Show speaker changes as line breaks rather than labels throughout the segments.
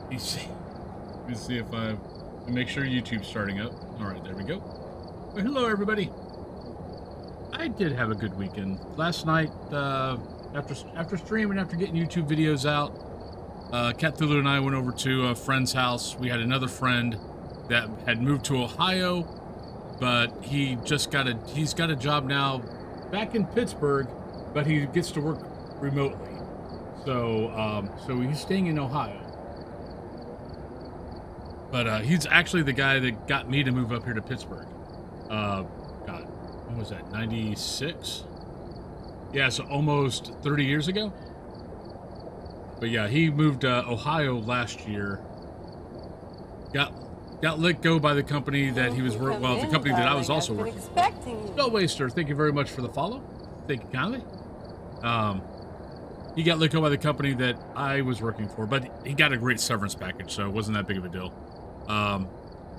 Let me see if I make sure YouTube's starting up. All right, there we go. Well, hello, everybody. I did have a good weekend last night. After streaming, after getting YouTube videos out, Cthulhu and I went over to a friend's house. We had another friend that had moved to Ohio, but he's got a job now back in Pittsburgh, but he gets to work remotely. So he's staying in Ohio. But he's actually the guy that got me to move up here to Pittsburgh. God, when was that? 96? Yeah, so almost 30 years ago. But yeah, he moved to Ohio last year. Got let go by the company that he was the company that I was also working for. Spell Waster, thank you very much for the follow. Thank you kindly. He got let go by the company that I was working for, but he got a great severance package, so it wasn't that big of a deal.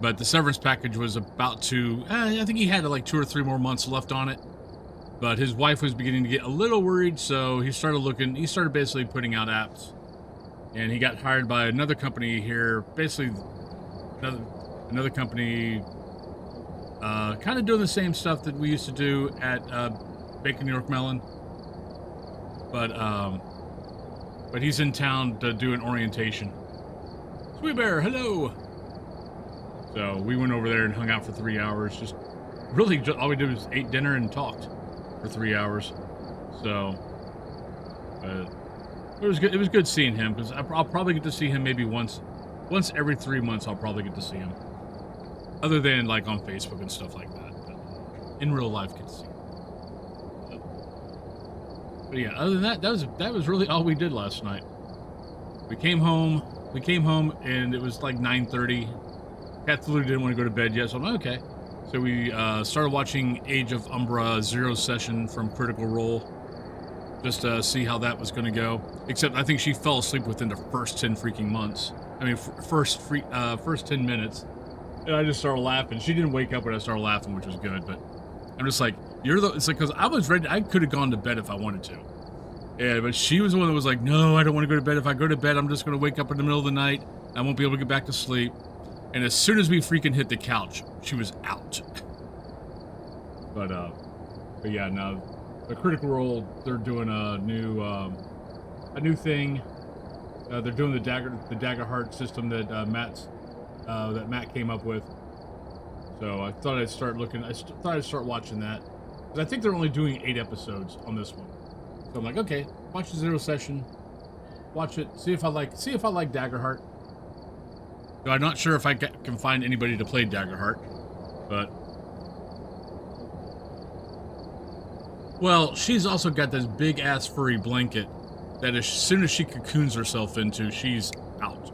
But the severance package was about to, I think he had like 2 or 3 more months left on it. But his wife was beginning to get a little worried, so he started basically putting out apps. And he got hired by another company here, basically another company, kind of doing the same stuff that we used to do at Bacon New York Melon. But he's in town to do an orientation. Sweet Bear, hello! So we went over there and hung out for 3 hours. Just all we did was ate dinner and talked for 3 hours. So it was good. It was good seeing him, because I'll probably get to see him maybe once every 3 months. I'll probably get to see him, other than like on Facebook and stuff like that. But in real life, get to see him. But yeah, other than that, that was really all we did last night. We came home, and it was like 9:30. Cthulhu didn't want to go to bed yet, so I'm like, okay. So we started watching Age of Umbra Zero Session from Critical Role, just to see how that was going to go. Except I think she fell asleep within the first 10 freaking months. I mean, first 10 minutes. And I just started laughing. She didn't wake up when I started laughing, which was good. But I'm just like, it's like, because I was ready. I could have gone to bed if I wanted to. Yeah, but she was the one that was like, no, I don't want to go to bed. If I go to bed, I'm just going to wake up in the middle of the night. I won't be able to get back to sleep. And as soon as we freaking hit the couch, she was out. But yeah, now the Critical Role, they're doing a new thing. They're doing the dagger heart system that Matt came up with. So I thought I'd start watching that, because I think they're only doing 8 episodes on this one. So I'm like, okay, watch the Zero Session, watch it, see if I like Daggerheart. So I'm not sure if I can find anybody to play Daggerheart, but well, she's also got this big ass furry blanket that as soon as she cocoons herself into, she's out.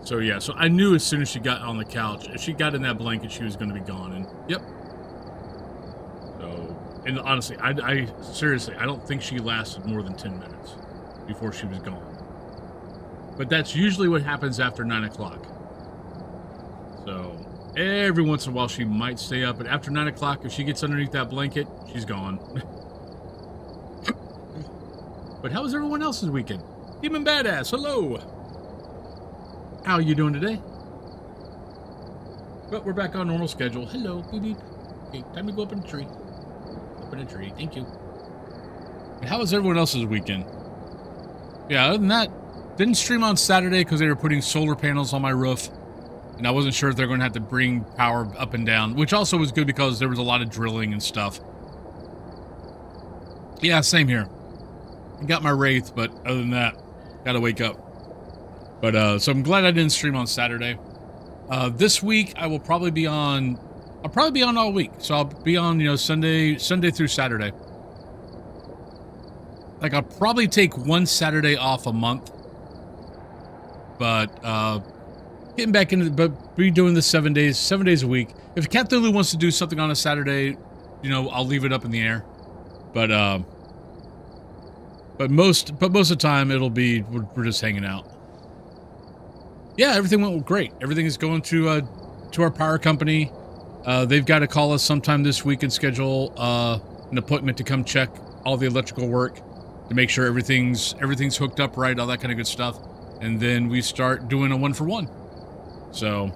So yeah, so I knew as soon as she got on the couch, if she got in that blanket, she was going to be gone. And yep. So, and honestly, I seriously, I don't think she lasted more than 10 minutes before she was gone. But that's usually what happens after 9 o'clock. So every once in a while she might stay up, but after 9 o'clock, if she gets underneath that blanket, she's gone. But how was everyone else's weekend? Demon Badass, hello! How are you doing today? But we're back on normal schedule. Hello, beep beep. Okay, time to go up in a tree. Up in a tree, thank you. And how was everyone else's weekend? Yeah, other than that, didn't stream on Saturday because they were putting solar panels on my roof. And I wasn't sure if they're going to have to bring power up and down, which also was good because there was a lot of drilling and stuff. Yeah, same here. I got my Wraith, but other than that, gotta wake up. But, so I'm glad I didn't stream on Saturday. This week, I will probably be on... I'll probably be on all week. So I'll be on, you know, Sunday through Saturday. Like, I'll probably take one Saturday off a month. But, getting back into... But be doing this 7 days a week. If Cthulhu wants to do something on a Saturday, you know, I'll leave it up in the air. But most of the time, it'll be... We're just hanging out. Yeah, everything went great. Everything is going to our power company. They've got to call us sometime this week and schedule an appointment to come check all the electrical work to make sure everything's hooked up right, all that kind of good stuff. And then we start doing a 1-for-1. So,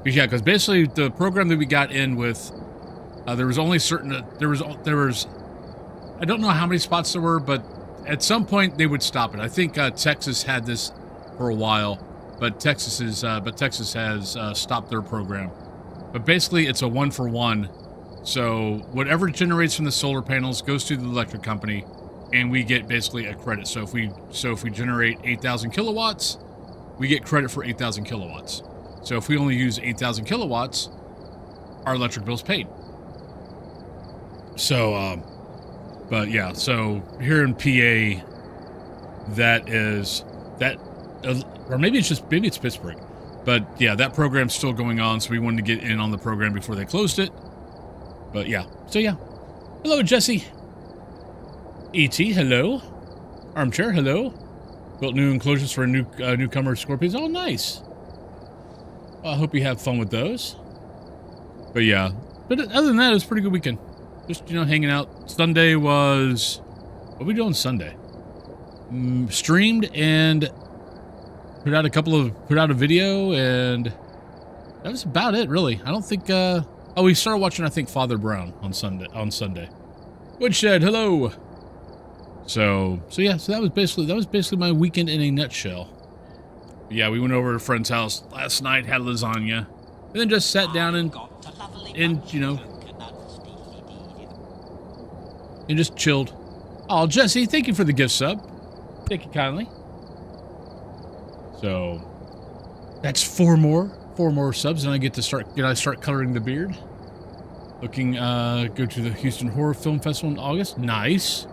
yeah, because basically the program that we got in with, there was only certain, there was, I don't know how many spots there were, but at some point they would stop it. I think Texas had this for a while, but Texas has stopped their program. But basically it's a 1-for-1. So whatever generates from the solar panels goes to the electric company, and we get basically a credit. So if we generate 8,000 kilowatts, we get credit for 8,000 kilowatts. So if we only use 8,000 kilowatts, our electric bill's paid. So, but yeah, so here in PA, or maybe it's Pittsburgh, but yeah, that program's still going on. So we wanted to get in on the program before they closed it. But yeah, so yeah. Hello, Jesse. E.T., hello. Armchair, hello. Built new enclosures for newcomer scorpions. Oh, nice. Well, I hope you have fun with those. But yeah, but other than that, it was a pretty good weekend. Just, hanging out. Sunday was... What are we doing Sunday? Streamed and put out a video, and that was about it, really. I don't think... Oh, we started watching, I think, Father Brown on Sunday. Woodshed, hello. So yeah, so that was basically my weekend in a nutshell. Yeah, we went over to a friend's house last night, had lasagna, and then just sat down and just chilled. Oh, Jesse, thank you for the gift sub. Thank you kindly. So that's four more subs, and I get to start coloring the beard. Looking, go to the Houston Horror Film Festival in August. Nice.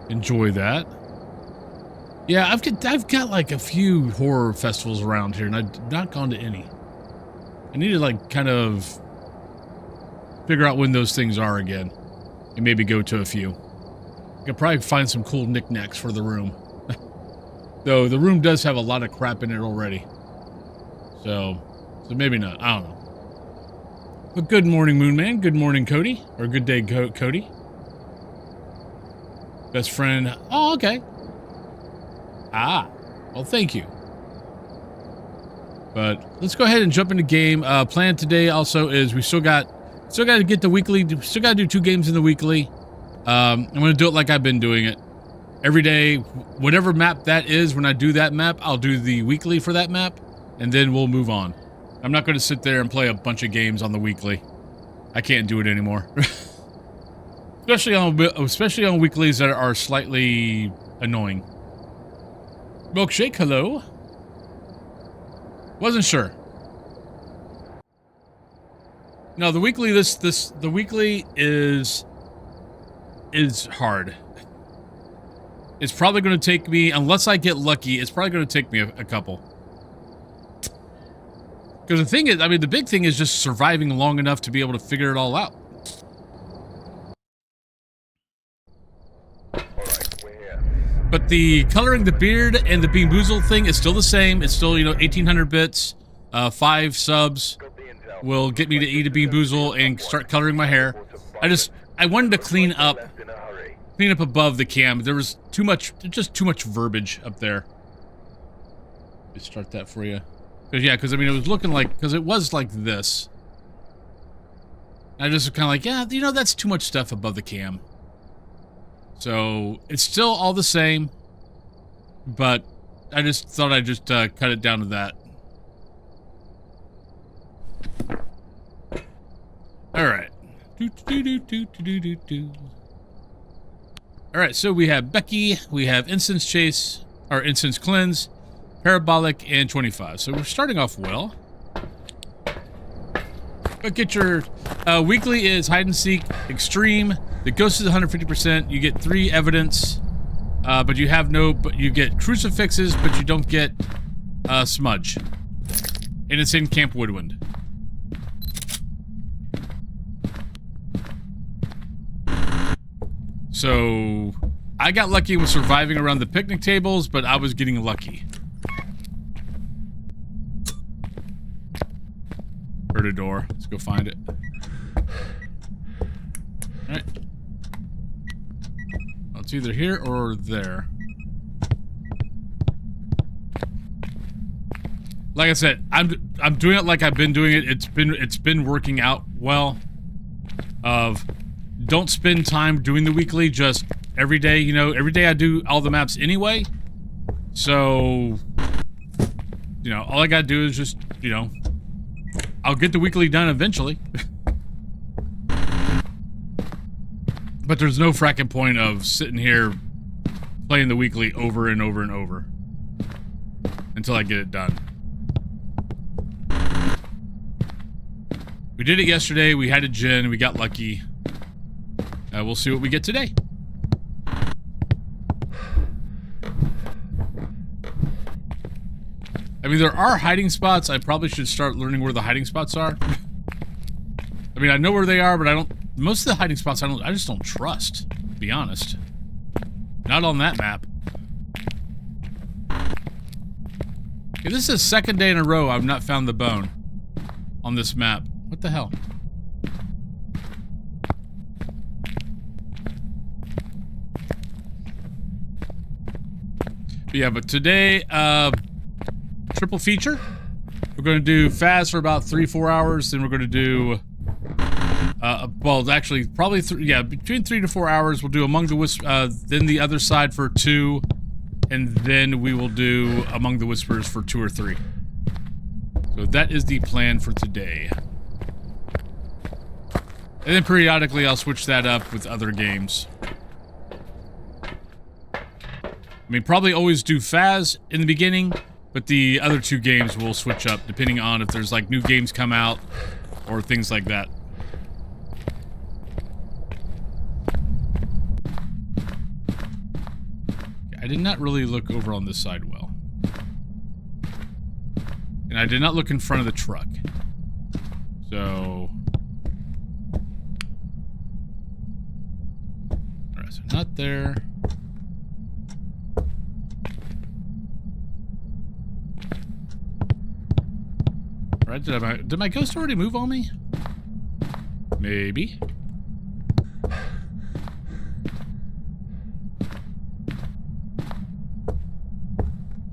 Enjoy that. Yeah, I've got like a few horror festivals around here, and I've not gone to any. I need to like kind of figure out when those things are again, and maybe go to a few. I could probably find some cool knickknacks for the room. Though the room does have a lot of crap in it already. So maybe not. I don't know. But good morning, Moon Man. Good morning, Cody. Or good day, Cody. Best friend. Oh, okay. Ah. Well, thank you. But let's go ahead and jump into game. Plan today also is we still got to get the weekly. Still got to do 2 games in the weekly. I'm going to do it like I've been doing it. Every day, whatever map that is, when I do that map, I'll do the weekly for that map, and then we'll move on. I'm not going to sit there and play a bunch of games on the weekly. I can't do it anymore. especially on weeklies that are slightly annoying. Milkshake, hello. Wasn't sure. No, the weekly the weekly is hard. It's probably going to take me, unless I get lucky, it's probably going to take me a couple. Because the thing is, I mean, the big thing is just surviving long enough to be able to figure it all out. But the coloring the beard and the Bean Boozled thing is still the same. It's still, 1,800 bits, 5 subs will get me to eat a Bean Boozle and start coloring my hair. I wanted to clean up above the cam. There was just too much verbiage up there. Let me start that for you. Because I mean, it was looking like, because it was like this. I just was kind of like, yeah, that's too much stuff above the cam. So it's still all the same, but I just thought I'd just cut it down to that. All right. All right, so we have Becky, we have Instance Chase, or Instance Cleanse, Parabolic, and 25. So we're starting off well. But get your weekly is Hide and Seek Extreme. The Ghost is 150%. You get 3 evidence, but you get crucifixes, but you don't get smudge. And it's in Camp Woodwind. So I got lucky with surviving around the picnic tables, but I was getting lucky. Heard a door. Let's go find it. Alright. Well, it's either here or there. like I said, I'm doing it like I've been doing it. It's been working out well. Don't spend time doing the weekly, just every day. You know, every day I do all the maps anyway. So, you know, all I gotta do is just, you know, I'll get the weekly done eventually. But there's no fracking point of sitting here playing the weekly over and over and over until I get it done. We did it yesterday. We had a gin. We got lucky. We'll see what we get today. I mean, there are hiding spots. I probably should start learning where the hiding spots are. I mean, I know where they are, but I don't... Most of the hiding spots I just don't trust, to be honest. Not on that map. Okay, this is the second day in a row I've not found the bone on this map. What the hell? But yeah, but today, triple feature. We're going to do Phas for about 3-4 hours, then we're going to do... well, actually, probably between 3 to 4 hours. We'll do Among the Whispers, then the other side for 2, and then we will do Among the Whispers for 2 or 3. So that is the plan for today. And then periodically, I'll switch that up with other games. I mean, probably always do Phas in the beginning, but the other 2 games will switch up depending on if there's like new games come out or things like that. I did not really look over on this side well. And I did not look in front of the truck. So... Alright, so not there. Alright, did my ghost already move on me? Maybe.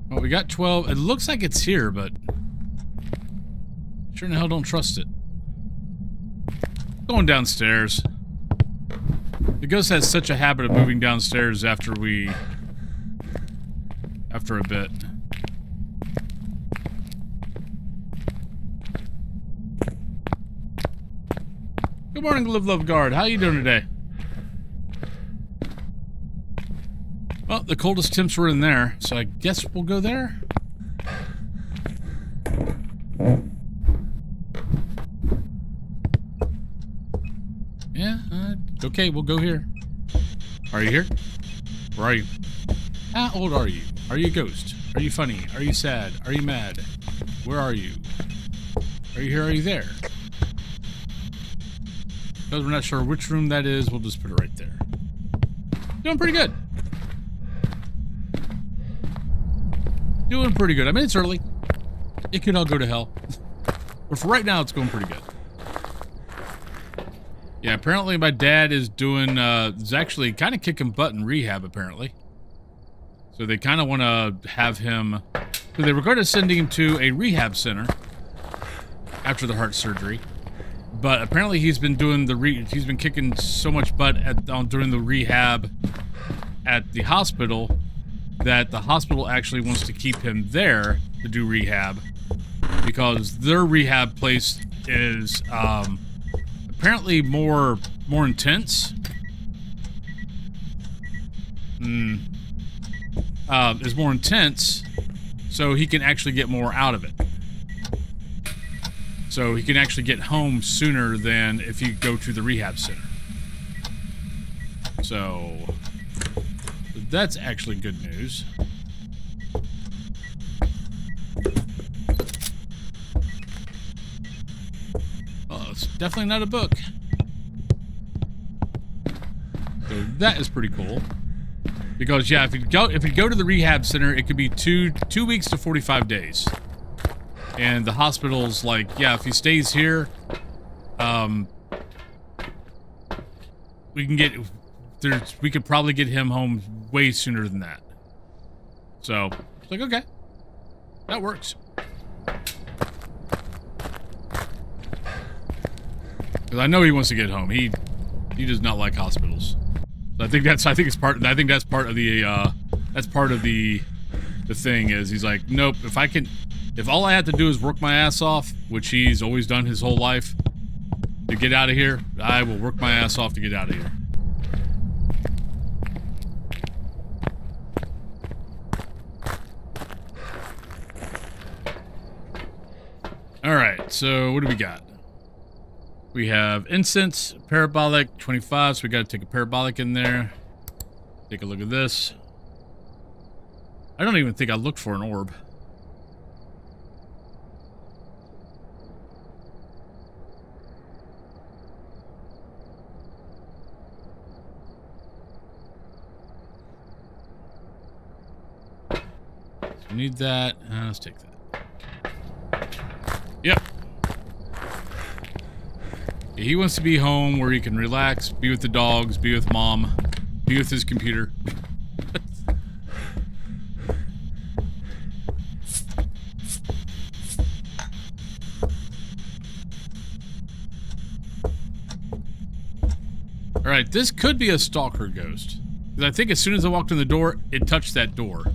Well, we got 12. It looks like it's here, but sure in the hell don't trust it. Going downstairs. The ghost has such a habit of moving downstairs after a bit. Good morning, Live Love Guard. How you doing today? Well, the coldest temps were in there, so I guess we'll go there. Yeah, okay, we'll go here. Are you here? Where are you? How old are you? Are you a ghost? Are you funny? Are you sad? Are you mad? Where are you? Are you here? Are you there? Because we're not sure which room that is, we'll just put it right there. Doing pretty good. Doing pretty good. I mean, it's early. It could all go to hell. But for right now, it's going pretty good. Yeah, apparently my dad is doing, is actually kind of kicking butt in rehab, apparently. So they kind of want to have him, so they were going to send him to a rehab center after the heart surgery. But apparently he's been doing he's been kicking so much butt during the rehab at the hospital that the hospital actually wants to keep him there to do rehab because their rehab place is apparently more intense. Is more intense, so he can actually get more out of it. So he can actually get home sooner than if you go to the rehab center. So that's actually good news. Oh, it's definitely not a book. So that is pretty cool. Because yeah, if you go to the rehab center, it could be 2 weeks to 45 days. And the hospital's like, yeah, if he stays here, we could probably get him home way sooner than that. So, it's like, okay, that works. Because I know he wants to get home. He does not like hospitals. So I think that's part of the thing is he's like, nope, if all I have to do is work my ass off, which he's always done his whole life, to get out of here, I will work my ass off to get out of here. Alright, so what do we got? We have incense, parabolic, 25, so we gotta take a parabolic in there. Take a look at this. I don't even think I looked for an orb. So we need that. Let's take that. Yep. Yeah, he wants to be home where he can relax, be with the dogs, be with mom, be with his computer. Alright, this could be a stalker ghost. Because I think as soon as I walked in the door, it touched that door.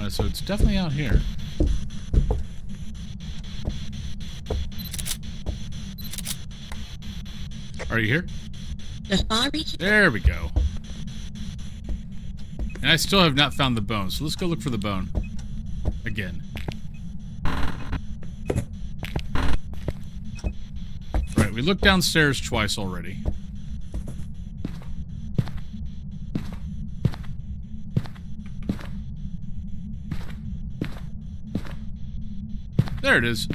So it's definitely out here. Are you here? There we go. And I still have not found the bone, so let's go look for the bone. Again. Right, we looked downstairs twice already. There it is.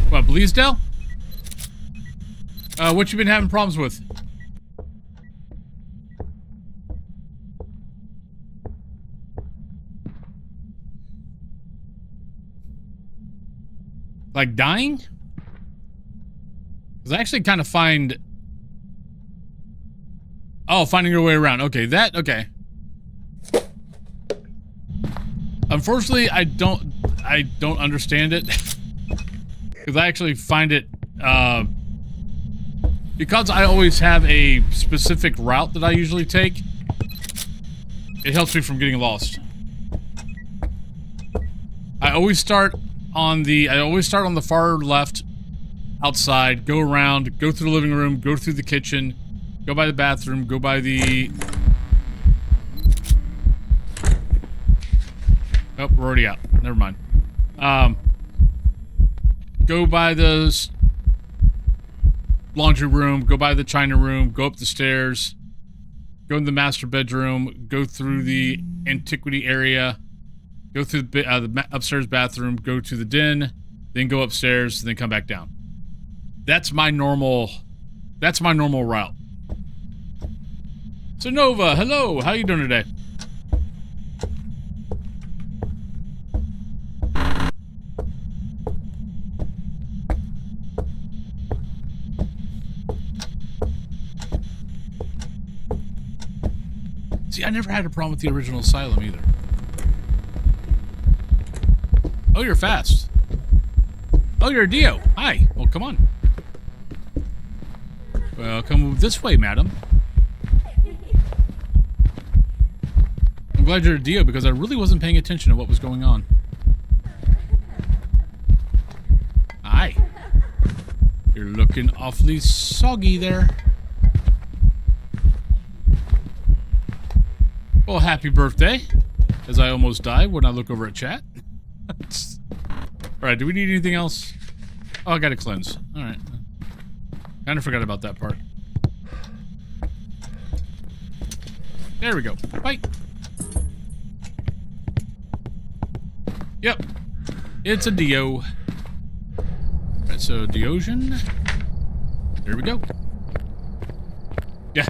What, Bleasdale? What you been having problems with? Like dying? Because I actually kind of find... Oh, finding your way around. Okay, okay. Unfortunately, I don't understand it. Because I actually find it, because I always have a specific route that I usually take, it helps me from getting lost. I always start on the far left, outside, go around, go through the living room, go through the kitchen, go by the bathroom, go by the... Oh, we're already out. Never mind. Go by the laundry room, go by the china room, go up the stairs, go in the master bedroom, go through the antiquity area, go through the upstairs bathroom, go to the den, then go upstairs, then come back down. That's my normal route. So Nova, hello, how you doing today? See, I never had a problem with the original Asylum either. Oh, you're fast. Oh, you're a Dio. Hi. Well, come on. Well, come this way, madam. I'm glad you're a Dio because I really wasn't paying attention to what was going on. Hi. You're looking awfully soggy there. Well, happy birthday, as I almost die when I look over at chat. Alright, do we need anything else? Oh, I gotta cleanse. Alright. Kinda forgot about that part. There we go. Bye. Yep. It's a Dio. Alright, so Diosion. There we go. Yeah.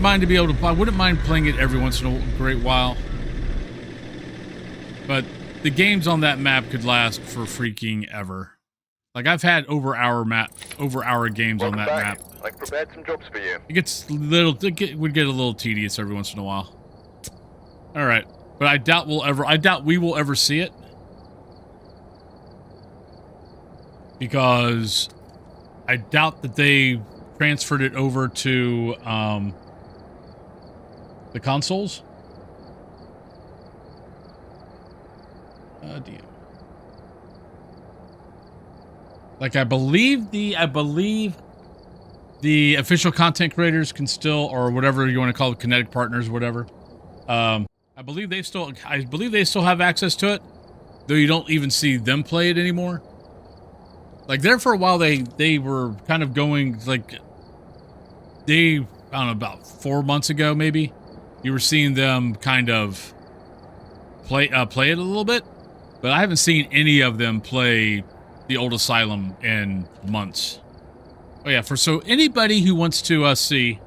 wouldn't mind to be able to. I wouldn't mind playing it every once in a great while. But the games on that map could last for freaking ever. Like I've had over hour games on that map.
I've prepared some jobs for you.
It gets little. Would get a little tedious every once in a while. All right, but I doubt we will ever see it because I doubt that they transferred it over to the consoles. Dear. Like I believe the official content creators can still, or whatever you want to call it, kinetic partners, whatever. I believe they still have access to it, though you don't even see them play it anymore. Like there for a while, they were kind of going like I don't know, about 4 months ago maybe. You were seeing them kind of play it a little bit, but I haven't seen any of them play the old Asylum in months. Oh yeah, so anybody who wants to see,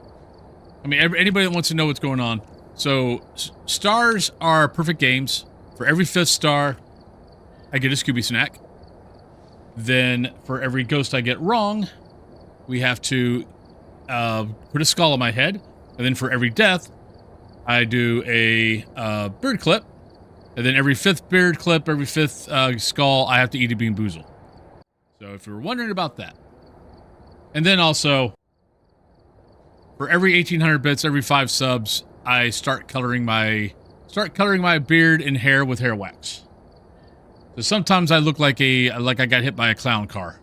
I mean anybody that wants to know what's going on. So stars are perfect games. For every 5th star, I get a Scooby snack. Then for every ghost I get wrong, we have to put a skull on my head. And then for every death, I do a bird clip. And then every 5th beard clip, every 5th skull, I have to eat a Bean Boozle. So if you were wondering about that. And then also, for every 1,800 bits, every 5 subs, I start coloring my beard and hair with hair wax. So sometimes I look like I got hit by a clown car.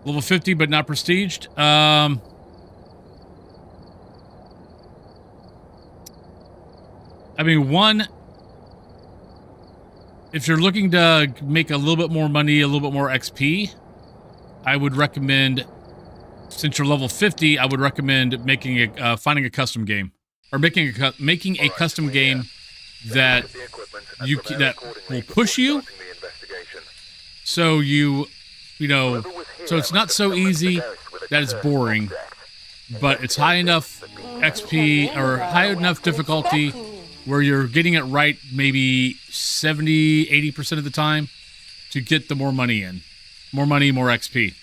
Level 50, but not prestiged. I mean, one, if you're looking to make a little bit more money, a little bit more XP, I would recommend, since you're level 50, I would recommend making finding a custom game, or making a custom game that will push you. So so it's not so easy that it's boring, but it's high enough XP or high enough difficulty where you're getting it right maybe 70, 80% of the time to get the more money in. More money, more XP.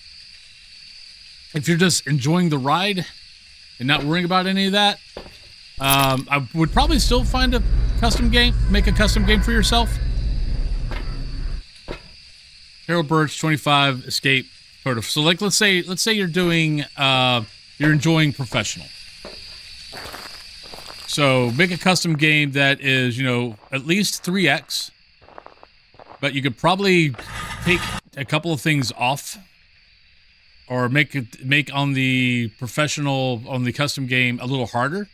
If you're just enjoying the ride and not worrying about any of that, I would probably still find a custom game, make a custom game for yourself. Harold Birch, 25, Escape, sort of. So like, let's say you're doing, you're enjoying Professional. So make a custom game that is, at least 3x, but you could probably take a couple of things off, or make on the Professional, on the custom game, a little harder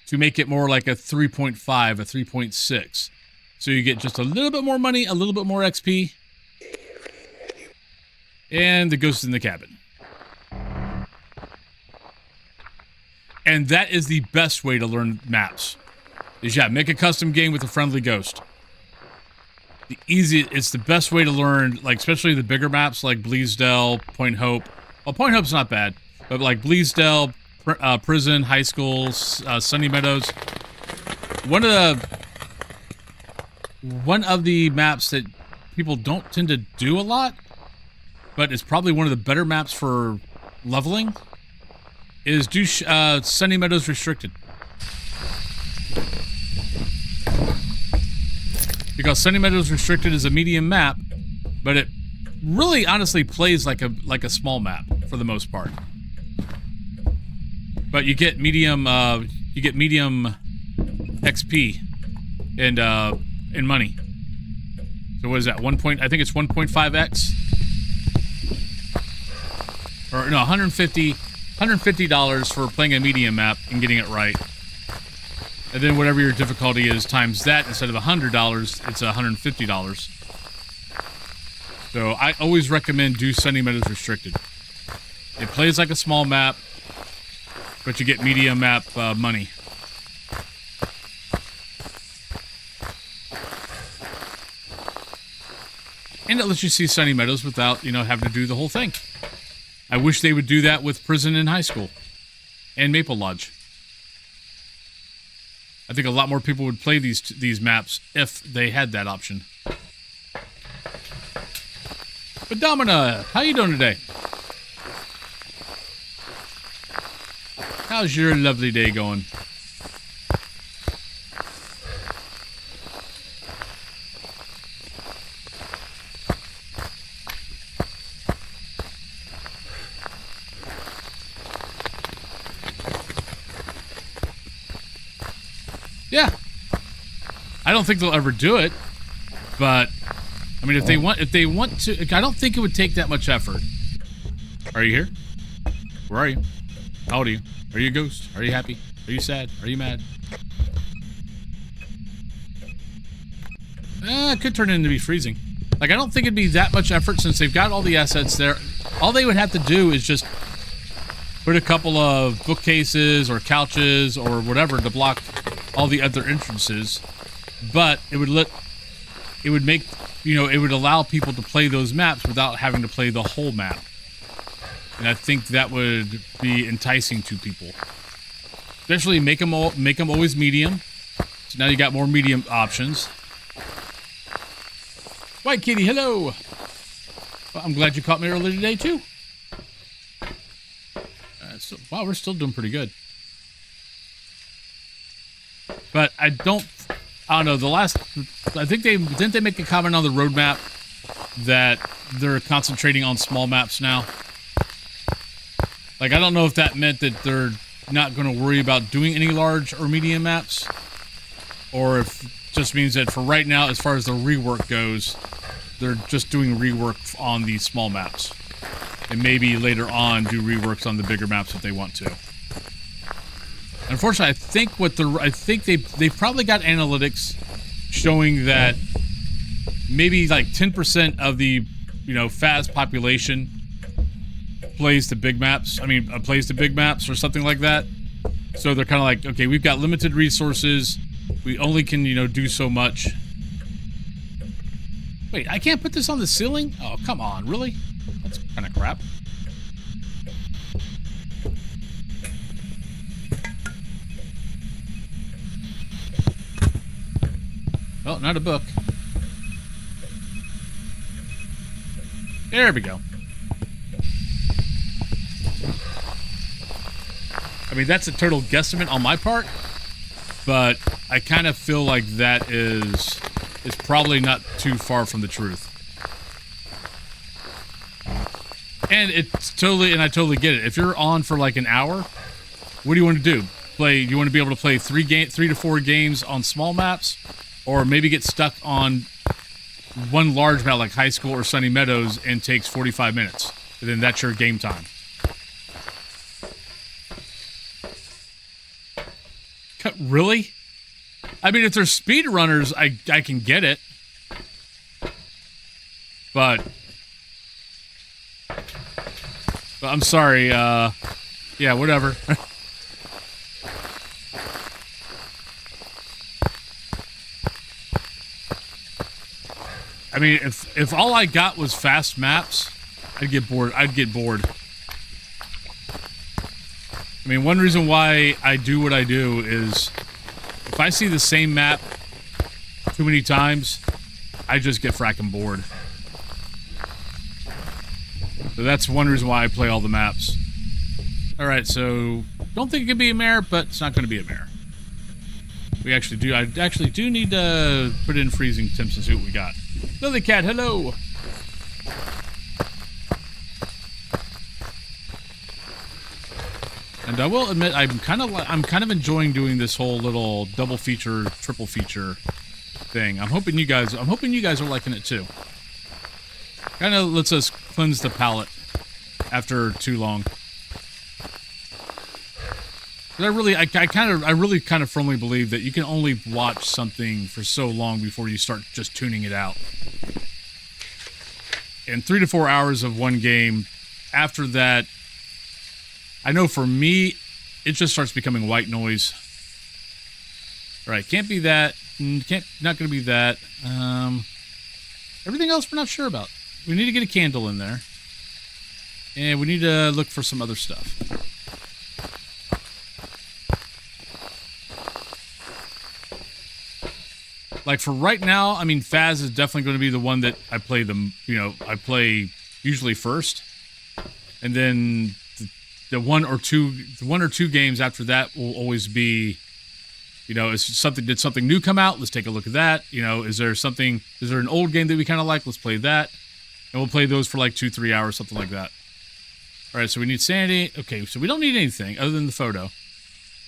to make it more like a 3.5, a 3.6. So you get just a little bit more money, a little bit more XP, and the ghost in the cabin. And that is the best way to learn maps. Is make a custom game with a friendly ghost. It's the best way to learn, like especially the bigger maps like Bleasdale, Point Hope. Well, Point Hope's not bad, but like Bleasdale, Prison, High School, Sunny Meadows. One of the maps that people don't tend to do a lot, but it's probably one of the better maps for leveling, is do Sunny Meadows Restricted. Because Sunny Meadows Restricted is a medium map, but it really honestly plays like a small map for the most part. But you get medium XP and money. So what is that? I think it's 1.5x. Or no, $150 for playing a medium map and getting it right. And then whatever your difficulty is times that, instead of $100, it's $150. So I always recommend do Sunny Meadows Restricted. It plays like a small map, but you get medium map money. And it lets you see Sunny Meadows without, having to do the whole thing. I wish they would do that with Prison and High School and Maple Lodge. I think a lot more people would play these maps if they had that option. But Domina, how you doing today? How's your lovely day going? Yeah. I don't think they'll ever do it, but I mean, if they want to, I don't think it would take that much effort. Are you here? Where are you? How old are you? Are you a ghost? Are you happy? Are you sad? Are you mad? It could turn into be freezing. Like, I don't think it'd be that much effort since they've got all the assets there. All they would have to do is just put a couple of bookcases or couches or whatever to block all the other entrances. But it would make, you know, it would allow people to play those maps without having to play the whole map. And I think that would be enticing to people. Especially make them always medium. So now you got more medium options. White Kitty, hello. Well, I'm glad you caught me early today too. Wow, we're still doing pretty good. But I don't know. I think didn't they make a comment on the roadmap that they're concentrating on small maps now. Like, I don't know if that meant that they're not going to worry about doing any large or medium maps, or if it just means that for right now, as far as the rework goes, they're just doing rework on these small maps. And maybe later on do reworks on the bigger maps if they want to. Unfortunately, I think they've probably got analytics showing that maybe like 10% of the, you know, Phas population plays the big maps. Plays the big maps or something like that. So they're kind of like, okay, we've got limited resources. We only can, you know, do so much. Wait, I can't put this on the ceiling? Oh, come on, really? That's kind of crap. Well, not a book. There we go. I mean, that's a total guesstimate on my part, but I kind of feel like that is probably not too far from the truth. And I totally get it. If you're on for like an hour, what do you want to do? You want to be able to play 3 to 4 games on small maps, or maybe get stuck on one large map like High School or Sunny Meadows and takes 45 minutes. And then that's your game time. Really? I mean, if they're speedrunners, I can get it. But I'm sorry, yeah, whatever. I mean, if all I got was fast maps, I'd get bored. I mean, one reason why I do what I do is if I see the same map too many times, I just get fracking bored. So that's one reason why I play all the maps. Alright, so don't think it could be a mare, but it's not going to be a mare. I actually do need to put in freezing temps and see what we got. Lily Cat, hello! And I will admit, I'm kind of enjoying doing this whole little double feature, triple feature thing. I'm hoping you guys are liking it too. Kind of lets us cleanse the palate after too long. But I really kind of firmly believe that you can only watch something for so long before you start just tuning it out. And 3 to 4 hours of one game, after that, I know for me, it just starts becoming white noise. All right, can't be that. Not going to be that. Everything else we're not sure about. We need to get a candle in there. And we need to look for some other stuff. Like for right now, I mean, Phas is definitely going to be the one that I play I play usually first. And then the one or two games after that will always be, did something new come out? Let's take a look at that. Is there an old game that we kind of like? Let's play that. And we'll play those for like 2-3 hours, something like that. All right, so we need sanity. Okay, so we don't need anything other than the photo.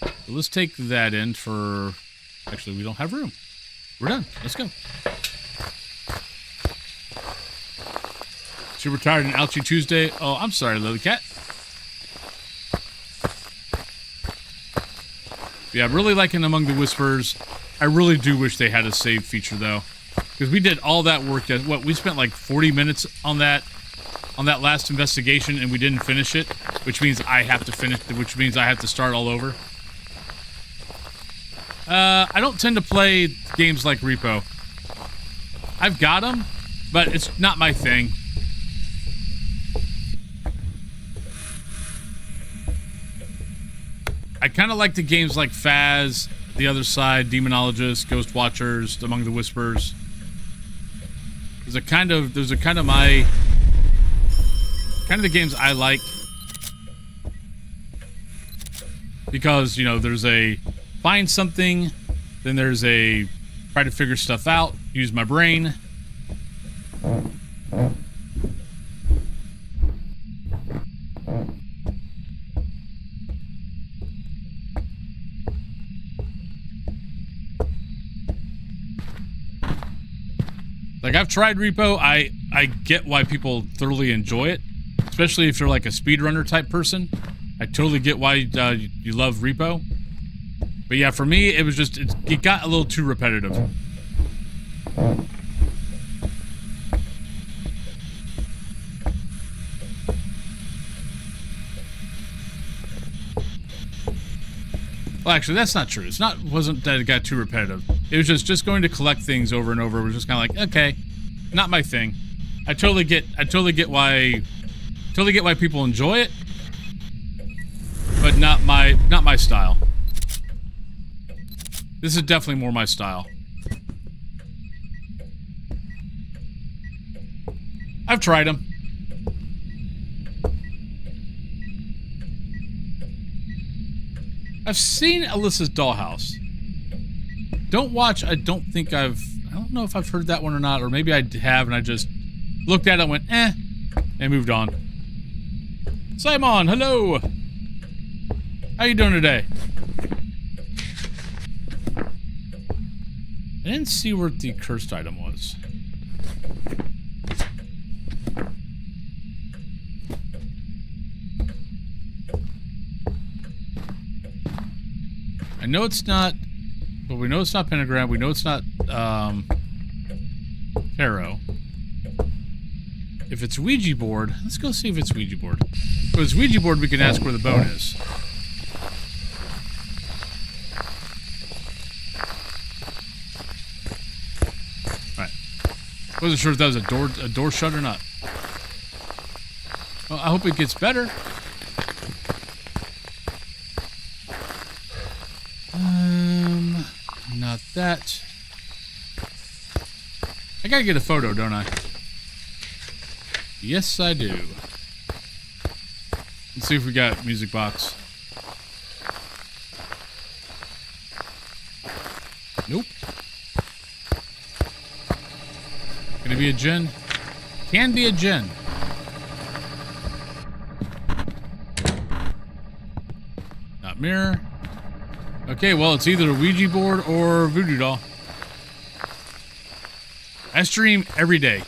So let's take that in for... Actually, we don't have room. We're done. Let's go. Super tired and ouchie Tuesday. Oh, I'm sorry, Lily Cat. Yeah, I'm really liking Among the Whispers. I really do wish they had a save feature, though. Because we did all that work. We spent like 40 minutes on that last investigation, and we didn't finish it, which means I have to start all over. I don't tend to play games like Repo. I've got them, but it's not my thing. I kind of like the games like Phas, The Other Side, Demonologist, Ghost Watchers, Among the Whispers. Those are kind of the games I like. Because, there's a find something, then there's a try to figure stuff out, use my brain. Like, I've tried Repo. I get why people thoroughly enjoy it, especially if you're like a speedrunner type person. I totally get why you love Repo. But yeah, for me, it was just, it got a little too repetitive. Well, actually, that's not true. Wasn't that it got too repetitive. It was just going to collect things over and over. It was just kind of like, okay, not my thing. I totally get why people enjoy it, but not my style. This is definitely more my style. I've tried them. I've seen Alyssa's Dollhouse. I don't know if I've heard that one or not, or maybe I have and I just looked at it and went, eh, and moved on. Simon, hello! How you doing today? I didn't see where the cursed item was. I know it's not, but we know it's not pentagram. We know it's not tarot. If it's Ouija board, let's go see if it's Ouija board. If it's Ouija board, we can ask where the bone is. Alright. Wasn't sure if that was a door shut or not. Well, I hope it gets better. Not that. I gotta get a photo, don't I? Yes, I do. Let's see if we got music box. Nope. Gonna be a gen? Can be a gen. Not mirror. Okay, well, it's either a Ouija board or voodoo doll. I stream every day.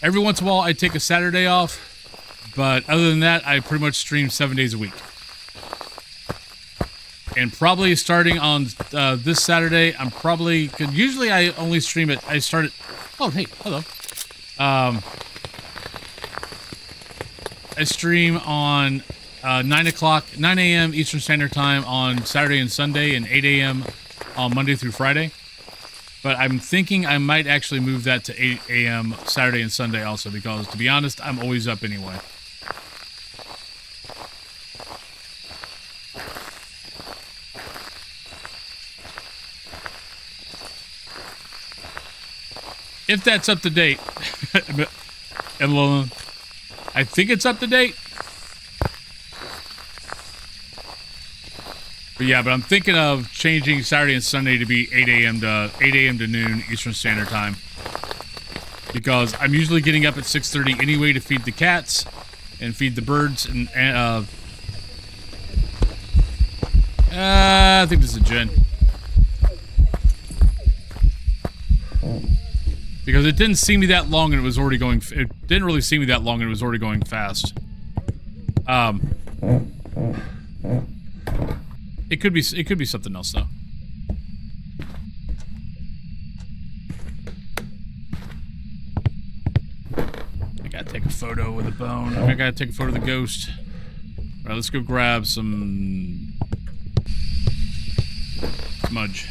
Every once in a while, I take a Saturday off, but other than that, I pretty much stream 7 days a week. And probably starting on this Saturday, I'm probably... Cause usually I only stream it... I start at... Oh, hey, hello. I stream on 9 a.m. Eastern Standard Time on Saturday and Sunday, and 8 a.m. on Monday through Friday. But I'm thinking I might actually move that to 8 a.m. Saturday and Sunday also, because, to be honest, I'm always up anyway. if that's up to date. I think it's up to date. But yeah, but I'm thinking of changing Saturday and Sunday to be 8 a.m. to noon Eastern Standard Time. Because I'm usually getting up at 6:30 anyway to feed the cats and feed the birds. And I think this is a Jen. Because it didn't see me that long and it was already going... It didn't really see me that long and it was already going fast. It could be something else though. I gotta take a photo with a bone. I gotta take a photo of the ghost. Alright, let's go grab some smudge.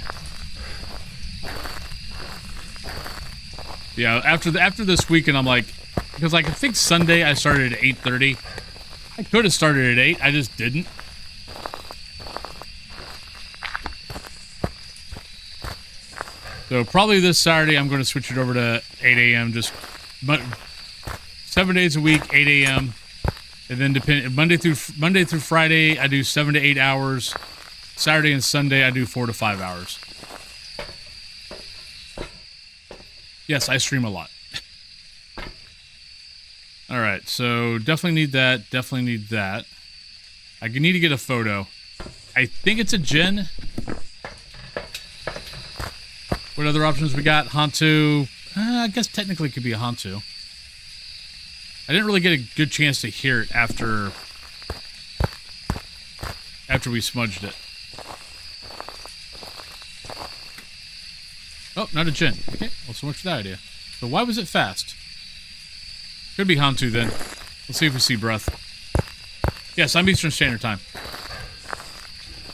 Yeah, after this weekend, I'm like, because like I think Sunday I started at 8:30. I could have started at 8. I just didn't. So probably this Saturday I'm going to switch it over to 8 a.m. Just 7 days a week, 8 a.m. And then Monday through Friday I do 7 to 8 hours. Saturday and Sunday I do 4 to 5 hours. Yes, I stream a lot. Alright, so definitely need that. Definitely need that. I need to get a photo. I think it's a Jen. What other options we got? Hantu. I guess technically it could be a Hantu. I didn't really get a good chance to hear it after we smudged it. Oh, not a Jen. Okay, well, so much for that idea. So why was it fast? Could be Hantu then. Let's see if we see breath. Yes, I'm Eastern Standard Time.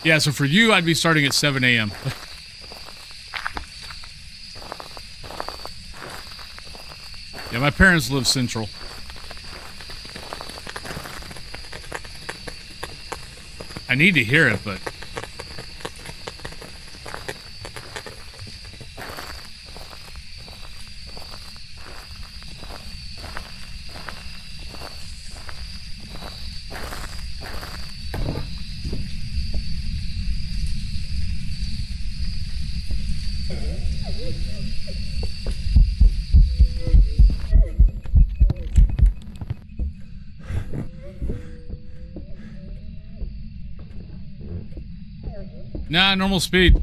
Yeah, so for you, I'd be starting at 7 a.m. Yeah, my parents live central. I need to hear it, but... Nah, normal speed.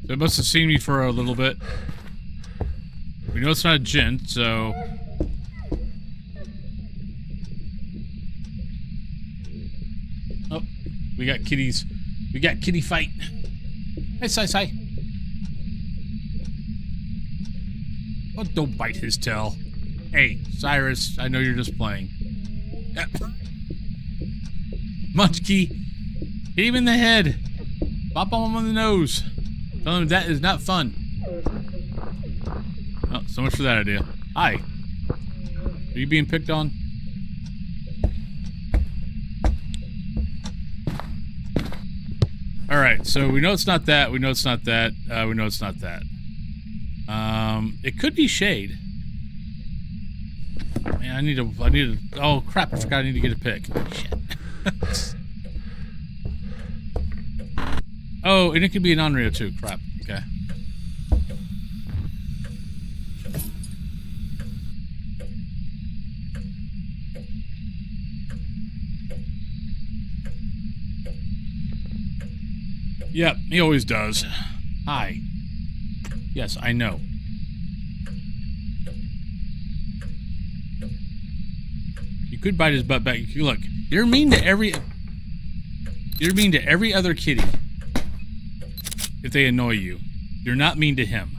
So it must have seen me for a little bit. We know it's not a Jen, so... Oh, we got kitties. We got kitty fight. Hey, Sai. Oh, don't bite his tail. Hey, Cyrus, I know you're just playing. Munchkie. Hit him in the head. Bop him on the nose. Tell him that is not fun. Oh, so much for that idea. Hi. Are you being picked on? Alright, so we know it's not that. We know it's not that. We know it's not that. It could be shade. Man, I need to, oh crap, I forgot I need to get a pick. Shit. Oh, and it could be an Onryo too. Crap. Okay. Yep, he always does. Hi. Yes, I know. You could bite his butt back. Look, you're mean to every other kitty. If they annoy you, you're not mean to him.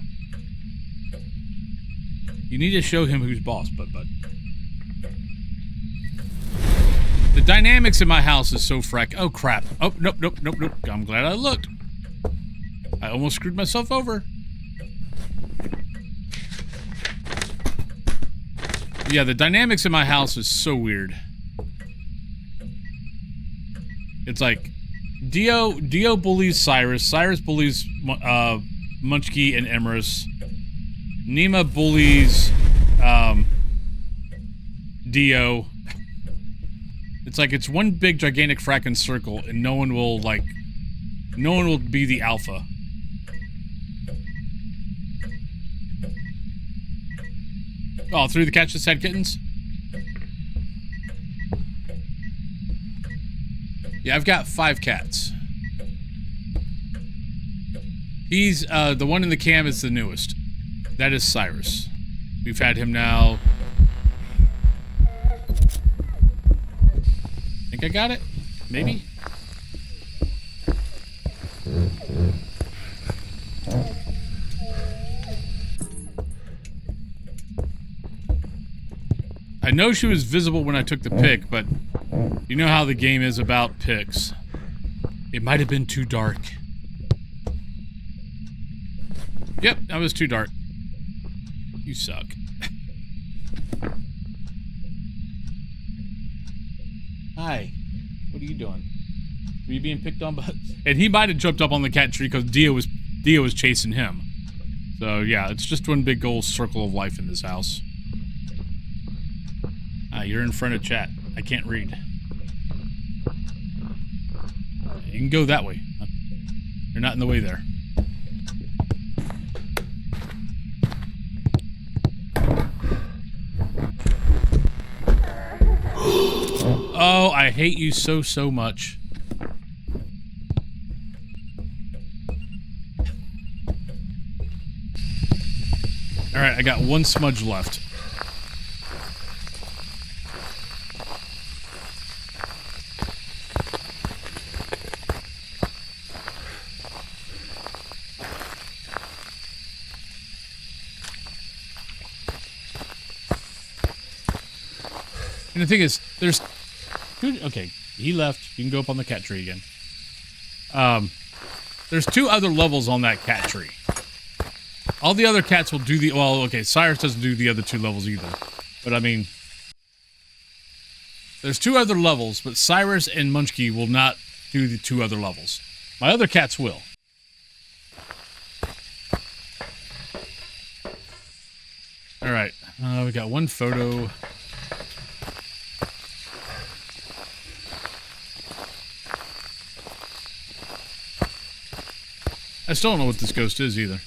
You need to show him who's boss, bud. The dynamics in my house is so frack. Oh crap! Oh nope. I'm glad I looked. I almost screwed myself over. Yeah, the dynamics in my house is so weird. It's like Dio bullies Cyrus. Cyrus bullies Munchkie and Emerus. Nima bullies Dio. It's like it's one big gigantic fracking circle, and no one will be the alpha. Oh, three of the cats just had kittens? Yeah, I've got 5 cats. He's, the one in the cam is the newest. That is Cyrus. We've had him now. Think I got it? Maybe? I know she was visible when I took the pic, but you know how the game is about pics. It might have been too dark. Yep, that was too dark. You suck. Hi. What are you doing? Were you being picked on by... And he might have jumped up on the cat tree because Dio was chasing him. So yeah, it's just one big old circle of life in this house. Ah, you're in front of chat. I can't read. You can go that way. You're not in the way there. Oh, I hate you so much. Alright, I got 1 smudge left. And the thing is, there's... Okay, he left. You can go up on the cat tree again. There's 2 other levels on that cat tree. All the other cats will do the... Well, okay, Cyrus doesn't do the other 2 levels either. But, I mean... There's 2 other levels, but Cyrus and Munchkie will not do the 2 other levels. My other cats will. Alright, we got 1 photo... I still don't know what this ghost is either.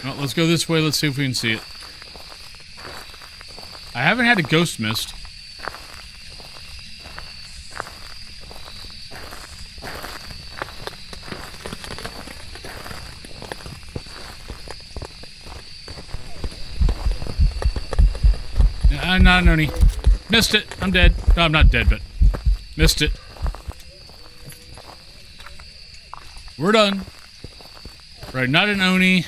Well, let's go this way. Let's see if we can see it. I haven't had a ghost mist. Not Noni. Missed it. I'm dead. No, I'm not dead, but missed it. We're done. Right, not an Oni.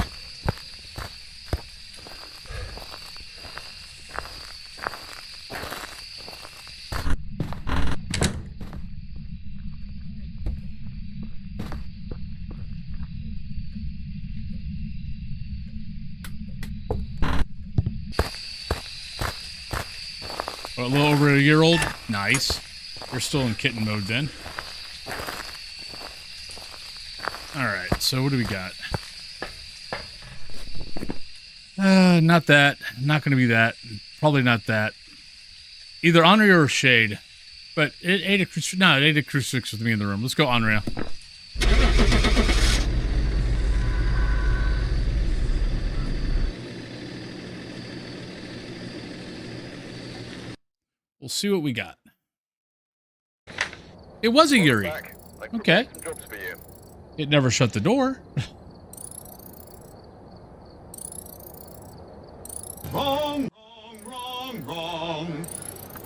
A little over a year old. Nice. We're still in kitten mode then. Alright, so what do we got? Not that. Not going to be that. Probably not that. Either Andrea or Shade. But it ate a crucifix. No, it ate a crucifix with me in the room. Let's go Andrea. We'll see what we got. It was a Yuri. Okay. It never shut the door.
Wrong, wrong, wrong,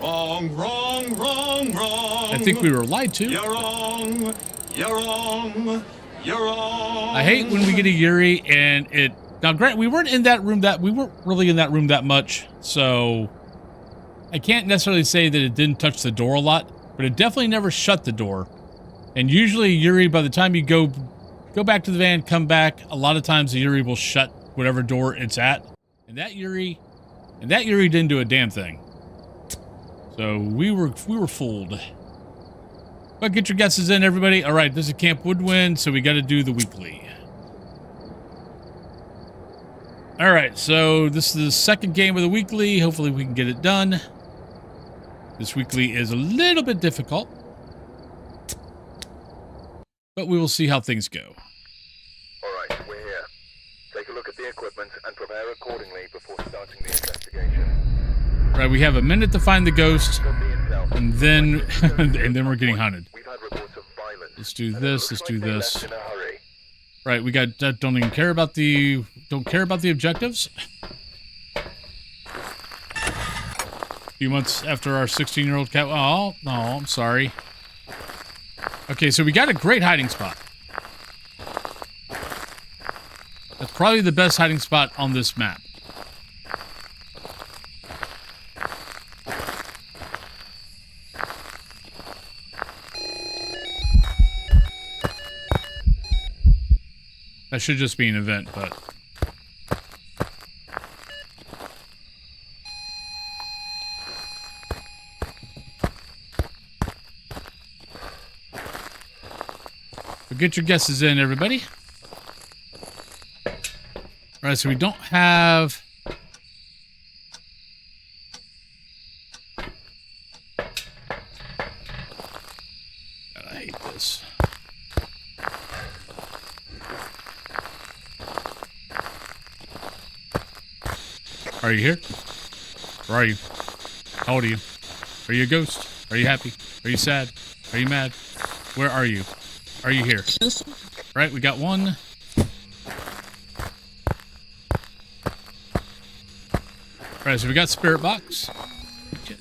wrong, wrong, wrong, wrong.
I think we were lied to.
You're wrong, you're wrong, you're wrong.
I hate when we get a Yuri and it... Now, Grant, we weren't really in that room that much, so... I can't necessarily say that it didn't touch the door a lot, but it definitely never shut the door. And usually Yuri, by the time you go back to the van, come back, a lot of times the Yuri will shut whatever door it's at. And that Yuri didn't do a damn thing. So we were fooled. But get your guesses in, everybody. All right, this is Camp Woodwind, so we got to do the weekly. All right, so this is the second game of the weekly. Hopefully we can get it done. This weekly is a little bit difficult, but we will see how things go.
All right, we're here. Take a look at the equipment and prepare accordingly before starting the investigation.
Right, we have a minute to find the ghost,
Got the intel.
and then and then we're getting hunted.
We've had reports of violence.
Let's do this. Let's do this.
Left in a hurry.
Right, we got don't even care about the objectives. A few months after our 16-year-old cat. Oh no, I'm sorry. Okay, so we got a great hiding spot. That's probably the best hiding spot on this map. That should just be an event, but... So get your guesses in, everybody. All right, so we don't have... God, I hate this. Are you here? Where are you? How old are you? Are you a ghost? Are you happy? Are you sad? Are you mad? Where are you? Are you here? Right, we got one. Alright, so we got spirit box. Shit.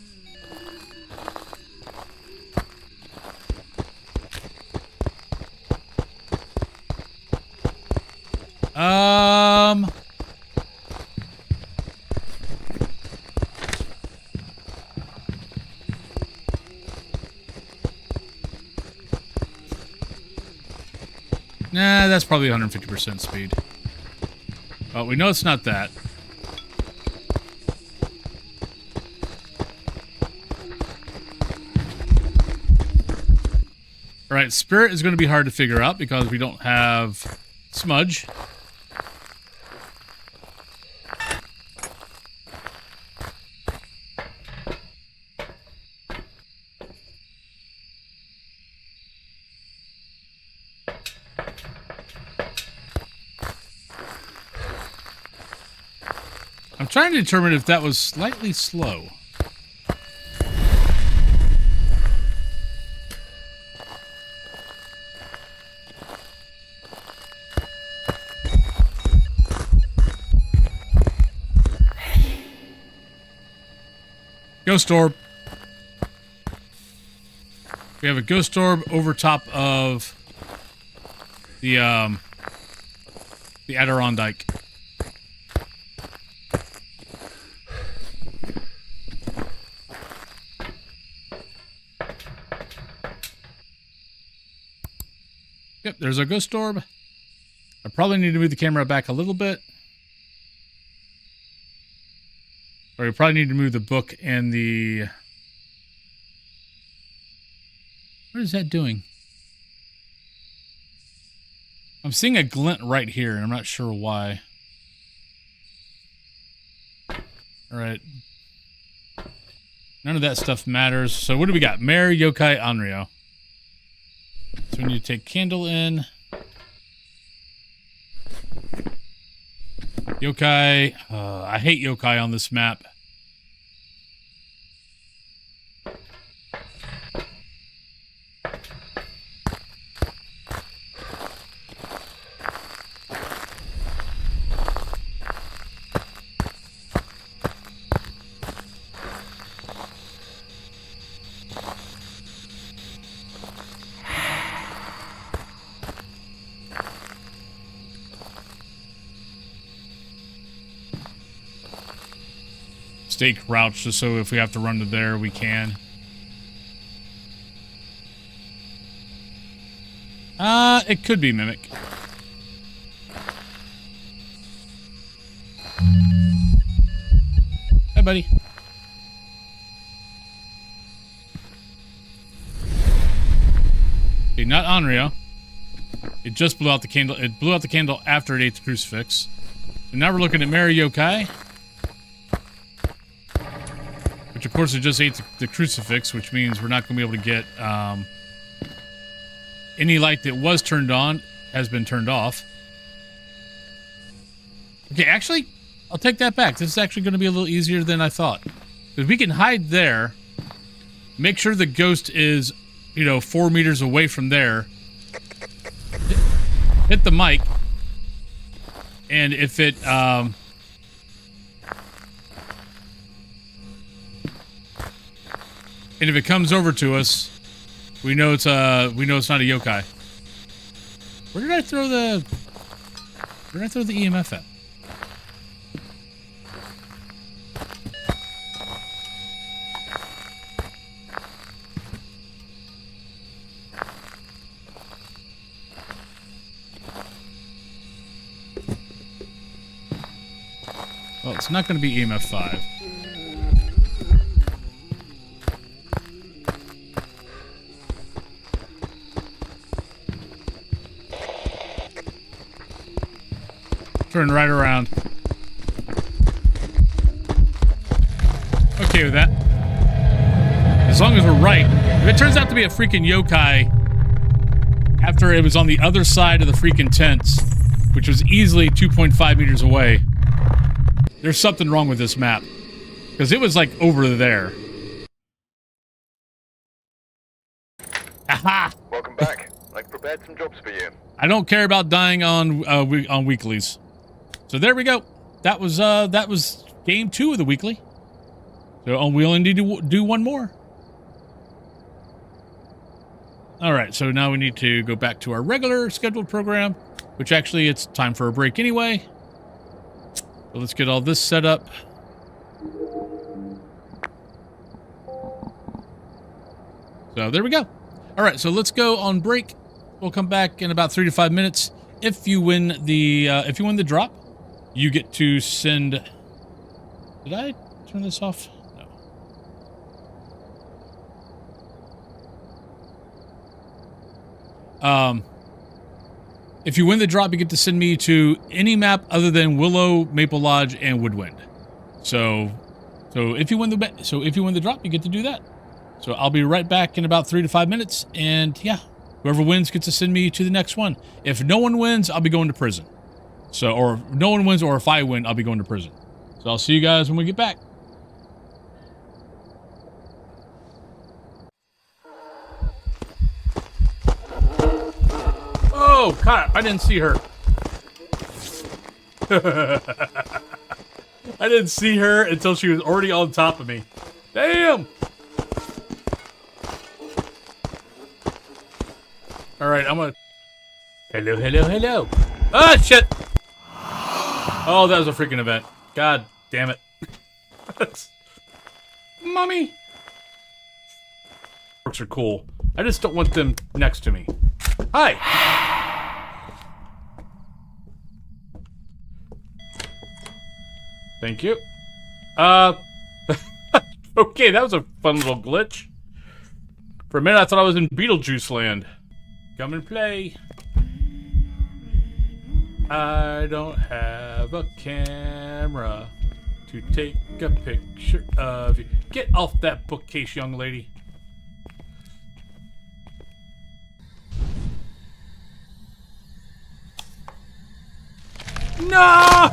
Nah, that's probably 150% speed. Well, we know it's not that. Alright, spirit is going to be hard to figure out because we don't have smudge. I'm trying to determine if that was slightly slow. Ghost orb. We have a ghost orb over top of the Adirondack. Yep, there's our ghost orb. I probably need to move the camera back a little bit. Or we probably need to move the book and the... What is that doing? I'm seeing a glint right here, and I'm not sure why. Alright. None of that stuff matters. So what do we got? Mare, Yokai, Anryo. So we need to take candle in. Yokai. I hate yokai on this map. Stay crouched just so if we have to run to there, we can. It could be Mimic. Hi, buddy. not Onryo. It just blew out the candle. It blew out the candle after it ate the crucifix. So now we're looking at Mary Yokai. Which, of course, it just ate the crucifix, which means we're not going to be able to get any light that was turned on has been turned off. Okay, actually, I'll take that back. This is actually going to be a little easier than I thought. Because we can hide there, make sure the ghost is, 4 meters away from there, hit the mic, and if it, and if it comes over to us, we know it's not a yokai. Where did I throw the EMF at? Well, it's not going to be EMF 5. Turn right around. Okay with that. As long as we're right. If it turns out to be a freaking yokai after it was on the other side of the freaking tents, which was easily 2.5 meters away, there's something wrong with this map. Because it was like over there. Aha!
Welcome back. I've prepared some jobs for you.
I don't care about dying on weeklies. So there we go. That was game 2 of the weekly. So we only need to do one more. All right. So now we need to go back to our regular scheduled program, which actually it's time for a break anyway. So let's get all this set up. So there we go. All right. So let's go on break. We'll come back in about 3 to 5 minutes. If you win the drop, you get to send... Did I turn this off? No. If you win the drop, you get to send me to any map other than Willow, Maple Lodge, and Woodwind. So if you win the drop, you get to do that. So I'll be right back in about 3 to 5 minutes, and yeah, whoever wins gets to send me to the next one. If no one wins, I'll be going to prison. So, or if no one wins, or if I win, I'll be going to prison. So I'll see you guys when we get back. Oh, God, I didn't see her. I didn't see her until she was already on top of me. Damn! All right, I'm gonna... Hello, hello, hello. Ah, shit! Oh, that was a freaking event. God damn it. Mommy! Orcs are cool. I just don't want them next to me. Hi! Thank you. Okay, that was a fun little glitch. For a minute, I thought I was in Beetlejuice land. Come and play. I don't have a camera to take a picture of you. Get off that bookcase, young lady. No!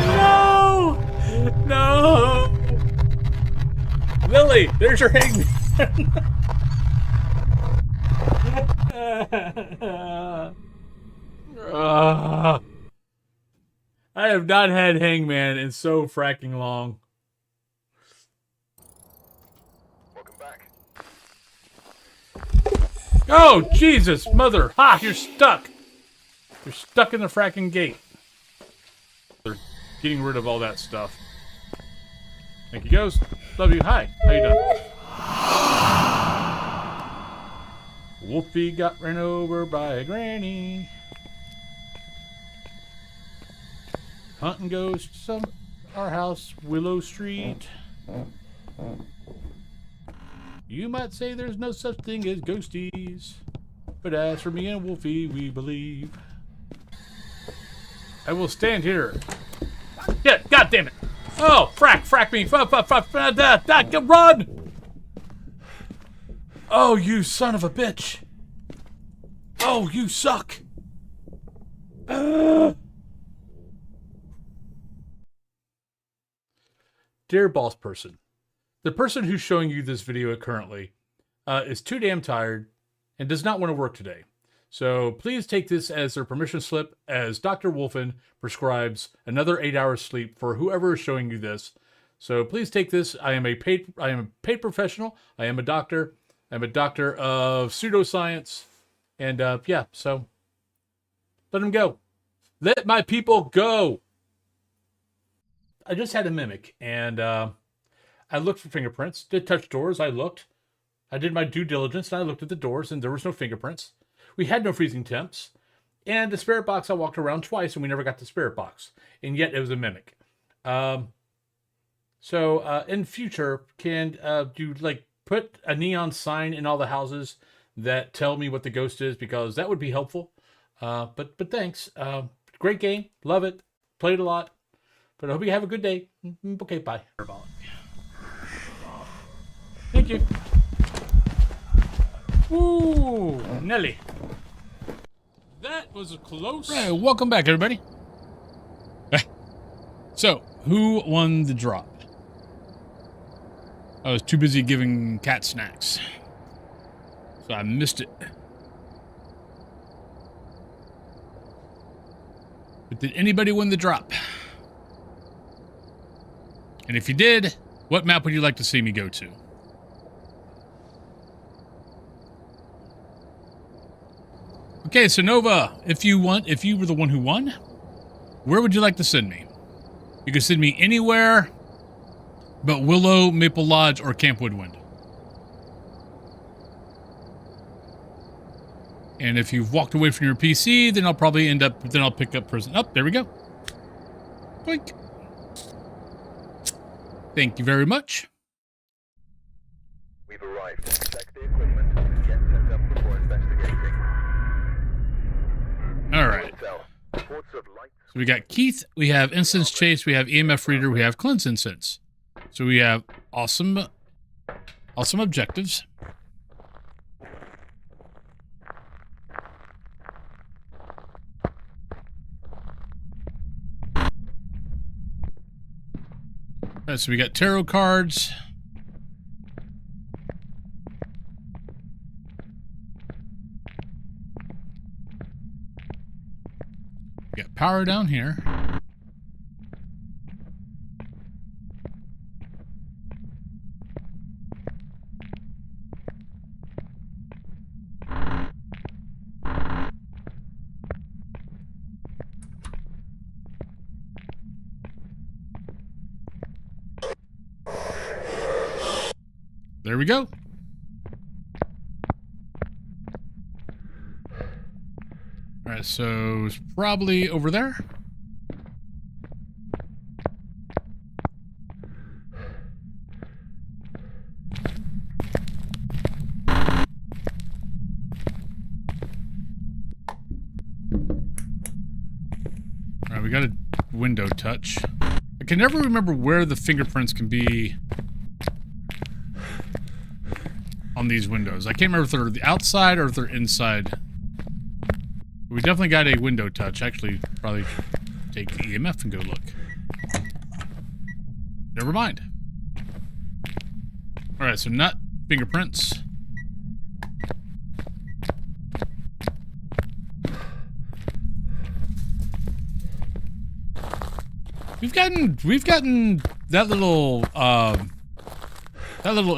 No! No! Lily, there's your hangman. I have not had hangman in so fracking long.
Welcome back.
Oh, Jesus, mother. Ha, you're stuck. You're stuck in the fracking gate. They're getting rid of all that stuff. Thank you, Ghost. Love you. Hi. How you doing? Wolfie got ran over by a granny. Hunting ghosts of our house, Willow Street. You might say there's no such thing as ghosties, but as for me and Wolfie, we believe. I will stand here. Yeah, God damn it! Oh, frack me! Run! Oh, you son of a bitch! Oh, you suck! Dear boss person, the person who's showing you this video currently is too damn tired and does not want to work today. So please take this as their permission slip, as Dr. Wolfen prescribes another 8 hours sleep for whoever is showing you this. So please take this. I am a paid professional. I am a doctor. I'm a doctor of pseudoscience. And yeah, so let him go. Let my people go. I just had a mimic, and I looked for fingerprints, did touch doors, I looked. I did my due diligence, and I looked at the doors, and there was no fingerprints. We had no freezing temps. And the spirit box, I walked around twice, and we never got the spirit box. And yet, it was a mimic. So in future, can you, like, put a neon sign in all the houses that tell me what the ghost is? Because that would be helpful. But thanks. Great game. Love it. Played a lot. But I hope you have a good day. Okay, bye. Thank you. Ooh, Nelly. That was a close. Right, welcome back, everybody. So, who won the drop? I was too busy giving cat snacks, so I missed it. But did anybody win the drop? And if you did, what map would you like to see me go to? Okay, so Nova, if you were the one who won, where would you like to send me? You can send me anywhere but Willow, Maple Lodge, or Camp Woodwind. And if you've walked away from your PC, then I'll probably I'll pick up prison. Oh, there we go. Boink. Thank you very much.
We've arrived. Check the equipment and get set up before investigating.
All right. So we got Keith, we have Incense Chase, we have EMF Reader, we have Cleanse Incense. So we have awesome objectives. All right, so we got tarot cards. We got power down here. There we go. All right, so it's probably over there. All right, we got a window touch. I can never remember where the fingerprints can be on these windows. I can't remember if they're the outside or if they're inside. We definitely got a window touch. Actually, probably take the EMF and go look. Never mind. Alright, so not fingerprints. We've gotten that little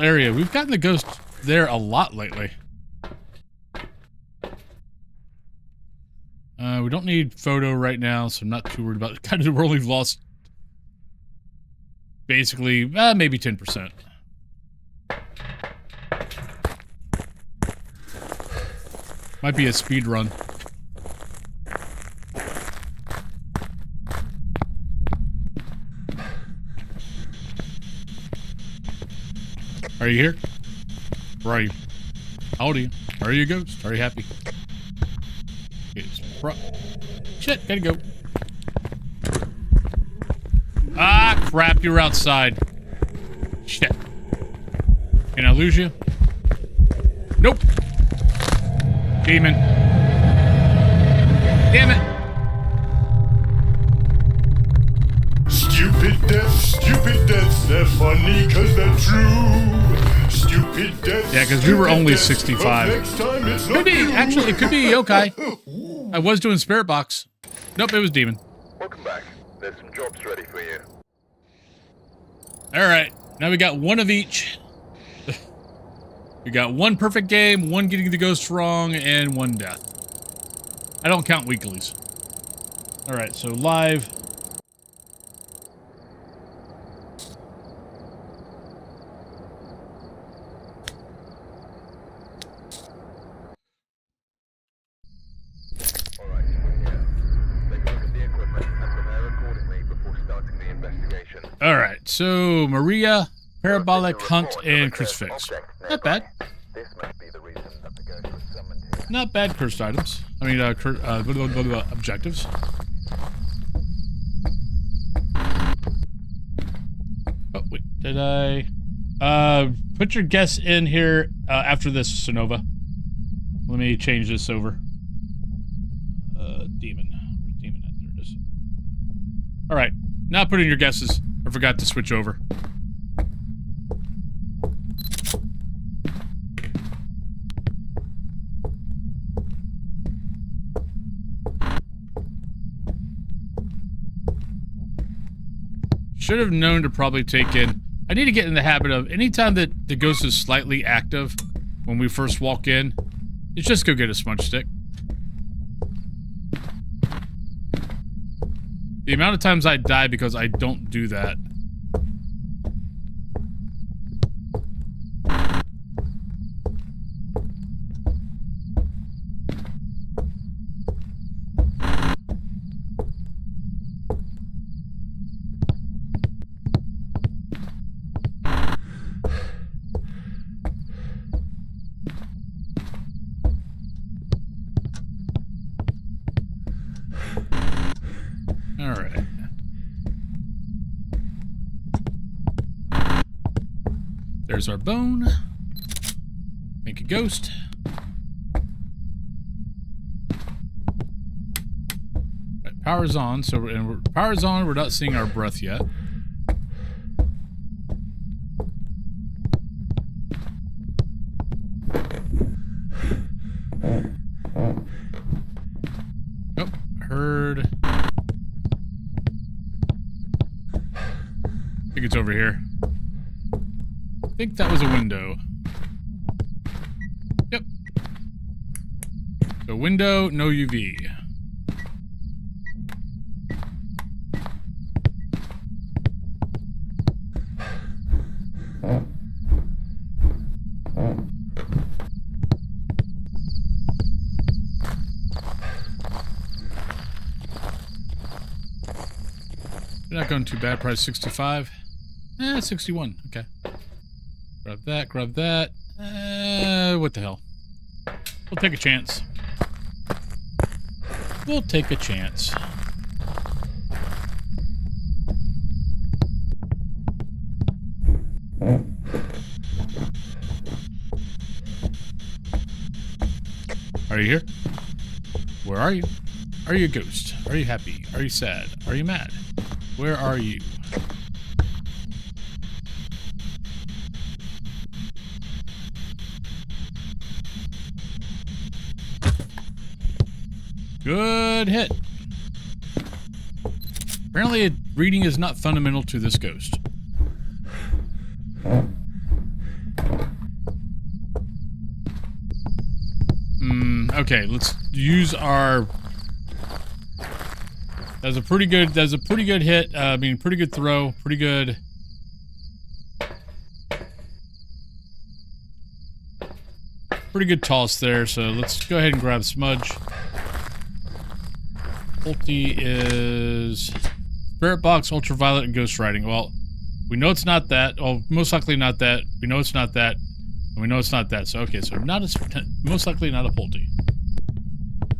area. We've gotten the ghost there a lot lately. We don't need photo right now, so I'm not too worried about it. Kind of, we're only lost basically maybe 10%. Might be a speed run. Are you here? Where are you? How old are you? Are you a ghost? Are you happy? It's shit, gotta go. Ah, crap, you're outside. Shit. Can I lose you? Nope. Demon. Damn it.
Stupid deaths, they're funny cause they're true. Stupid deaths.
Yeah, because we were only 65.
Next time it's
Could
not
be,
you.
actually, it could be yokai. I was doing spirit box. Nope, it was demon.
Welcome back. There's some jobs ready for you.
Alright, now we got one of each. We got one perfect game, one getting the ghost wrong, and one death. I don't count weeklies. Alright, so live.
Alright, we're here. Take a look at the equipment and prepare accordingly before starting the investigation.
Alright, so Maria, Parabolic, Hunt, and Crucifix. Not bad.
This must be the reason that the ghost was summoned here.
Not bad cursed items. I mean, objectives. Oh, wait, did I? Put your guess in here after this, Sonova. Let me change this over. Demon. Where's demon at? There it is. Alright, now put in your guesses. I forgot to switch over. Should have known to probably take in. I need to get in the habit of anytime that the ghost is slightly active when we first walk in, it's just go get a smudge stick. The amount of times I die because I don't do that. Alright. There's our bone. Make a ghost. Right, power's on, so power's on, we're not seeing our breath yet. Oh, heard. I think it's over here. I think that was a window. Yep. So window, no UV. Not going too bad. Price 65. 61. Okay. Grab that. Grab that. What the hell? We'll take a chance. We'll take a chance. Are you here? Where are you? Are you a ghost? Are you happy? Are you sad? Are you mad? Where are you? Good hit. Apparently, reading is not fundamental to this ghost. Okay, let's use our... That's a pretty good hit. I mean, pretty good throw. Pretty good. Pretty good toss there. So let's go ahead and grab Smudge. Ulti is Spirit Box, Ultraviolet, and Ghost Riding. Well, we know it's not that. Well, most likely not that. We know it's not that. And we know it's not that. So, okay, so not a, most likely not a Pulte.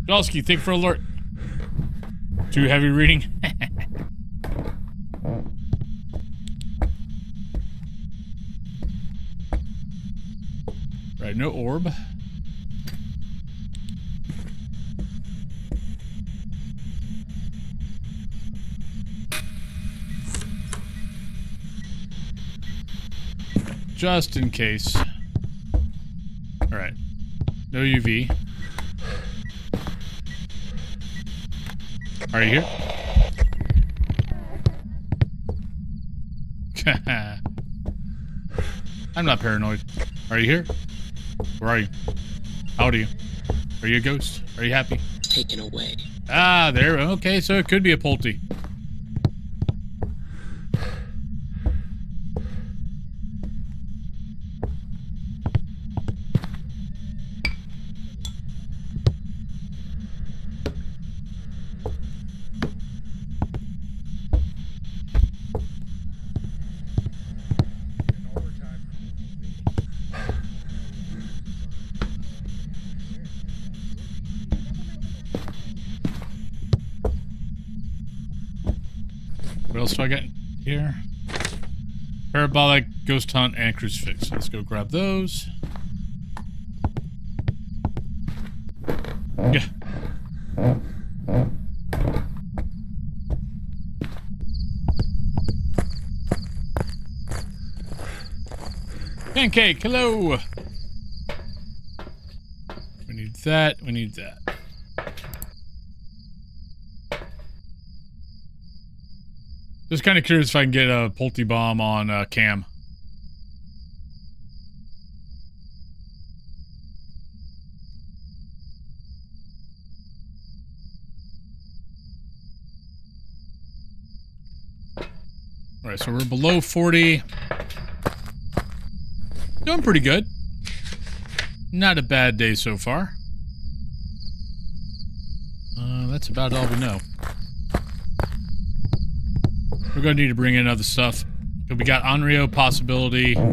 Jolski, thank you for alert. Too heavy reading? Right, no orb. Just in case. Alright. No UV. Are you here? I'm not paranoid. Are you here? Where are you? How old are you? Are you a ghost? Are you happy?
Taken away.
Ah, there. Okay, so it could be a Pulte. What else do I got here? Parabolic, Ghost Hunt, and Crucifix. Let's go grab those. Yeah. Pancake, hello! We need that, we need that. Just kind of curious if I can get a Pulte bomb on Cam. Alright, so we're below 40. Doing pretty good. Not a bad day so far. That's about all we know. We're going to need to bring in other stuff. We got Onryo possibility. Got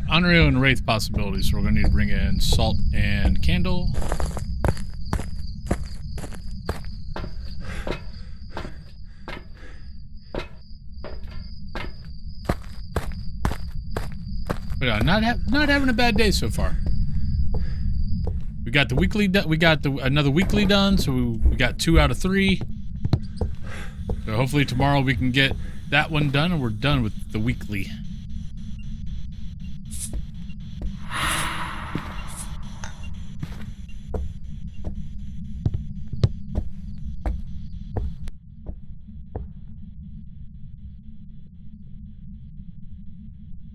Onryo and Wraith possibilities, so we're going to need to bring in Salt and Candle. But not having a bad day so far. We got the weekly. We got another weekly done, so we got 2 out of 3. So hopefully tomorrow we can get that one done, and we're done with the weekly.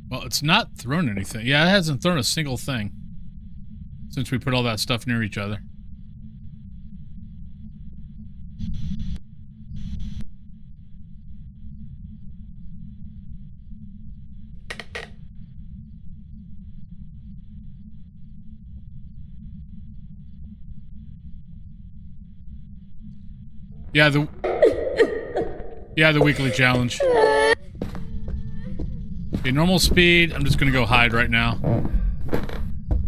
Well, it's not thrown anything. Yeah, it hasn't thrown a single thing since we put all that stuff near each other. Yeah, the weekly challenge. Okay, normal speed. I'm just gonna go hide right now.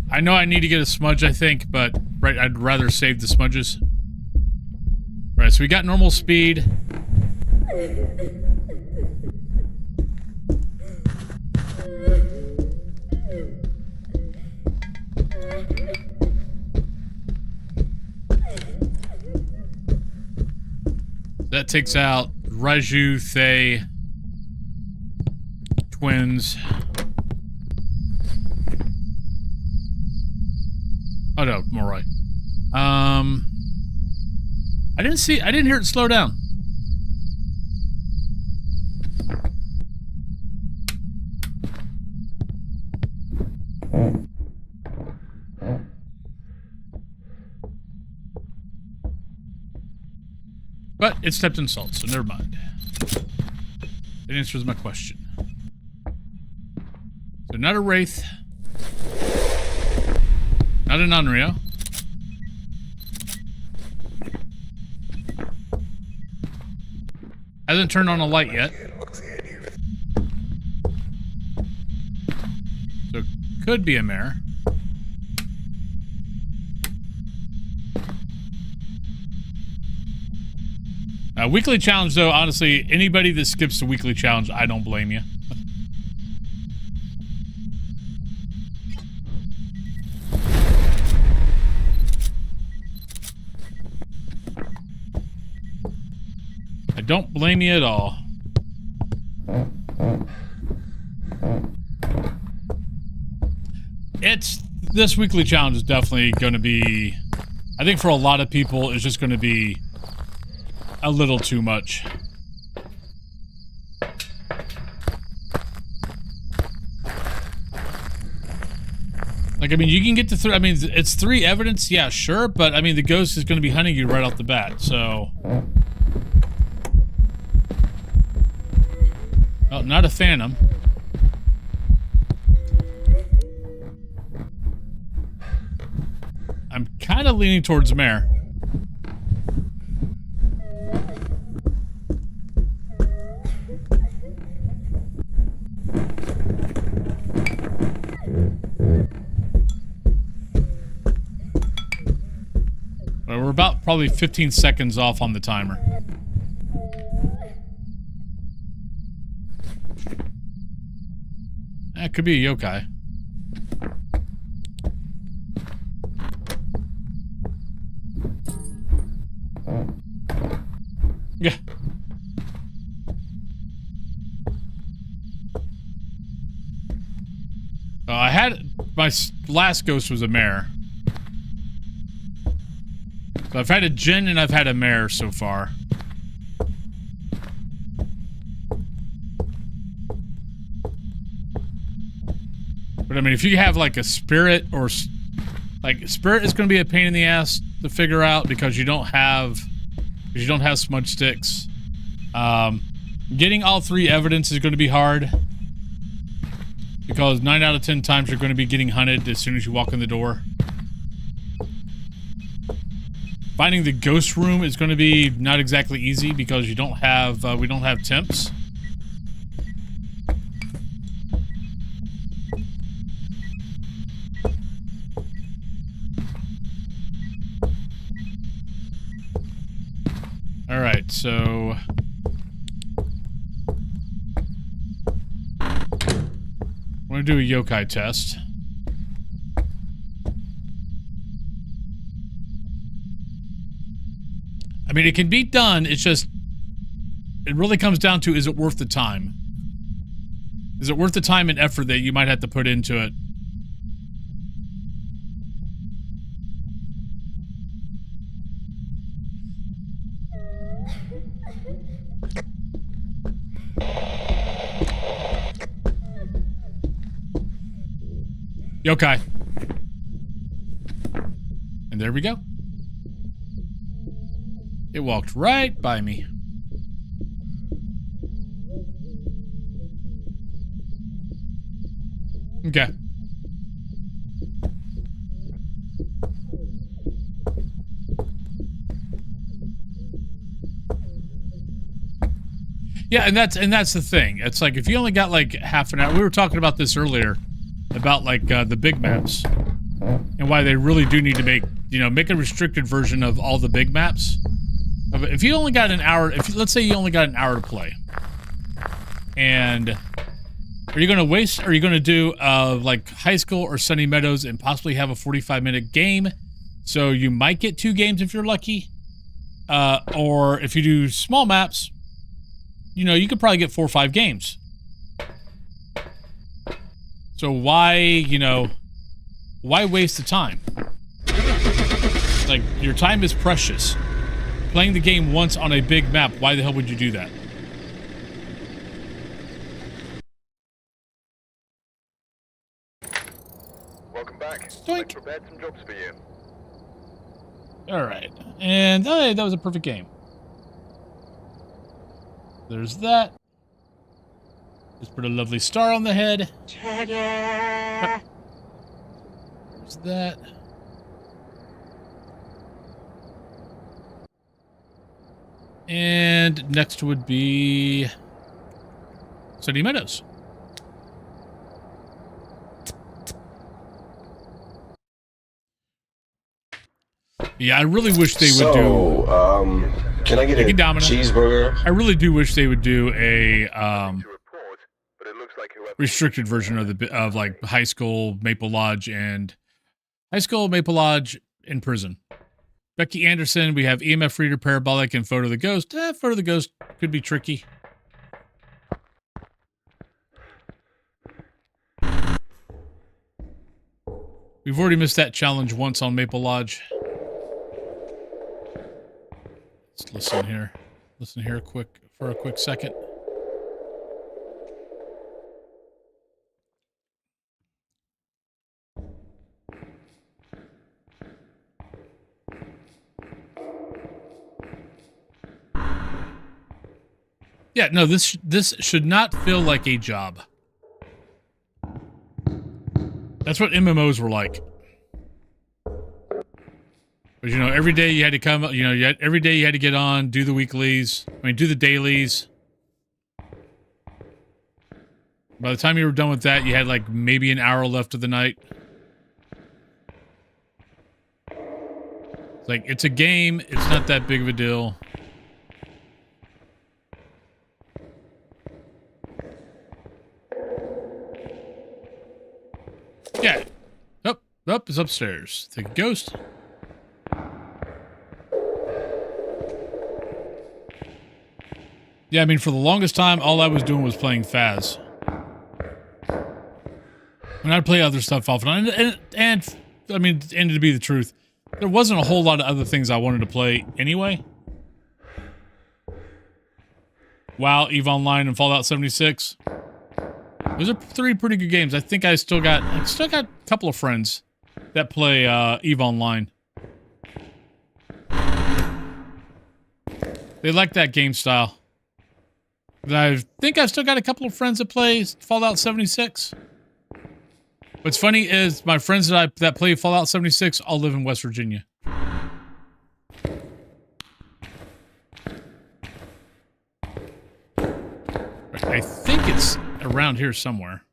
I know I need to get a smudge, I think, but right, I'd rather save the smudges. Right, so we got normal speed. That takes out Raju, Thay, twins. Oh no, more right. I didn't hear it slow down. But it stepped in salt, so never mind. It answers my question. So So not a Wraith. Not an Unreal. Hasn't turned on a light yet. So could be a mare. Weekly challenge, though, honestly, anybody that skips the weekly challenge, I don't blame you. I don't blame you at all. This weekly challenge is definitely going to be, I think for a lot of people, it's just going to be a little too much. Like, I mean, you can get to I mean, it's 3 evidence, yeah, sure, but I mean, the ghost is going to be hunting you right off the bat, so. Oh, not a phantom. I'm kind of leaning towards mare. We're about probably 15 seconds off on the timer. That could be a yokai. Yeah. I had my last ghost was a mare. So I've had a Jinn and I've had a mare so far. But I mean, if you have like a spirit or like spirit is going to be a pain in the ass to figure out because you don't have smudge sticks. Getting all 3 evidence is going to be hard because 9 out of 10 times you're going to be getting hunted as soon as you walk in the door. Finding the ghost room is going to be not exactly easy because you don't have we don't have temps. All right, so I'm going to do a yokai test. I mean, it can be done, it's just, it really comes down to, is it worth the time? Is it worth the time and effort that you might have to put into it? Yokai. And there we go. It walked right by me. Okay. Yeah, and that's the thing. It's like if you only got like half an hour. We were talking about this earlier about like the big maps and why they really do need to make a restricted version of all the big maps. If you only got an hour, let's say you only got an hour to play, and are you going to waste? Are you going to do like High School or Sunny Meadows and possibly have a 45-minute game? So you might get 2 games if you're lucky, or if you do small maps, you could probably get 4 or 5 games. So why waste the time? Like, your time is precious. Playing the game once on a big map, why the hell would you do that?
Welcome back.
Doink.
I've prepared some jobs for you.
Alright. And hey, that was a perfect game. There's that. Just put a lovely star on the head. What's that? And next would be Sunny Meadows. Yeah, I really wish they would do.
Can I get a cheeseburger?
I really do wish they would do a restricted version of like High School Maple Lodge in prison. Becky Anderson, we have EMF reader, parabolic, and photo of the ghost. Photo of the ghost could be tricky. We've already missed that challenge once on Maple Lodge. Let's listen here. Listen here for a quick second. Yeah, no, this should not feel like a job. That's what MMOs were like. But, you know, every day you had to come, you know, every day you had to get on, do the weeklies, do the dailies. By the time you were done with that, you had like maybe an hour left of the night. It's like, it's a game, it's not that big of a deal. Yeah. Up, it's upstairs. Take a ghost. Yeah, I mean, for the longest time, all I was doing was playing Phas. And I'd play other stuff off and on. And I mean, it ended to be the truth. There wasn't a whole lot of other things I wanted to play anyway. WoW, EVE Online, and Fallout 76. Those are 3 pretty good games. I think I still got a couple of friends that play EVE Online. They like that game style. And I think I've still got a couple of friends that play Fallout 76. What's funny is my friends that play Fallout 76 all live in West Virginia. I think it's around here somewhere.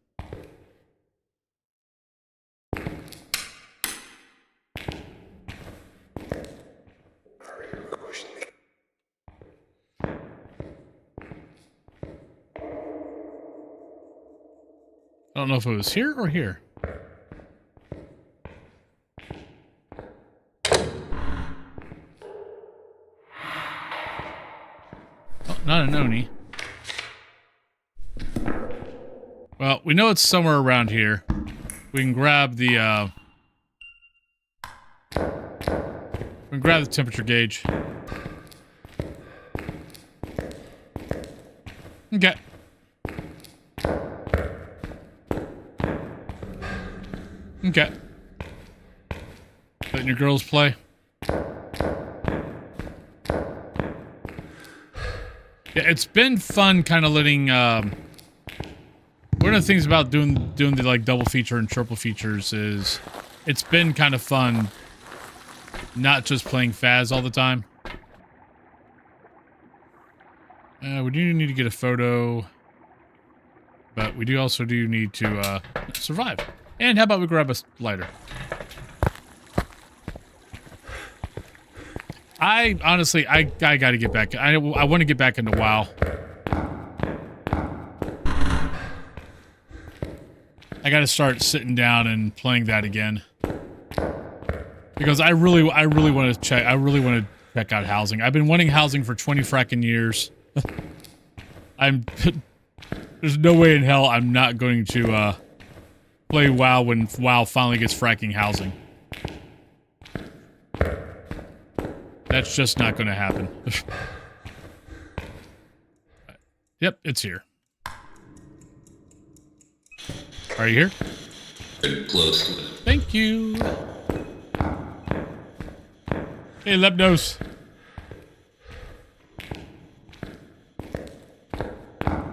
I don't know if it was here or here. Oh, not an Oni. Well, we know it's somewhere around here. We can grab the, temperature gauge. Okay. Okay. Letting your girls play. Yeah, it's been fun kind of letting, one of the things about doing the like double feature and triple features is it's been kind of fun not just playing Phas all the time. We do need to get a photo, but we also need to survive. And how about we grab a lighter? I honestly gotta get back. I want to get back into WoW. I gotta start sitting down and playing that again. Because I really want to check. I really want to check out housing. I've been wanting housing for 20 fracking years. There's no way in hell I'm not going to play WoW when WoW finally gets fracking housing. That's just not going to happen. Yep, it's here. Are you here?
Close.
Thank you. Hey, Lepnos.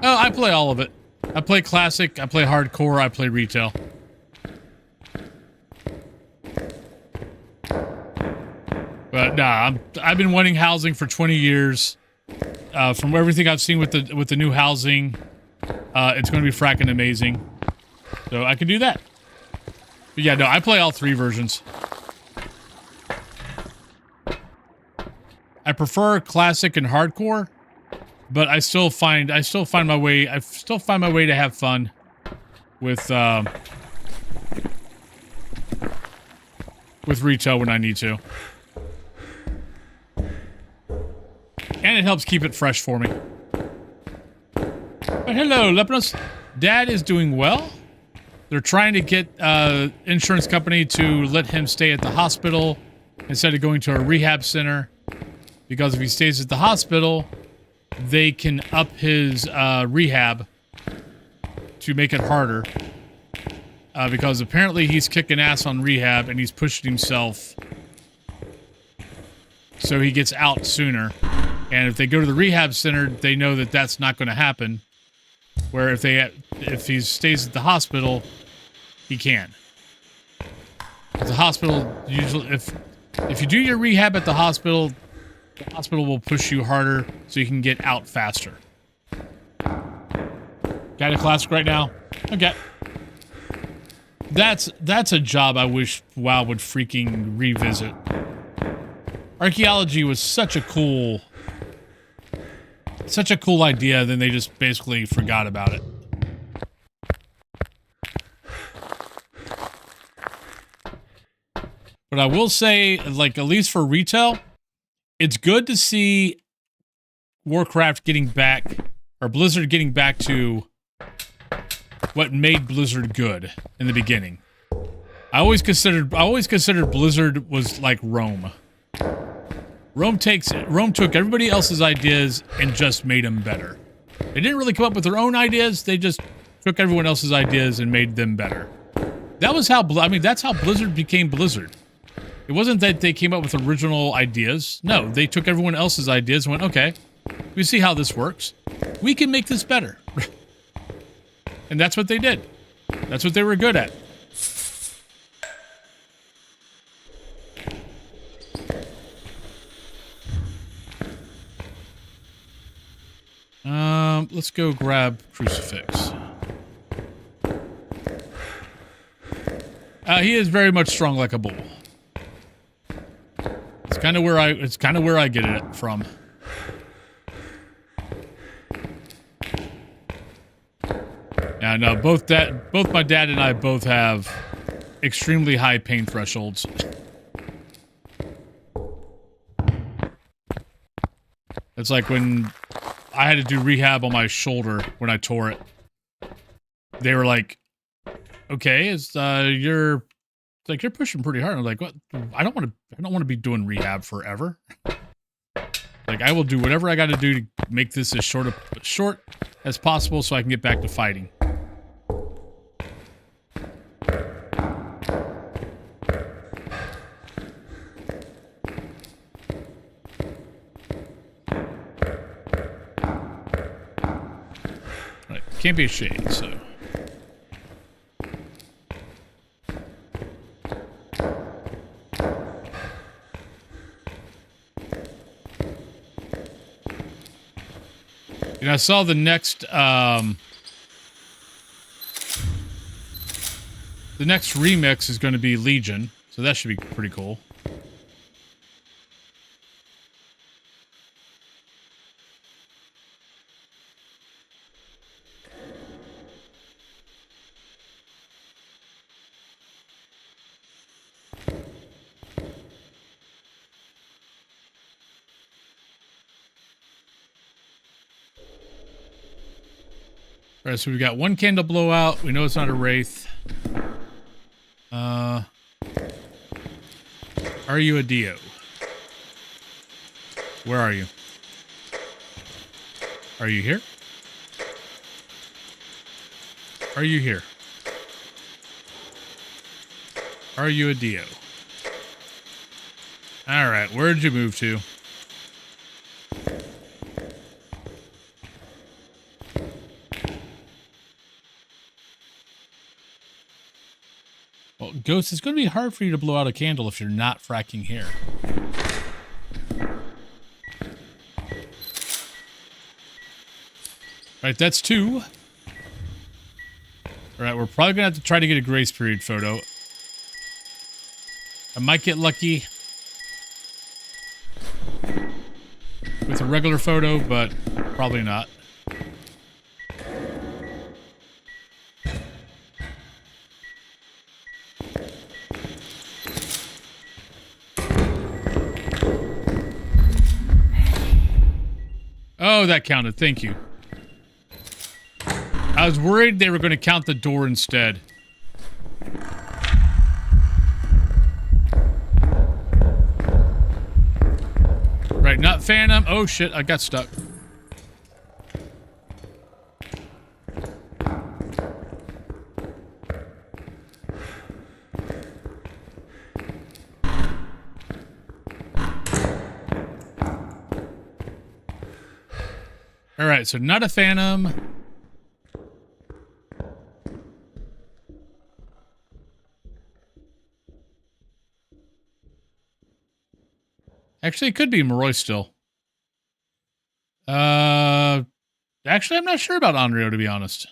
Oh, I play all of it. I play classic, I play hardcore, I play retail. But nah, I've been wanting housing for 20 years. From everything I've seen with the new housing, it's going to be fracking amazing. So I can do that. But yeah, no, I play all 3 versions. I prefer classic and hardcore, but I still find my way to have fun with retail when I need to. And it helps keep it fresh for me. But hello, Lepnos. Dad is doing well. They're trying to get insurance company to let him stay at the hospital instead of going to a rehab center. Because if he stays at the hospital, they can up his rehab to make it harder. Because apparently he's kicking ass on rehab and he's pushing himself so he gets out sooner. And if they go to the rehab center, they know that that's not going to happen. Where if he stays at the hospital, he can. The hospital usually, if you do your rehab at the hospital will push you harder so you can get out faster. Got a classic right now? Okay. That's a job I wish WoW would freaking revisit. Archaeology was such a cool idea, then they just basically forgot about it. But I will say, like, at least for retail, it's good to see Warcraft getting back, or Blizzard getting back to what made Blizzard good in the beginning. I always considered Blizzard was like Rome. Rome took everybody else's ideas and just made them better. They didn't really come up with their own ideas, they just took everyone else's ideas and made them better. That was how, that's how Blizzard became Blizzard. It wasn't that they came up with original ideas. No, they took everyone else's ideas and went, okay, we see how this works. We can make this better. And that's what they did. That's what they were good at. Let's go grab Crucifix. He is very much strong like a bull. It's kind of where I get it from. Yeah, no, both my dad and I both have extremely high pain thresholds. It's like when I had to do rehab on my shoulder when I tore it. They were like, "Okay, you're pushing pretty hard." I'm like, "What? I don't want to be doing rehab forever." Like, I will do whatever I got to do to make this as short as possible so I can get back to fighting. Right, can't be a shade, so. And I saw the next remix is going to be Legion, so that should be pretty cool. Alright, so we've got one candle blowout. We know it's not a Wraith. Are you a Dio? Where are you? Are you here? Are you here? Are you a Dio? Alright, where'd you move to? Well, Ghost, it's going to be hard for you to blow out a candle if you're not fracking here. Alright, that's 2. Alright, we're probably going to have to try to get a grace period photo. I might get lucky with a regular photo, but probably not. Oh, that counted. Thank you. I was worried they were going to count the door instead. Right, not Phantom. Oh, shit. I got stuck. All right, so not a Phantom. Actually, it could be Moroi still. Actually, I'm not sure about Andrea, to be honest.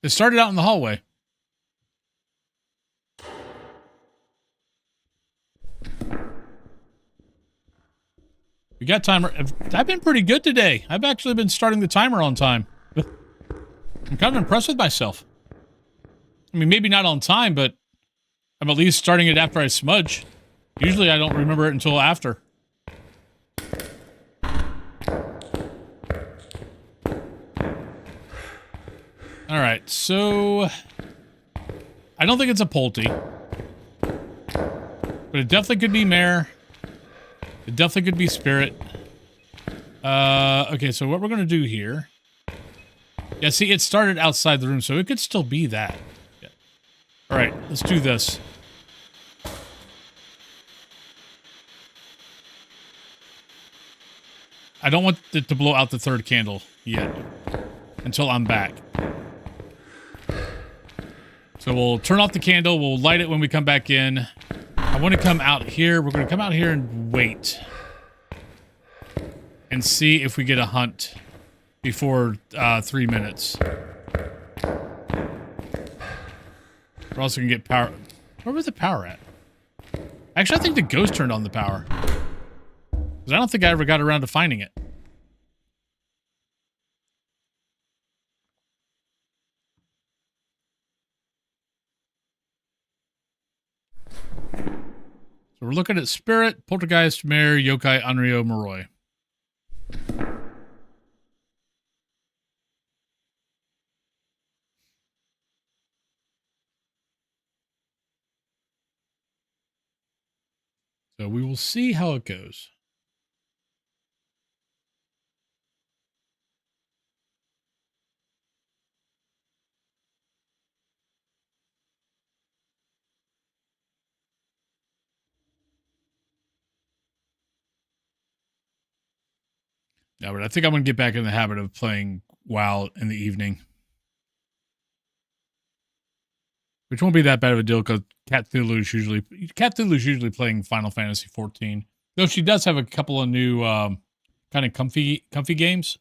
It started out in the hallway. We got timer. I've been pretty good today. I've actually been starting the timer on time. I'm kind of impressed with myself. I mean, maybe not on time, but I'm at least starting it after I smudge. Usually I don't remember it until after. Alright, so... I don't think it's a Pulte. But it definitely could be Mare. It definitely could be Spirit. Okay, so what we're going to do here... Yeah, see, it started outside the room, so it could still be that. Yeah. Alright, let's do this. I don't want it to blow out the third candle yet. Until I'm back. So we'll turn off the candle. We'll light it when we come back in. I want to come out here. We're going to come out here and wait. And see if we get a hunt before 3 minutes. We're also going to get power. Where was the power at? Actually, I think the ghost turned on the power. Because I don't think I ever got around to finding it. So we're looking at Spirit, Poltergeist, Mare, Yokai, Anrio, Moroi. So we will see how it goes. Yeah, but I think I'm going to get back in the habit of playing WoW in the evening. Which won't be that bad of a deal because Cthulhu's usually playing Final Fantasy 14. Though she does have a couple of new kind of comfy games.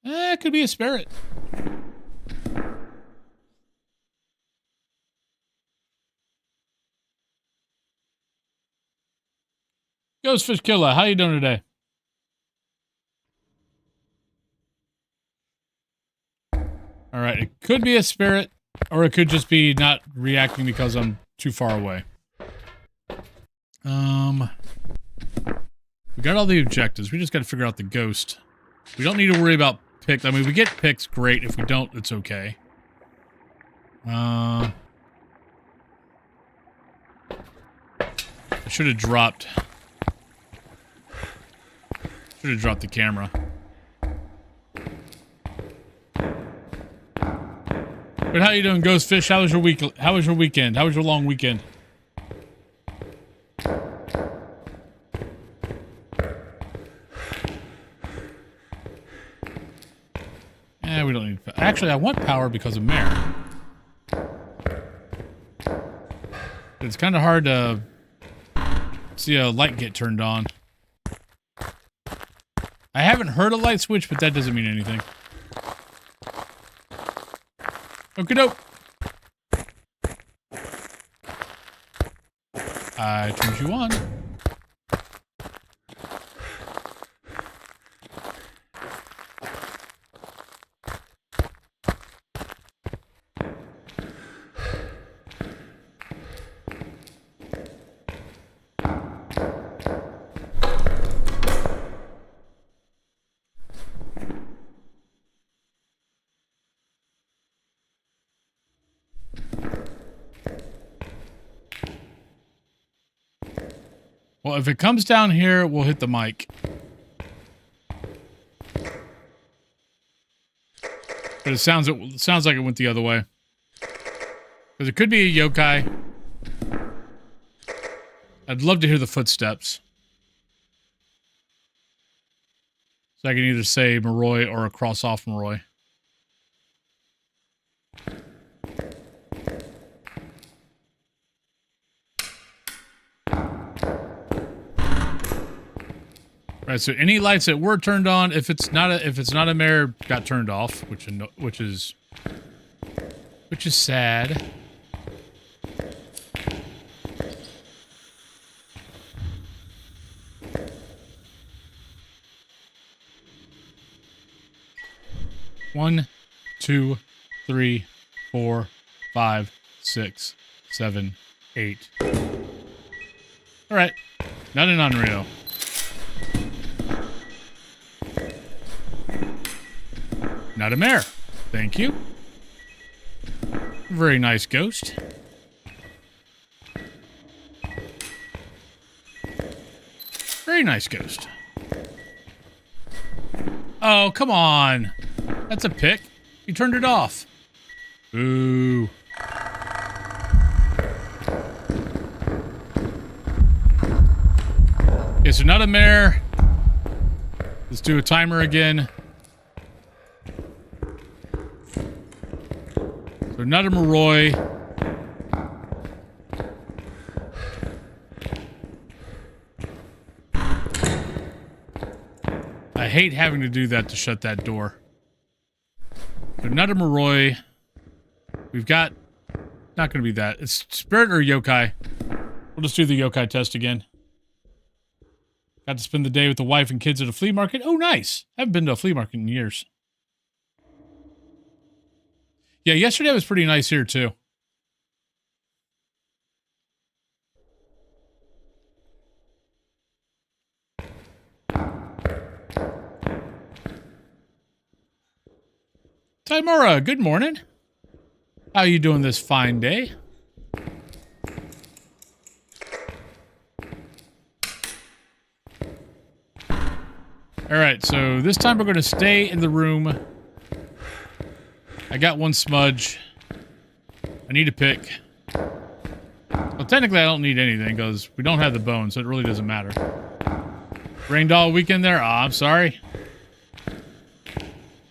It could be a Spirit. Ghostfish Killer, how you doing today? All right, it could be a Spirit, or it could just be not reacting because I'm too far away. We got all the objectives. We just got to figure out the ghost. We don't need to worry about picks. I mean, we get picks, great. If we don't, it's okay. I should have dropped. Should have dropped the camera. But how you doing, Ghostfish? How was your week? How was your weekend? How was your long weekend? We don't need... Actually, I want power because of Mare. It's kind of hard to see a light get turned on. I haven't heard a light switch, but that doesn't mean anything. Okie doke. I turned you on. Well, if it comes down here, we'll hit the mic. But it sounds like it went the other way. Because it could be a yokai. I'd love to hear the footsteps. So I can either say Moroi or cross off Moroi. Right, so any lights that were turned on, if it's not a mare, got turned off, which is sad. One, 2, 3, 4, 5, 6, 7, 8. All right, not an Unreal. Not a mare. Thank you. Very nice ghost. Very nice ghost. Oh, come on. That's a pick. You turned it off. Ooh. Okay, so not a mare. Let's do a timer again. So not a Moroi. I hate having to do that to shut that door. So not a Moroi. We've got... Not going to be that. It's Spirit or Yokai. We'll just do the Yokai test again. Got to spend the day with the wife and kids at a flea market. Oh, nice. I haven't been to a flea market in years. Yeah, yesterday was pretty nice here, too. Timora, good morning. How you doing this fine day? All right, so this time we're going to stay in the room. I got one smudge. I need a pick. Well, technically I don't need anything because we don't have the bone, so it really doesn't matter. Rained all weekend there? Ah, I'm sorry.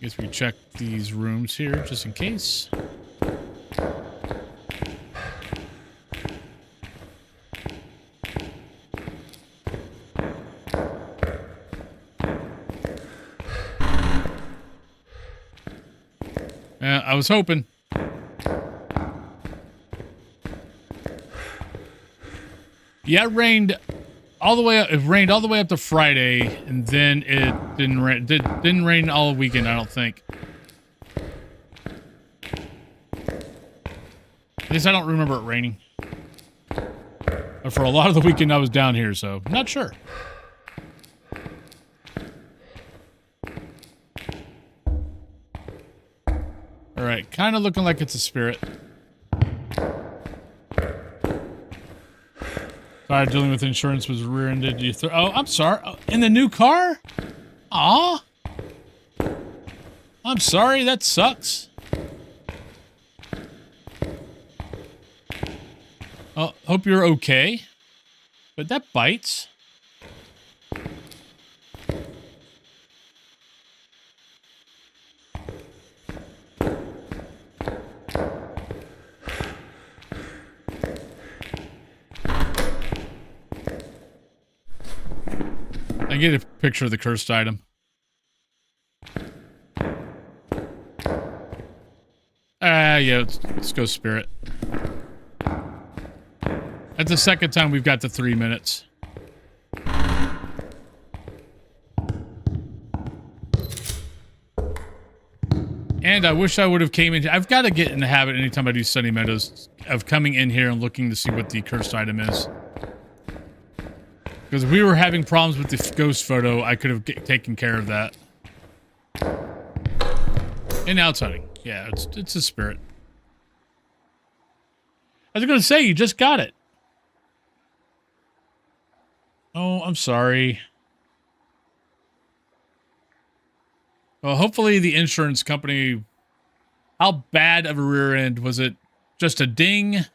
Guess we can check these rooms here just in case. I was hoping. Yeah, it rained all the way up. It rained all the way up to Friday, and then it didn't rain. Didn't rain all weekend, I don't think. At least I don't remember it raining. But for a lot of the weekend, I was down here, so not sure. All right, kind of looking like it's a spirit. Sorry, dealing with insurance was rear-ended. Oh, I'm sorry. Oh, in the new car? Aw. I'm sorry, that sucks. Oh, hope you're okay. But that bites. I get a picture of the cursed item. Yeah, let's go spirit. That's the second time we've got the 3 minutes. And I wish I would have came in. I've got to get in the habit anytime I do Sunny Meadows of coming in here and looking to see what the cursed item is. Because if we were having problems with the ghost photo, I could have taken care of that. And now it's hunting. Yeah, it's a spirit. I was going to say, you just got it. Oh, I'm sorry. Well, hopefully the insurance company... How bad of a rear end? Was it just a ding?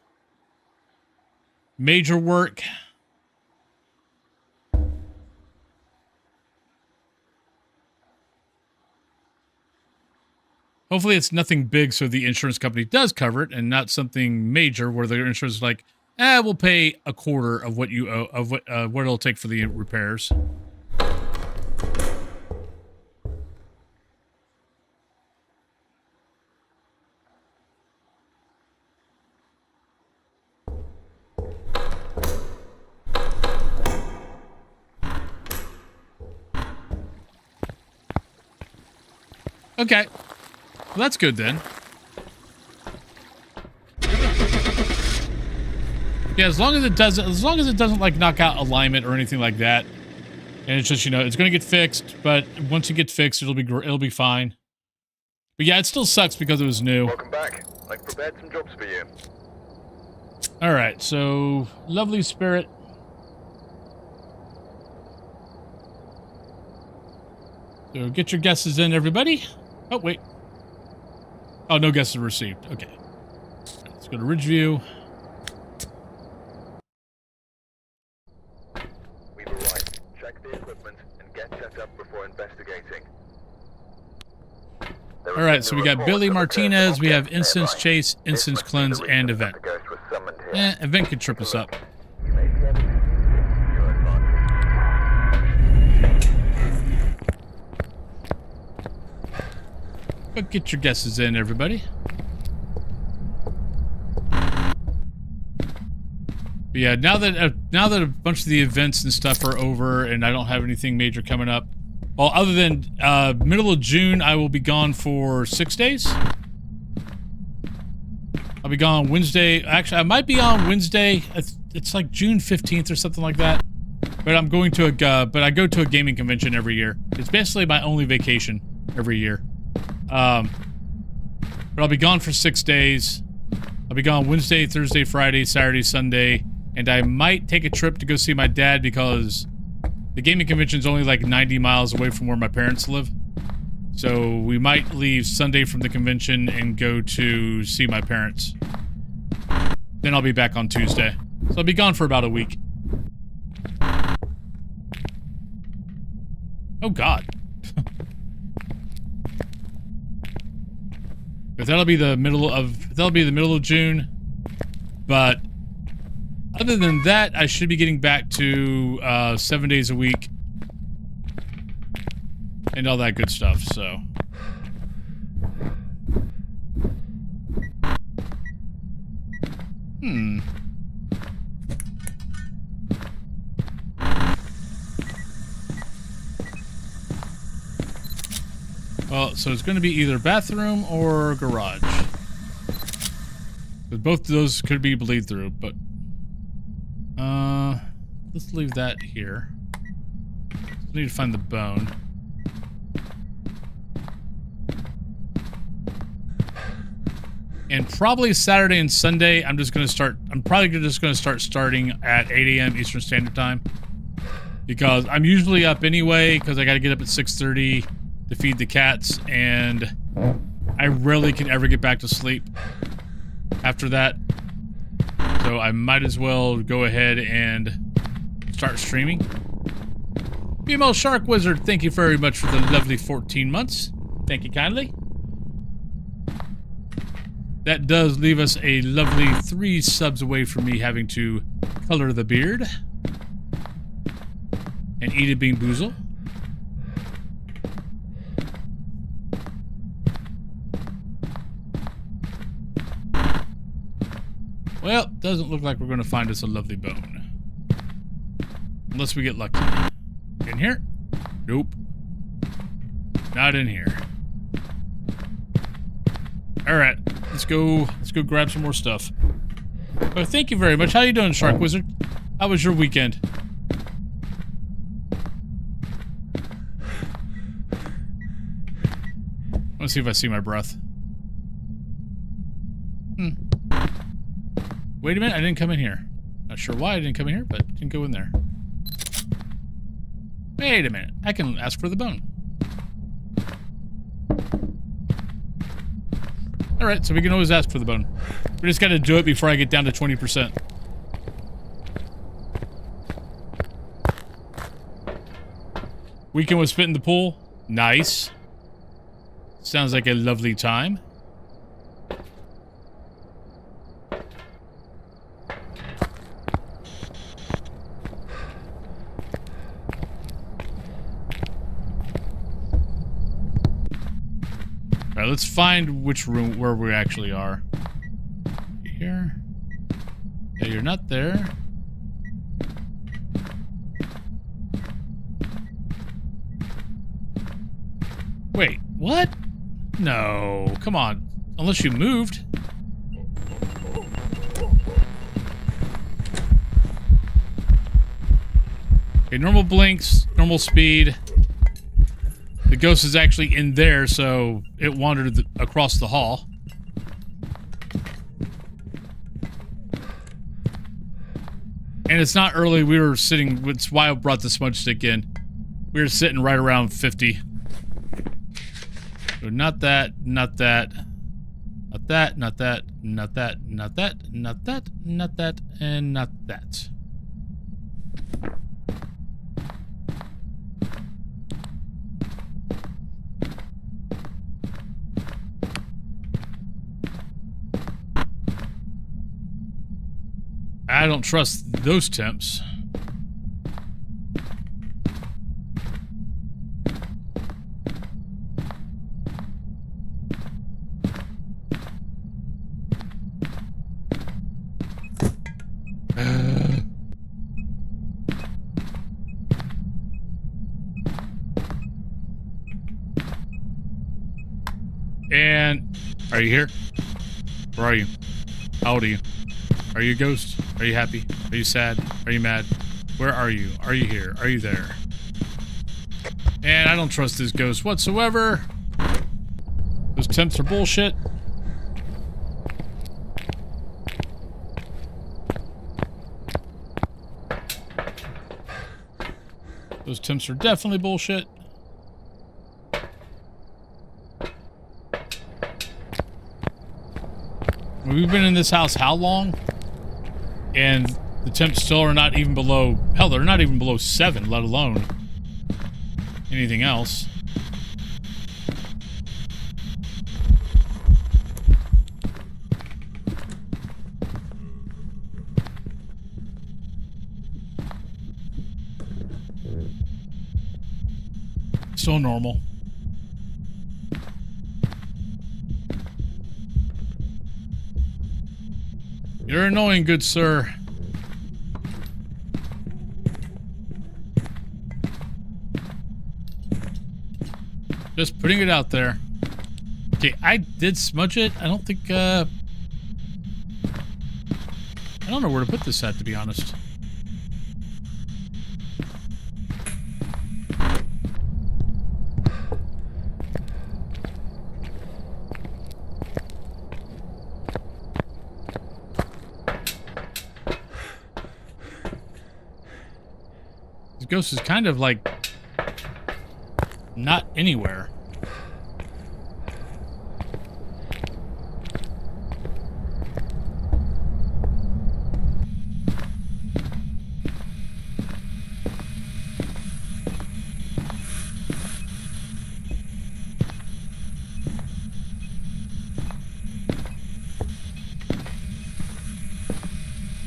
Major work? Hopefully it's nothing big so the insurance company does cover it and not something major where the insurance is like, we'll pay a quarter of what you owe, of what it'll take for the repairs. Okay. Well, that's good then. Yeah, as long as it doesn't like knock out alignment or anything like that, and it's just, you know, it's going to get fixed, but once it gets fixed, it'll be fine. But yeah, it still sucks because it was new.
Welcome back. I've prepared some jobs for you.
All right, so lovely spirit. So get your guesses in, everybody. Oh, wait. Oh, no guesses received. Okay. Let's go to Ridgeview.
We've arrived. Check the equipment and get set up before investigating.
All right, so we got Billy Martinez, we have Instance Chase, Instance Cleanse, and Event. Event could trip us up. But get your guesses in, everybody. But yeah, now that a bunch of the events and stuff are over, and I don't have anything major coming up. Well, other than middle of June, I will be gone for 6 days. I'll be gone Wednesday. Actually, I might be on Wednesday. It's like June 15th or something like that. But I'm going to I go to a gaming convention every year. It's basically my only vacation every year. But I'll be gone for 6 days. I'll be gone Wednesday, Thursday, Friday, Saturday, Sunday, and I might take a trip to go see my dad because the gaming convention is only like 90 miles away from where my parents live. So we might leave Sunday from the convention and go to see my parents. Then I'll be back on Tuesday. So I'll be gone for about a week. Oh God. But that'll be the middle of June. But other than that, I should be getting back to 7 days a week and all that good stuff. So well, so it's going to be either bathroom or garage. But both of those could be bleed through, but let's leave that here. I need to find the bone. And probably Saturday and Sunday, I'm probably just going to start starting at 8 a.m. Eastern Standard Time. Because I'm usually up anyway, because I got to get up at 6:30 to feed the cats, and I rarely can ever get back to sleep after that. So I might as well go ahead and start streaming. Female Shark Wizard, thank you very much for the lovely 14 months. Thank you kindly. That does leave us a lovely 3 subs away from me having to color the beard. and eat a bean boozle. Well, doesn't look like we're going to find us a lovely bone. Unless we get lucky. In here? Nope. Not in here. Alright, let's go grab some more stuff. Oh, thank you very much. How you doing, Shark Wizard? How was your weekend? Let's see if I see my breath. Wait a minute, I didn't come in here. Not sure why I didn't come in here, but didn't go in there. Wait a minute, I can ask for the bone. Alright, so we can always ask for the bone. We just gotta do it before I get down to 20%. Weekend was spent in the pool. Nice. Sounds like a lovely time. Alright, let's find which room, where we actually are. Here. Yeah, you're not there. Wait, what? No, come on. Unless you moved. Okay, normal blinks, normal speed. The ghost is actually in there, so it wandered across the hall. And it's not early, we were sitting, it's why I brought the smudge stick in. We were sitting right around 50. So not that, not that, not that, not that, not that, not that, not that, not that, and not that. I don't trust those temps. And are you here? Where are you? How old are you? Are you a ghost? Are you happy? Are you sad? Are you mad? Where are you? Are you here? Are you there? And I don't trust this ghost whatsoever. Those temps are bullshit. Those temps are definitely bullshit. We've been in this house how long? And the temps still are not even below... Hell, they're not even below 7, let alone anything else. So normal. You're annoying, good sir. Just putting it out there. Okay, I did smudge it. I don't think, I don't know where to put this at, to be honest. This ghost is kind of like not anywhere.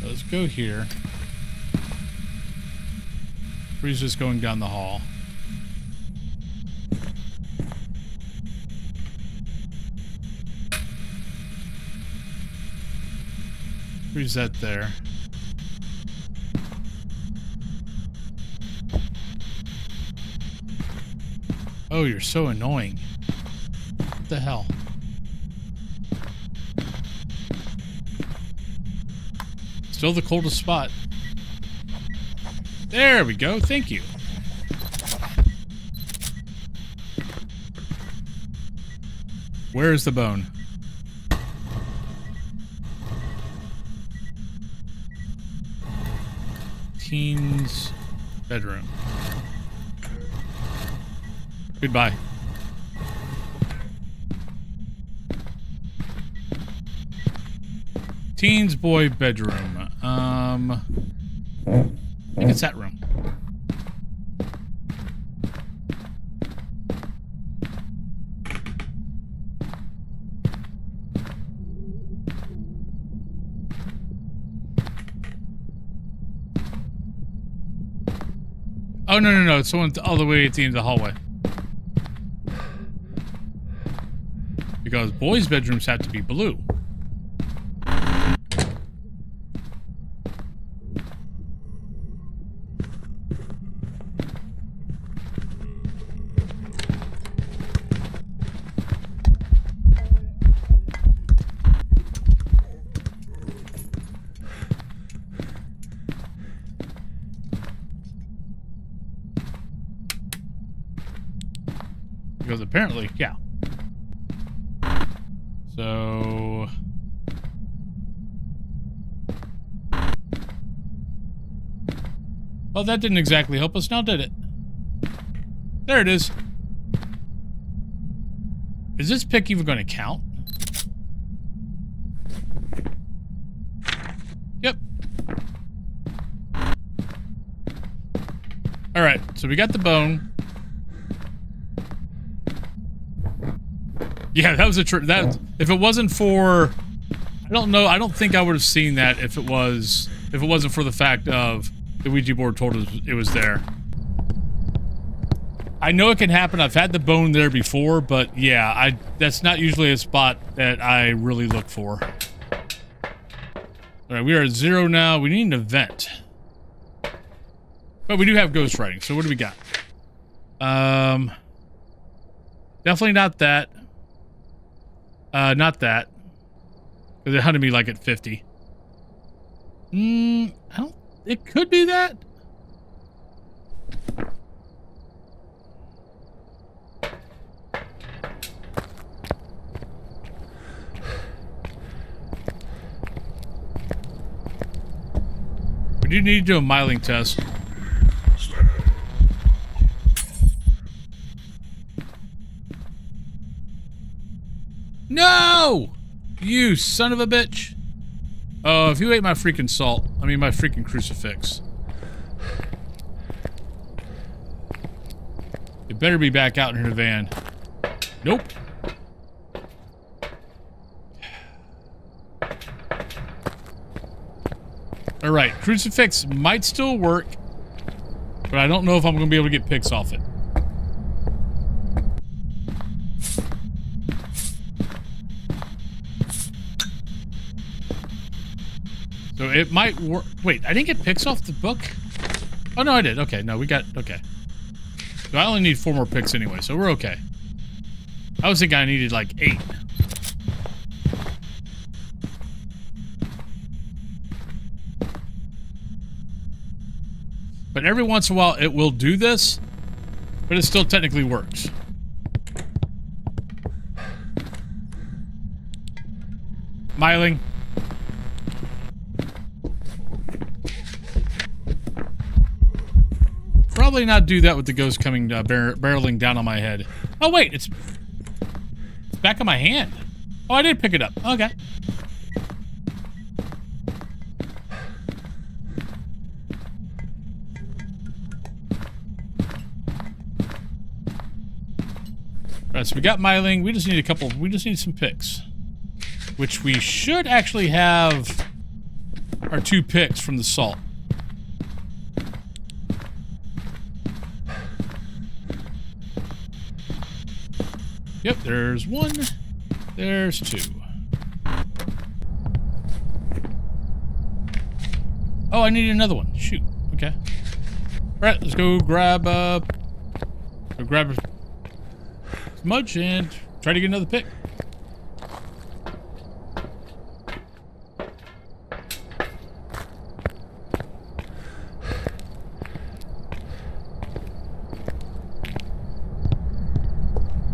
Let's go here. He's just going down the hall. Reset there. Oh, you're so annoying. What the hell? Still the coldest spot. There we go. Thank you. Where is the bone? Teen's bedroom. Goodbye. Teen's boy bedroom. I think it's that room. Oh, no. It's the one all the way at the end of the hallway. Because boys' bedrooms have to be blue. Because apparently, yeah. So... well, that didn't exactly help us now, did it? There it is. Is this pick even going to count? Yep. Alright, so we got the bone. Yeah, that was a trick. That if it wasn't for, I don't know. I don't think I would have seen that if it wasn't for the fact of the Ouija board told us it was there. I know it can happen. I've had the bone there before, but yeah, that's not usually a spot that I really look for. All right, we are at 0 now. We need an event, but we do have ghost writing. So what do we got? Definitely not that. Not that. Because it hunted me like at 50. I don't... it could be that. We do need to do a miling test. No! You son of a bitch. Oh, if you ate my freaking salt. I mean, my freaking crucifix. You better be back out in the van. Nope. Alright, crucifix might still work. But I don't know if I'm going to be able to get pics off it. So it might work. Wait, I didn't get pics off the book? Oh, no, I did. Okay, no, we got... okay. So I only need 4 more pics anyway, so we're okay. I was thinking I needed like 8. But every once in a while it will do this, but it still technically works. Miling. Probably not do that with the ghost coming barreling down on my head. Oh wait, it's back of my hand. Oh, I did pick it up. Okay. Alright, so we got miling. We just need a couple. We just need some picks, which we should actually have our 2 picks from the salt. Yep, there's one. There's two. Oh, I need another one. Shoot. Okay. All right, let's go grab a smudge and try to get another pick.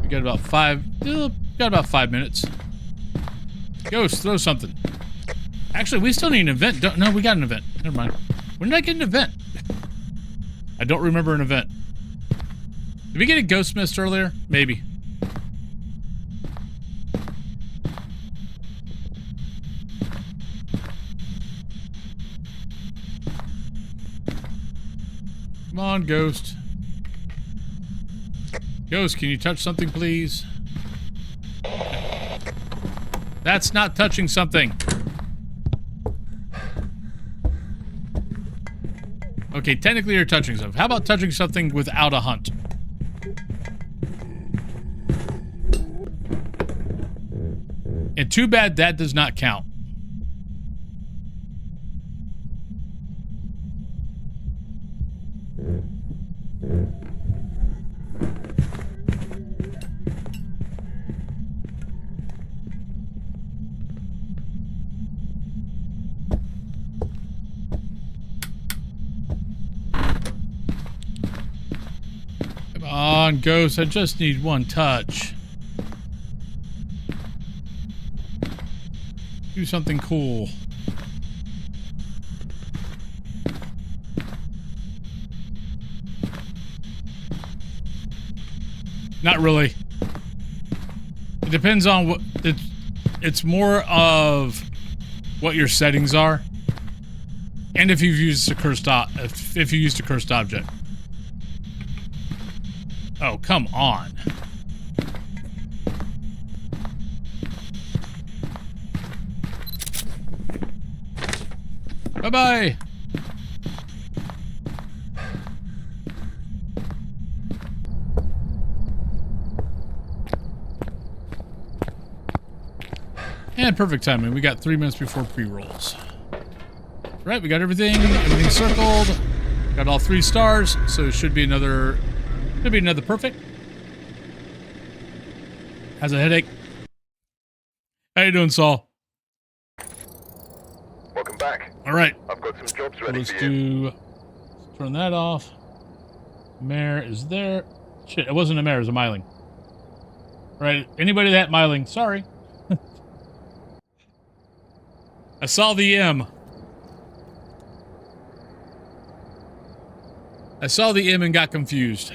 We got about 5 minutes. Ghost, throw something. Actually, we still need an event. No, we got an event. Never mind. When did I get an event? I don't remember an event. Did we get a ghost mist earlier? Maybe. Come on, ghost. Ghost, can you touch something, please? That's not touching something. Okay, technically you're touching something. How about touching something without a hunt? And too bad that does not count. Come on, ghost. I just need one touch. Do something cool. Not really. It depends on what it's more of what your settings are, and if you've used a cursed if you used a cursed object. Oh, come on. Bye-bye. And perfect timing. We got 3 minutes before pre-rolls. Right, we got everything circled. Got all 3 stars, so it should be another perfect. Has a headache. How you doing, Saul?
Welcome back.
All right.
I've got some jobs ready
Let's
for you.
turn that off. Mare is there. Shit, it wasn't a mare, it was a myling. Right, anybody that myling, sorry. I saw the M. I saw the M and got confused.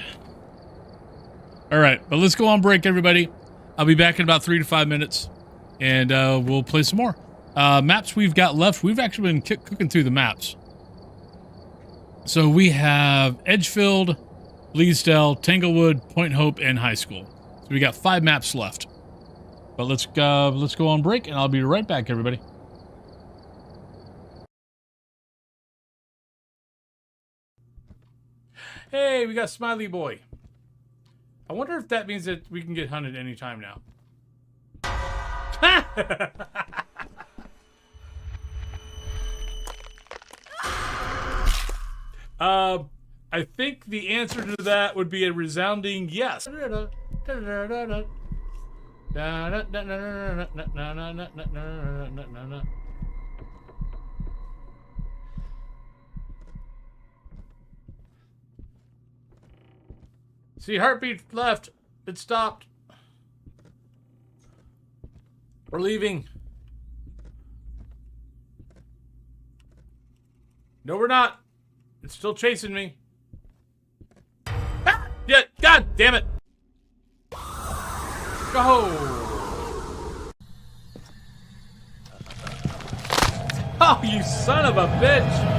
All right, but let's go on break, everybody. I'll be back in about 3 to 5 minutes, and we'll play some more. Maps we've got left, we've actually been cooking through the maps. So we have Edgefield, Bleasdale, Tanglewood, Point Hope, and High School. So we got 5 maps left. But let's go on break, and I'll be right back, everybody. Hey, we got Smiley Boy. I wonder if that means that we can get hunted anytime now. I think the answer to that would be a resounding yes. See, heartbeat left. It stopped. We're leaving. No, we're not. It's still chasing me. Ah! Yeah, God damn it. Go. Oh, you son of a bitch.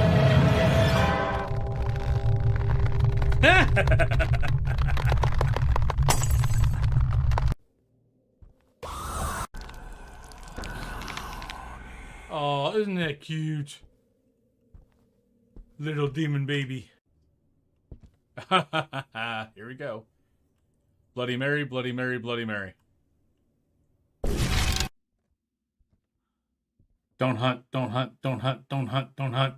Oh, isn't that cute? Little demon baby. Here we go. Bloody Mary, Bloody Mary, Bloody Mary. Don't hunt, don't hunt, don't hunt, don't hunt, don't hunt.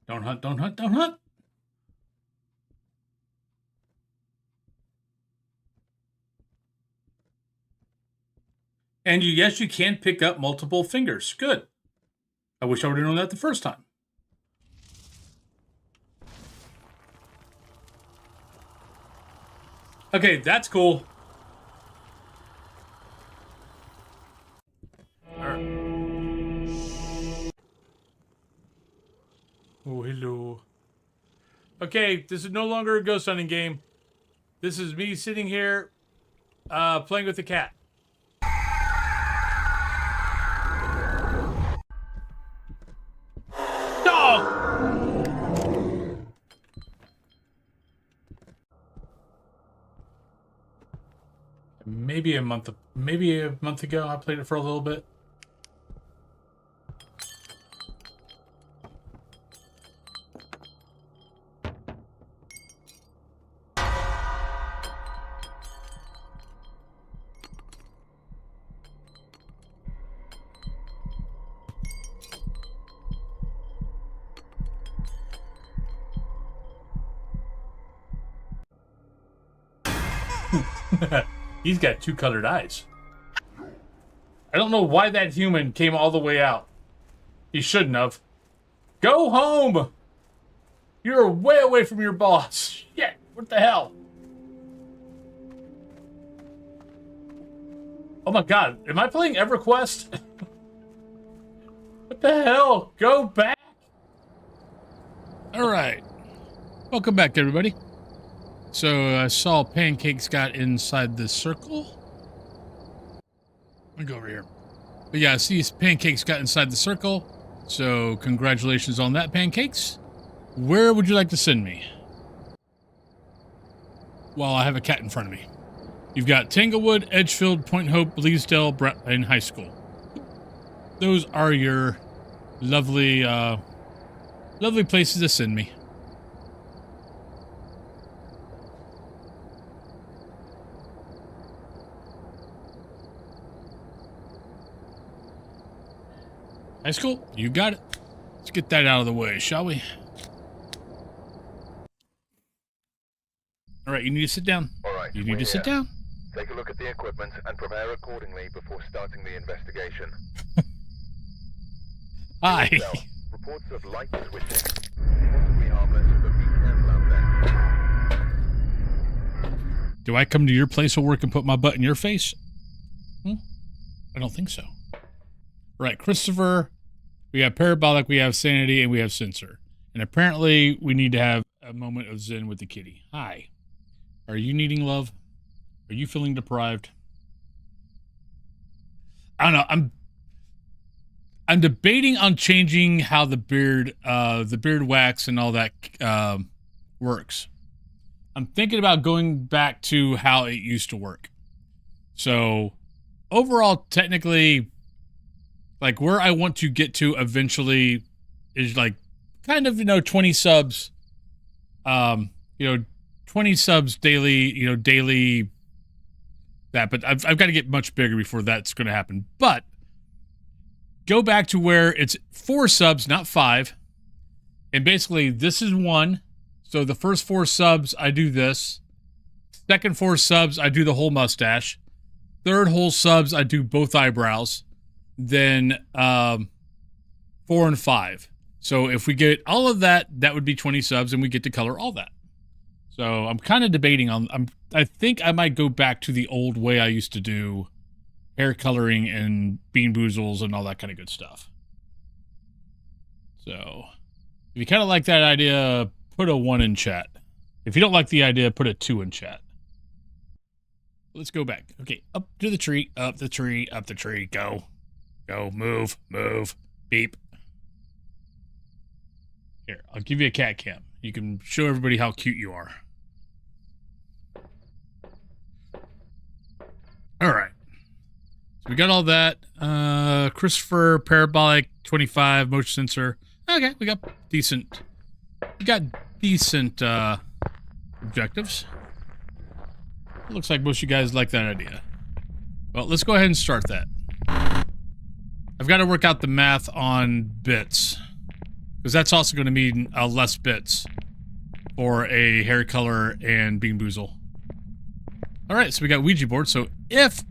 Don't hunt, don't hunt, don't hunt. And yes, you can pick up multiple fingers. Good. I wish I would have known that the first time. Okay, that's cool. All right. Oh, hello. Okay, this is no longer a ghost hunting game. This is me sitting here playing with the cat. Maybe a month ago, I played it for a little bit. He's got two colored eyes. I don't know why that human came all the way out. He shouldn't have. Go home! You're way away from your boss. Shit, what the hell? Oh my god, am I playing EverQuest? What the hell? Go back! Alright. Welcome back, everybody. So I saw Pancakes got inside the circle. Let me go over here. But yeah, I see Pancakes got inside the circle. So congratulations on that, Pancakes. Where would you like to send me? Well, I have a cat in front of me. You've got Tanglewood, Edgefield, Point Hope, Bleasdale, and High School. Those are your lovely, lovely places to send me. High School, you got it. Let's get that out of the way, shall we? All right, you need to sit down.
All right,
you need to sit down.
Take a look at the equipment and prepare accordingly before starting the investigation.
Hi.
Reports of light switching. Possibly harmless, but be careful out there.
Do I come to your place of work and put my butt in your face? I don't think so. Right, Christopher, we have Parabolic, we have Sanity, and we have Censor. And apparently we need to have a moment of zen with the kitty. Hi. Are you needing love? Are you feeling deprived? I don't know. I'm debating on changing how the beard wax and all that works. I'm thinking about going back to how it used to work. So overall, technically, like where I want to get to eventually is like kind of, 20 subs, 20 subs daily, daily that, but I've got to get much bigger before that's going to happen. But go back to where it's 4 subs, not 5. And basically this is 1. So the first 4 subs, I do this. Second 4 subs, I do the whole mustache. Third whole subs, I do both eyebrows. Then 4 and 5. So if we get all of that, that would be 20 subs, and we get to color all that. So I'm kind of debating on. I think I might go back to the old way I used to do hair coloring and bean boozles and all that kind of good stuff. So if you kind of like that idea, put a 1 in chat. If you don't like the idea, put a 2 in chat. Let's go back. Okay, up to the tree, up the tree, up the tree. Go. Go, move, move, beep. Here, I'll give you a cat cam. You can show everybody how cute you are. All right. So we got all that. Christopher, Parabolic, 25, motion sensor. Okay, we got decent objectives. It looks like most of you guys like that idea. Well, let's go ahead and start that. I've got to work out the math on bits. Because that's also going to mean less bits for a hair color and Bean Boozle. Alright, so we got Ouija board. So if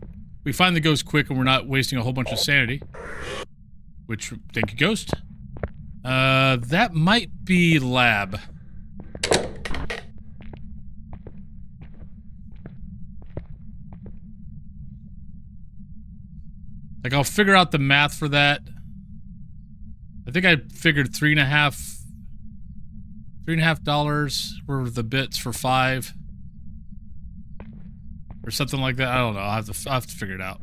we find the ghost quick and we're not wasting a whole bunch of sanity, which, thank you, ghost. That might be lab. Like, I'll figure out the math for that. I think I figured $3.50 were the bits for 5. Or something like that. I don't know. I'll have to figure it out.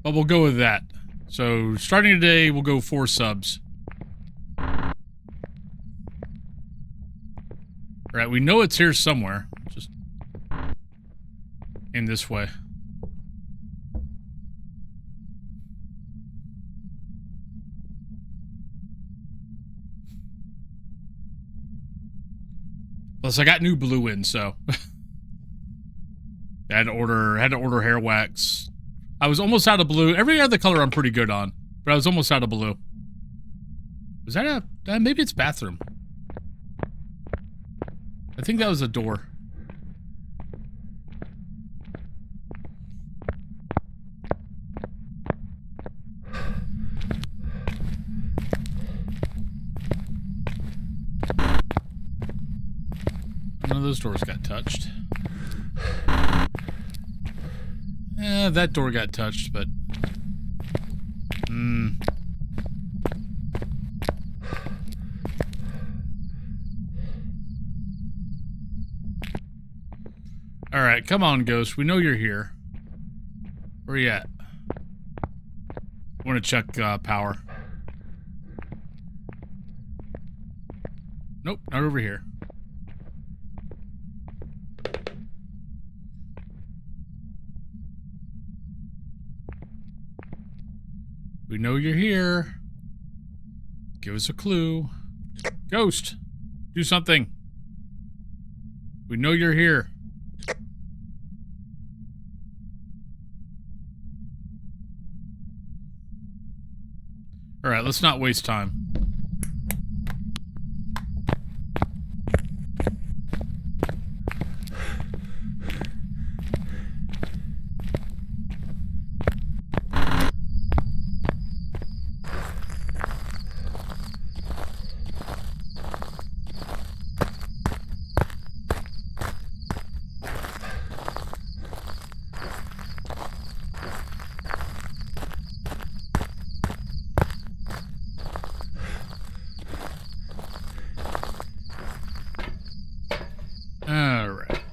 But we'll go with that. So, starting today, we'll go 4 subs. Alright, we know it's here somewhere. Just in this way. Plus, I got new blue in, so I had to order hair wax. I was almost out of blue. Every other color I'm pretty good on, but I was almost out of blue. Was that maybe it's bathroom? I think that was a door. None of those doors got touched. That door got touched, but... Alright, come on, ghost. We know you're here. Where you at? I want to check power. Nope, not over here. We know you're here. Give us a clue. Ghost, do something. We know you're here. All right, let's not waste time.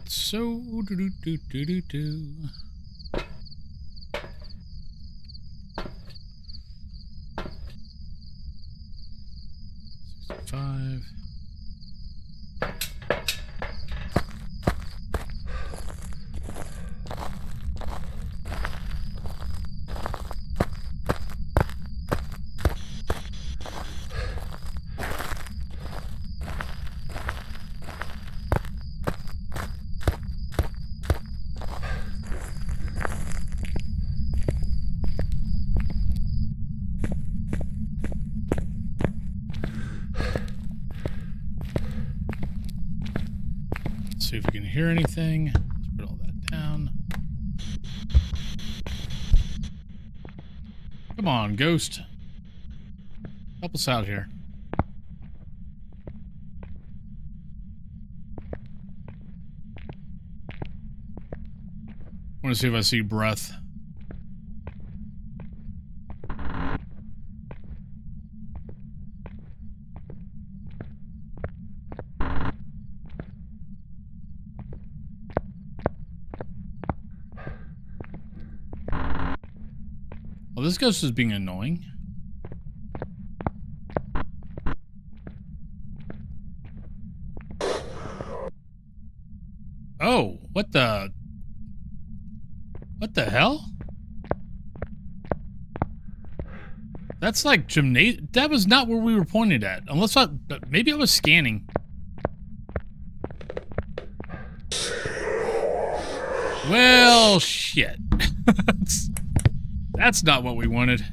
So, do. 65. See if we can hear anything. Let's put all that down. Come on, ghost. Help us out here. I want to see if I see breath. Well, this ghost is being annoying. Oh, what the hell? That's like gymnasium. That was not where we were pointed at. Unless maybe I was scanning. Well, shit. That's not what we wanted.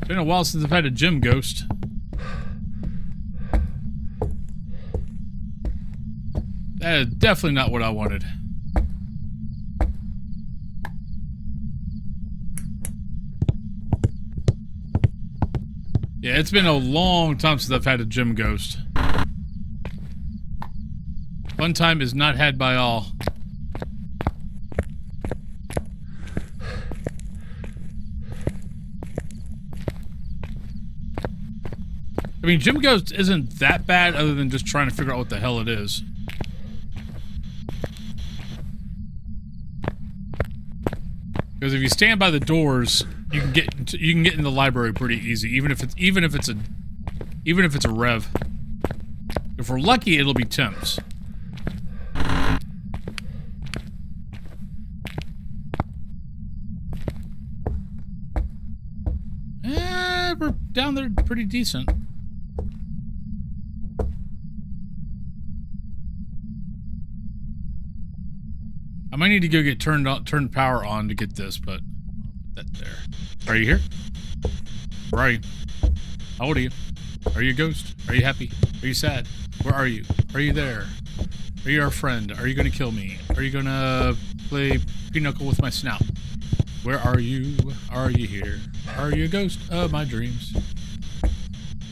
Been a while since I've had a gym ghost. That is definitely not what I wanted. Yeah, it's been a long time since I've had a gym ghost. Fun time is not had by all. I mean, gym ghost isn't that bad other than just trying to figure out what the hell it is. Because if you stand by the doors, you can get in the library pretty easy, even if it's a rev. If we're lucky, it'll be temps. We're down there pretty decent. I might need to go get turned power on to get this, but I'll put that there. Are you here? Where are you? How old are you? Are you a ghost? Are you happy? Are you sad? Where are you? Are you there? Are you our friend? Are you gonna kill me? Are you gonna play pinochle with my snout? Where are you? Are you here? Are you a ghost of my dreams?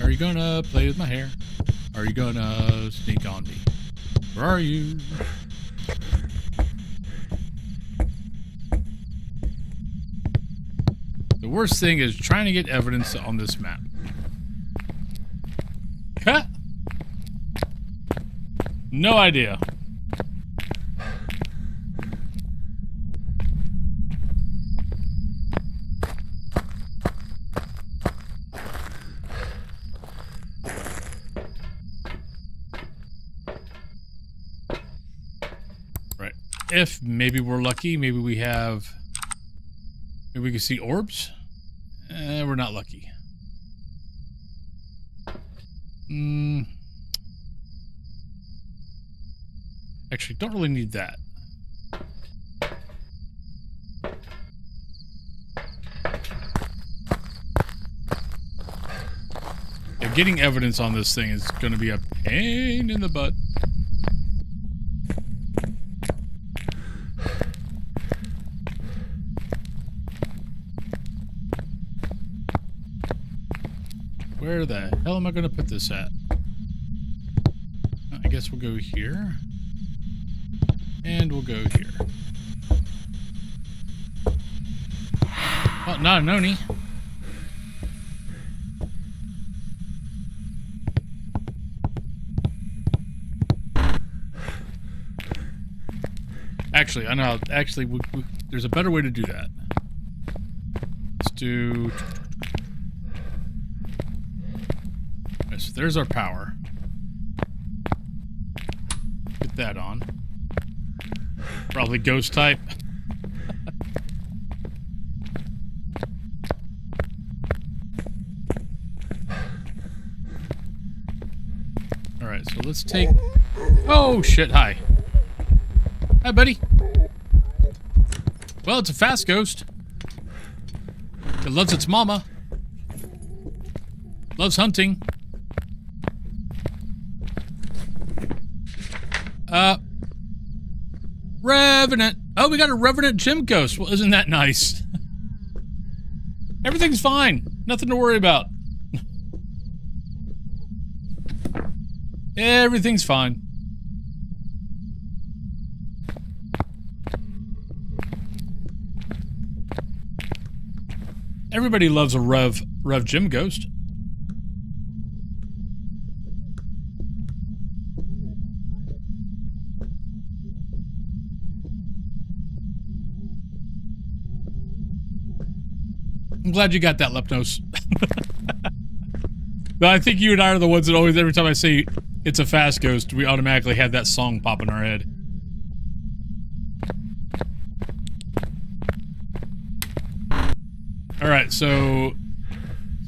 Are you gonna play with my hair? Are you gonna sneak on me? Where are you? The worst thing is trying to get evidence on this map. Huh? No idea. Right. If maybe we're lucky, maybe we have... Maybe we can see orbs? We're not lucky. Actually, don't really need that. Yeah, getting evidence on this thing is going to be a pain in the butt. Where the hell am I going to put this at? I guess we'll go here. And we'll go here. Well, not a noni. Actually, I know. Actually, there's a better way to do that. Let's do... So there's our power. Get that on. Probably ghost type. Alright, so let's take... Oh, shit, hi. Hi, buddy. Well, it's a fast ghost. It loves its mama. Loves hunting. Revenant. Oh, we got a Revenant gym ghost. Well, isn't that nice? Everything's fine. Nothing to worry about. Everything's fine. Everybody loves a Rev gym ghost. I'm glad you got that, Lepnos. But I think you and I are the ones that always, every time I say it's a fast ghost, we automatically have that song pop in our head. Alright, so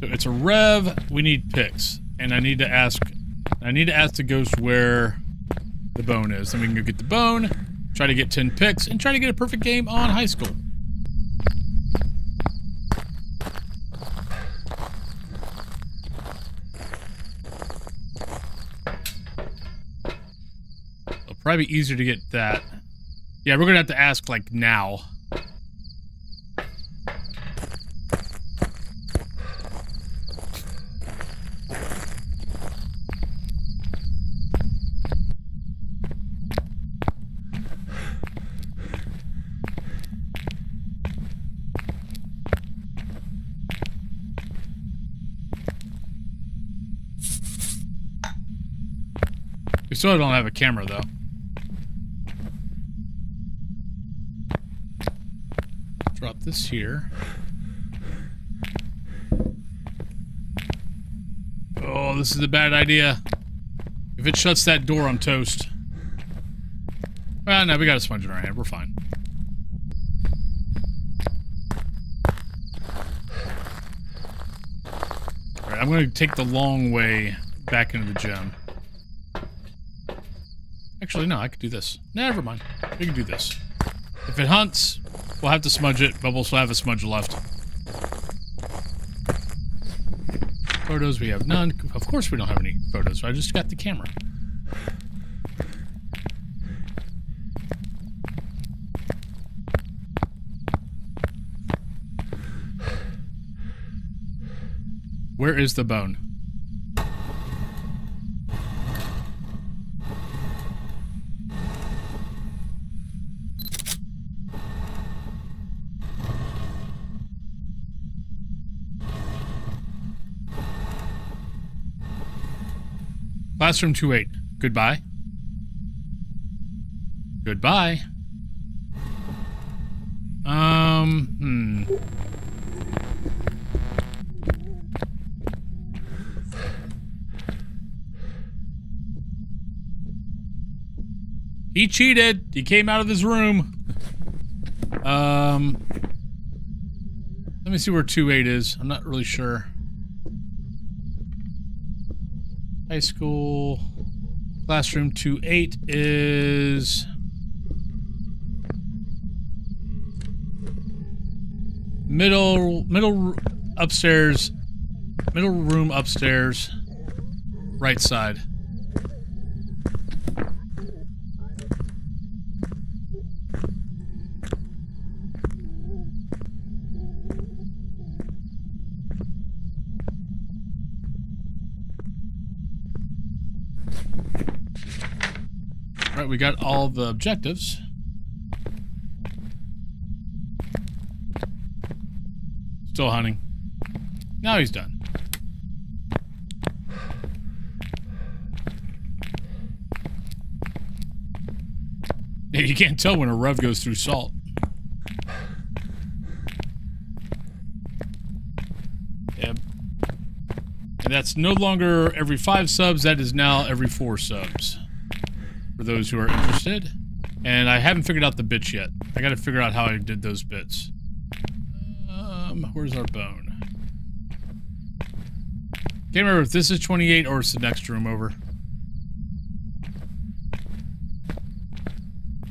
it's a Rev, we need picks. And I need to ask the ghost where the bone is. Then we can go get the bone, try to get 10 picks, and try to get a perfect game on high school. probably be easier to get that. Yeah, we're gonna have to ask, like, now. We still don't have a camera, though. Drop this here. Oh, this is a bad idea. If it shuts that door, I'm toast. Well, no, we got a sponge in our hand. We're fine. Alright, I'm going to take the long way back into the gym. Actually, no, I could do this. Never mind. We can do this. If it hunts, we'll have to smudge it, but we'll still have a smudge left. Photos, we have none. Of course we don't have any photos. I just got the camera. Where is the bone? Classroom 2-8. Goodbye. Goodbye. He cheated. He came out of his room. Let me see where 2-8 is. I'm not really sure. High school. Classroom 2-8 is... Middle upstairs. Middle room upstairs. Right side. All right, we got all the objectives. Still hunting. Now he's done. Yeah, you can't tell when a rev goes through salt. Yep. And that's no longer every 5 subs, that is now every 4 subs. For those who are interested. And I haven't figured out the bits yet. I gotta figure out how I did those bits. Where's our bone? Can't remember if this is 28 or it's the next room over.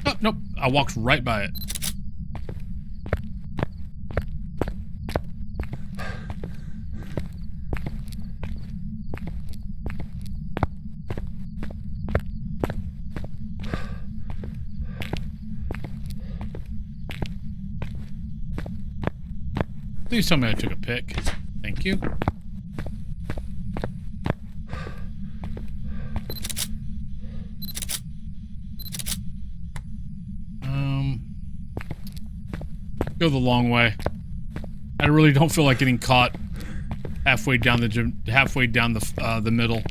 Oh, nope. I walked right by it. Please tell me I took a pic. Thank you. Go the long way. I really don't feel like getting caught halfway down the gym, halfway down the middle.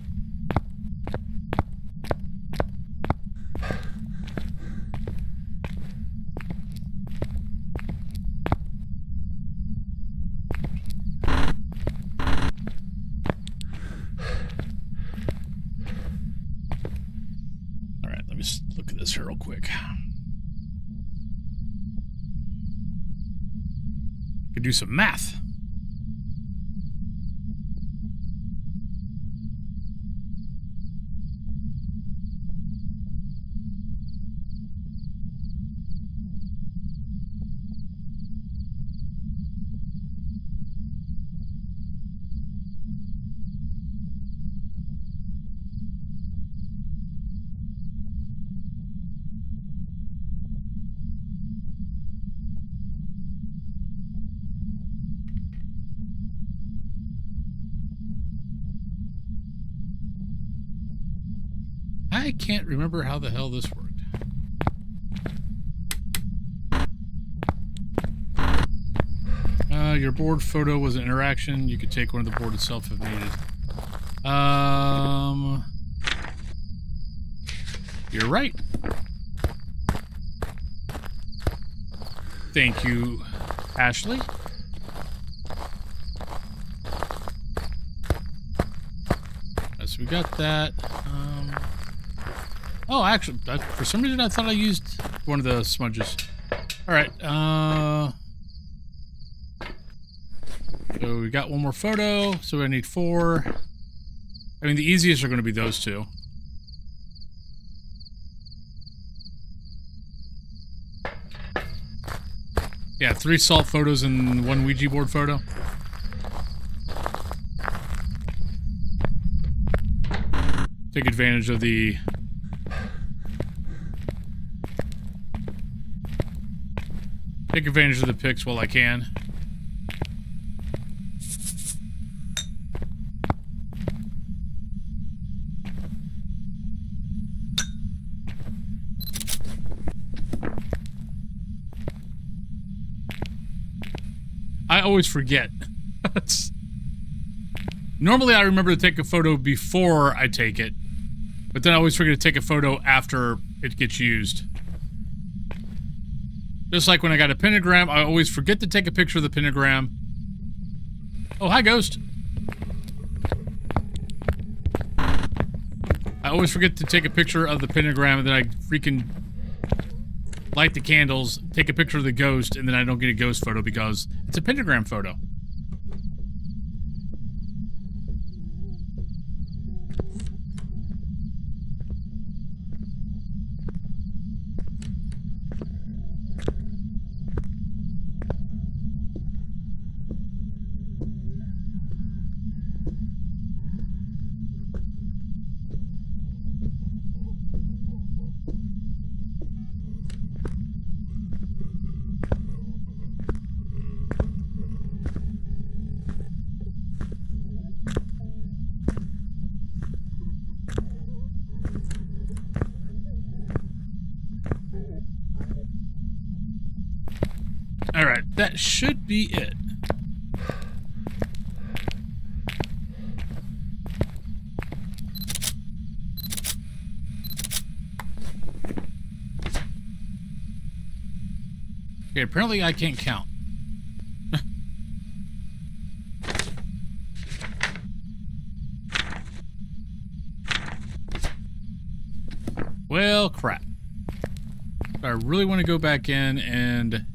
Look at this here real quick. Could do some math. I can't remember how the hell this worked. Your board photo was an interaction. You could take one of the board itself if needed. You're right. Thank you, Ashley. So we got that. Oh, actually, for some reason I thought I used one of the smudges. All right. So we got one more photo. So I need 4. I mean, the easiest are going to be those 2. Yeah, 3 salt photos and 1 Ouija board photo. Take advantage of the... Take advantage of the pics while I can. I always forget. Normally I remember to take a photo before I take it, but then I always forget to take a photo after it gets used. Just like when I got a pentagram, I always forget to take a picture of the pentagram. Oh, hi, Ghost. I always forget to take a picture of the pentagram, and then I freaking light the candles, take a picture of the ghost, and then I don't get a ghost photo because it's a pentagram photo. Alright, that should be it. Okay, apparently I can't count. Well, crap. I really want to go back in and...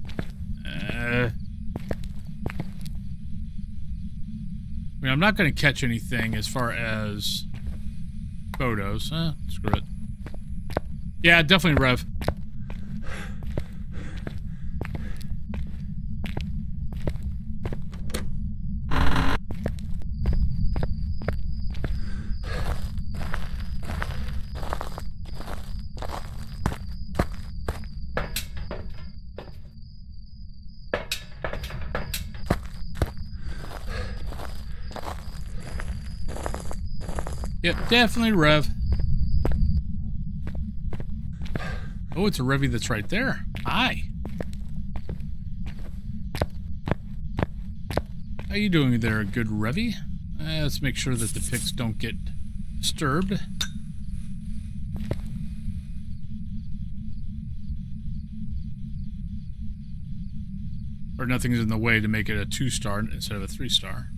I mean, I'm not going to catch anything as far as photos. Screw it. Yeah, definitely Rev. Yep, definitely Rev. Oh, it's a Revy that's right there. Hi. How you doing there, good Revy? Let's make sure that the pics don't get disturbed. Or nothing's in the way to make it a 2-star instead of a 3-star.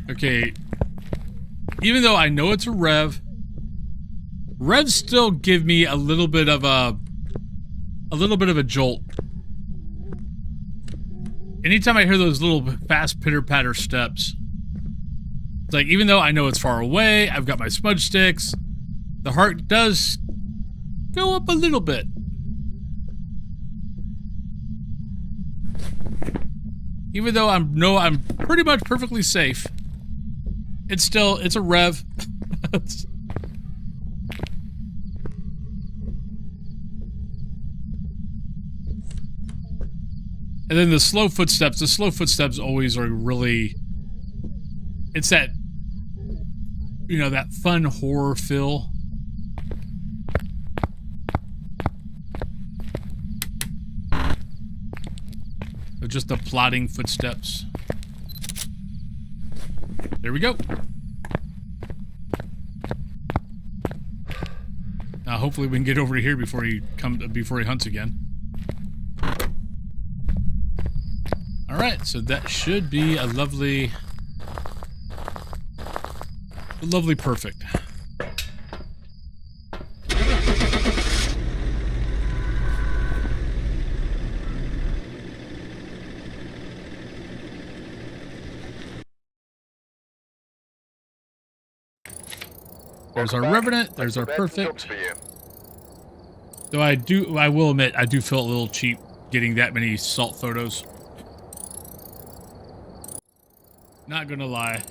Okay, even though I know it's a Rev, Revs still give me a little bit of a jolt. Anytime I hear those little fast pitter-patter steps, it's like, even though I know it's far away, I've got my smudge sticks, the heart does go up a little bit. Even though I'm pretty much perfectly safe. it's a rev. And then the slow footsteps always are really, it's that, you know, that fun horror feel. Of just the plodding footsteps. There we go. Now hopefully we can get over to here before he hunts again. Alright, so that should be a lovely perfect. There's our Revenant, there's our perfect. Though I will admit, I do feel a little cheap getting that many salt photos. Not gonna lie.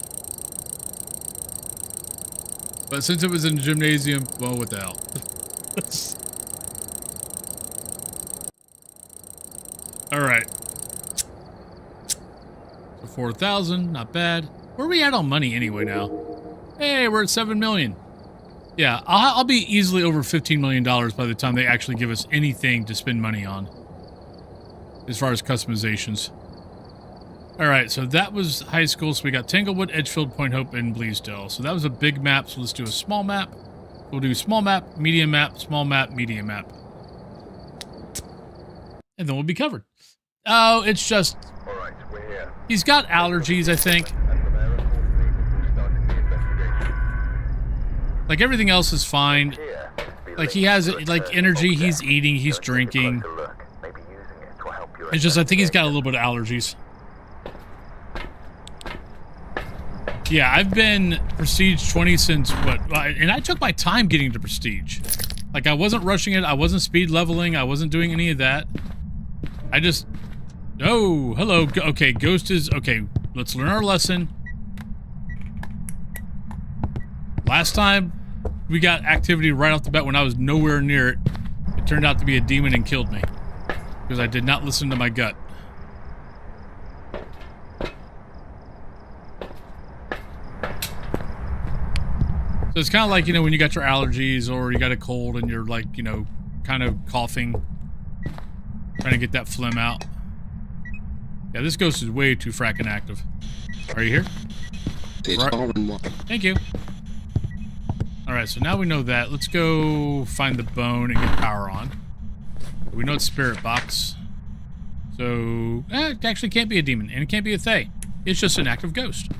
But since it was in the gymnasium, well, what the hell. Alright. So 4,000, not bad. Where are we at on money anyway now? Hey, we're at 7 million. Yeah, I'll be easily over $15 million by the time they actually give us anything to spend money on. As far as customizations. Alright, so that was high school. So we got Tanglewood, Edgefield, Point Hope, and Bleasdale. So that was a big map. So let's do a small map. We'll do small map, medium map, small map, medium map. And then we'll be covered. Oh, it's just...
Alright, we're here.
He's got allergies, I think. Like, everything else is fine. Like, he has, like, energy. He's eating. He's drinking. It's just, I think he's got a little bit of allergies. Yeah, I've been Prestige 20 since, what? And I took my time getting to Prestige. Like, I wasn't rushing it. I wasn't speed leveling. I wasn't doing any of that. I just... Oh, hello. Okay, Ghost is... Okay, let's learn our lesson. Last time, we got activity right off the bat when I was nowhere near it. It turned out to be a demon and killed me. Because I did not listen to my gut. So it's kind of like, you know, when you got your allergies or you got a cold and you're like, you know, kind of coughing. Trying to get that phlegm out. Yeah, this ghost is way too fracking active. Are you here? Right. Thank you. Alright, so now we know that. Let's go find the bone and get power on. We know it's Spirit Box. So, it actually can't be a demon, and it can't be a Thay. It's just an active ghost.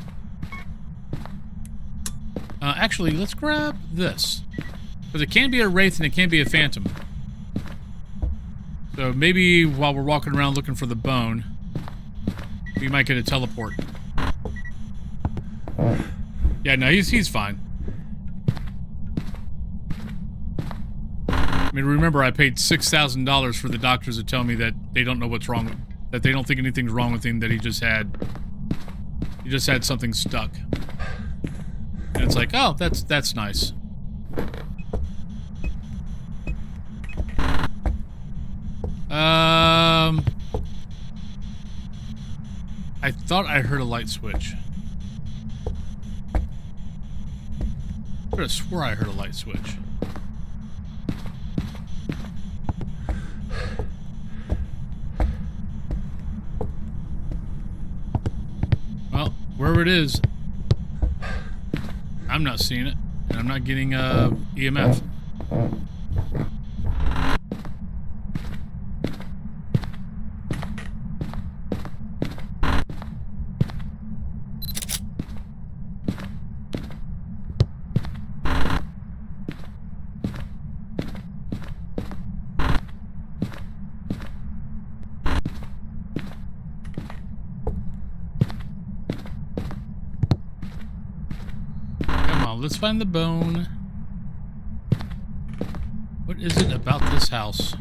Actually, let's grab this. Because it can be a Wraith and it can be a Phantom. So maybe while we're walking around looking for the bone, we might get a teleport. Yeah, no, he's fine. I mean, remember, I paid $6,000 for the doctors to tell me that they don't know what's wrong with, that they don't think anything's wrong with him, that he just had something stuck. And it's like, oh, that's nice. I thought I heard a light switch. I could have swore I heard a light switch. Well, wherever it is, I'm not seeing it, and I'm not getting EMF. Let's find the bone. What is it about this house?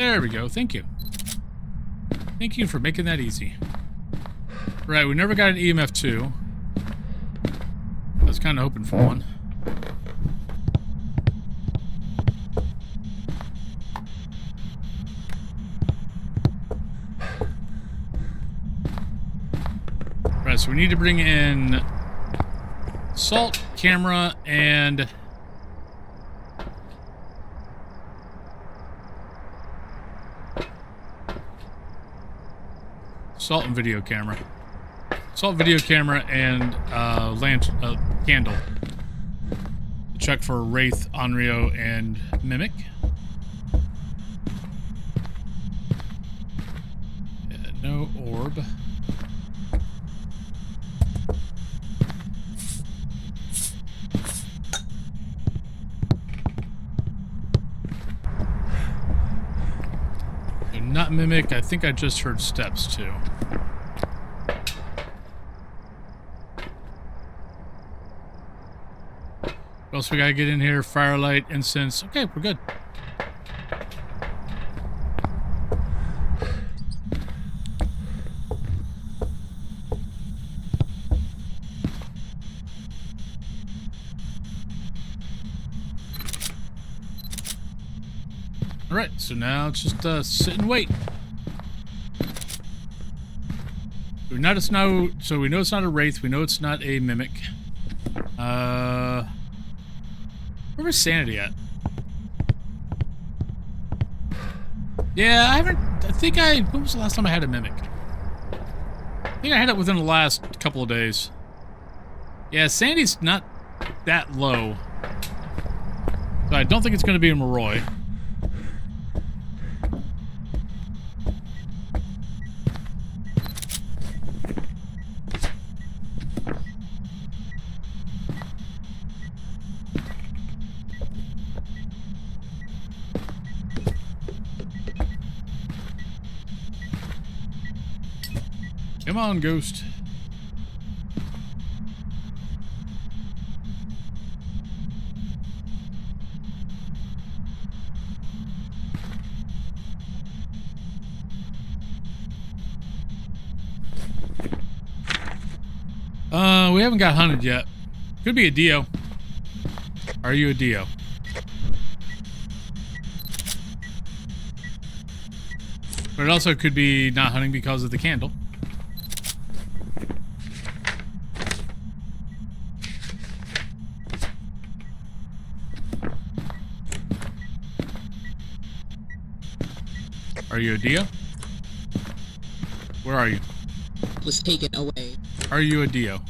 There we go. Thank you. Thank you for making that easy. Right, we never got an EMF 2. I was kind of hoping for one. Right, so we need to bring in salt, camera, and salt and video camera. Salt, video camera, and candle. Check for Wraith, Onryo, and Mimic. No orb. So not Mimic. I think I just heard steps too. What else we gotta get in here? Firelight, incense. Okay, we're good. Alright, so now it's just sit and wait. We know it's not a Wraith, we know it's not a Mimic. Where's Sanity at? Yeah, when was the last time I had a Mimic? I think I had it within the last couple of days. Yeah, Sanity's not that low. So I don't think it's going to be a Moroi. Come on, Ghost. We haven't got hunted yet. Could be a Dio. Are you a Dio? But it also could be not hunting because of the candle. Are you a Dio? Where are you?
Was taken away.
Are you a Dio?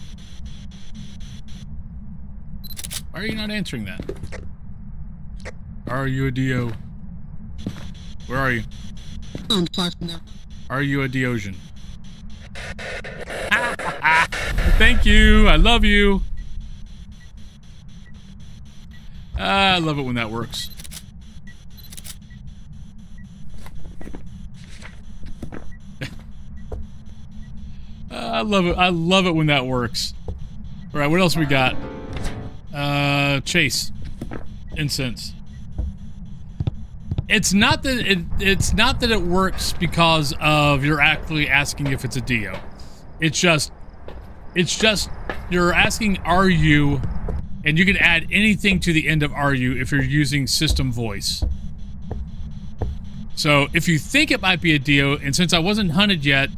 Why are you not answering that? Are you a Dio? Where are you?
I'm far from there.
Are you a Diosian? Thank you. I love you. I love it when that works. I love it. I love it when that works. All right, what else we got? Chase. Incense. It's not that it works because of you're actually asking if it's a Dio. It's just you're asking are you, and you can add anything to the end of are you if you're using system voice. So if you think it might be a Dio, and since I wasn't hunted yet,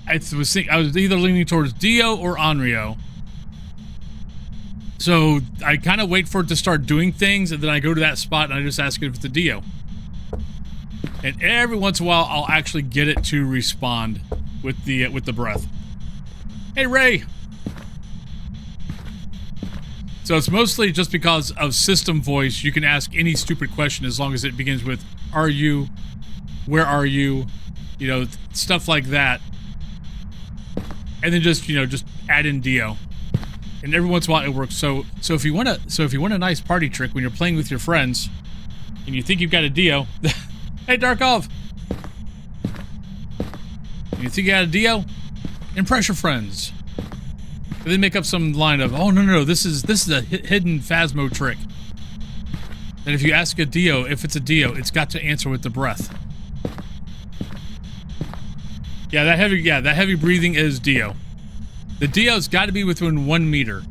I was either leaning towards Dio or Onryo. So I kind of wait for it to start doing things, and then I go to that spot and I just ask it if it's a Dio. And every once in a while, I'll actually get it to respond with the breath. Hey, Ray. So it's mostly just because of system voice. You can ask any stupid question as long as it begins with "Are you?" "Where are you?" You know, stuff like that. And then just add in Dio. And every once in a while it works. So if you want a nice party trick when you're playing with your friends and you think you've got a Dio, hey Darkov. You think you got a Dio? Impress your friends. And then make up some line of, oh no, this is a hidden Phasmo trick. that if you ask a Dio if it's a Dio, it's got to answer with the breath. Yeah, that heavy breathing is Dio. The Dio's got to be within 1 meter,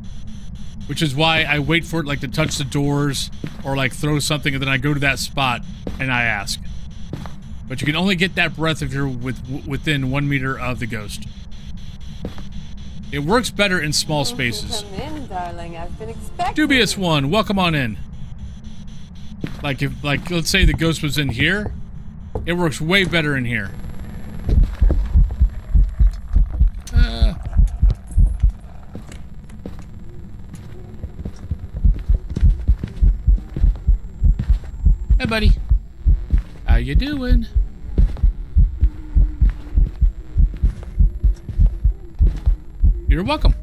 which is why I wait for it like to touch the doors or like throw something, and then I go to that spot and I ask. But you can only get that breath if you're within 1 meter of the ghost. It works better in small spaces.
Come in, darling. I've been expecting.
Dubious one, welcome on in. Like if, let's say the ghost was in here, it works way better in here. Hey, buddy. How you doing? You're welcome.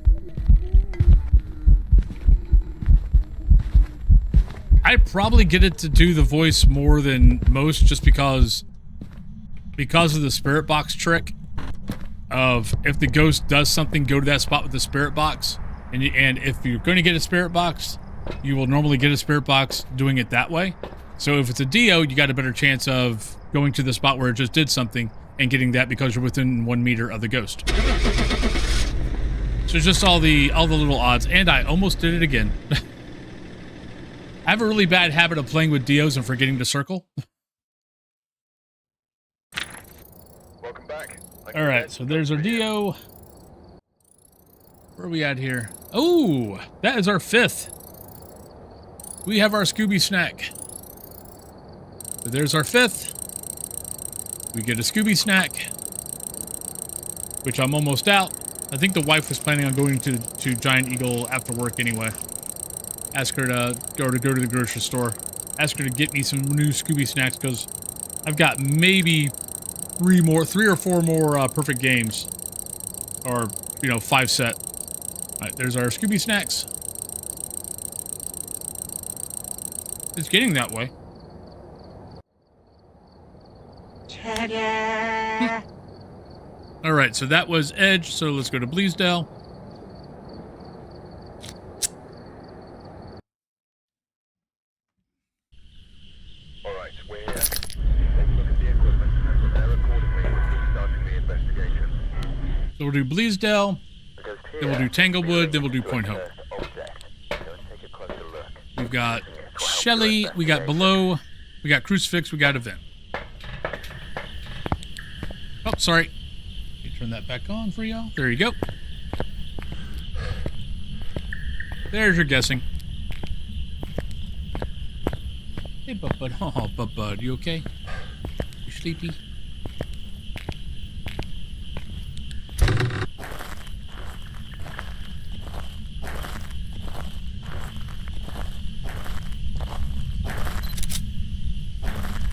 I probably get it to do the voice more than most just because of the spirit box trick of if the ghost does something, go to that spot with the spirit box. And if you're going to get a spirit box, you will normally get a spirit box doing it that way. So if it's a Dio, you got a better chance of going to the spot where it just did something and getting that because you're within 1 meter of the ghost. So it's just all the little odds, and I almost did it again. I have a really bad habit of playing with Dios and forgetting to circle.
Welcome back.
All right, so there's our Dio. Where are we at here? Oh, that is our 5th. We have our Scooby snack. So there's our 5th. We get a Scooby snack, which I'm almost out. I think the wife was planning on going to Giant Eagle after work anyway. Ask her to go to the grocery store. Ask her to get me some new Scooby snacks because I've got maybe 3 or 4 more perfect games, or 5 set. All right, there's our Scooby snacks. It's getting that way. All right, so that was Edge. So let's go to Bleasdale.
All right, we're here. Take a look at the equipment and prepare accordingly before starting the investigation.
So we'll do Bleasdale,
Because
then we'll do Tanglewood, then we'll do Point Hope.
Object. So take a closer look.
We've got Shelly, we got Below, we got Crucifix, we got Event. Oh, sorry. Let me turn that back on for y'all. There you go. There's your guessing. Hey, Bud. Oh, Bud, you okay? You sleepy?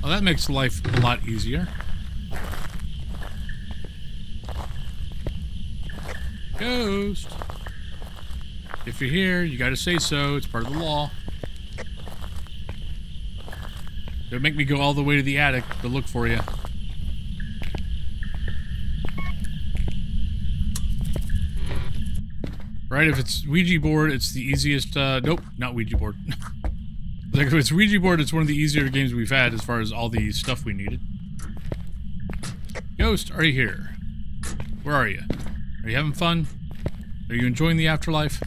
Well, that makes life a lot easier. Ghost. If you're here, you gotta say so. It's part of the law. Don't make me go all the way to the attic to look for you. Right, if it's Ouija board, it's the easiest, nope, not Ouija board. Like, if it's Ouija board, it's one of the easier games we've had as far as all the stuff we needed. Ghost, are you here? Where are you? Are you having fun? Are you enjoying the afterlife?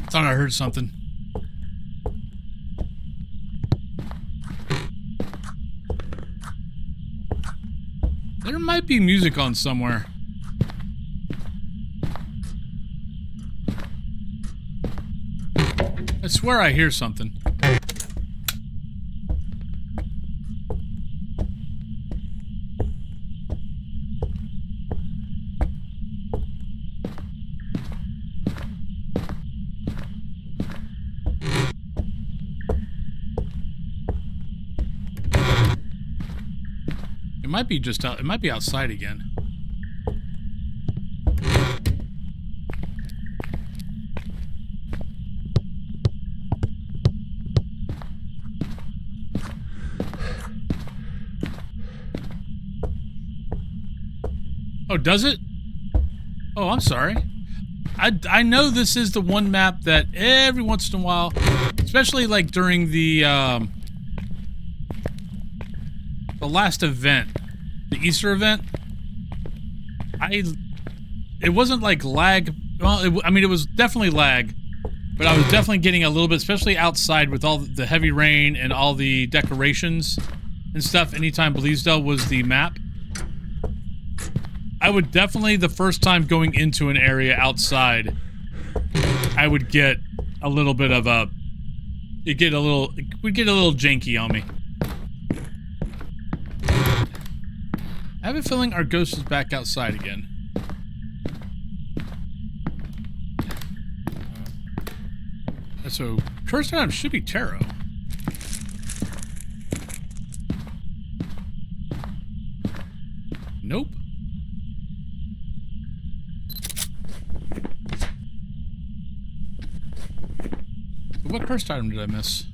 Thought I heard something. There might be music on somewhere. I swear I hear something. It might be just out, it might be outside again. Oh, does it? Oh, I'm sorry. I know this is the one map that every once in a while, especially like during the last event, the Easter event, it wasn't like lag. Well, I mean, it was definitely lag, but I was definitely getting a little bit, especially outside with all the heavy rain and all the decorations and stuff. Anytime Bleasdale was the map, I would definitely, the first time going into an area outside, I would get a little bit of a, it would get a little janky on me. I have a feeling our ghost is back outside again. So, curse time should be tarot. Nope. What cursed item did I miss?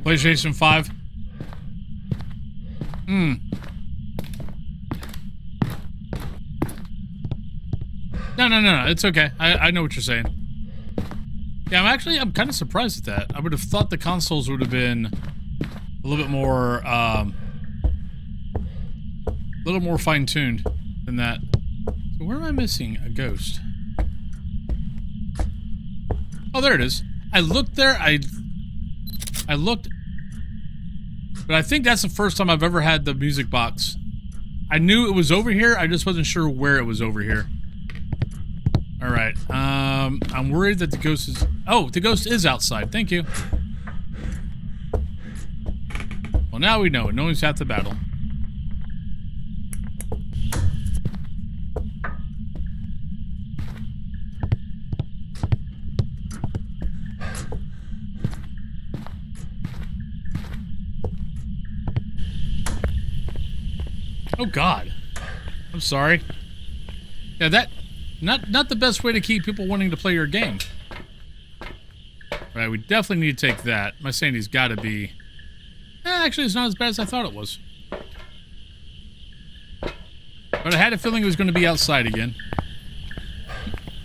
PlayStation 5. No, it's okay. I know what you're saying. Yeah, I'm kind of surprised at that. I would have thought the consoles would have been a little bit more, fine-tuned than that. So where am I missing a ghost? Oh, there it is. I looked there, I looked, but I think that's the first time I've ever had the music box. I knew it was over here, I just wasn't sure where it was over here. Alright, I'm worried that the ghost is... Oh, the ghost is outside, thank you. Well, now we know it. No one's half the battle. Oh God, I'm sorry. Yeah, that not the best way to keep people wanting to play your game. Right, we definitely need to take that. My sanity's got to be. Actually, it's not as bad as I thought it was. But I had a feeling it was going to be outside again.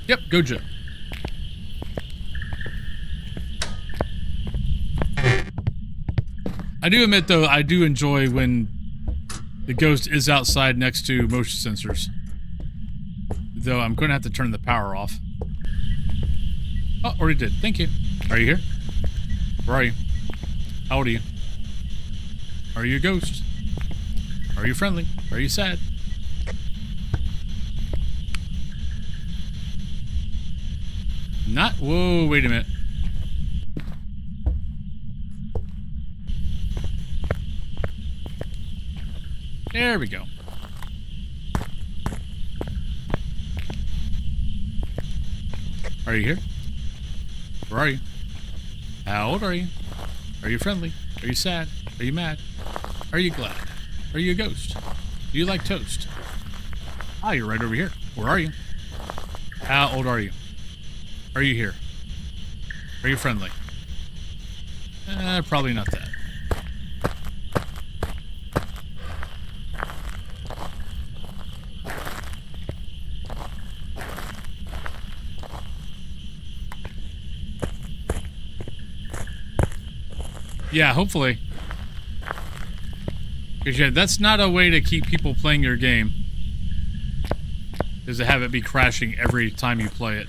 Yep, Gojo. I do admit, though, I do enjoy when the ghost is outside next to motion sensors. Though I'm going to have to turn the power off. Oh, already did. Thank you. Are you here? Where are you? How old are you? Are you a ghost? Are you friendly? Are you sad? Not... Whoa, wait a minute. There we go. Are you here? Where are you? How old are you? Are you friendly? Are you sad? Are you mad? Are you glad? Are you a ghost? Do you like toast? Ah, you're right over here. Where are you? How old are you? Are you here? Are you friendly? Probably not that. Yeah, hopefully. Because, yeah, that's not a way to keep people playing your game. Is to have it be crashing every time you play it.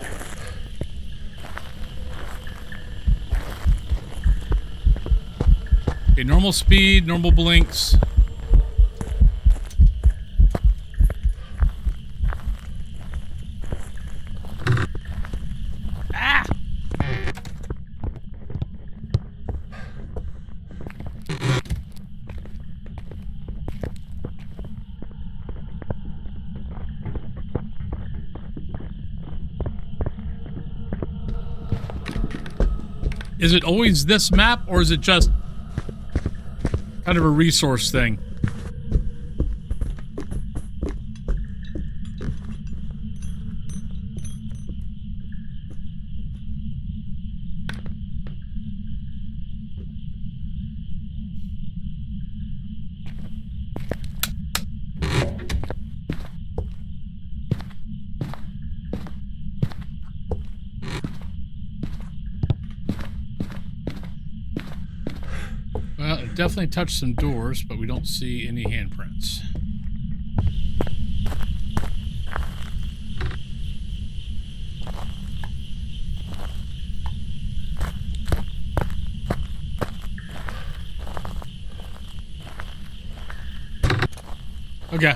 Okay, normal speed, normal blinks. Is it always this map, or is it just kind of a resource thing? definitely touched some doors, but we don't see any handprints. Okay.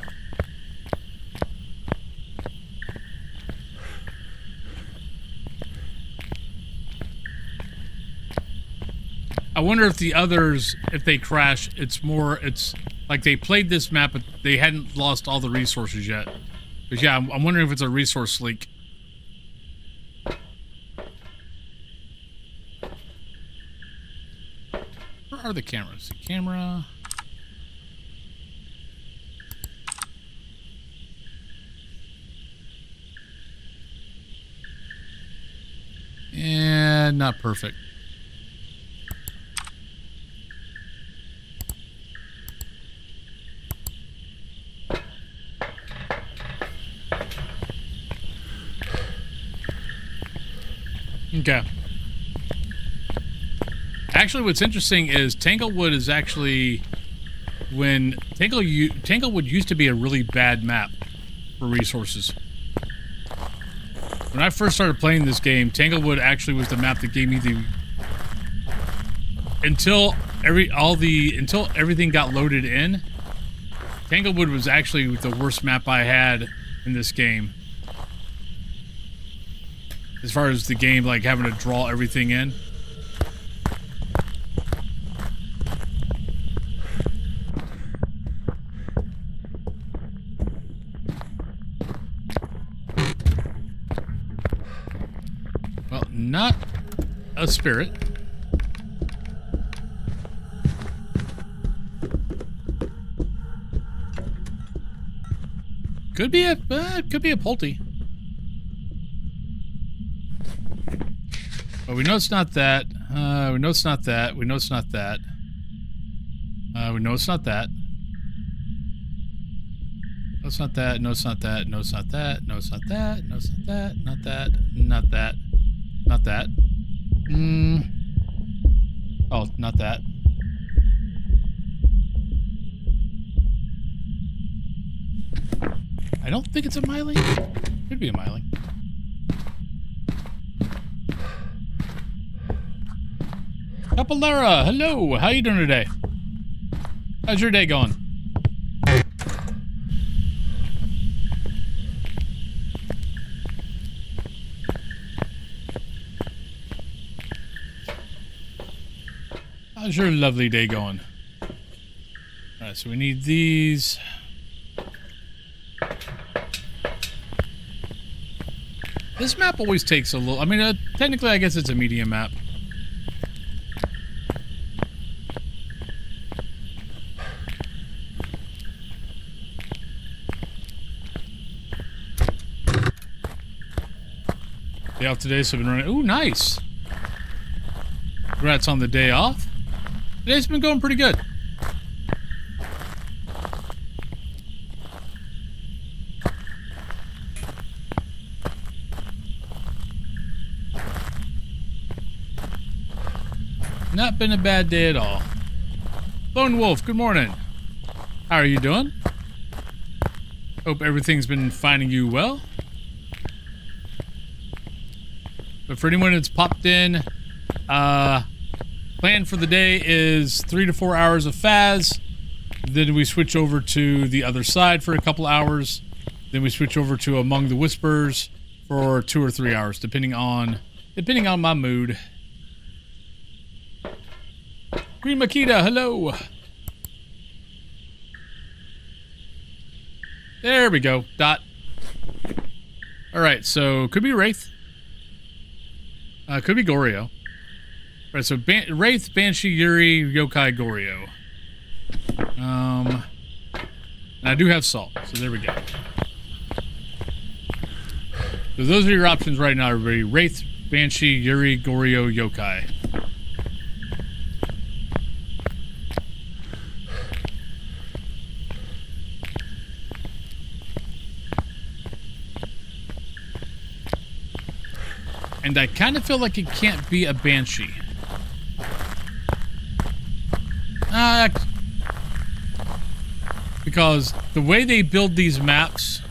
I wonder if the others, if they crash, it's like they played this map, but they hadn't lost all the resources yet. But yeah, I'm wondering if it's a resource leak. Where are the cameras? The camera... Yeah, not perfect. Okay. Actually, what's interesting is Tanglewood is actually when Tanglewood used to be a really bad map for resources. When I first started playing this game, Tanglewood actually was the map that gave me the until everything got loaded in. Tanglewood was actually the worst map I had in this game. As far as the game, like having to draw everything in. Well, not a spirit. Could be a Pulte. But we know it's not that. We know it's not that. We know it's not that. We know it's not that. No, it's not that. No, it's not that. No, it's not that. No, it's not that. No, it's not that. Not that. Not that. Not that. Oh, not that. I don't think it's a Myling. Could be a Myling. Capolera, hello. How you doing today? How's your day going? How's your lovely day going? Alright, so we need these. This map always takes a little... I mean, technically I guess it's a medium map. Day off today, so I've been running... Ooh, nice! Congrats on the day off. Today's been going pretty good. Not been a bad day at all. Lone Wolf, good morning. How are you doing? Hope everything's been finding you well. But for anyone that's popped in, plan for the day is 3 to 4 hours of Phas. Then we switch over to the other side for a couple hours. Then we switch over to Among the Whispers for 2 or 3 hours, depending on my mood. Green Makita, hello. There we go. Dot. All right, so could be Wraith. Could be Goryo. All right, so Wraith, Banshee, Yuri, Yokai, Goryo. I do have Salt, so there we go. So those are your options right now, everybody. Wraith, Banshee, Yuri, Goryo, Yokai. And I kind of feel like it can't be a Banshee. Because the way they build these maps...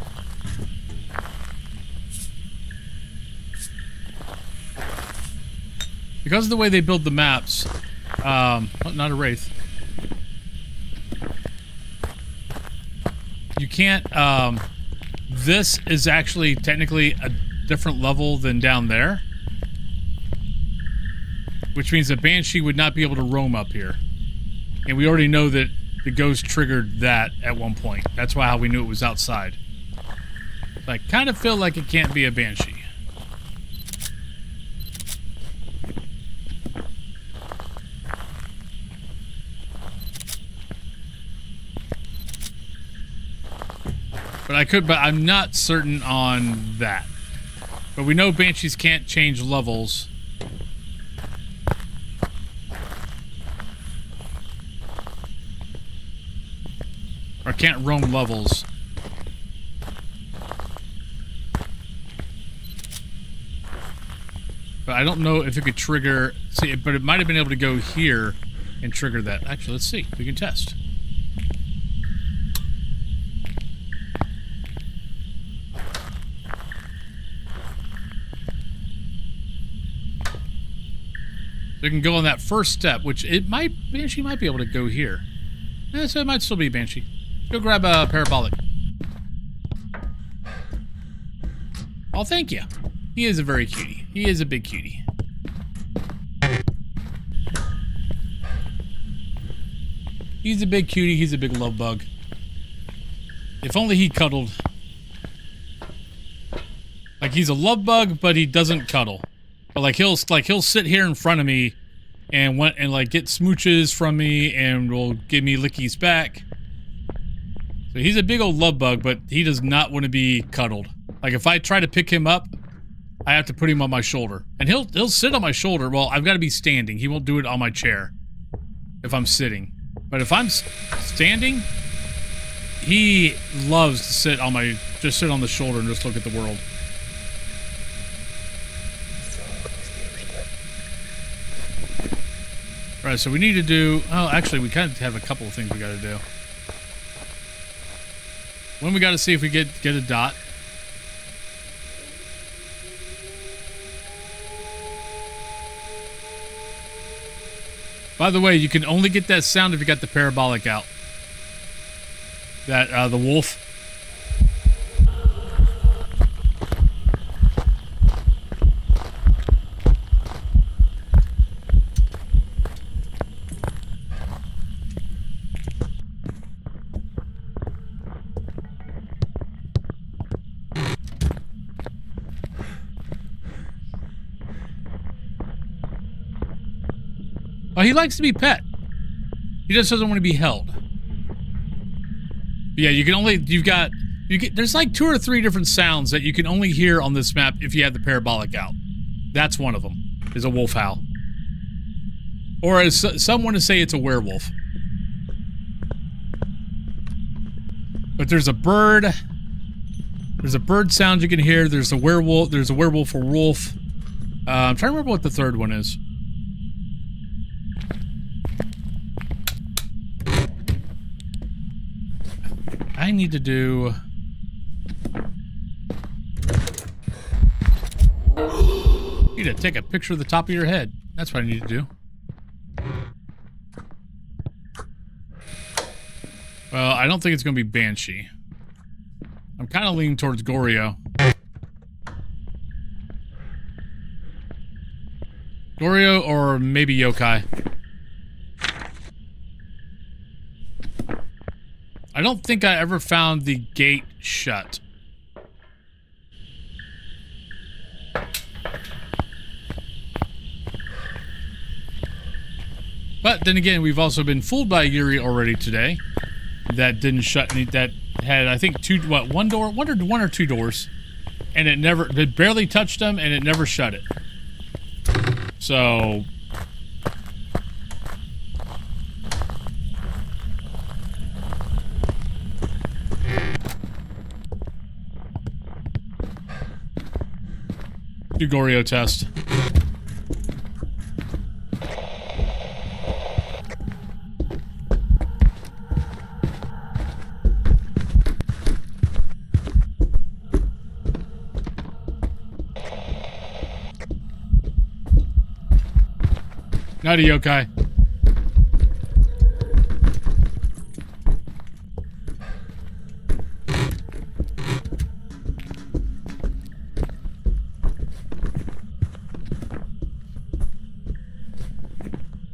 Because of the way they build the maps... oh, not a wraith. You can't... this is actually technically a different level than down there. Which means a Banshee would not be able to roam up here. And we already know that the ghost triggered that at one point. That's why how we knew it was outside. So I kind of feel like it can't be a Banshee. But I'm not certain on that. But we know Banshees can't change levels. Or can't roam levels. But I don't know if it could trigger... See, but it might have been able to go here and trigger that. Actually, let's see. We can test. They can go on that first step, which it might... Banshee might be able to go here. So it might still be Banshee. Go grab a parabolic. Oh, thank you. He is a very cutie. He is a big cutie. He's a big cutie. He's a big love bug. If only he cuddled. Like, he's a love bug, but he doesn't cuddle. But like he'll sit here in front of me and like get smooches from me and will give me lickies back. So he's a big old love bug, but he does not want to be cuddled. Like if I try to pick him up, I have to put him on my shoulder. And he'll sit on my shoulder. Well, I've got to be standing. He won't do it on my chair if I'm sitting. But if I'm standing, he loves to sit on just sit on the shoulder and just look at the world. Right, so we need to do... Oh, actually, we kind of have a couple of things we got to do. One, we got to see if we get a dot. By the way, you can only get that sound if you got the parabolic out. That, the wolf. Oh, he likes to be pet. He just doesn't want to be held. But yeah, you can only... There's like 2 or 3 different sounds that you can only hear on this map if you have the parabolic out. That's one of them, is a wolf howl. Or as some want to say, it's a werewolf. But there's a bird. There's a bird sound you can hear. There's a werewolf. There's a werewolf or wolf. I'm trying to remember what the third one is. I need to do... You need to take a picture of the top of your head. That's what I need to do. Well, I don't think it's going to be Banshee. I'm kind of leaning towards Goryo. Goryo or maybe Yokai. I don't think I ever found the gate shut. But then again, we've also been fooled by Yuri already today. That didn't shut any, that had, I think, one or two doors. And it barely touched them and it never shut it. So... do Goryo test. Not a yokai.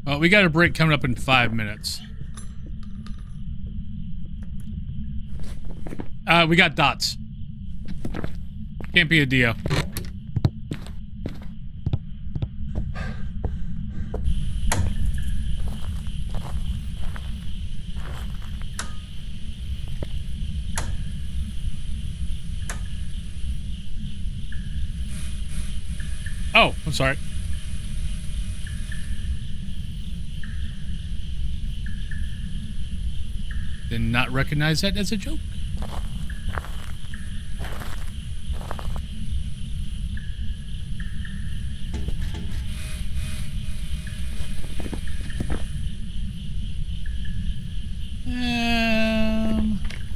Well, we got a break coming up in 5 minutes. We got dots. Can't be a Dio. Oh, I'm sorry. Did not recognize that as a joke.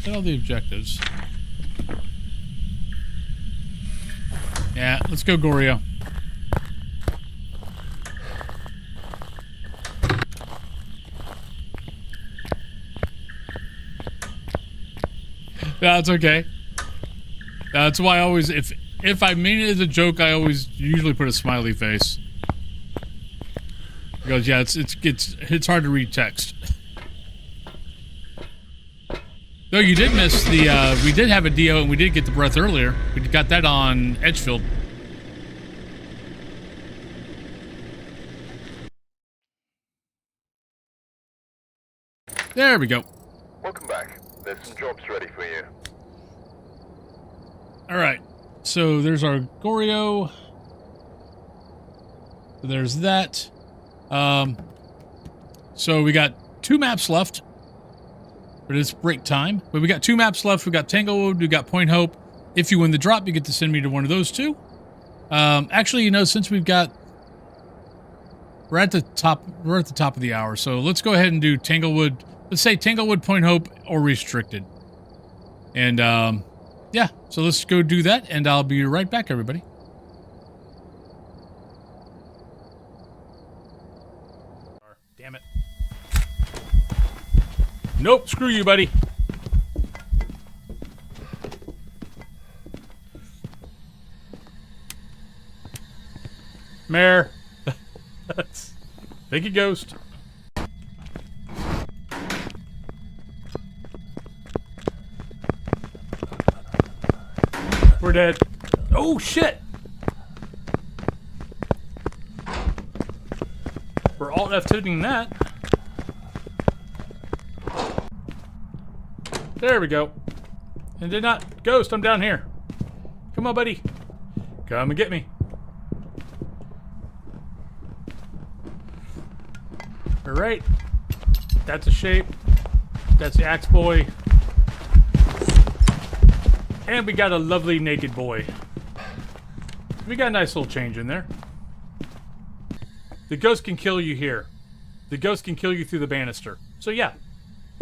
Get all the objectives. Yeah, let's go, Goryo. That's okay. That's why I always, if I mean it as a joke, I always usually put a smiley face. Because yeah, it's hard to read text. Though you did miss the, we did have a Dio and we did get the breath earlier. We got that on Edgefield. There we go.
Welcome back. There's some jobs ready for you.
Alright. So there's our Goryo. There's that. So we got 2 maps left. But it's break time. But we got 2 maps left. We got Tanglewood. We got Point Hope. If you win the drop, you get to send me to one of those 2. Actually, you know, since we're at the top of the hour. So let's go ahead and do Tanglewood. Let's say Tanglewood, Point Hope, or Restricted. And, yeah. So let's go do that, and I'll be right back, everybody. Damn it. Nope, screw you, buddy. Mare. Thank you, Ghost. We're dead. Oh, shit! We're alt F-tipping that. There we go. And did not... Ghost, I'm down here. Come on, buddy. Come and get me. Alright. That's a shape. That's the axe boy. And we got a lovely naked boy. We got a nice little change in there. The ghost can kill you here. The ghost can kill you through the banister. So yeah.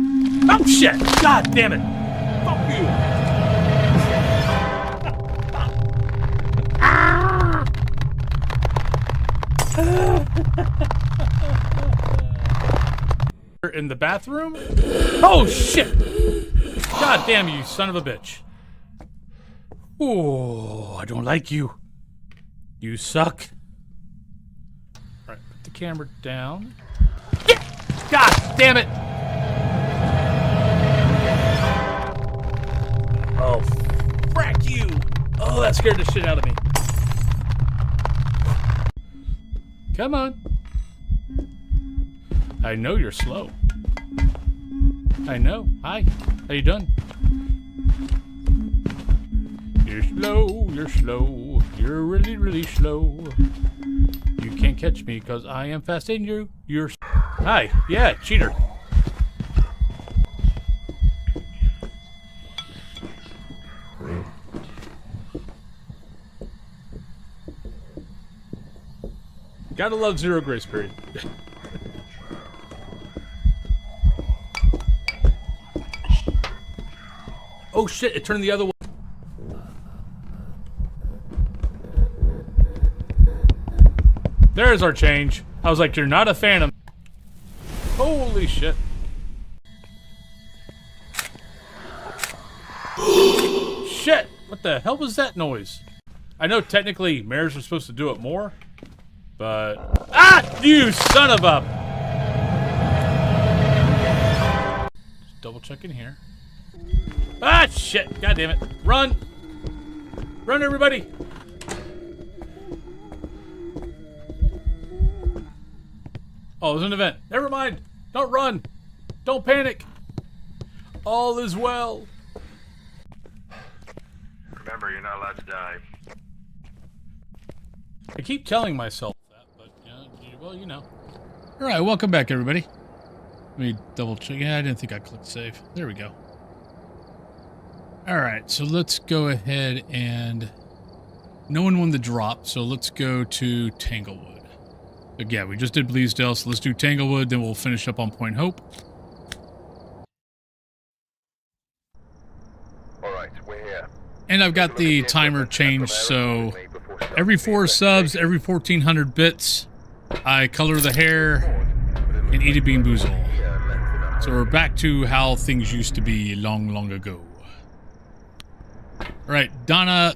Oh shit! God damn it! Fuck you! In the bathroom? Oh shit! God damn you, son of a bitch. Oh, I don't like you. You suck. Alright, put the camera down. Yeah! God damn it! Oh, frack you! Oh, that scared the shit out of me. Come on. I know you're slow. I know. Hi. How you doing? You're slow, you're slow. You're really, really slow. You can't catch me because I am fast and you're... Hi. Yeah, cheater. Gotta love zero grace period. Oh shit, it turned the other way. There's our change. I was like, you're not a phantom. Holy shit. Shit! What the hell was that noise? I know technically mares are supposed to do it more, but... Ah! You son of a... Just double checking here. Ah, shit! God damn it. Run! Run, everybody! Oh, there's an event. Never mind. Don't run. Don't panic. All is well.
Remember, you're not allowed to die.
I keep telling myself that, but, well, you know. All right, welcome back, everybody. Let me double check. Yeah, I didn't think I clicked save. There we go. All right, so let's go ahead and... No one won the drop, so let's go to Tanglewood. But yeah, we just did Bleasdale, so let's do Tanglewood, then we'll finish up on Point Hope.
Alright, we're here.
And I've got the timer changed, so every 4 subs, every 1,400 bits, I color the hair and eat a bean boozle. So we're back to how things used to be long, long ago. Alright, Donna,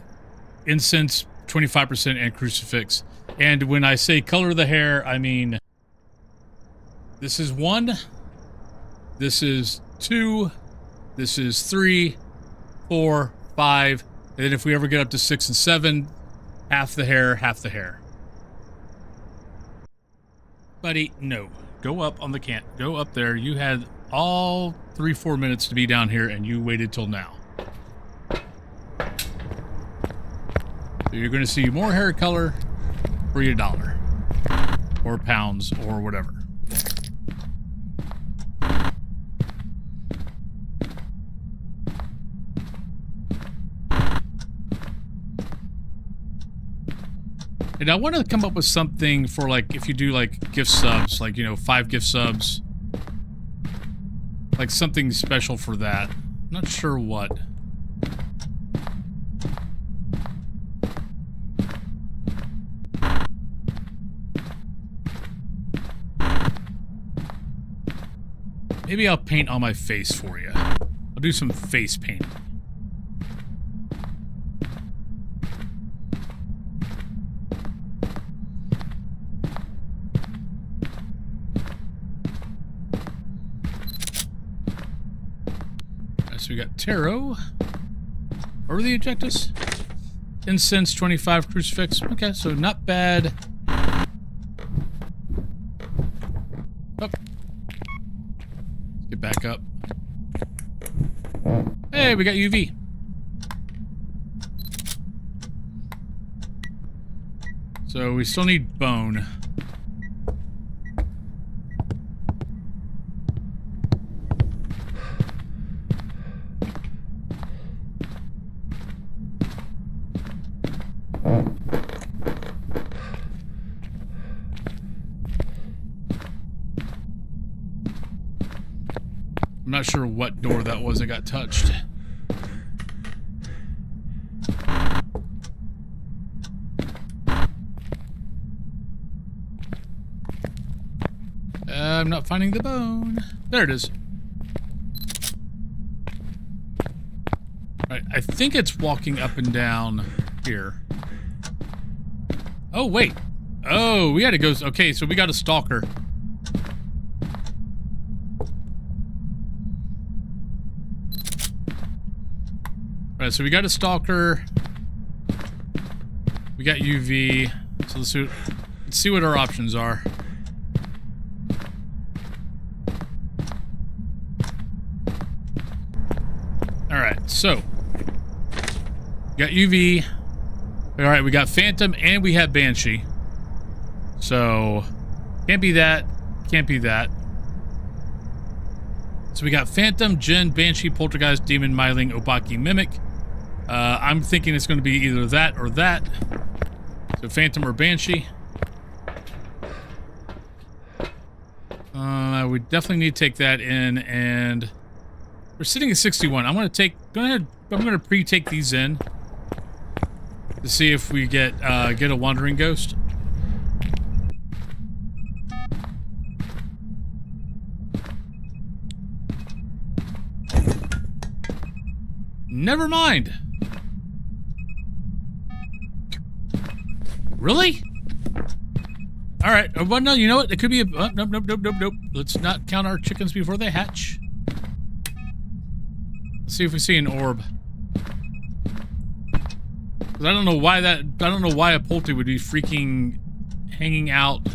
incense, 25%, and crucifix. And when I say color the hair, I mean this is 1, this is 2, this is 3, 4, 5, and then if we ever get up to 6 and 7, half the hair, half the hair. Buddy, no. Go up on the cant. Go up there. You had all 3-4 minutes to be down here, and you waited till now. So you're going to see more hair color for your $1 or pounds or whatever. And I want to come up with something for, like, if you do, like, gift subs, like, you know, 5 gift subs. Like, something special for that. Not sure what. Maybe I'll paint on my face for you. I'll do some face painting. Alright, so we got tarot. What were the objectives? Incense, 25, crucifix. Okay, so not bad. Oh. Get back up. Hey, we got UV. So we still need bone. I'm not sure what door that was that got touched. I'm not finding the bone. There it is. Right, I think it's walking up and down here. Oh, wait. Oh, we had to go. Okay, so we got a stalker. Alright, so we got a stalker. We got UV. So let's see what our options are. Alright, so we got UV. Alright, we got Phantom and we have Banshee. So can't be that. Can't be that. So we got Phantom, Djinn, Banshee, Poltergeist, Demon, Myling, Obaki, Mimic. I'm thinking it's going to be either that or that. So Phantom or Banshee. We definitely need to take that in, and we're sitting at 61. I'm going to take. I'm going to pre-take these in to see if we get a Wandering Ghost. Never mind. Really? All right. Well, no, you know what? It could be a... nope. Let's not count our chickens before they hatch. Let's see if we see an orb. 'Cause I don't know why that... I don't know why a poultry would be freaking hanging out.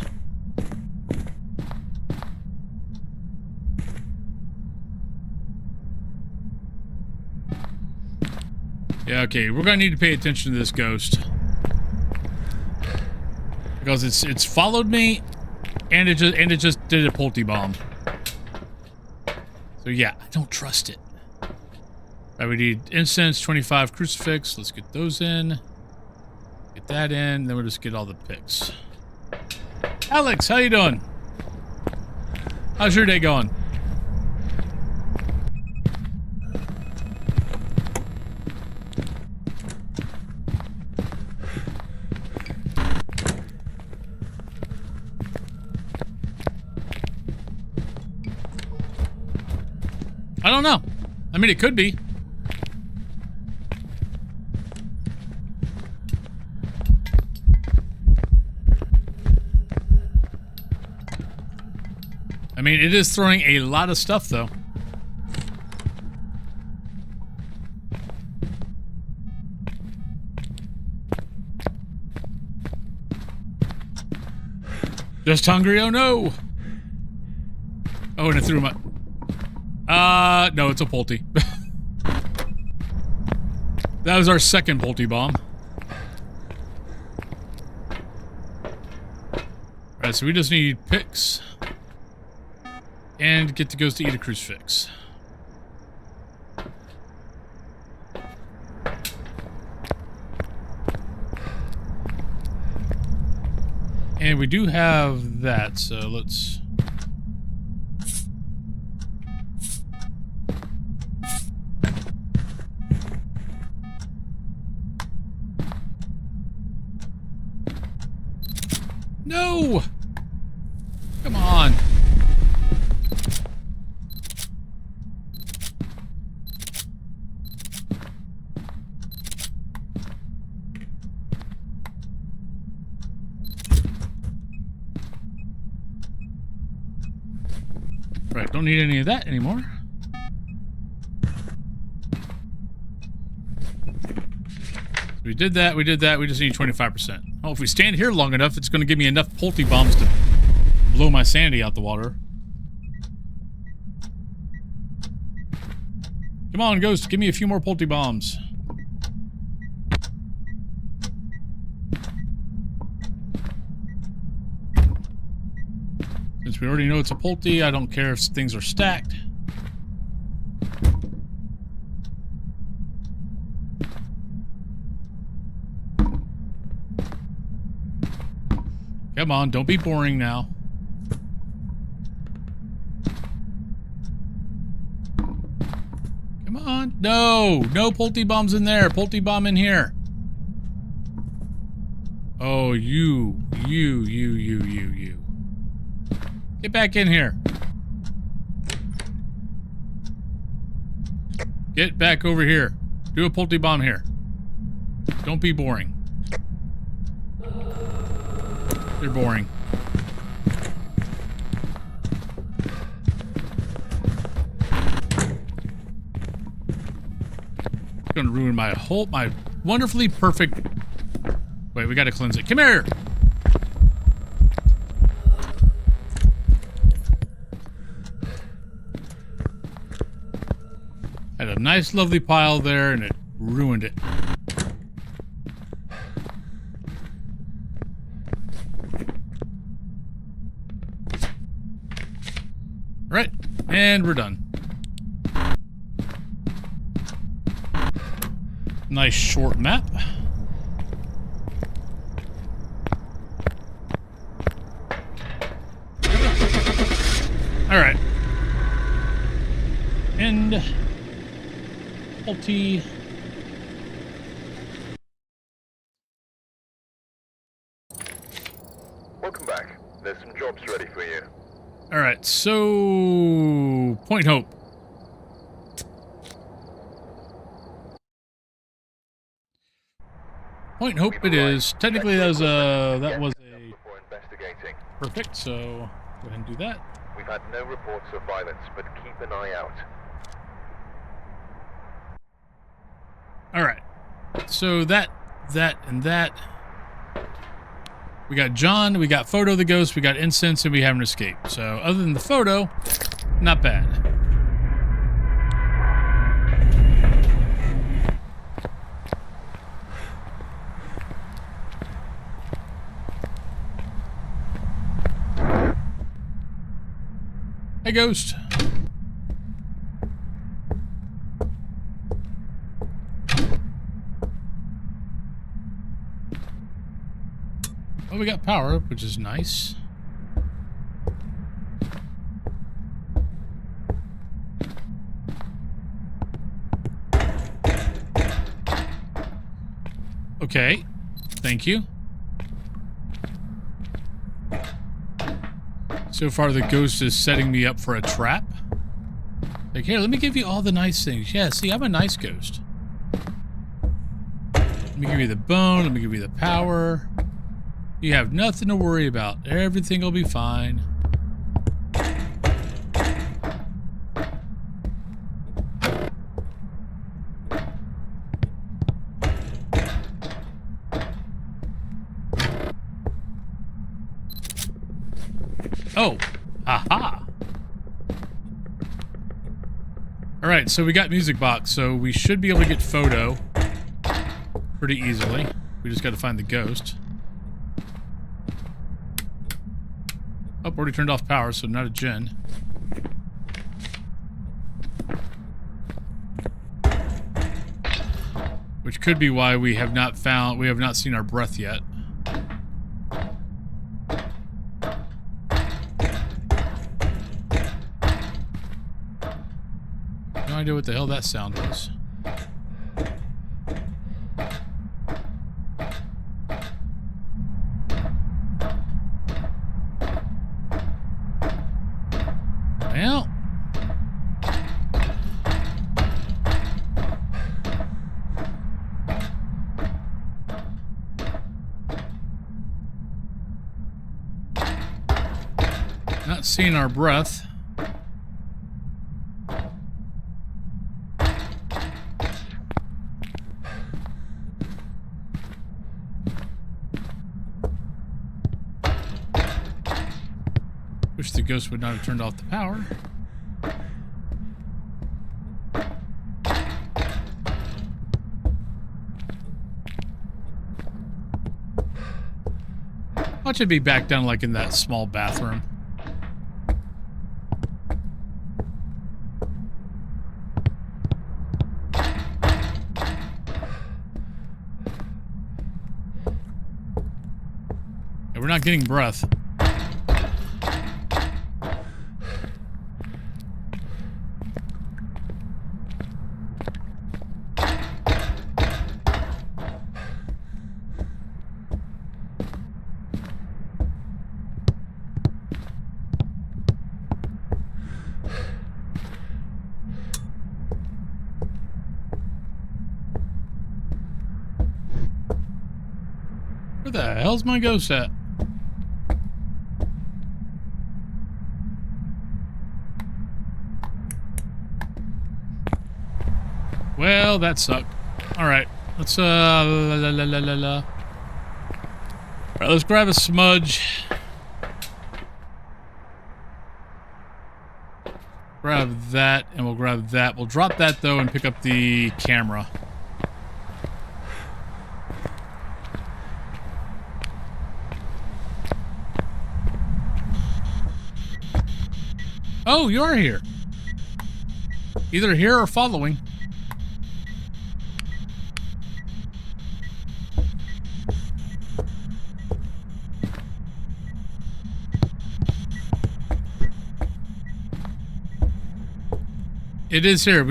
Yeah, okay. We're gonna need to pay attention to this ghost. Because it's followed me, and it just did a poultry bomb. So yeah, I don't trust it. Right, we need incense, 25 crucifix. Let's get those in. Get that in. Then we'll just get all the picks. Alex, how you doing? How's your day going? I don't know. I mean, it could be. I mean, it is throwing a lot of stuff, though. Just hungry? Oh, no. Oh, and it threw my... no, it's a poultry. That was our second poultry bomb. Alright, so we just need picks. And get the ghost to eat a crucifix. And we do have that, so let's... No! Come on. Right, don't need any of that anymore. We did that, we just need 25%. Oh, if we stand here long enough, it's going to give me enough poultry bombs to blow my sanity out the water. Come on, Ghost, give me a few more poultry bombs. Since we already know it's a poultry, I don't care if things are stacked. Come on, don't be boring now. Come on. No! No poultry bombs in there. Poultry bomb in here. Oh, you. Get back in here. Get back over here. Do a poultry bomb here. Don't be boring. You're boring. It's gonna ruin my wonderfully perfect... Wait, we gotta cleanse it. Come here! Had a nice lovely pile there and it ruined it. Right, and we're done. Nice short map. Alright. And poultry.
Welcome back. There's some jobs ready for you.
Alright, so... Point Hope. Point Hope it is. Technically, that was a
Before investigating.
perfect. So go ahead and do that.
We've had no reports of violence, but keep an eye out.
All right. So that, and that. We got John, we got Photo the Ghost, we got Incense, and we have an escape. So other than the photo, not bad. Hey, Ghost. Well, we got power, which is nice. Okay, thank you. So far, the ghost is setting me up for a trap. Like, here, let me give you all the nice things. Yeah, see, I'm a nice ghost. Let me give you the bone. Let me give you the power. You have nothing to worry about. Everything will be fine. Oh, aha. All right, so we got music box, so we should be able to get photo pretty easily. We just got to find the ghost. Oh, already turned off power, so not a gen. Which could be why we have not seen our breath yet. No idea what the hell that sound was. Well, not seeing our breath. Wish the ghost would not have turned off the power. Watch it be back down like in that small bathroom. Yeah, we're not getting breath. Where the hell's my ghost at? Well, that sucked. Alright, let's Alright, let's grab a smudge. Grab that, and we'll grab that. We'll drop that, though, and pick up the camera. Oh, you are here. Either here or following. It is here.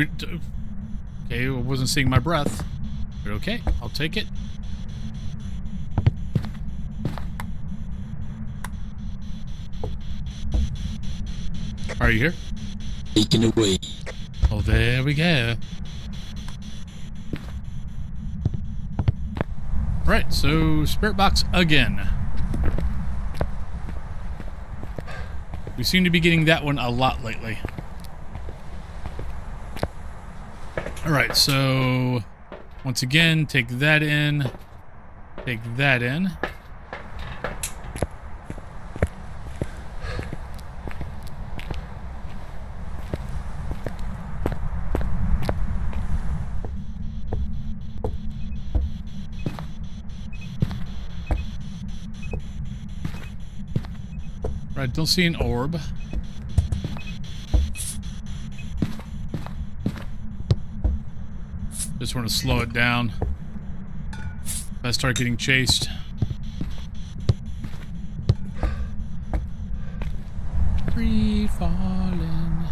Okay, I wasn't seeing my breath. But okay, I'll take it. Are you here?
Taken away.
Oh, there we go. Right, so spirit box again. We seem to be getting that one a lot lately. Alright, so once again, take that in. Take that in. Right, don't see an orb. Just want to slow it down. If I start getting chased. Free falling.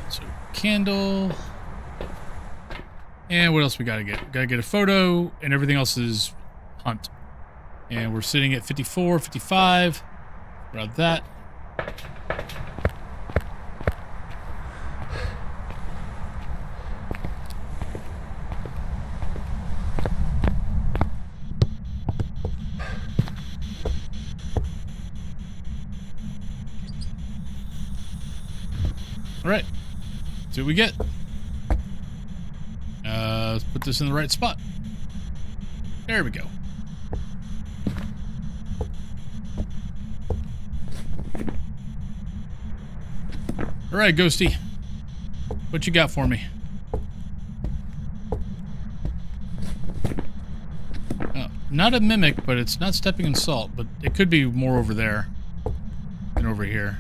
So, candle. And what else we gotta get? Gotta get a photo, and everything else is hunt. And we're sitting at 54, 55. About that. All right, see what we get. Let's put this in the right spot. There we go. All right, Ghosty, what you got for me? Oh, not a mimic, but it's not stepping in salt, but it could be more over there than over here.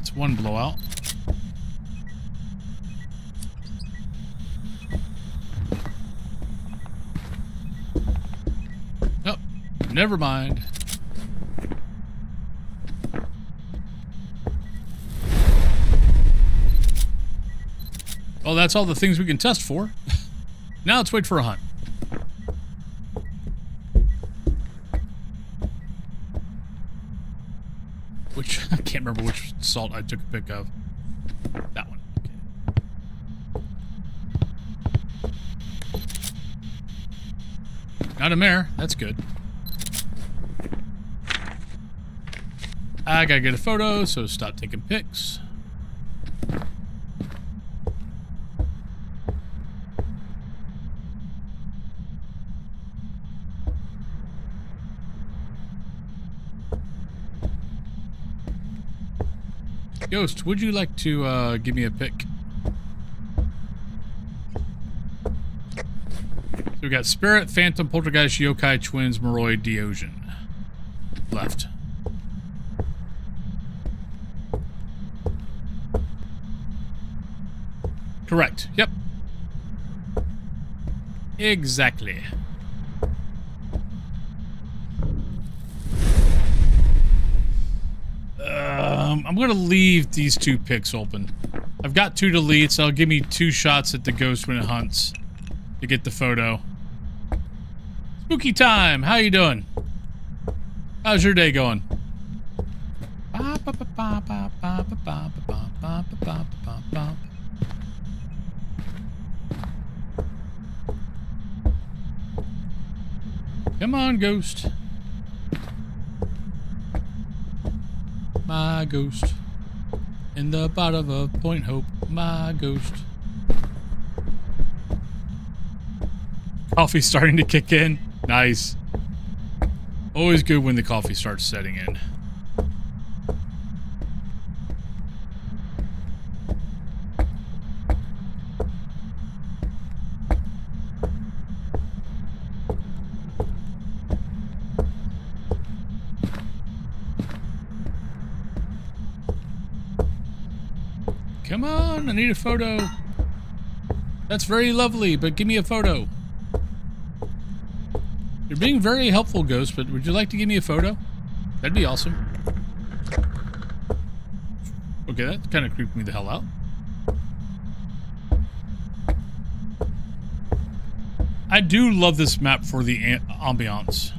It's one blowout. Oh, never mind. Well, that's all the things we can test for. Now let's wait for a hunt. Which, I can't remember which salt I took a pic of. That one. Okay. Not a mare. That's good. I gotta get a photo, so stop taking pics. Ghost, would you like to give me a pic? So we got Spirit, Phantom, Poltergeist, Yokai, Twins, Moroi, Deogen. Left. Correct. Yep. Exactly. I'm going to leave these two pics open. I've got two deletes, so it'll give me 2 shots at the ghost when it hunts to get the photo. Spooky time! How you doing? How's your day going? Come on, ghost. My ghost. In the bottom of Point Hope, my ghost. Coffee's starting to kick in. Nice. Always good when the coffee starts setting in. Come on, I need a photo. That's very lovely, but give me a photo. You're being very helpful, Ghost, but would you like to give me a photo? That'd be awesome. Okay, that kind of creeped me the hell out. I do love this map for the ambiance.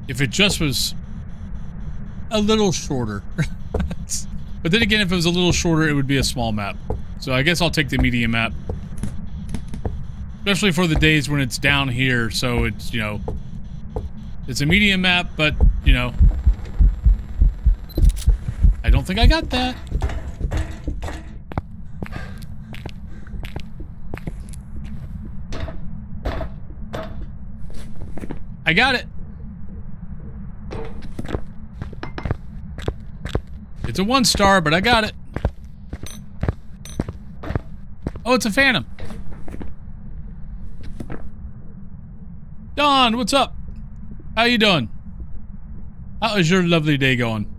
If it just was a little shorter. But then again, if it was a little shorter, it would be a small map. So I guess I'll take the medium map. Especially for the days when it's down here, so it's, you know, it's a medium map, but, you know, I don't think I got that. I got it. It's a 1-star, but I got it. Oh, it's a Phantom. Don, what's up? How you doing? How is your lovely day going?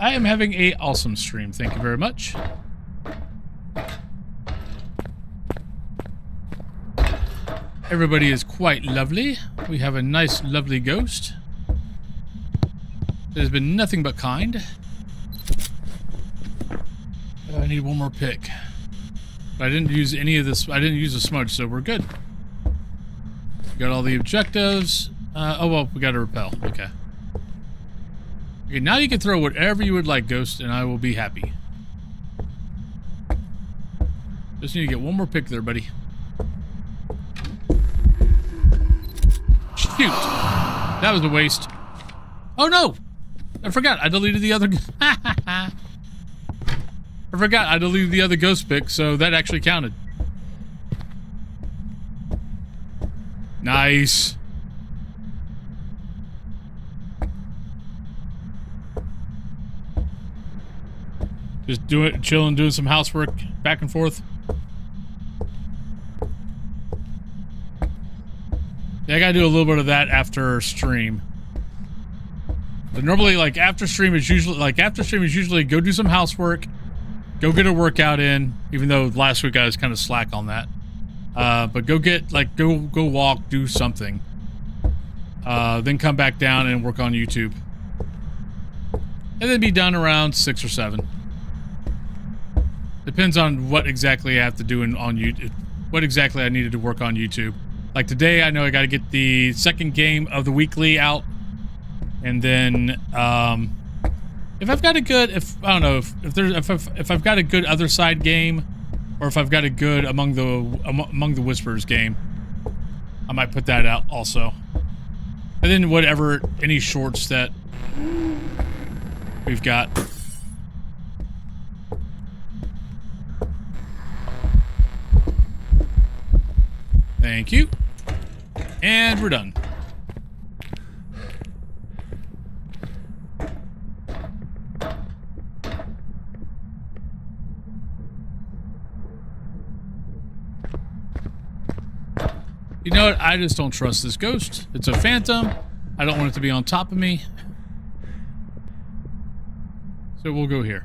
I am having a awesome stream. Thank you very much. Everybody is quite lovely. We have a nice, lovely ghost. It has been nothing but kind. I need one more pick. But I didn't use any of this. I didn't use a smudge, so we're good. Got all the objectives. Oh, well, we got to repel. Okay. Okay, now you can throw whatever you would like, Ghost, and I will be happy. Just need to get one more pick there, buddy. Shoot! That was a waste. Oh, no! I forgot. I deleted the other... I forgot. I deleted the other Ghost pick, so that actually counted. Nice. Just chilling, doing some housework back and forth. Yeah, I gotta do a little bit of that after stream. But normally, like, after stream is usually go do some housework, go get a workout in, even though last week I was kind of slack on that. But go get, like, go walk, do something. Then come back down and work on YouTube. And then be done around 6 or 7. Depends on what exactly I have to do on YouTube. What exactly I needed to work on YouTube. Like today, I know I got to get the second game of the weekly out, and then if I've got a good, if I've got a good other side game, or if I've got a good among the Whispers game, I might put that out also. And then whatever any shorts that we've got. Thank you. And we're done. You know what? I just don't trust this ghost. It's a phantom. I don't want it to be on top of me. So we'll go here.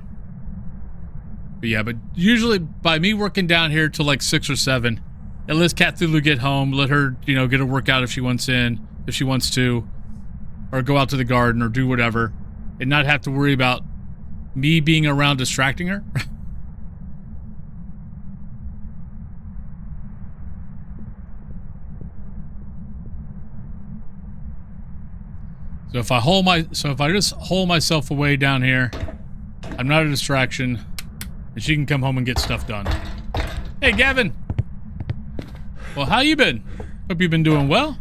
But yeah, but usually by me working down here till like 6 or 7, it lets Cthulhu get home, let her, you know, get a workout if she wants to, or go out to the garden or do whatever, and not have to worry about me being around distracting her. So if I just hole myself away down here, I'm not a distraction, and she can come home and get stuff done. Hey, Gavin. Well, how you been? Hope you've been doing well.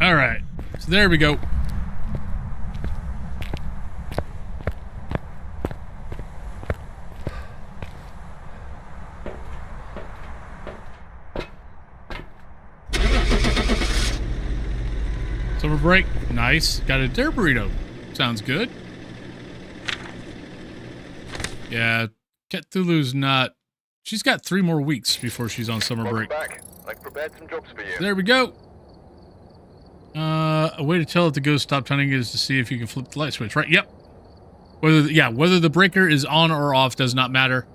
All right. So there we go. Silver break. Nice. Got a dare burrito. Sounds good. Yeah, Cthulhu's not... She's got 3 more weeks before she's on summer
Welcome
break.
back. I've prepared some jobs for you.
There we go. A way to tell if the ghost stopped hunting is to see if you can flip the light switch, right? Yep. Whether the breaker is on or off does not matter.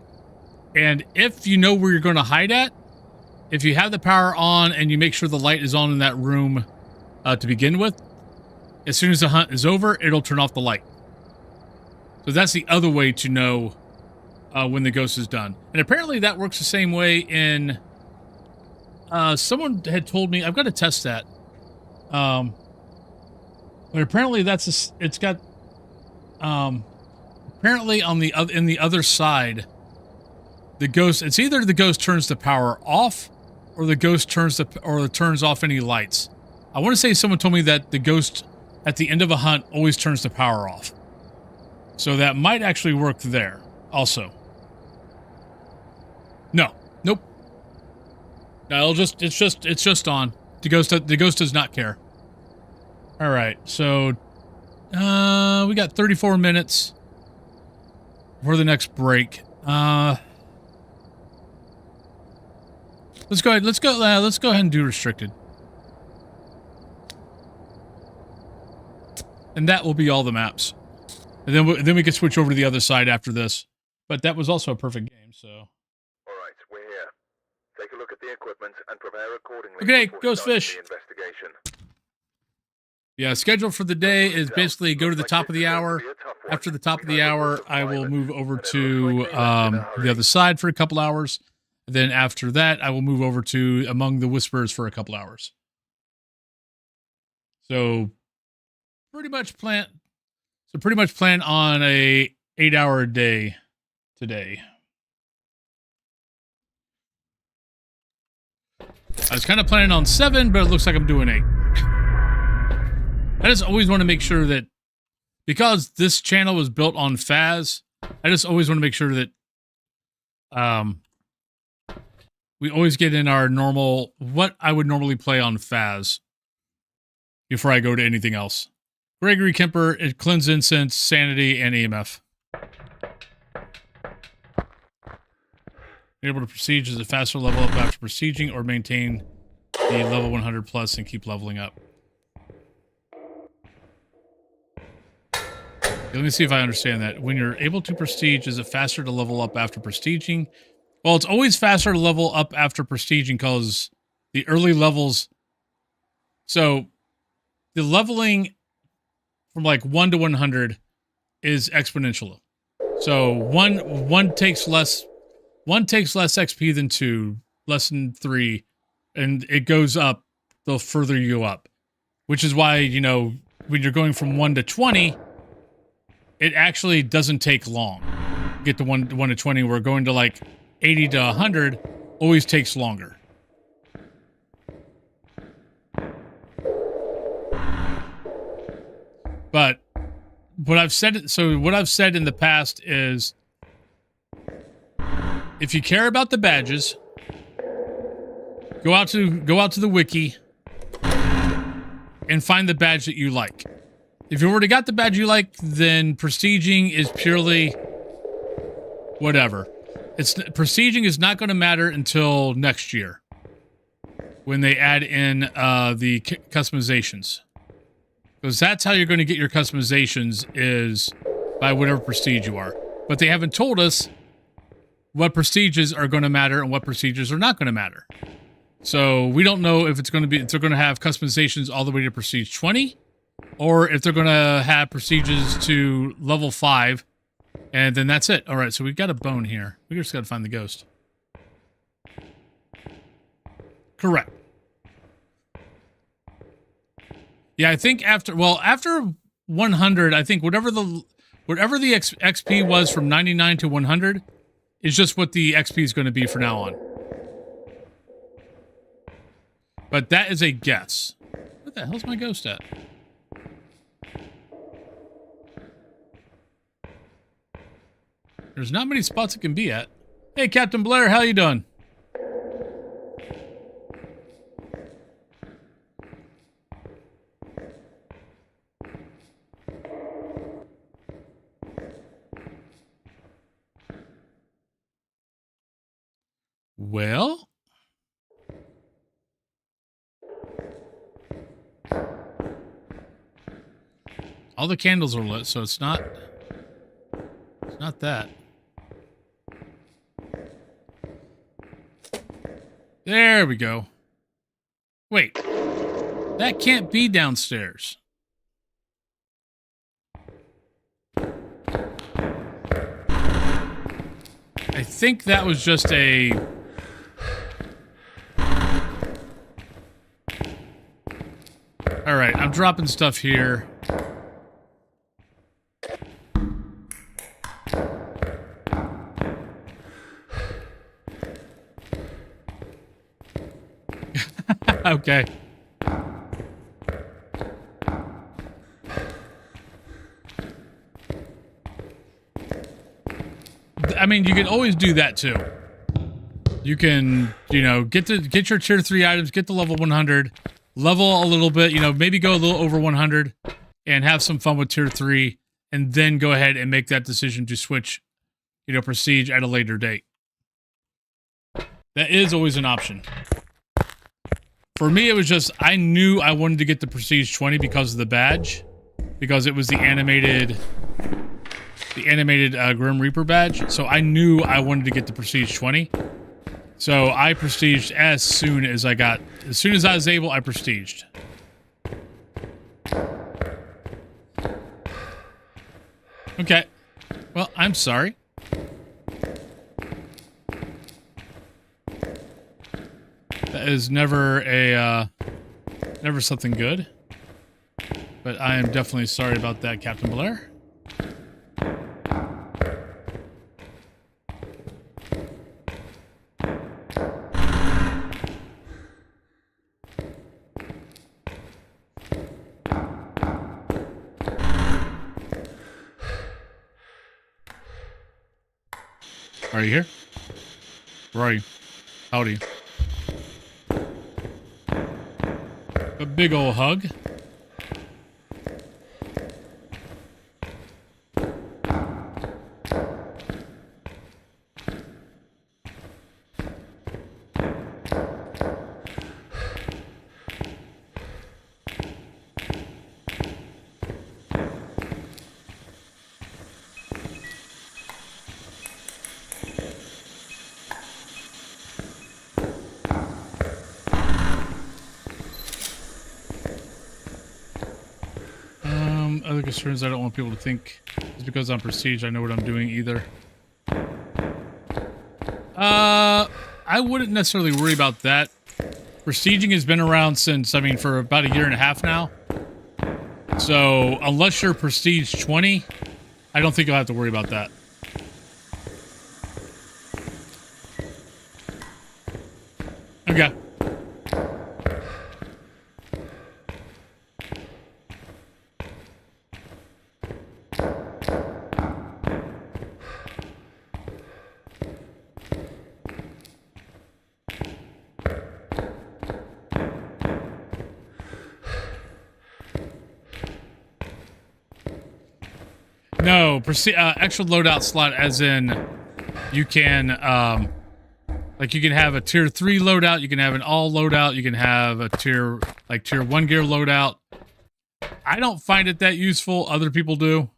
And if you know where you're going to hide at, if you have the power on and you make sure the light is on in that room to begin with, as soon as the hunt is over, it'll turn off the light. So that's the other way to know when the ghost is done. And apparently that works the same way in... someone had told me... I've got to test that. But apparently that's... it's got... apparently on the in the other side, the ghost... It's either the ghost turns the power off, or the ghost turns off any lights. I want to say someone told me that the ghost at the end of a hunt always turns the power off. So that might actually work there also. No. Nope. No, it's just on. The ghost does not care. All right. So we got 34 minutes for the next break. Let's go ahead. Let's go ahead and do restricted. And that will be all the maps. And then we can switch over to the other side after this. But that was also a perfect game, so.
All right, we're here. Take a look at the equipment and prepare accordingly.
Okay,
before
ghost
starting
fish.
the investigation.
Yeah, schedule for the day is basically go to the top of the hour. After the top of the hour, I will move over to the other side for a couple hours. Then after that, I will move over to Among the Whispers for a couple hours. So pretty much plan on a 8-hour day today. I was kind of planning on 7, but it looks like I'm doing 8. I just always want to make sure that, because this channel was built on Phas, I just always want to make sure that we always get in our normal, what I would normally play on Phas before I go to anything else. Gregory Kemper, it Cleanse Incense, Sanity, and EMF. You're able to prestige as a faster level up after prestiging, or maintain the level 100 plus and keep leveling up. Let me see if I understand that. When you're able to prestige, is it faster to level up after prestiging? Well, it's always faster to level up after prestiging because the early levels... So, the leveling from like 1 to 100 is exponential. So, one takes less XP than 2, less than 3, and it goes up the further you go up. Which is why, you know, when you're going from 1 to 20... it actually doesn't take long. Get to 1 to 20, we're going to like 80 to 100 always takes longer. But what I've said in the past is, if you care about the badges, go out to the wiki and find the badge that you like. If you already got the badge you like, then prestiging is purely whatever. Prestiging is not going to matter until next year when they add in the customizations. Because that's how you're going to get your customizations, is by whatever prestige you are. But they haven't told us what prestiges are going to matter and what prestiges are not going to matter. So we don't know if they're going to have customizations all the way to prestige 20. Or if they're going to have prestiges to level 5, and then that's it. All right, so we've got a bone here. We just got to find the ghost. Correct. Yeah, I think after 100, I think whatever the XP was from 99 to 100 is just what the XP is going to be from now on. But that is a guess. What the hell's my ghost at? There's not many spots it can be at. Hey, Captain Blair, how you doing? Well. All the candles are lit, so it's not that. There we go. Wait. That can't be downstairs. I think that was just a... Alright, I'm dropping stuff here. Okay. I mean, you can always do that too. You can, you know, get your tier 3 items, get to level 100, level a little bit, you know, maybe go a little over 100 and have some fun with tier 3 and then go ahead and make that decision to switch, you know, prestige at a later date. That is always an option. For me, it was just, I knew I wanted to get the Prestige 20 because of the badge. Because it was the animated Grim Reaper badge. So I knew I wanted to get the Prestige 20. So I prestiged as soon as I was able, I prestiged. Okay. Well, I'm sorry. That is never something good. But I am definitely sorry about that, Captain Blair. Are you here? Where are you? Howdy. A big old hug. Other concerns I don't want people to think is because I'm prestige I know what I'm doing either. I wouldn't necessarily worry about that. Prestiging has been around since, I mean, for about a year and a half now. So, unless you're prestige 20, I don't think you'll have to worry about that. Okay. No, extra loadout slot as in you can, like you can have a tier 3 loadout, you can have an all loadout, you can have a tier 1 gear loadout. I don't find it that useful. Other people do.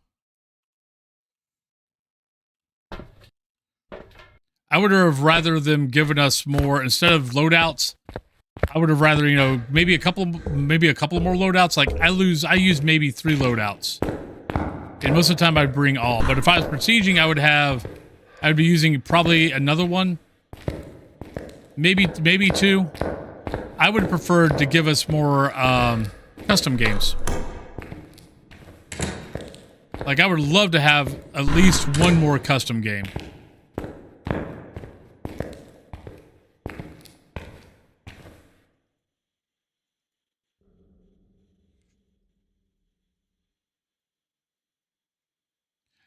I would have rather them given us more, instead of loadouts, I would have rather, you know, maybe a couple more loadouts. Like I use maybe 3 loadouts. And most of the time I'd bring all. But if I was prestiging, I'd be using probably another one. Maybe 2. I would prefer to give us more custom games. Like I would love to have at least one more custom game.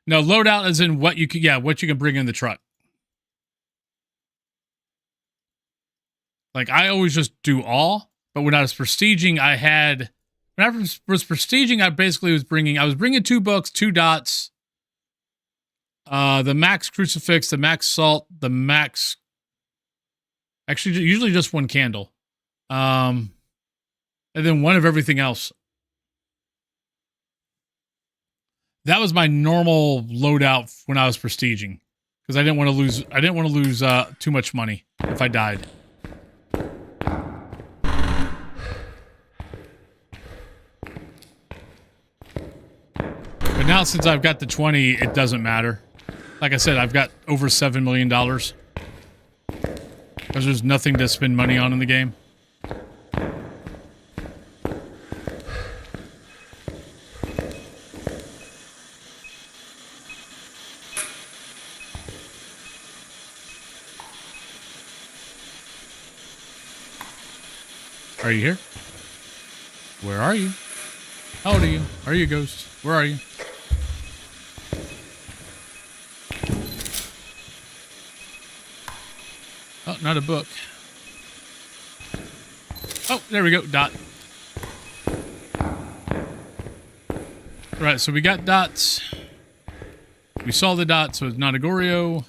No, loadout as in what you can bring in the truck. Like I always just do all, but when I was prestiging, when I was prestiging, I basically was bringing 2 books, 2 dots, the max crucifix, the max salt, the max Actually, usually just one candle. And then one of everything else. That was my normal loadout when I was prestiging, because I didn't want to lose. I didn't want to lose too much money if I died. But now, since I've got the 20, it doesn't matter. Like I said, I've got over $7 million. Because there's nothing to spend money on in the game. Are you here? Where are you? How old are you? Are you a ghost? Where are you? Oh, not a book. Oh, there we go. Dot. All right, so we got dots. We saw the dot, so it's not a Goryo.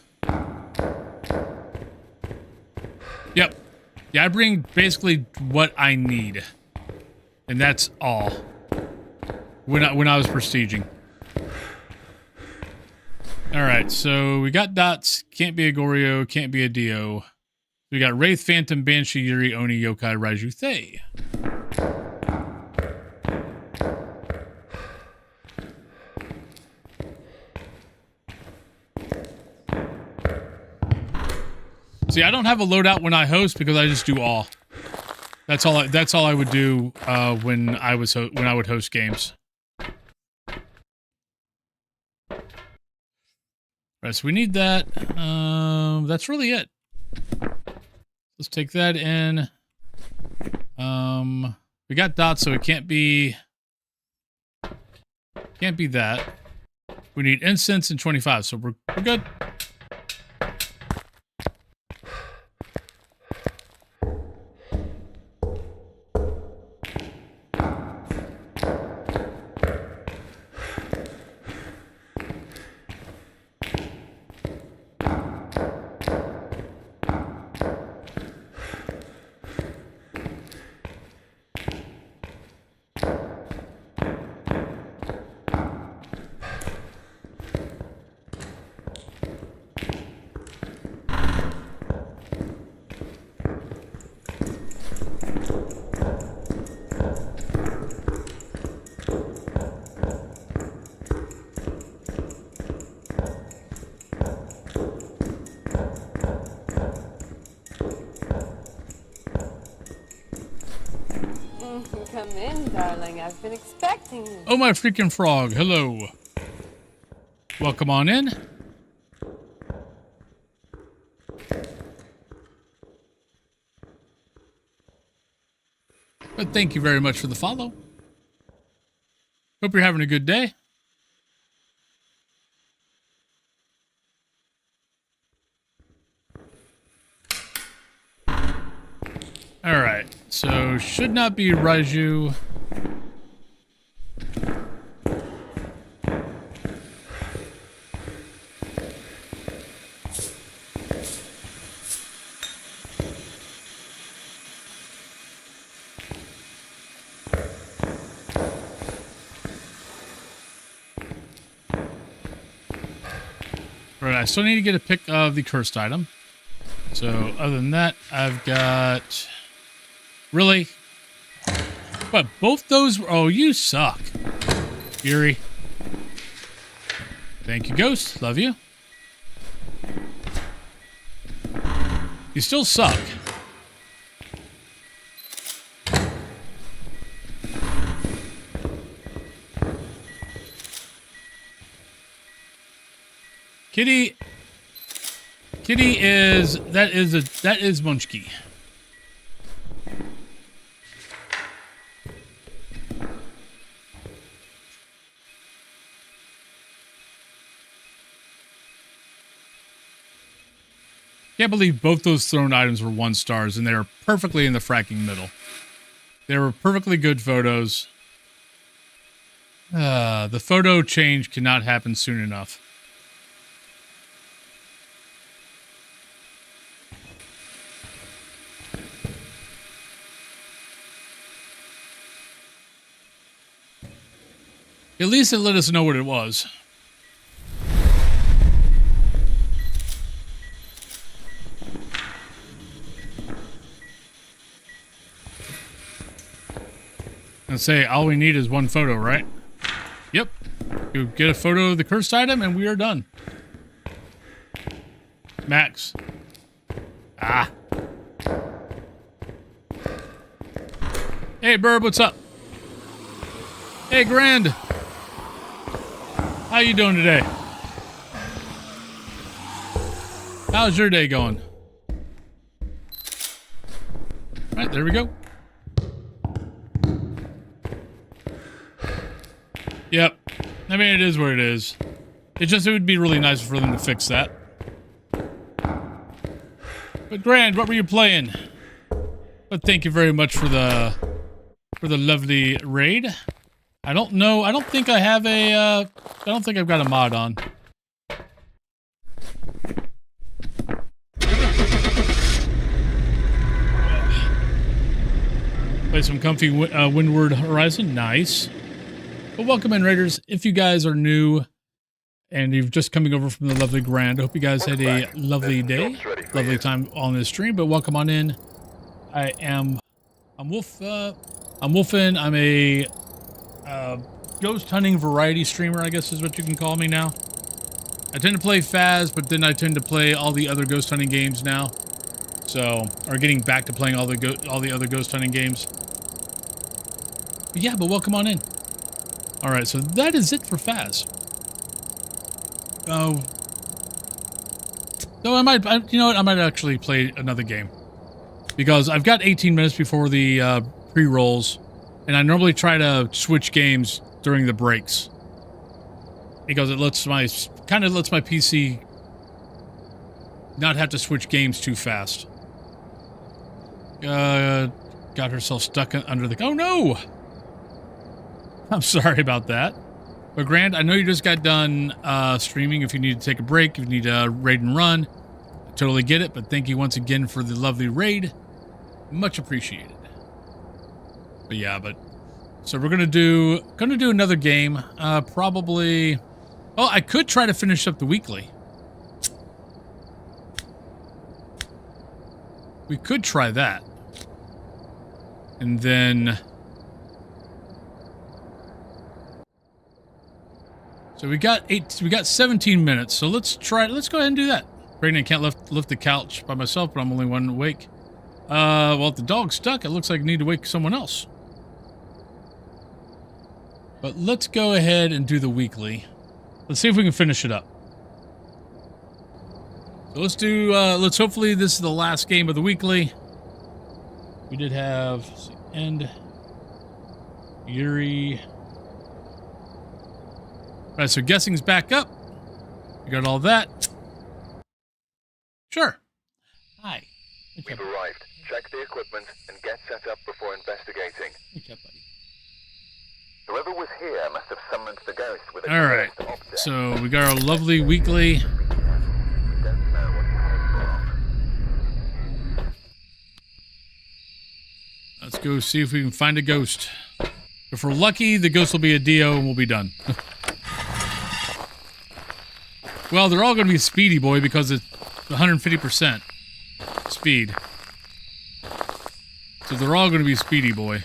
Yep. Yeah, I bring basically what I need. And that's all. When I was prestiging. Alright, so we got dots. Can't be a Goryo, can't be a Dio. We got Wraith, Phantom, Banshee, Yuri, Oni, Yokai, Raiju, Thay. See, I don't have a loadout when I host because I just do all. That's all I would do when I would host games. Right, so we need that. That's really it. Let's take that in. We got dots, so it can't be that. We need incense and 25, so we're good.
Come in, darling. I've been expecting you.
Oh, my freaking frog. Hello. Welcome on in. But thank you very much for the follow. Hope you're having a good day. All right. So should not be Raiju. All right, I still need to get a pick of the cursed item. So other than that, I've got... Really? But both those... Oh, you suck. Yuri. Thank you, Ghost. Love you. You still suck. Kitty is... That is Munchkie. Can't believe both those thrown items were 1 stars, and they were perfectly in the fracking middle. They were perfectly good photos. The photo change cannot happen soon enough. At least it let us know what it was. And say all we need is one photo, right? Yep. You get a photo of the cursed item and we are done. Max. Ah. Hey, Burb, what's up? Hey, Grand. How you doing today? How's your day going? All right, there we go. Yep. I mean, it is what it is. It would be really nice for them to fix that. But Grand, what were you playing? But thank you very much for the lovely raid. I don't know. I don't think I have a. I don't think I've got a mod on. Play some comfy Windward Horizon. Nice. But welcome in, Raiders. If you guys are new and you've just coming over from the lovely Grand, I hope you guys had a lovely day, lovely time on this stream. But welcome on in. I'm Wolfen. I'm a ghost hunting variety streamer, I guess is what you can call me now. I tend to play Phas, but then I tend to play all the other ghost hunting games now. So, or getting back to playing all the other ghost hunting games. But yeah, but welcome on in. All right, so that is it for Phas. Oh, so you know what? I might actually play another game because I've got 18 minutes before the pre-rolls, and I normally try to switch games during the breaks because it lets my PC not have to switch games too fast. Got herself stuck under the. Oh no! I'm sorry about that. But Grant, I know you just got done streaming. If you need to take a break, if you need to raid and run, I totally get it. But thank you once again for the lovely raid. Much appreciated. But yeah, so we're gonna do another game. Probably. Oh, I could try to finish up the weekly. We could try that, and then. So we got 17 minutes. So let's go ahead and do that. Brandon can't lift the couch by myself, but I'm only one awake. Well, if the dog's stuck, it looks like I need to wake someone else. But let's go ahead and do the weekly. Let's see if we can finish it up. So let's hopefully this is the last game of the weekly. We did have, let's see, end, Yuri. All right, so guessing's back up. We got all that. Sure. Hi.
We've arrived. Check the equipment and get set up before investigating.
Okay, buddy.
Whoever was here must have summoned the ghost with a
all right.
object.
So we got our lovely weekly.
We don't know what you have.
Let's go see if we can find a ghost. If we're lucky, the ghost will be a Dio and we'll be done. Well, they're all going to be Speedy Boy because it's 150% speed. So they're all going to be Speedy Boy.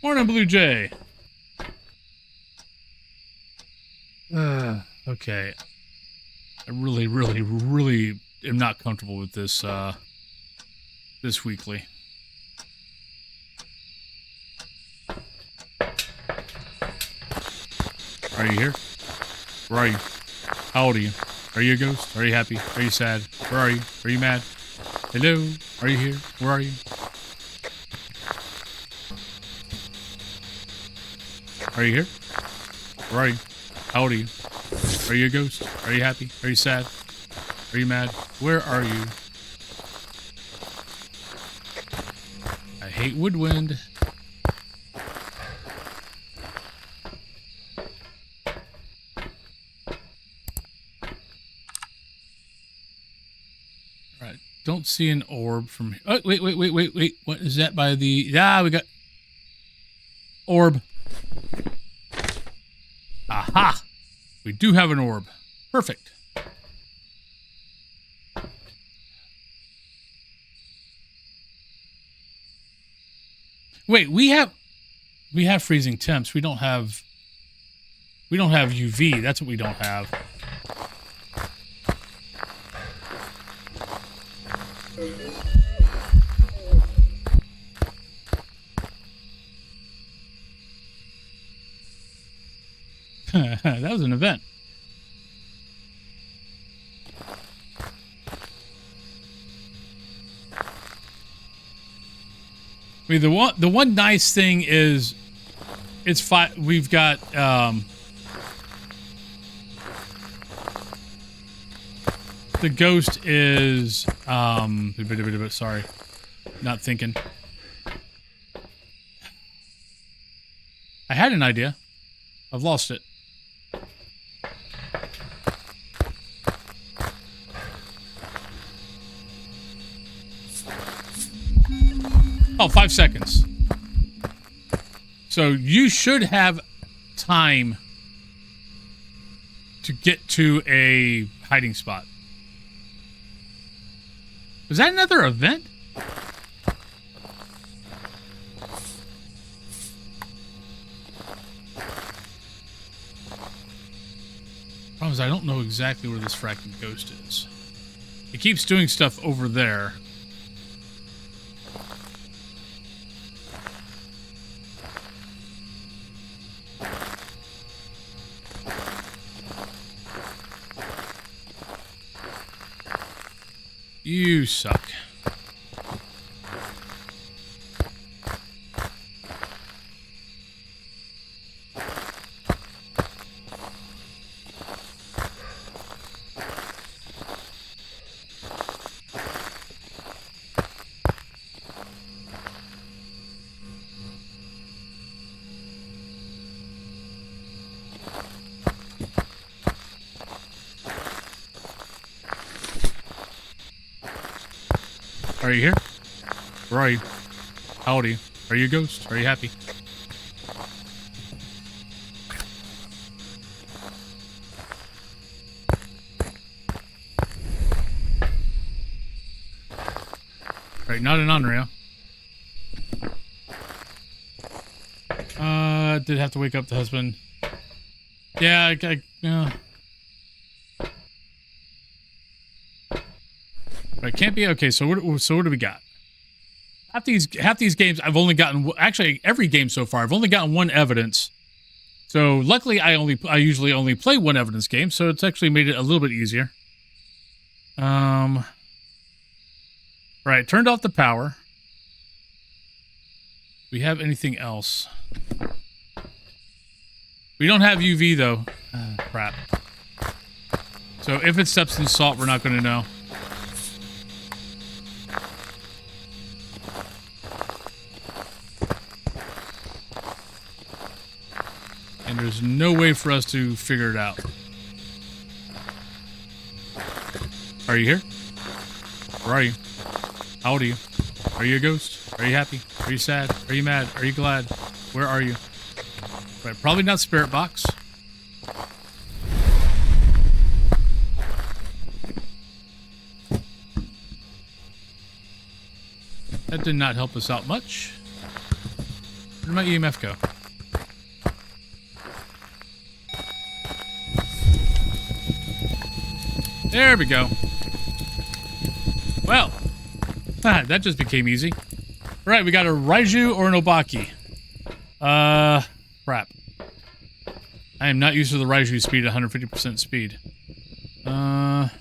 Morning, Blue Jay. Okay. I really am not comfortable with this, this weekly. Are you here? Where are you? How old are you? Are you a ghost? Are you happy? Are you sad? Where are you? Are you mad? Hello? Are you here? Where are you? Are you here? Where are you? How old are you? Are you a ghost? Are you happy? Are you sad? Are you mad? Where are you? I hate woodwind. Alright, don't see an orb from here. Oh, wait. What is that by the... Ah, we got... Orb. Aha! We do have an orb. Perfect. Wait, we have freezing temps. We don't have UV. That's what we don't have. That was an event. I mean, the one nice thing is it's we've got the ghost is sorry, not thinking. I had an idea. I've lost it. Oh, 5 seconds. So you should have time to get to a hiding spot. Was that another event? Problem is, I don't know exactly where this fracking ghost is. It keeps doing stuff over there. You suck. Are you here? Where are you? How old are you? Are you a ghost? Are you happy? Right, not an unreal. Did have to wake up the husband. Yeah, Right, can't be okay. So what do we got? Half these games I've only gotten, actually every game so far I've only gotten one evidence. So luckily I usually only play one evidence game, so it's actually made it a little bit easier. Right, turned off the power. We have anything else? We don't have UV though. Crap. So if it steps in salt, we're not going to know. And there's no way for us to figure it out. Are you here? Where are you? How old are you? Are you a ghost? Are you happy? Are you sad? Are you mad? Are you glad? Where are you? Right, probably not spirit box. That did not help us out much. Where did my EMF go? There we go. Well, that just became easy. All right, we got a Raiju or an Obaki. Crap. I am not used to the Raiju speed, 150% speed. I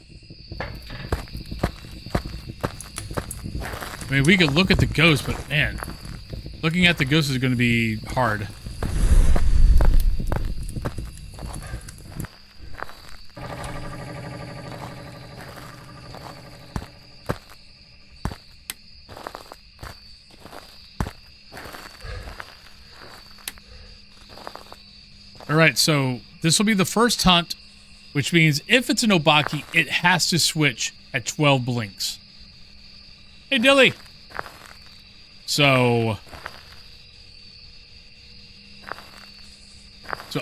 mean, we could look at the ghost, but man, looking at the ghost is going to be hard. All right, so this will be the first hunt, which means if it's an Obaki, it has to switch at 12 blinks. Hey, Dilly. So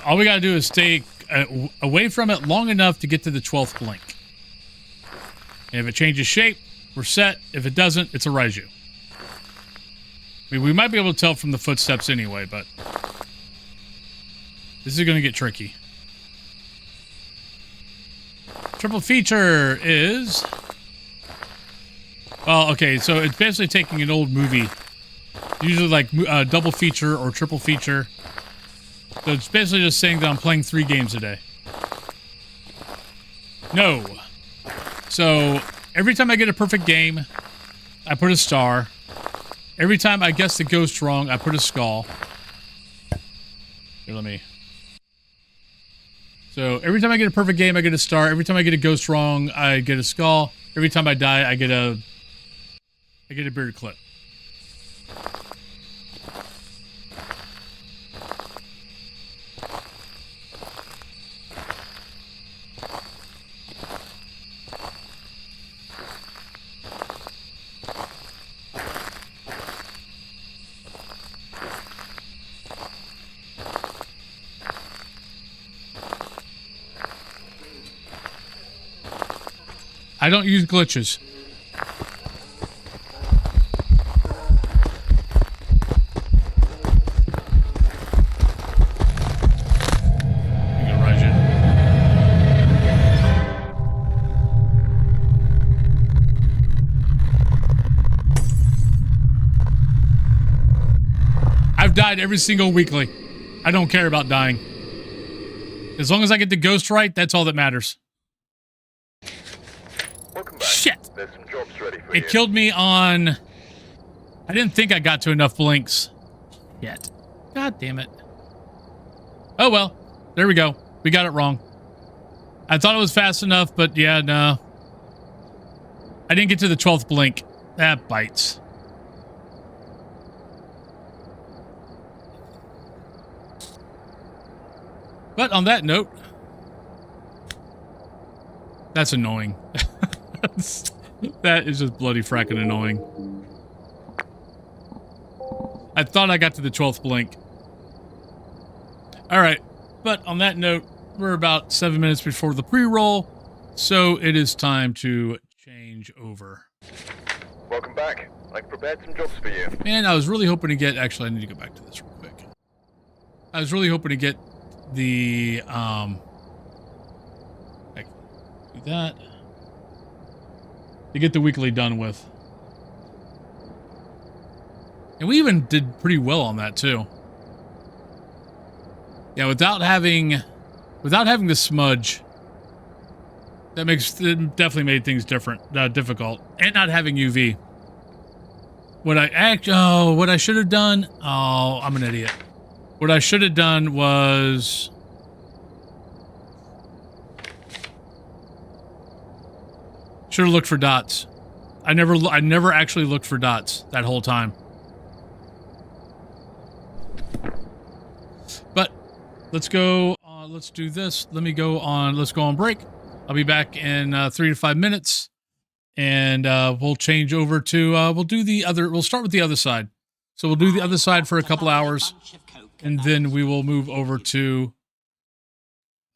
all we got to do is stay away from it long enough to get to the 12th blink. And if it changes shape, we're set. If it doesn't, it's a Raiju. I mean, we might be able to tell from the footsteps anyway, but this is going to get tricky. Triple feature is... Well, okay, so it's basically taking an old movie. Usually like double feature or triple feature. So it's basically just saying that I'm playing 3 games a day. No. So every time I get a perfect game, I put a star. Every time I guess the ghost wrong, I put a skull. Here, let me... So every time I get a perfect game, I get a star. Every time I get a ghost wrong, I get a skull. Every time I die, I get a beard clip. I don't use glitches. I've died every single weekly. I don't care about dying. As long as I get the ghost right, that's all that matters.
Welcome back.
Shit!
There's some jobs ready for you.
It killed me on... I didn't think I got to enough blinks yet. God damn it. Oh well. There we go. We got it wrong. I thought it was fast enough, but yeah, no. I didn't get to the 12th blink. That bites. But on that note, that's annoying. That is just bloody fracking annoying. I thought I got to the 12th blink. Alright, but on that note, we're about 7 minutes before the pre-roll, so it is time to change over.
Welcome back. I've prepared some jobs for you.
Man, I was really hoping to get... Actually, I need to go back to this real quick. I was really hoping to get the... Like, do that. To get the weekly done with. And we even did pretty well on that, too. Yeah, without having the smudge, it definitely made things difficult. And not having UV. What I should have done... Oh, I'm an idiot. What I should have done was... Should have looked for dots. I never actually looked for dots that whole time. But let's go. Let's do this. Let's go on break. I'll be back in 3 to 5 minutes, and we'll change over to. We'll start with the other side. So we'll do the other side for a couple hours, and then we will move over to.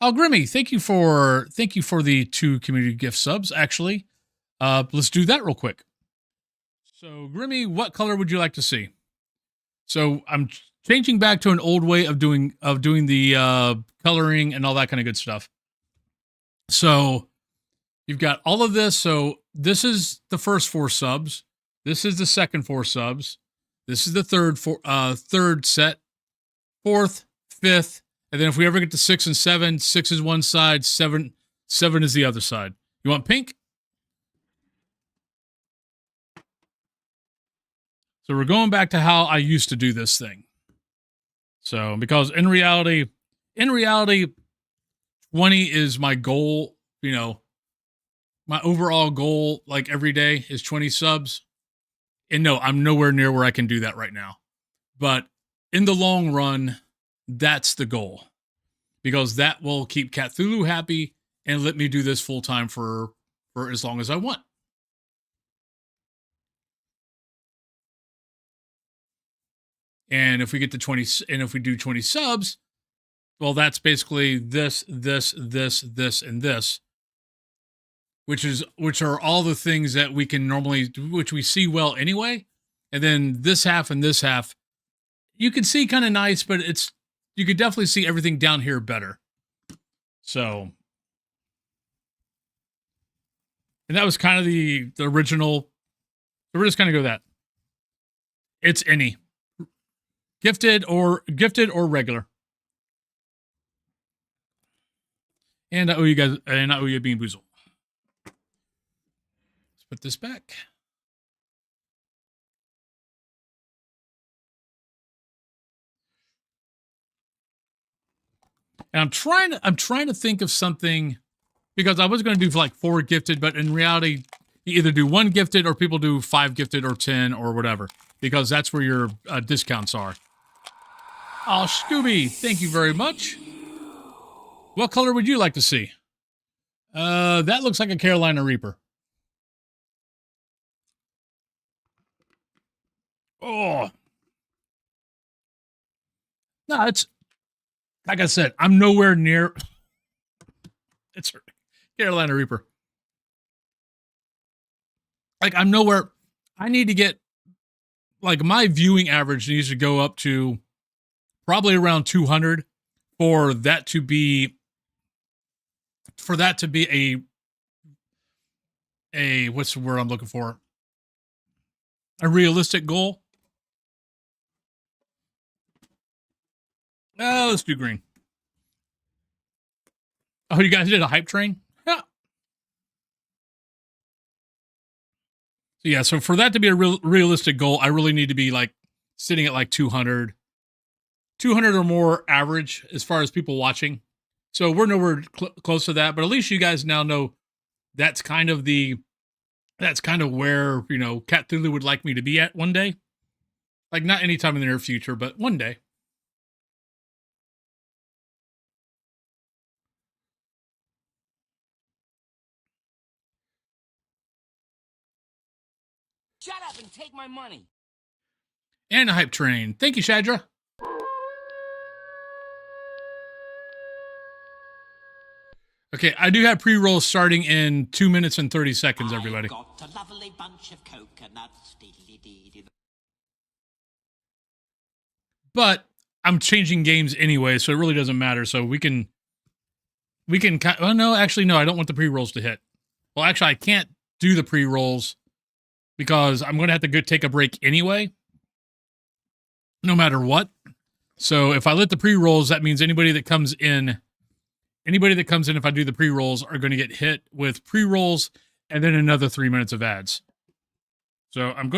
Oh, Grimmy, thank you for the 2 community gift subs. Actually, let's do that real quick. So, Grimmy, what color would you like to see? So, I'm changing back to an old way of doing the coloring and all that kind of good stuff. So, you've got all of this. So, this is the first 4 subs. This is the second 4 subs. This is the third set, 4th, 5th. And then if we ever get to 6 and 7, 6 is one side, 7 is the other side. You want pink? So we're going back to how I used to do this thing. So because in reality, 20 is my goal, my overall goal, like every day is 20 subs. And no, I'm nowhere near where I can do that right now. But in the long run, that's the goal. because that will keep Cthulhu happy and let me do this full time for as long as I want. And if we get to 20, and if we do 20 subs, well, that's basically this, and this, which are all the things that we can normally, which we see well anyway. And then this half and this half, you can see kind of nice, but you could definitely see everything down here better. So, and that was kind of the original. So we're just going to go that. It's any. Gifted or regular. And I owe you guys, and I owe you a Bean Boozle. Let's put this back. And I'm trying to think of something, because I was going to do like 4 gifted, but in reality, you either do 1 gifted or people do 5 gifted or 10 or whatever, because that's where your discounts are. Oh, Scooby, thank you very much. What color would you like to see? That looks like a Carolina Reaper. Oh. No, it's, like I said, I'm nowhere near. It's Carolina Reaper. Like, I'm nowhere. I need to get, like, my viewing average needs to go up to probably around 200 for that to be a what's the word I'm looking for? A realistic goal. Oh, let's do green. Oh, you guys did a hype train? Yeah. So yeah, so for that to be a realistic goal, I really need to be like sitting at like 200 or more average as far as people watching. So we're nowhere close to that, but at least you guys now know that's kind of where, you know, Cthulhu would like me to be at one day. Like, not anytime in the near future, but one day.
Shut up and take my money.
And a hype train. Thank you, Shadra. Okay, I do have pre-rolls starting in 2 minutes and 30 seconds, everybody.
Got a lovely bunch of coconuts.
But I'm changing games anyway, so it really doesn't matter. So we can, oh no, actually, no, I don't want the pre-rolls to hit. Well, actually, I can't do the pre-rolls because I'm going to have to go take a break anyway, no matter what. So if I let the pre-rolls, that means anybody that comes in, if I do the pre-rolls, are going to get hit with pre-rolls and then another 3 minutes of ads. So I am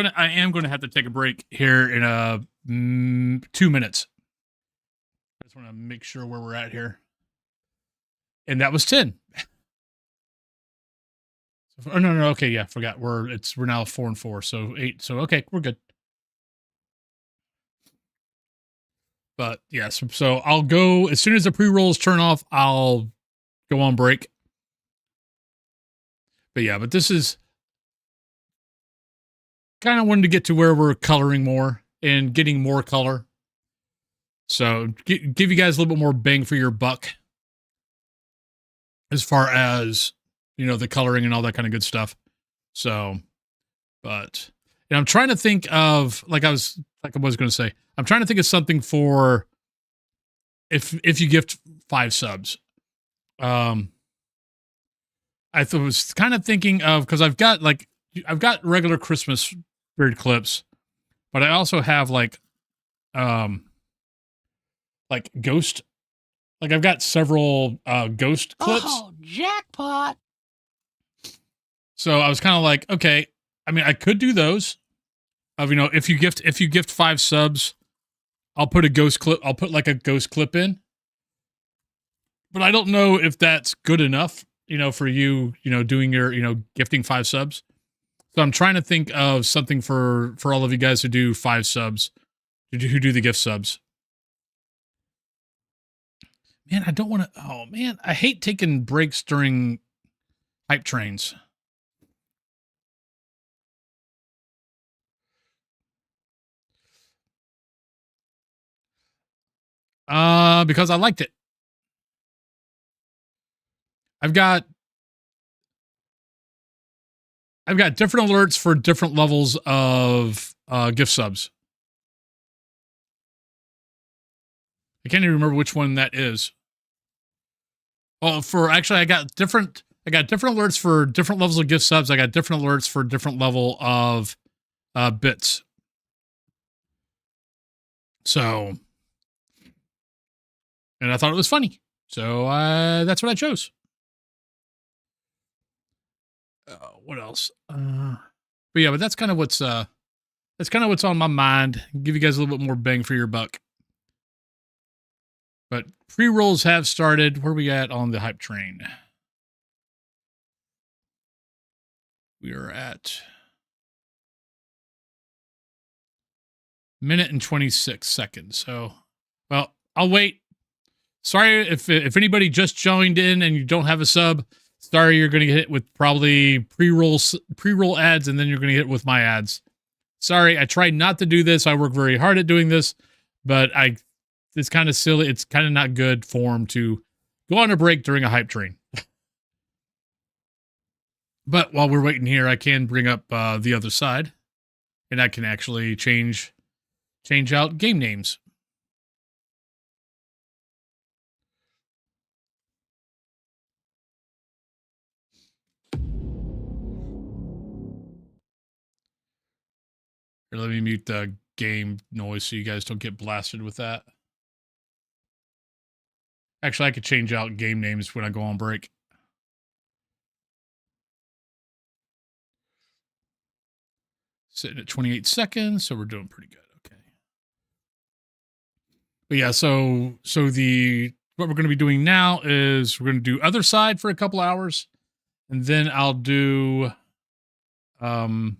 going to have to take a break here in 2 minutes. I just want to make sure where we're at here. And that was 10. Oh, no, okay, yeah, forgot. We're now 4 and 4, so 8. So okay, we're good. But yes, so I'll go as soon as the pre-rolls turn off. I'll go on break. But yeah, but this is kind of wanted to get to where we're coloring more and getting more color. So give you guys a little bit more bang for your buck as far as, you know, the coloring and all that kind of good stuff. So, but, and I'm trying to think of, like I was going to say, I'm trying to think of something for if you gift 5 subs. I was kind of thinking of, because I've got regular Christmas spirit clips, but I also have like ghost, like I've got several ghost clips.
Oh, jackpot.
So I was kind of like, okay, I mean, I could do those. Of, you know, if you gift 5 subs, I'll put a ghost clip. I'll put like a ghost clip in. But I don't know if that's good enough, you know, for you, you know, doing your, you know, gifting 5 subs. So I'm trying to think of something for all of you guys who do 5 subs, who do the gift subs. Man, I don't want to. Oh, man. I hate taking breaks during hype trains. Because I liked it. I've got different alerts for different levels of gift subs. I can't even remember which one that is. Oh, I got different alerts for different levels of gift subs. I got different alerts for different level of bits. So, and I thought it was funny. So that's what I chose. What else? But yeah, but that's kind of what's on my mind. Give you guys a little bit more bang for your buck. But pre-rolls have started. Where are we at on the hype train? We are at minute and 26 seconds. So, well, I'll wait. Sorry if anybody just joined in and you don't have a sub. Sorry, you're going to get hit with probably pre-roll ads, and then you're going to get hit with my ads. Sorry, I tried not to do this. I work very hard at doing this, but it's kind of silly. It's kind of not good form to go on a break during a hype train. But while we're waiting here, I can bring up the other side, and I can actually change out game names. Here, let me mute the game noise so you guys don't get blasted with that. Actually, I could change out game names when I go on break. Sitting at 28 seconds, so we're doing pretty good. Okay. But yeah, so what we're going to be doing now is we're going to do Other Side for a couple hours, and then I'll do Among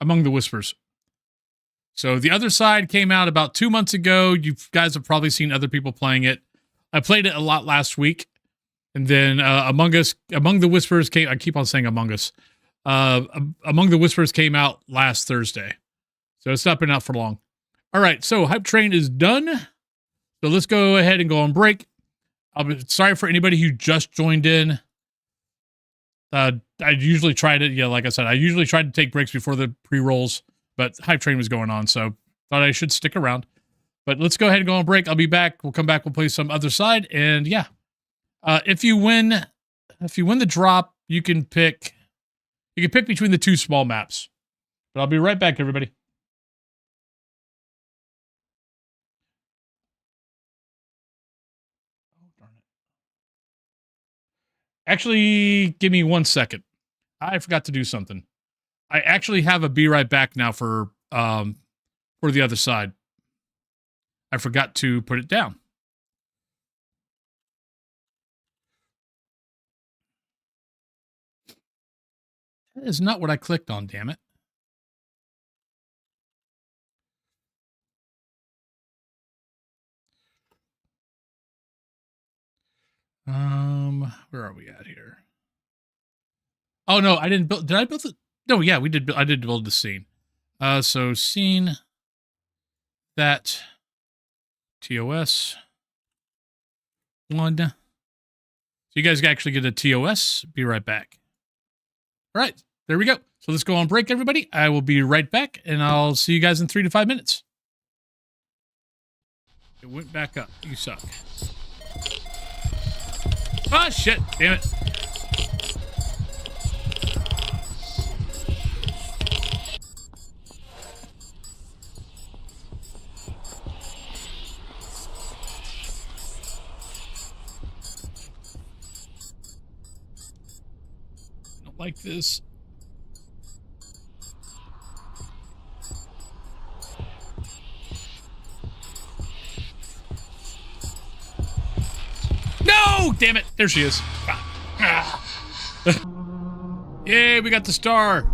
the Whispers. So the Other Side came out about 2 months ago. You guys have probably seen other people playing it. I played it a lot last week, and then Among the Whispers came. I keep on saying Among Us. Among the Whispers came out last Thursday, so it's not been out for long. All right, so Hype Train is done. So let's go ahead and go on break. Sorry for anybody who just joined in. I usually try to, like I said, I usually try to take breaks before the pre-rolls, but Hype Train was going on, so thought I should stick around. But let's go ahead and go on break. I'll be back. We'll come back. We'll play some Other Side, and yeah, if you win the drop, you can pick between the two small maps. But I'll be right back, everybody. Oh, darn it. Actually, give me 1 second. I forgot to do something. I actually have a be right back now for the Other Side. I forgot to put it down. That is not what I clicked on, damn it. Where are we at here? Oh no, I didn't build. Did I build it? No, yeah, we did. I did build the scene. So scene that TOS 1. So you guys actually get a TOS. Be right back. All right, there we go. So let's go on break, everybody. I will be right back, and I'll see you guys in 3 to 5 minutes. It went back up. You suck. Oh, shit. Damn it. Don't like this. No! Damn it. There she is. Yay, we got the star.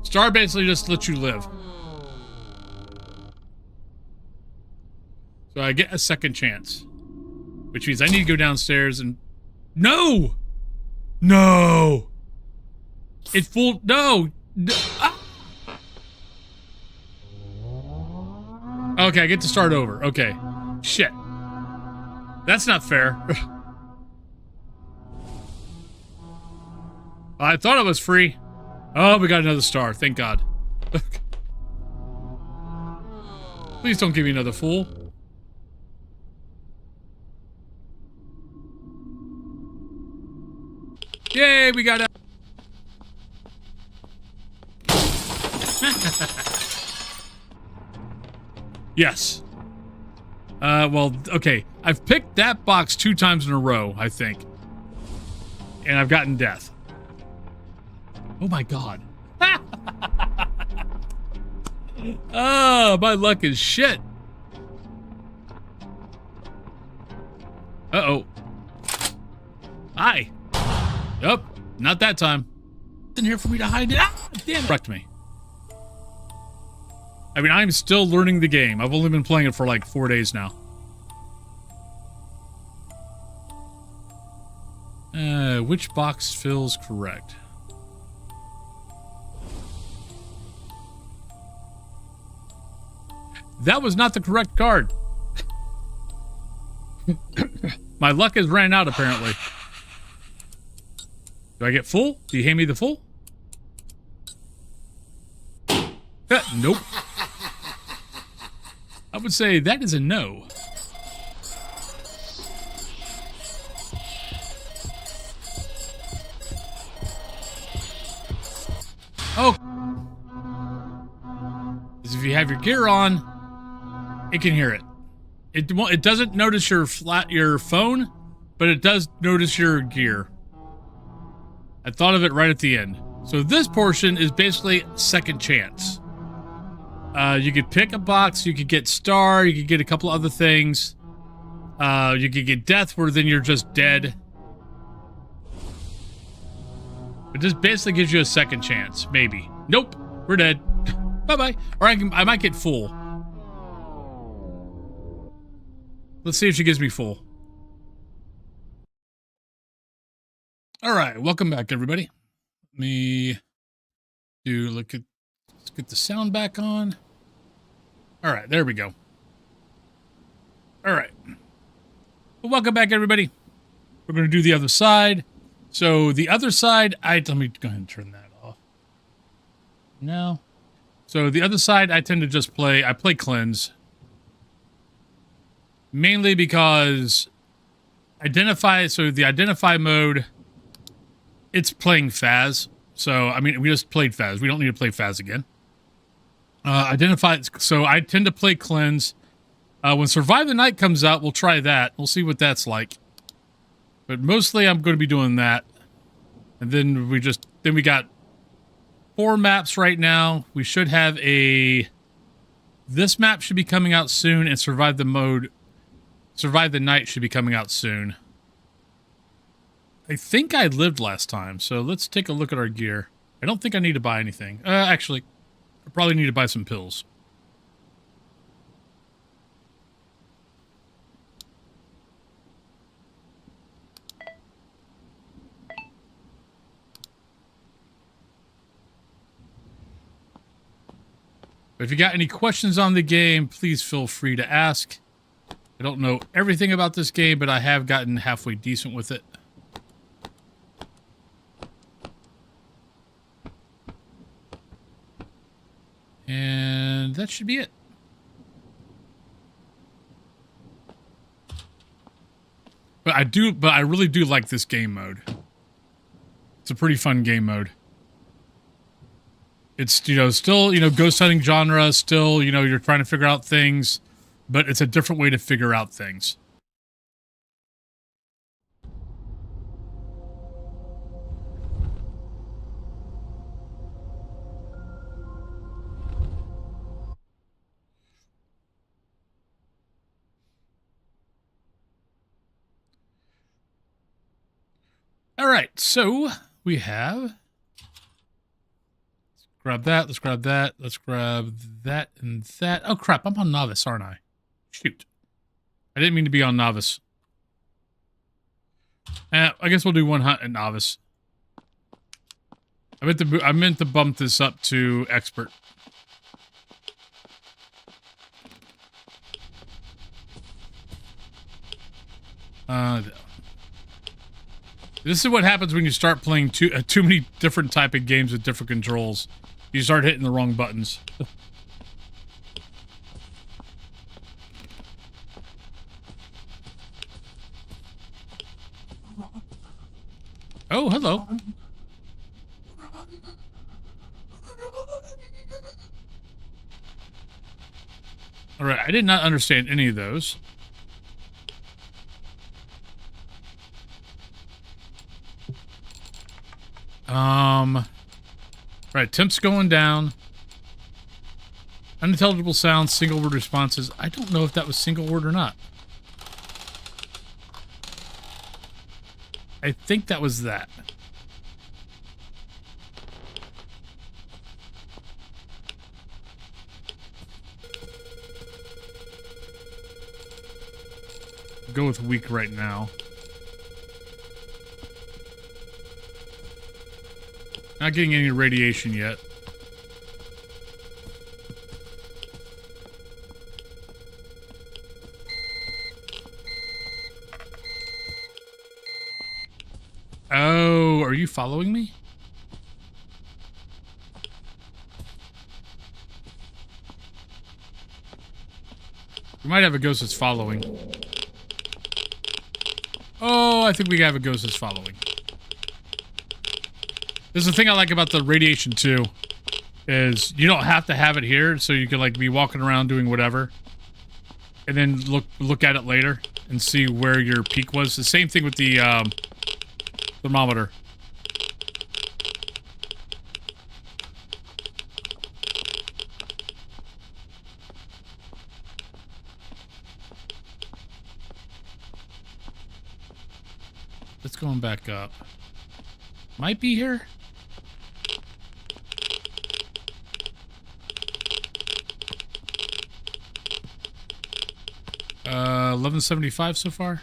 Star basically just lets you live. So I get a second chance. which means I need to go downstairs and... No! No! It full... No! Ah! Okay, I get to start over. Okay. Shit. That's not fair. I thought it was free. Oh, we got another star. Thank God. Please don't give me another fool. Yay, we got a... Yes. Well, okay. I've picked that box 2 times in a row, I think. And I've gotten death. Oh my God. Oh, my luck is shit. Uh-oh. Hi. Yup. Not that time. In here for me to hide it. Ah, damn it. Wrecked me. I mean, I'm still learning the game. I've only been playing it for like 4 days now. Which box feels correct? That was not the correct card. My luck has ran out, apparently. Do I get full? Do you hand me the full? Nope. I would say that is a no. Oh. Because if you have your gear on, it can hear it. It doesn't notice your phone, but it does notice your gear. I thought of it right at the end. So this portion is basically second chance. You could pick a box, you could get star, you could get a couple other things. You could get death, where then you're just dead. It just basically gives you a second chance, maybe. Nope, we're dead. Bye-bye. Or I might get full. Let's see if she gives me full. All right, welcome back, everybody. Let me let's get the sound back on. All right, there we go. All right. Well, welcome back, everybody. We're going to do the other side. So the other side, let me go ahead and turn that off. No. So the other side, I tend to just play cleanse. Mainly because the identify mode, it's playing Phas. So, I mean, we just played Phas. We don't need to play Phas again. Identify, so I tend to play cleanse. When Survive the Night comes out, we'll try that. We'll see what that's like. But mostly I'm going to be doing that. And then we got 4 maps right now. We should have this map should be coming out soon, and Survive the Night should be coming out soon. I think I lived last time, so let's take a look at our gear. I don't think I need to buy anything. Actually, I probably need to buy some pills. If you got any questions on the game, please feel free to ask. I don't know everything about this game, but I have gotten halfway decent with it. And that should be it. But I really do like this game mode. It's a pretty fun game mode. It's, still, ghost hunting genre, still, you're trying to figure out things, but it's a different way to figure out things. All right, so we have... Grab that, let's grab that, let's grab that and that. Oh crap, I'm on novice, aren't I? Shoot. I didn't mean to be on novice. I guess we'll do one hunt at novice. I meant to bump this up to expert. This is what happens when you start playing too many different type of games with different controls. You start hitting the wrong buttons. Oh, hello. All right, I did not understand any of those. Right, temps going down. Unintelligible sounds, single word responses. I don't know if that was single word or not. I think that was that. Go with weak right now. Not getting any radiation yet. Oh, are you following me? We might have a ghost that's following. Oh, I think we have a ghost that's following. This is the thing I like about the radiation too, is you don't have to have it here, so you can like be walking around doing whatever, and then look at it later and see where your peak was. The same thing with the thermometer. It's going back up. Might be here. 1175 so far.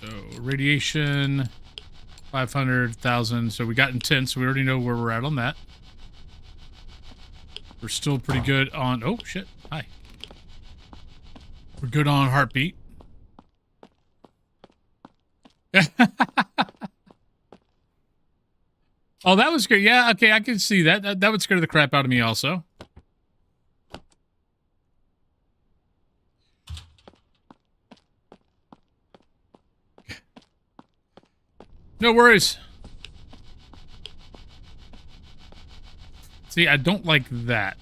So radiation 500,000. So we got intense. So we already know where we're at on that. We're still pretty good on. Oh shit! Hi. We're good on heartbeat. Oh, that was good. Yeah, okay, I can see that. That would scare the crap out of me also. No worries. See, I don't like that.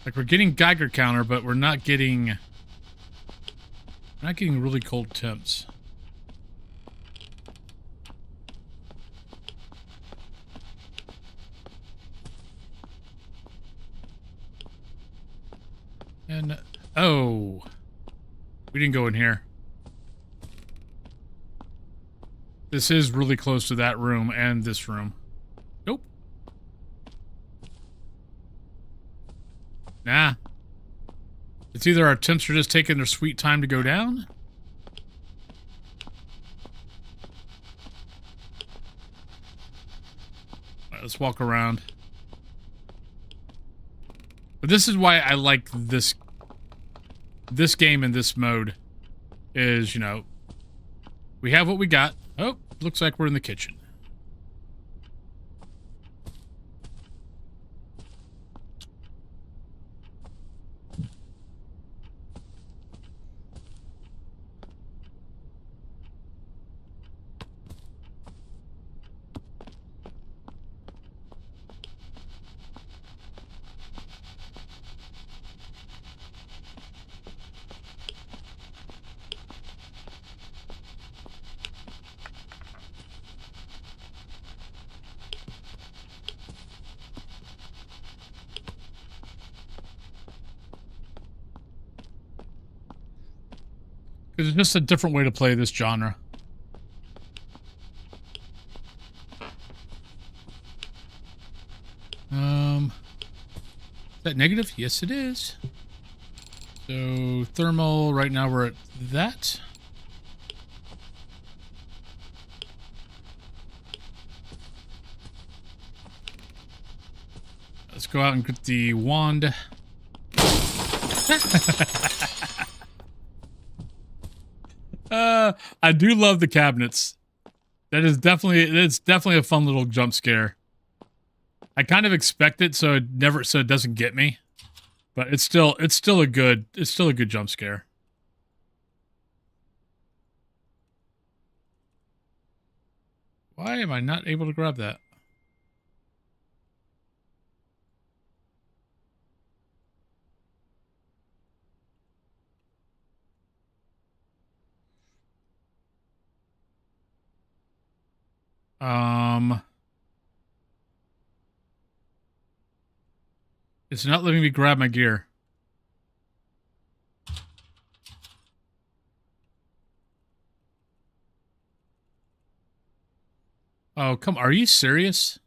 Like, we're getting Geiger counter, but we're not getting really cold temps. And, oh, we didn't go in here. This is really close to that room and this room. Nope. Nah. It's either our temps are just taking their sweet time to go down. All right, let's walk around. But this is why I like this game in this mode. Is, you know, we have what we got. Oh, looks like we're in the kitchen. It's just a different way to play this genre. Is that negative? Yes, it is. So thermal, right now we're at that. Let's go out and get the wand. I do love the cabinets. It's definitely a fun little jump scare. I kind of expect it so it doesn't get me. But it's still a good jump scare. Why am I not able to grab that? It's not letting me grab my gear. Oh, come, are you serious?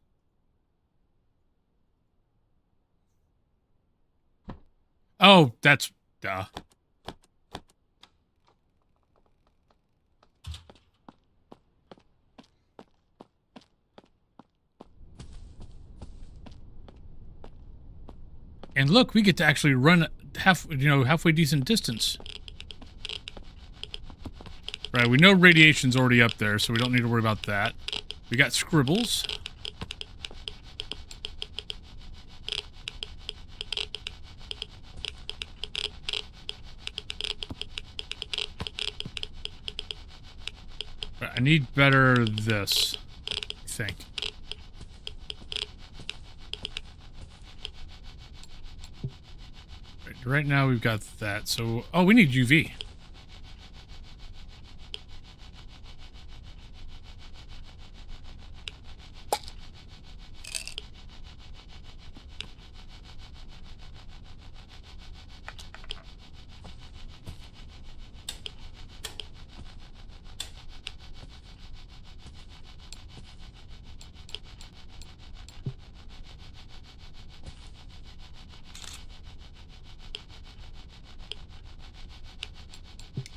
Oh, that's, duh. And look, we get to actually run halfway decent distance. Right, we know radiation's already up there, so we don't need to worry about that. We got scribbles. Right, I need better this, I think. Right now we've got that, so... Oh, we need UV.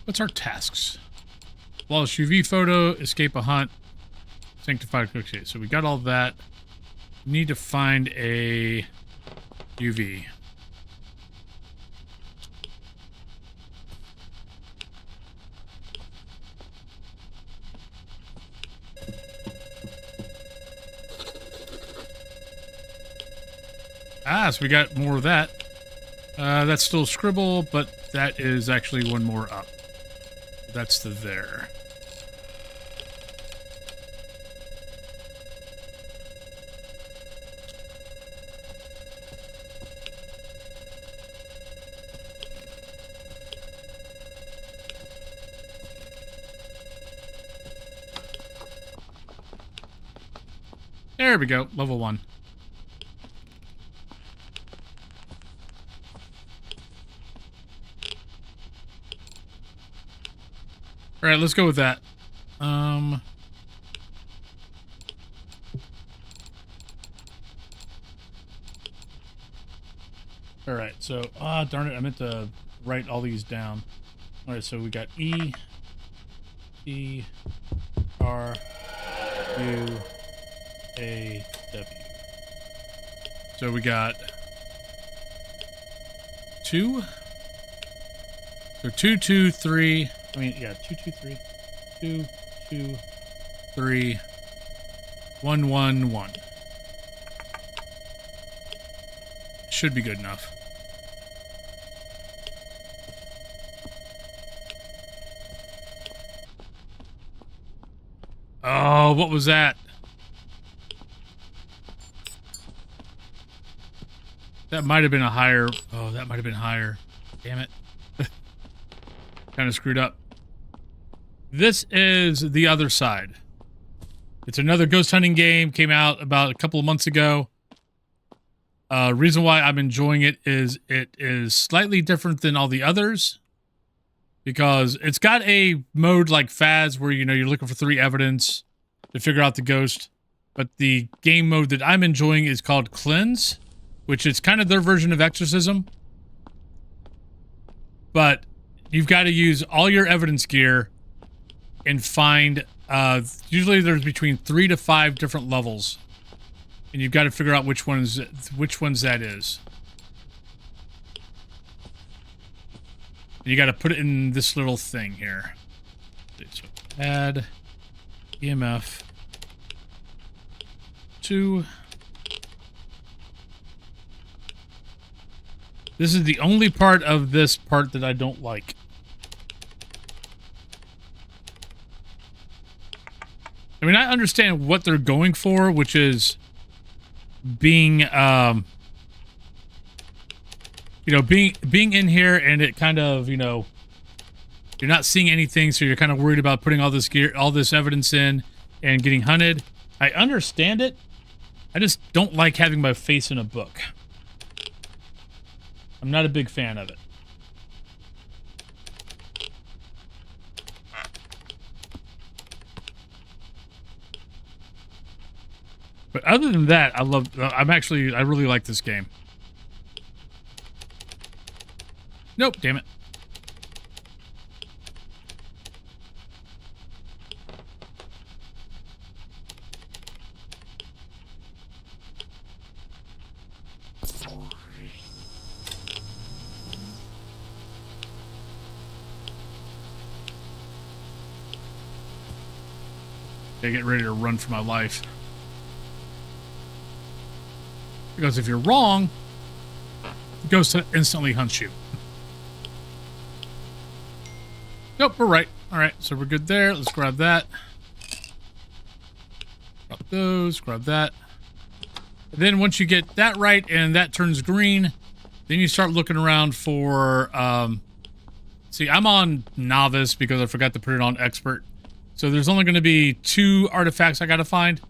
What's our tasks? Flawless UV photo, escape a hunt, sanctified cookie. So we got all that. We need to find a UV. Ah, so we got more of that. That's still scribble, but that is actually one more up. That's the there. There we go, level 1. All right, let's go with that. All right, so, darn it, I meant to write all these down. All right, so we got E, E, R, U, A, W. So we got 2. So 2, 2, 3. I mean, yeah, 2, 2, 3. 2, 2, 3. 1, 1, 1. Should be good enough. Oh, what was that? That might have been a higher... Oh, that might have been higher. Damn it. Kind of screwed up. This is The Other Side. It's another ghost hunting game. Came out about a couple of months ago. Reason why I'm enjoying it is slightly different than all the others. Because it's got a mode like Phas where, you're looking for 3 evidence to figure out the ghost. But the game mode that I'm enjoying is called Cleanse, which is kind of their version of Exorcism. but you've got to use all your evidence gear and find, usually there's between 3 to 5 different levels, and you've got to figure out which ones that is. And you got to put it in this little thing here. So add EMF 2. This is the only part of this part that I don't like. I mean, I understand what they're going for, which is being, you know, being in here and it kind of, you know, you're not seeing anything, so you're kind of worried about putting all this gear, all this evidence in and getting hunted. I understand it. I just don't like having my face in a book. I'm not a big fan of it. But other than that, I really like this game. Nope, damn it. I get ready to run for my life. Because if you're wrong, the ghost instantly hunts you. Nope, we're right. All right, so we're good there. Let's grab that. Grab those, grab that. And then once you get that right and that turns green, then you start looking around for, see, I'm on novice because I forgot to put it on expert. So there's only going to be 2 artifacts I got to find.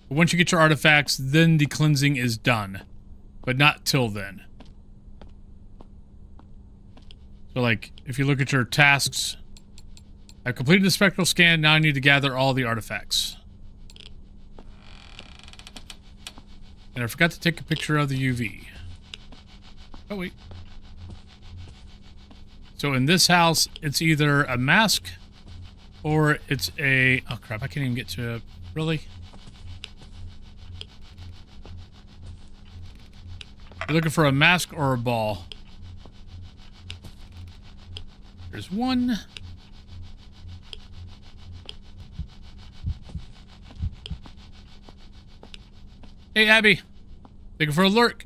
But once you get your artifacts, then the cleansing is done. But not till then. So, like, if you look at your tasks, I've completed the spectral scan. Now I need to gather all the artifacts. And I forgot to take a picture of the UV. Oh, wait. So in this house, it's either a mask or it's a... Oh, crap. I can't even get to it. Really? You're looking for a mask or a ball. There's one. Hey, Abby. Looking for a lurk.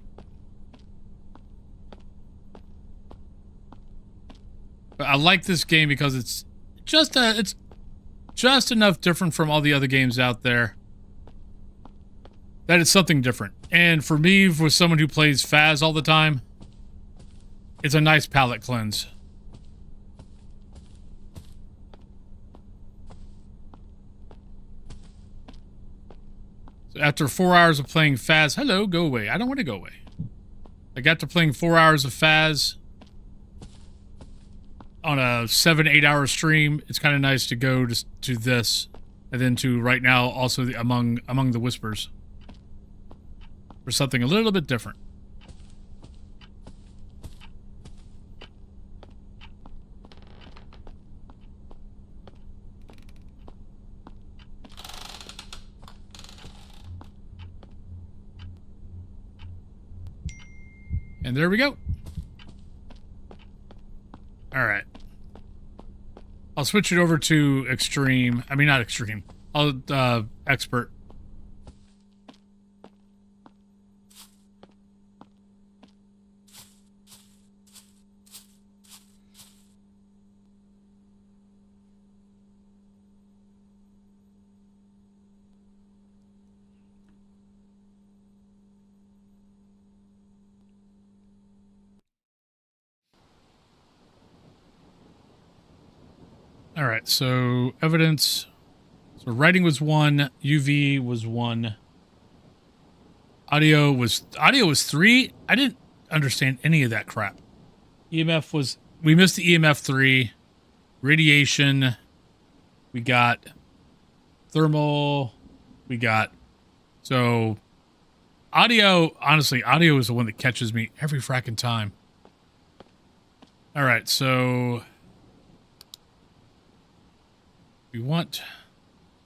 But I like this game because it's just enough different from all the other games out there that it's something different. And for me, for someone who plays Phas all the time, it's a nice palate cleanse. So after 4 hours of playing Phas, hello, go away. I don't want to go away. I got to playing 4 hours of Phas on a 7-8 hour stream. It's kind of nice to go to this, and then to right now also the Among the Whispers, for something a little bit different. And there we go. All right. I'll switch it over to extreme. I mean, not extreme. I'll expert. All right, so evidence. So writing was 1, UV was 1. Audio was 3. I didn't understand any of that crap. EMF was, we missed the EMF 3. Radiation. We got thermal. We got, so audio, honestly, audio is the one that catches me every fracking time. All right, so we want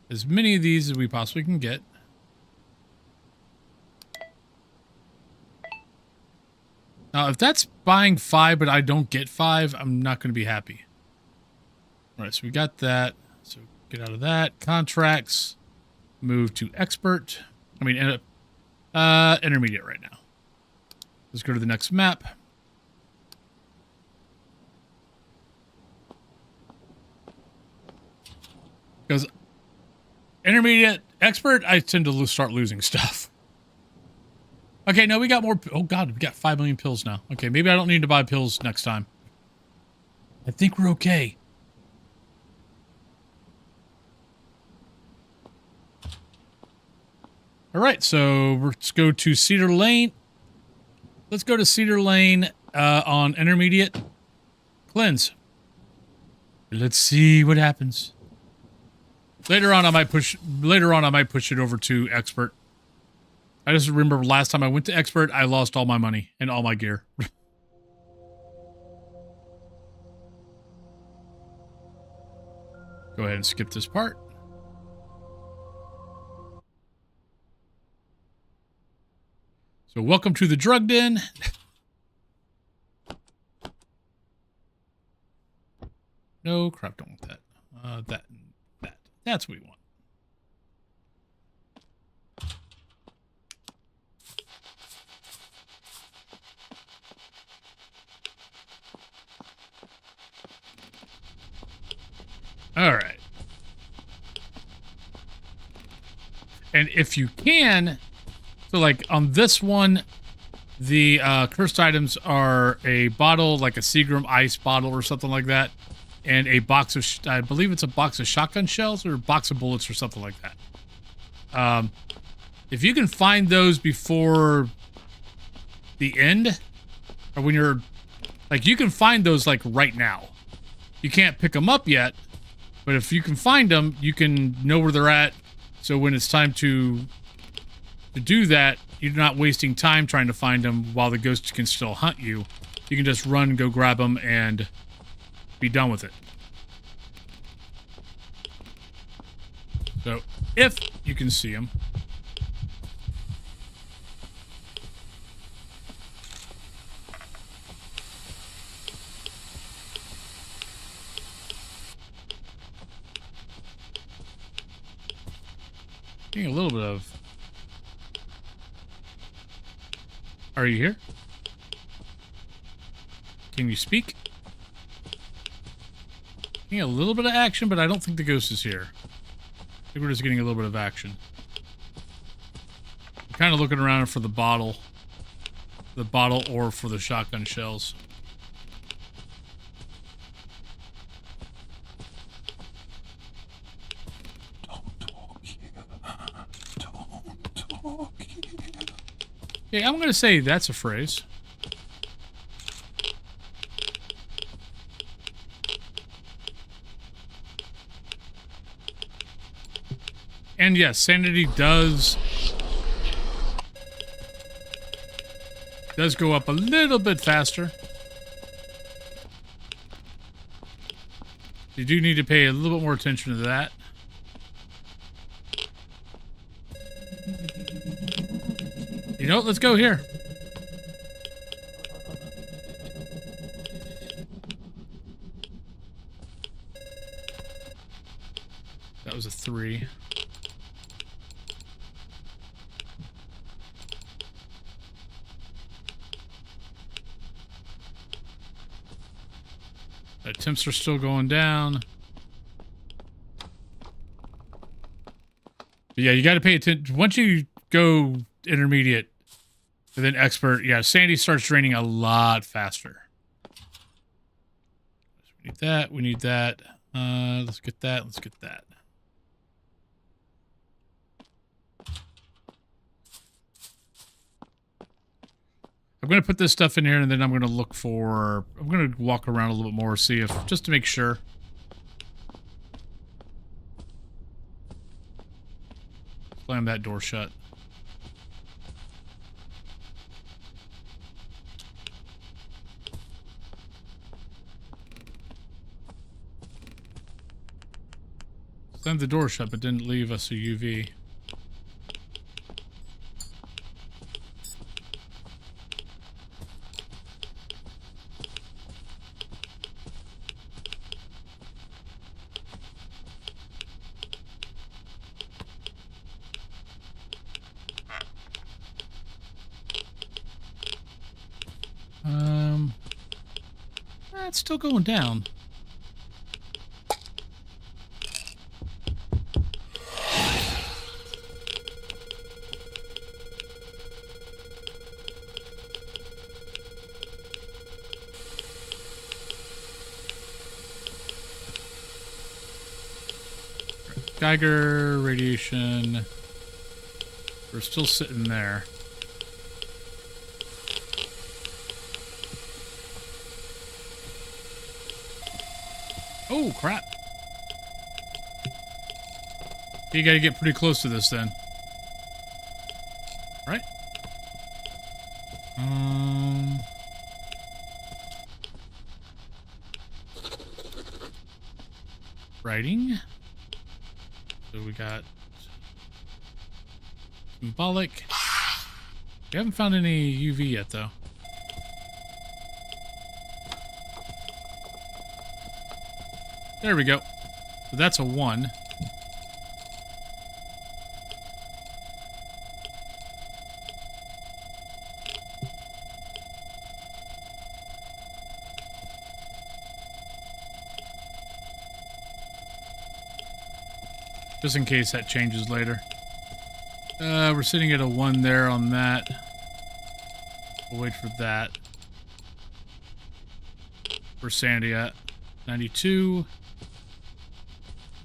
as many of these as we possibly can get. Now, if that's buying 5, but I don't get 5, I'm not going to be happy. All right, so we got that. So get out of that. Contracts. Move to expert. I mean, intermediate right now. Let's go to the next map. Because intermediate, expert, I tend to start losing stuff. Okay, no, we got more. Oh, God, we got 5 million pills now. Okay, maybe I don't need to buy pills next time. I think we're okay. All right, so let's go to Cedar Lane. Let's go to Cedar Lane on intermediate. Cleanse. Let's see what happens. Later on, I might push it over to expert. I just remember last time I went to expert, I lost all my money and all my gear. Go ahead and skip this part. So welcome to the drug den. No crap, don't want that. That's what we want. All right. And if you can, so like on this one, the cursed items are a bottle, like a Seagram ice bottle or something like that, and a box of, I believe it's a box of shotgun shells or a box of bullets or something like that. If you can find those before the end, or when you're, like, you can find those like right now. You can't pick them up yet, but if you can find them, you can know where they're at. So when it's time to do that, you're not wasting time trying to find them while the ghost can still hunt you. You can just run, go grab them, and be done with it. So if you can see them. Getting a little bit of... Are you here? Can you speak? Getting a little bit of action, but I don't think the ghost is here. I think we're just getting a little bit of action. I'm kind of looking around for the bottle. The bottle or for the shotgun shells. Yeah, I'm going to say that's a phrase. And yes, sanity does go up a little bit faster. You do need to pay a little bit more attention to that. You know what? Let's go here. That was a 3. Attempts are still going down. But yeah, you got to pay attention. Once you go intermediate and then expert, yeah, sanity starts draining a lot faster. We need that. We need that. Let's get that. Let's get that. I'm going to put this stuff in here, and then I'm going to look for... I'm going to walk around a little bit more, see if... just to make sure. Slam that door shut. Slammed the door shut, but didn't leave us a UV. It's still going down. Geiger, radiation. We're still sitting there. Oh, crap. You gotta get pretty close to this then. Right? Writing. So we got symbolic. We haven't found any UV yet, though. There we go. So that's a 1. Just in case that changes later. We're sitting at a 1 there on that. We'll wait for that. Where's Sandy at? 92.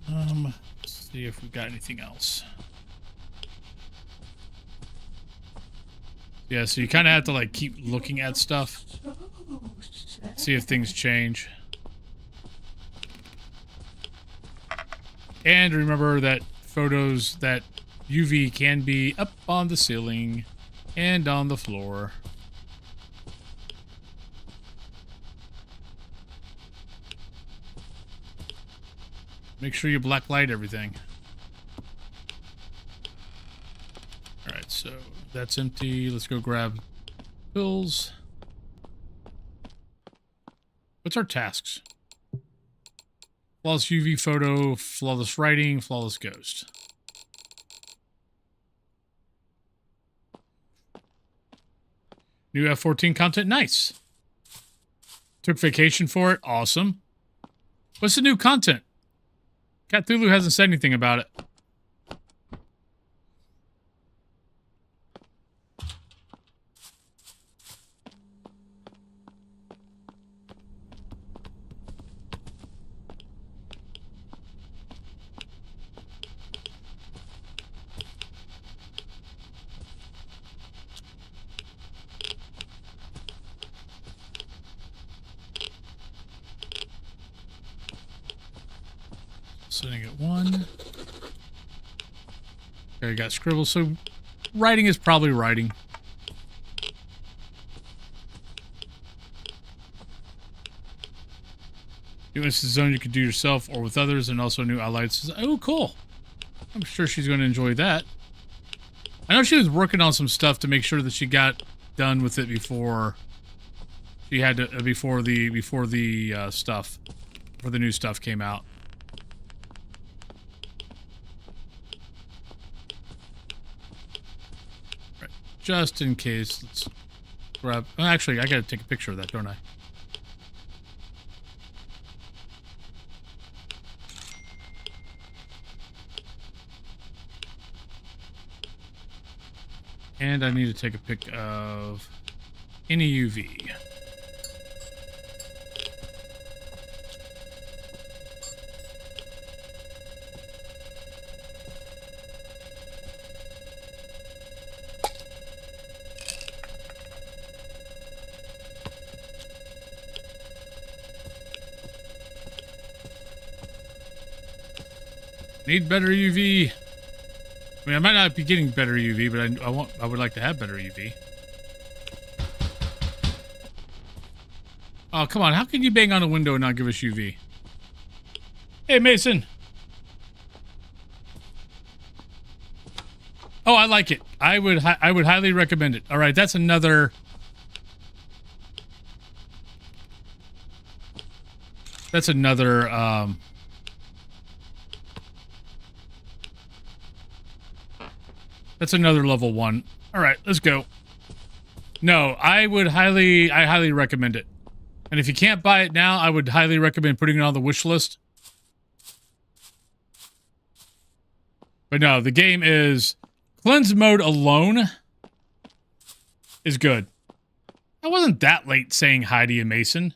Let's see if we've got anything else. Yeah, so you kind of have to like keep looking at stuff. See if things change. And remember that photos, that UV can be up on the ceiling and on the floor. Make sure you black light everything. Alright, so that's empty. Let's go grab pills. What's our tasks? Flawless UV photo, flawless writing, flawless ghost. New F-14 content, nice. Took vacation for it, awesome. What's the new content? Cthulhu hasn't said anything about it. Sitting at 1. Okay, got scribble. So writing is probably writing. This is a zone you could do yourself or with others, and also new allies. Oh, cool. I'm sure she's going to enjoy that. I know she was working on some stuff to make sure that she got done with it before she had to before the new stuff came out. Right, just in case, let's grab. Oh, actually, I got to take a picture of that, don't I? And I need to take a pic of any UV. Need better UV. I mean, I might not be getting better UV, but I would like to have better UV. Oh, come on. How can you bang on a window and not give us UV? Hey, Mason. Oh, I like it. I would highly recommend it. All right, that's another. That's another. That's another level 1. All right, let's go. No, I highly recommend it. And if you can't buy it now, I would highly recommend putting it on the wish list. But no, the game is cleanse mode alone is good. I wasn't that late saying hi to you, Mason.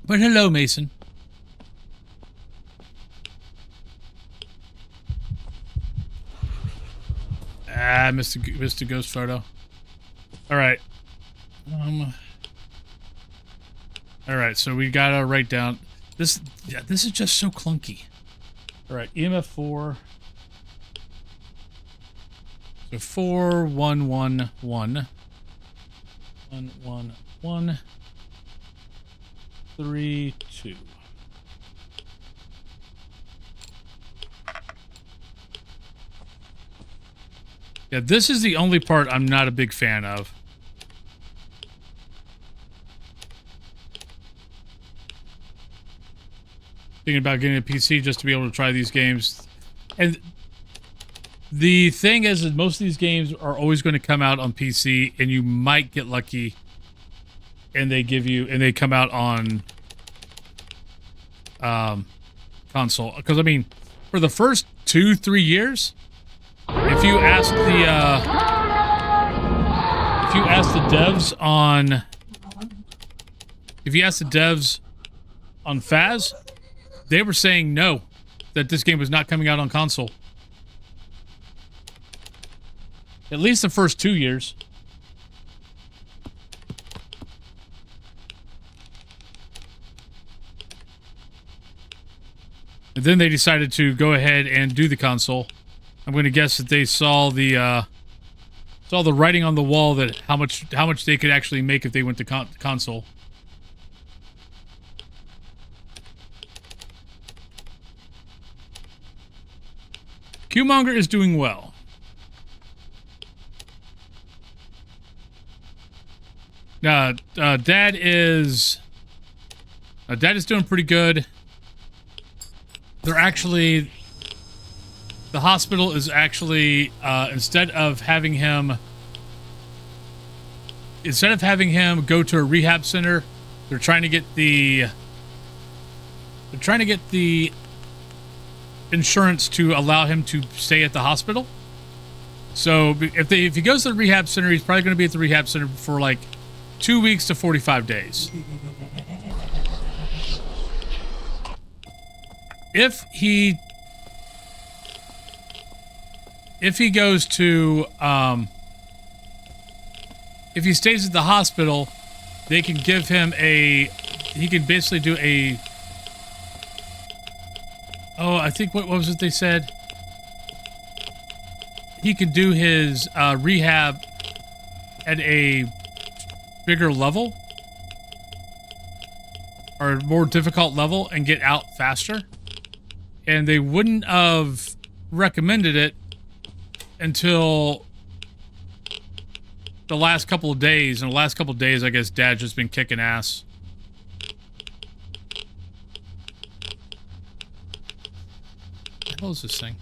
But hello, Mason. Ah, missed a ghost photo. All right. All right, so we gotta write down this. Yeah, this is just so clunky. All right, EMF 4. So 4111 111 32. Yeah, this is the only part I'm not a big fan of. Thinking about getting a PC just to be able to try these games. And the thing is that most of these games are always going to come out on PC, and you might get lucky and they come out on console. Because, I mean, for the first 2-3 years, if you ask the devs on Phas, they were saying no, that this game was not coming out on console. At least the first 2 years. And then they decided to go ahead and do the console. I'm going to guess that they saw the writing on the wall that how much they could actually make if they went to console. Qmonger is doing well. Dad is doing pretty good. They're actually, the hospital is actually, instead of having him go to a rehab center, they're trying to get the insurance to allow him to stay at the hospital. So if he goes to the rehab center, he's probably going to be at the rehab center for like 2 weeks to 45 days. If he goes to, if he stays at the hospital, they can give him he can basically do I think, what was it they said? He could do his rehab at a bigger level, or more difficult level, and get out faster. And they wouldn't have recommended it until the last couple of days. And the last couple of days, I guess Dad's just been kicking ass. What the hell is this thing?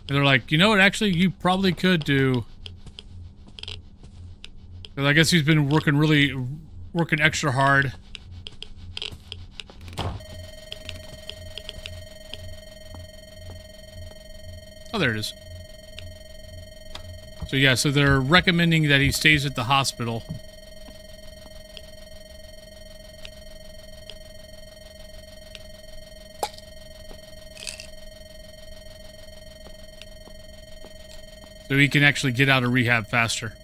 And they're like, you know what, actually, you probably could do... Because I guess he's been working extra hard. Oh, there it is. So yeah, so they're recommending that he stays at the hospital. So he can actually get out of rehab faster.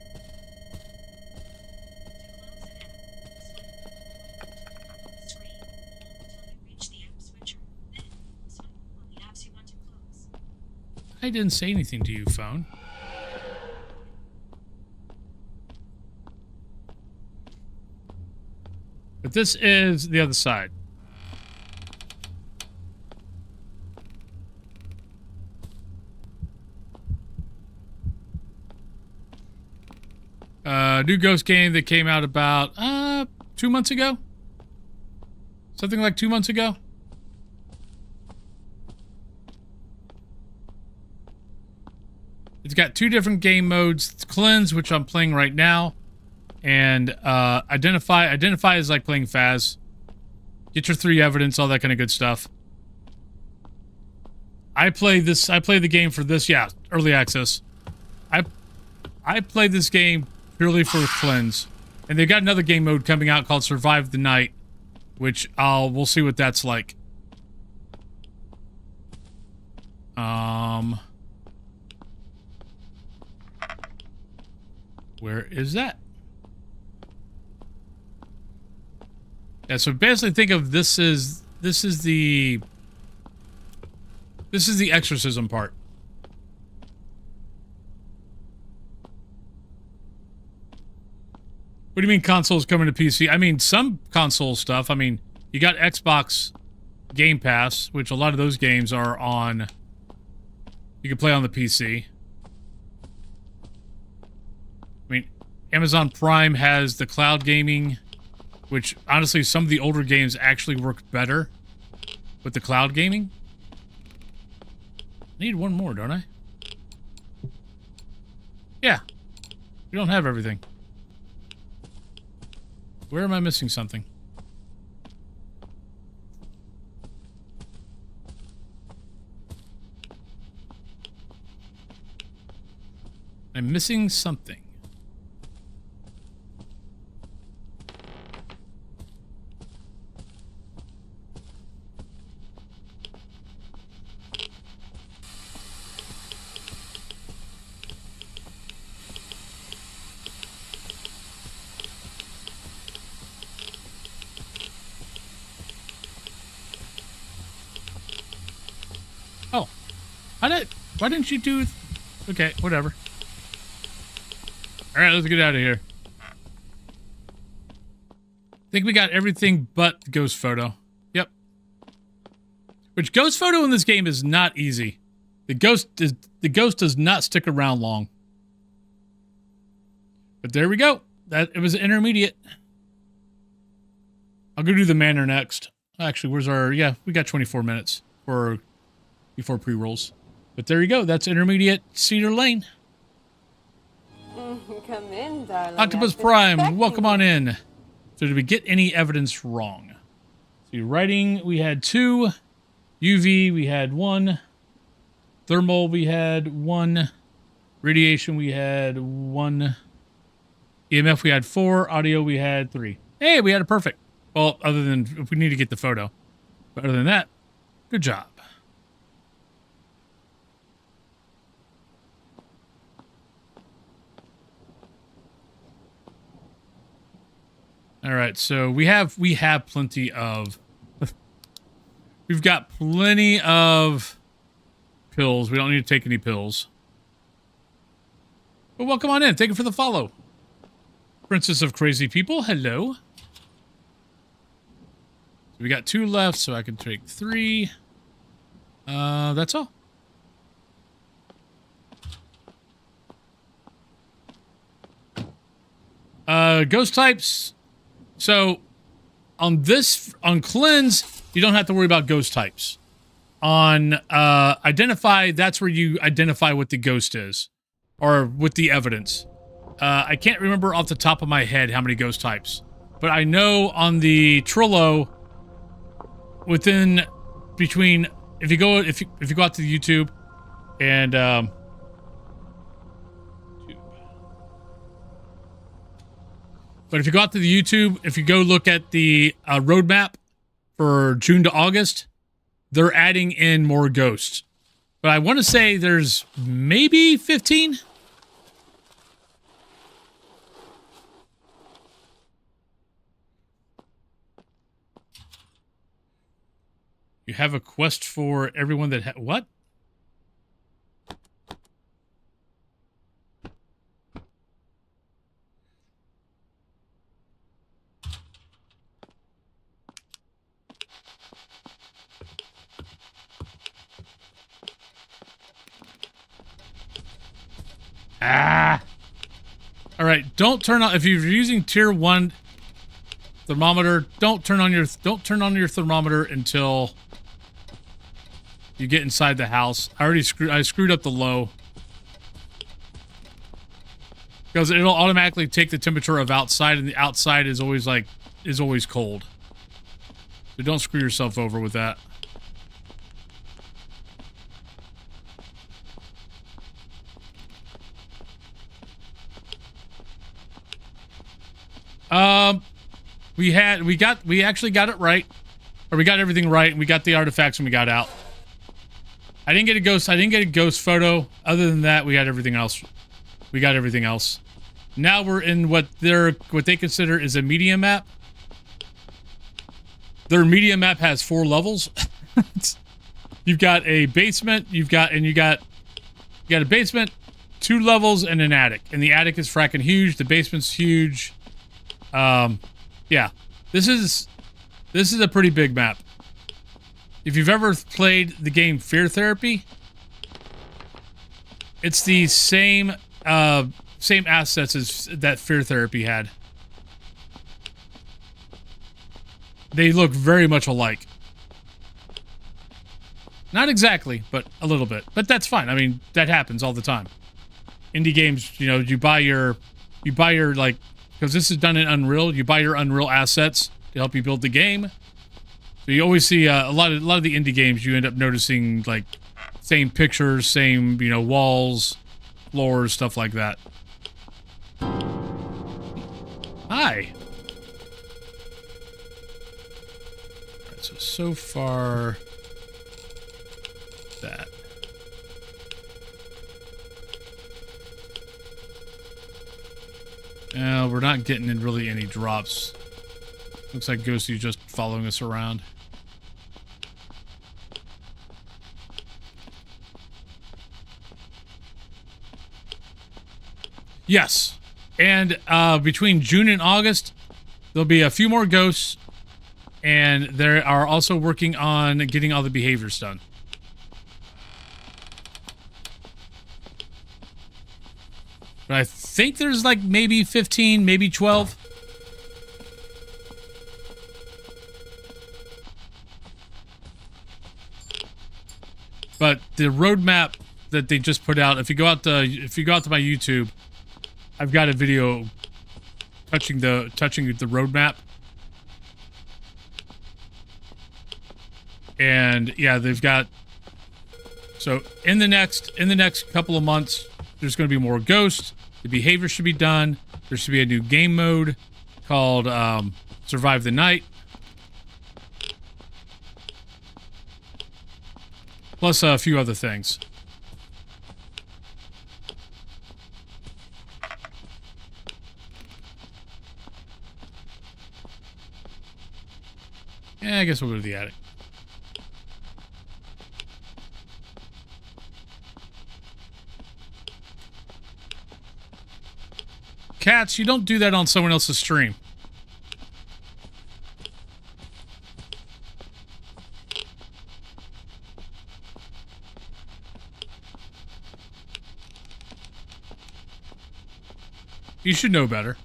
I didn't say anything to you, phone. But this is the other side. new Ghost game that came out about 2 months ago. Something like 2 months ago. It's got 2 different game modes. It's Cleanse, which I'm playing right now, and Identify. Identify is like playing Phas. Get your 3 evidence, all that kind of good stuff. I play the game for this, yeah, early access. I played this game purely for Cleanse. And they've got another game mode coming out called Survive the Night, which we'll see what that's like. Where is that? Yeah, so basically think of this is the exorcism part. What do you mean consoles coming to PC? I mean, some console stuff. I mean, you got Xbox Game Pass, which a lot of those games are on. You can play on the PC. I mean, Amazon Prime has the cloud gaming, which honestly, some of the older games actually work better with the cloud gaming. I need one more, don't I? Yeah. We don't have everything. Where am I missing something? I'm missing something. Oh. Why didn't you do... Okay, whatever. Alright, let's get out of here. I think we got everything but the ghost photo. Yep. Which ghost photo in this game is not easy. The ghost does not stick around long. But there we go. It was an intermediate. I'll go do the manor next. Actually, where's our... Yeah, we got 24 minutes before pre-rolls. But there you go. That's intermediate Cedar Lane.
Come in, darling.
Octopus
I've been
Prime,
expecting
welcome on
you.
in. So did we get any evidence wrong? See, writing, we had 2. UV, we had 1. Thermal, we had 1. Radiation, we had 1. EMF, we had 4. Audio, we had 3. Hey, we had a perfect. Well, other than if we need to get the photo. But other than that, good job. All right, so we have plenty of... We've got plenty of pills. We don't need to take any pills. But welcome on in. Thank you for the follow. Princess of Crazy People, hello. So we got 2 left, so I can take 3. That's all. Ghost types... So, on Cleanse, you don't have to worry about ghost types. On Identify, that's where you identify what the ghost is. Or with the evidence. I can't remember off the top of my head how many ghost types. But I know on the Trello, if you go out to the YouTube and but if you go out to the YouTube, if you go look at the roadmap for June to August, they're adding in more ghosts. But I want to say there's maybe 15. You have a quest for everyone that... What? Ah! All right, don't turn on if you're using tier 1 thermometer. Don't turn on your thermometer until you get inside the house. I screwed up the low because it'll automatically take the temperature of outside, and the outside is always cold. So don't screw yourself over with that. We actually got it right. Or we got everything right, and we got the artifacts when we got out. I didn't get a ghost photo. Other than that, we got everything else. Now we're in what they consider is a media map. Their media map has 4 levels. You've got a basement, you got a basement, 2 levels, and an attic. And the attic is fracking huge, the basement's huge. Yeah. This is a pretty big map. If you've ever played the game Fear Therapy, it's the same assets as that Fear Therapy had. They look very much alike. Not exactly, but a little bit. But that's fine. I mean, that happens all the time. Indie games, you know, you buy your like, because this is done in Unreal, you buy your Unreal assets to help you build the game. So you always see a lot of the indie games, you end up noticing like same pictures, same, you know, walls, floors, stuff like that. Hi. Alright, so far that. We're not getting in really any drops. Looks like Ghosty's just following us around. Yes. And between June and August, there'll be a few more ghosts. And they are also working on getting all the behaviors done. But I think there's like maybe 15, maybe 12. But the roadmap that they just put out, if you go out to my YouTube, I've got a video touching the roadmap. And yeah, they've got, so in the next couple of months, there's going to be more ghosts. The behavior should be done. There should be a new game mode called Survive the Night. Plus a few other things. Yeah, I guess we'll go to the attic. Cats, you don't do that on someone else's stream. You should know better.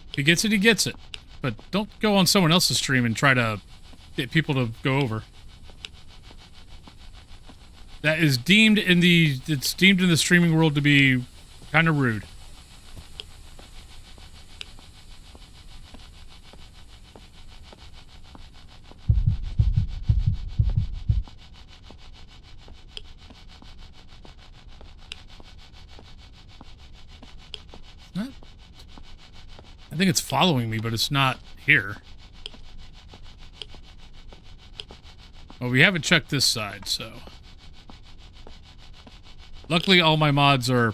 If he gets it, he gets it. But don't go on someone else's stream and try to get people to go over. That is deemed in the streaming world to be kind of rude. I think it's following me, but it's not here. Well, we haven't checked this side, so... Luckily, all my mods are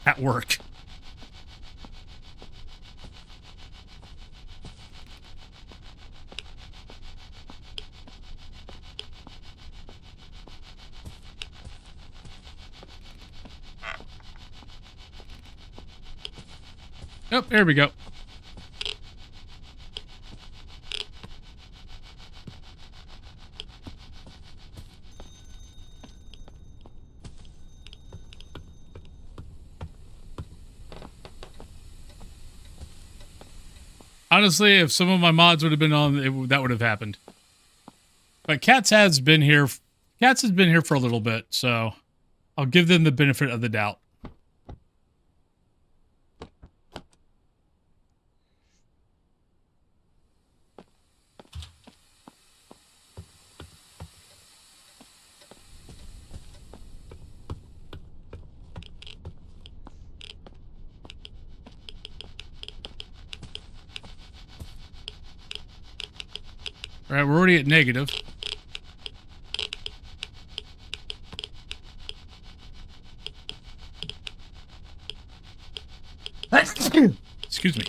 at work. Oh, there we go. Honestly, if some of my mods would have been on, that would have happened. But Cats has been here. Cats has been here for a little bit, so I'll give them the benefit of the doubt. All right, we're already at negative. Excuse me.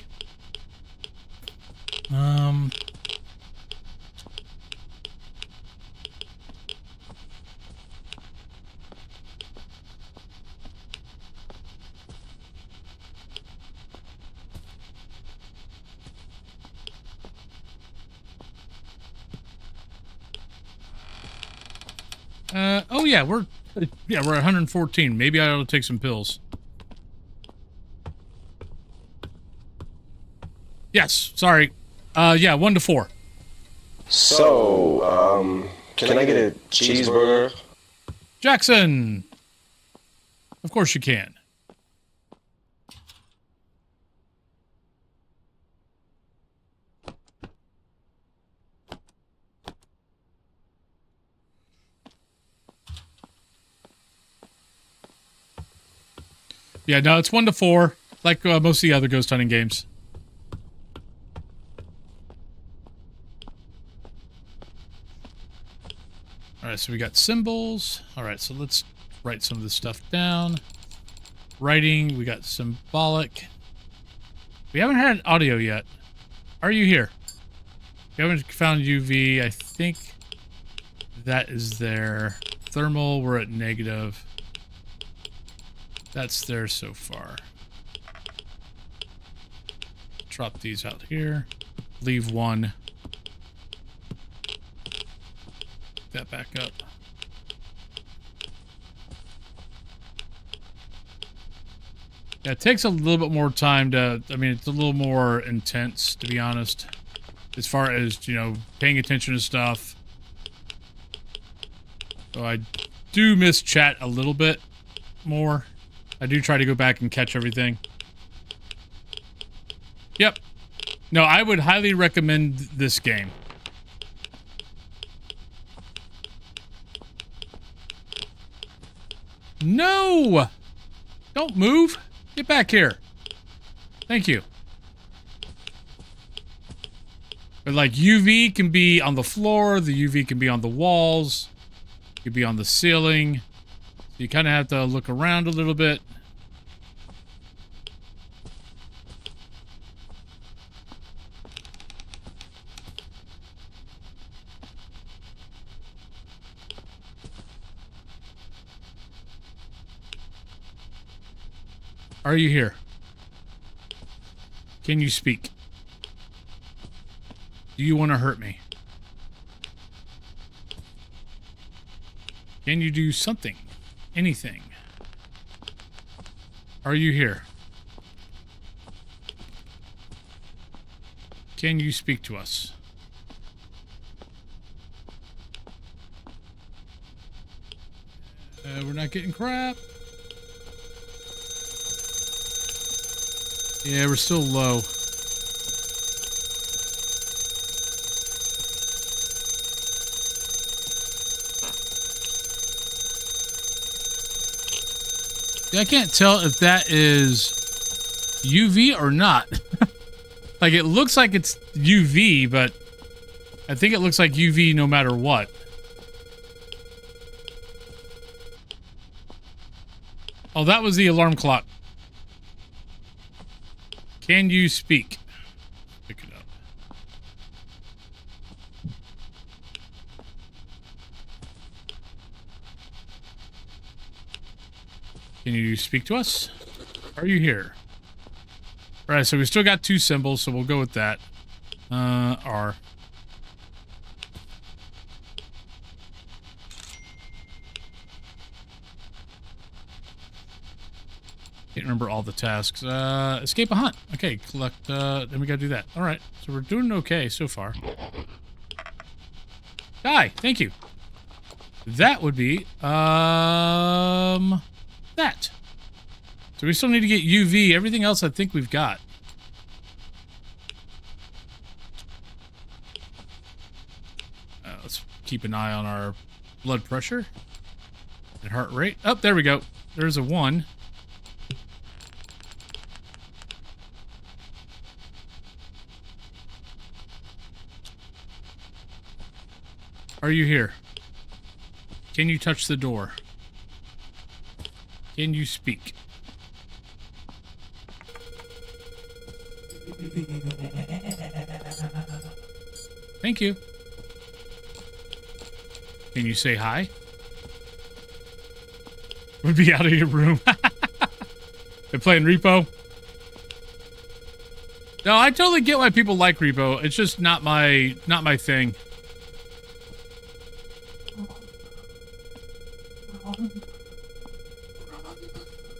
Oh yeah, we're at 114. Maybe I ought to take some pills. Yes, sorry. Yeah, 1 to 4.
So, can I get a cheeseburger?
Jackson! Of course you can. Yeah, no, it's 1 to 4, like most of the other ghost hunting games. Alright, so we got symbols. Alright, so let's write some of this stuff down. Writing, we got symbolic. We haven't had audio yet. Are you here? We haven't found UV. I think that is there. Thermal, we're at negative. That's there so far. Drop these out here. Leave 1. Pick that back up. Yeah, it takes a little bit more time to... I mean, it's a little more intense, to be honest. As far as, you know, paying attention to stuff. So I do miss chat a little bit more. I do try to go back and catch everything. Yep. No, I would highly recommend this game. No! Don't move. Get back here. Thank you. But like UV can be on the floor, the UV can be on the walls, it can be on the ceiling. You kind of have to look around a little bit. Are you here? Can you speak? Do you want to hurt me? Can you do something? Anything? Are you here? Can you speak to us? We're not getting crap. Yeah, we're still low. I can't tell if that is UV or not. Like, it looks like it's UV, but I think it looks like UV no matter what. Oh, that was the alarm clock. Can you speak? Pick it up. Can you speak to us? Are you here? All right, so we still got 2 symbols, so we'll go with that. R. Can't remember all the tasks. Escape a hunt. Okay, collect, then we gotta do that. All right, so we're doing okay so far. Die, thank you. That would be, that. So we still need to get UV. Everything else I think we've got. Let's keep an eye on our blood pressure and heart rate. Oh, there we go. There's a 1. Are you here? Can you touch the door? Can you speak? Thank you. Can you say hi? Would be out of your room. Been playing Repo? No, I totally get why people like Repo. It's just not my thing.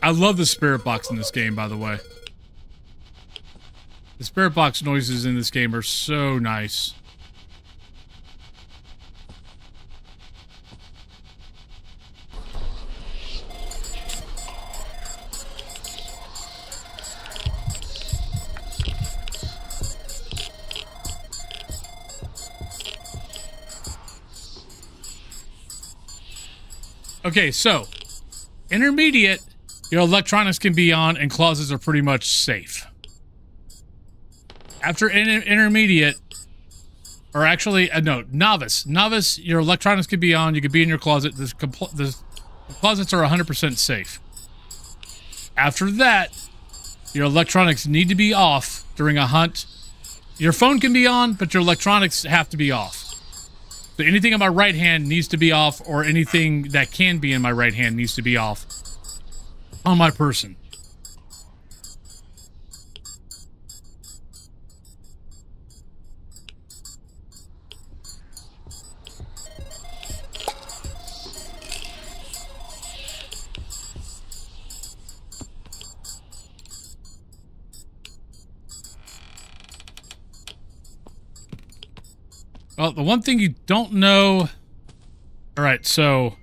I love the spirit box in this game, by the way. The spirit box noises in this game are so nice. Okay, so intermediate, your electronics can be on and closets are pretty much safe. After intermediate, or actually, no, novice. Novice, your electronics can be on, you can be in your closet. The closets are 100% safe. After that, your electronics need to be off during a hunt. Your phone can be on, but your electronics have to be off. So anything on my right hand needs to be off, or anything that can be in my right hand needs to be off on my person. Well, the one thing you don't know... Alright, so...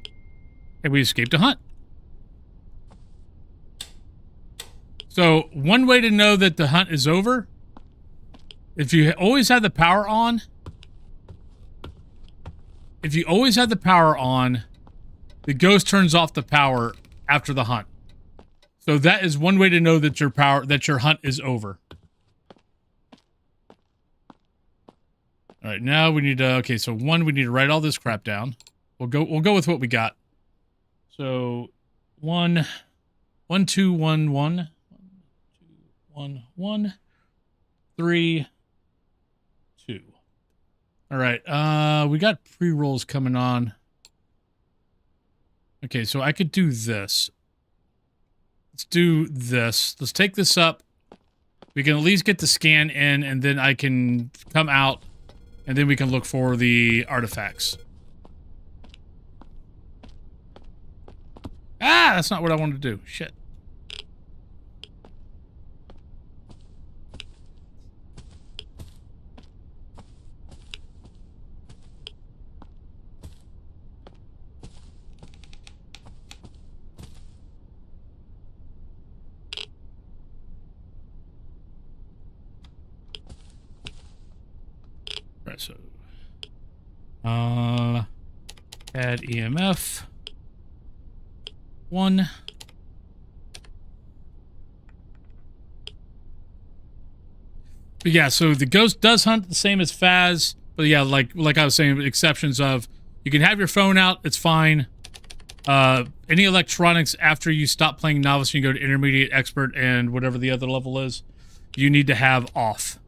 Hey, we escaped a hunt. So, one way to know that the hunt is over... If you always have the power on... If you always have the power on... The ghost turns off the power after the hunt. So that is one way to know that your hunt is over. All right, now we need to, okay, so one, we need to write all this crap down. We'll go with what we got. So 1 2 1 1 1 1 3 2. All right, we got pre-rolls coming on. Okay, so I could do this. Let's do this. Let's take this up. We can at least get the scan in, and then I can come out. And then we can look for the artifacts. Ah, that's not what I wanted to do. Shit. Right, so add EMF 1. But yeah, so the ghost does hunt the same as Phas, but yeah, like I was saying, exceptions of you can have your phone out, it's fine. Any electronics after you stop playing novice and you go to intermediate, expert, and whatever the other level is, you need to have off,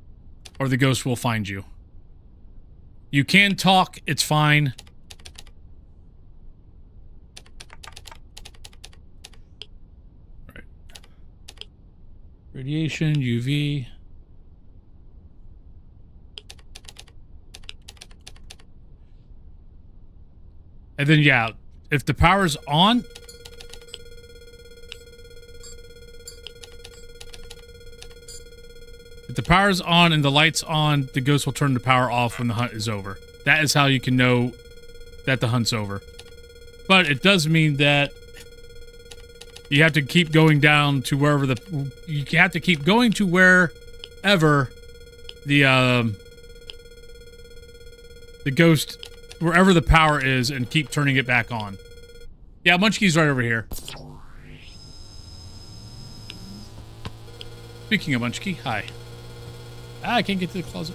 or the ghost will find you. You can talk, it's fine. Right. Radiation, UV. And then, yeah, if the power's on, If the power's on and the light's on, the ghost will turn the power off when the hunt is over. That is how you can know that the hunt's over. But it does mean that you have to keep going down to wherever you have to keep going to wherever the ghost, wherever the power is, and keep turning it back on. Yeah, Munchkey's right over here. Speaking of Munchkey, hi. I can't get to the closet.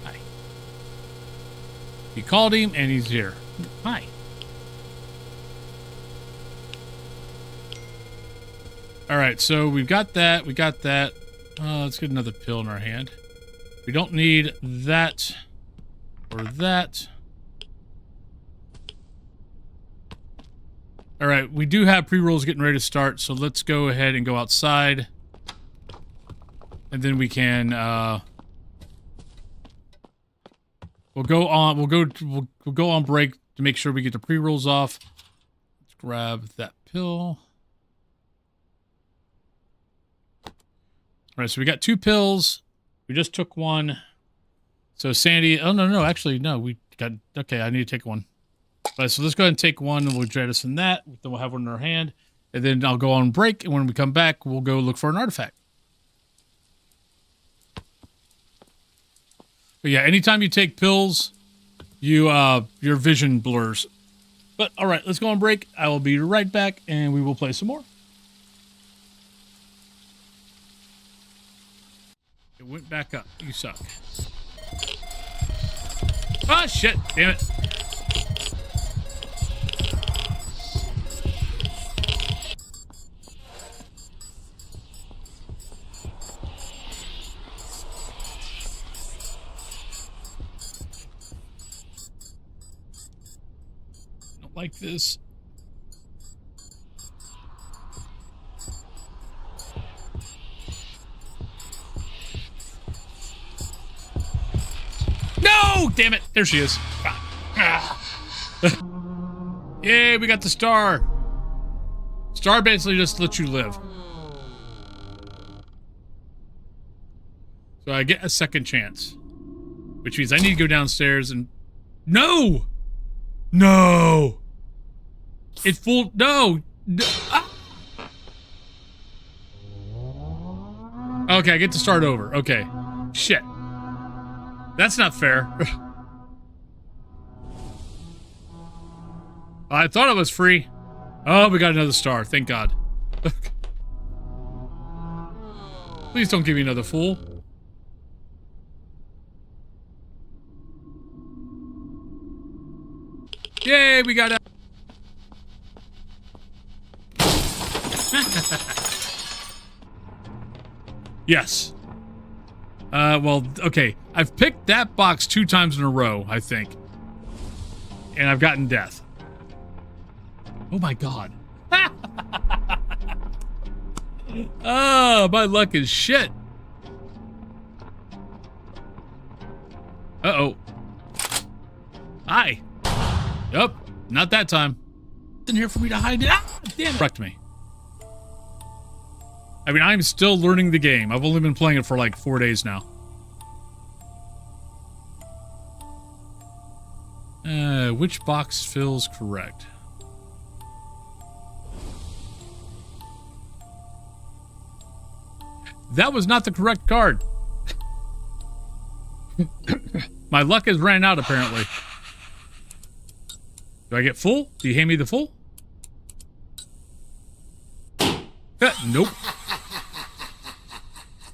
Hi. You called him and he's here. Hi. All right, so we've got that. We got that. Let's get another pill in our hand. We don't need that or that. All right, we do have pre-rolls getting ready to start, so let's go ahead and go outside. And then we can, we'll go on break to make sure we get the pre-rolls off. Let's grab that pill. All right, so we got 2 pills. We just took one. So Sandy, oh no, actually no, we got, okay, I need to take one. All right, so let's go ahead and take one, and we'll jettison that. Then we'll have one in our hand, and then I'll go on break. And when we come back, we'll go look for an artifact. But yeah, anytime you take pills, your vision blurs. But all right, let's go on break. I will be right back, and we will play some more. It went back up. You suck. Ah, shit! Damn it. Like this. No! Damn it! There she is. Yay, we got the star. Star basically just lets you live. So I get a second chance. Which means I need to go downstairs and... No! No! It's full. No! Ah! Okay, I get to start over. Okay. Shit. That's not fair. I thought it was free. Oh, we got another star. Thank God. Please don't give me another fool. Yay, we got a... Yes. Well, okay. I've picked that box 2 times in a row, I think. And I've gotten death. Oh my God. Oh, my luck is shit. Uh-oh. Hi. Yep. Not that time. In here for me to hide it. Ah, damn it. Wrecked me. I mean, I'm still learning the game. I've only been playing it for like 4 days now. Which box feels correct? That was not the correct card. My luck has ran out, apparently. Do I get full? Do you hand me the full? Nope.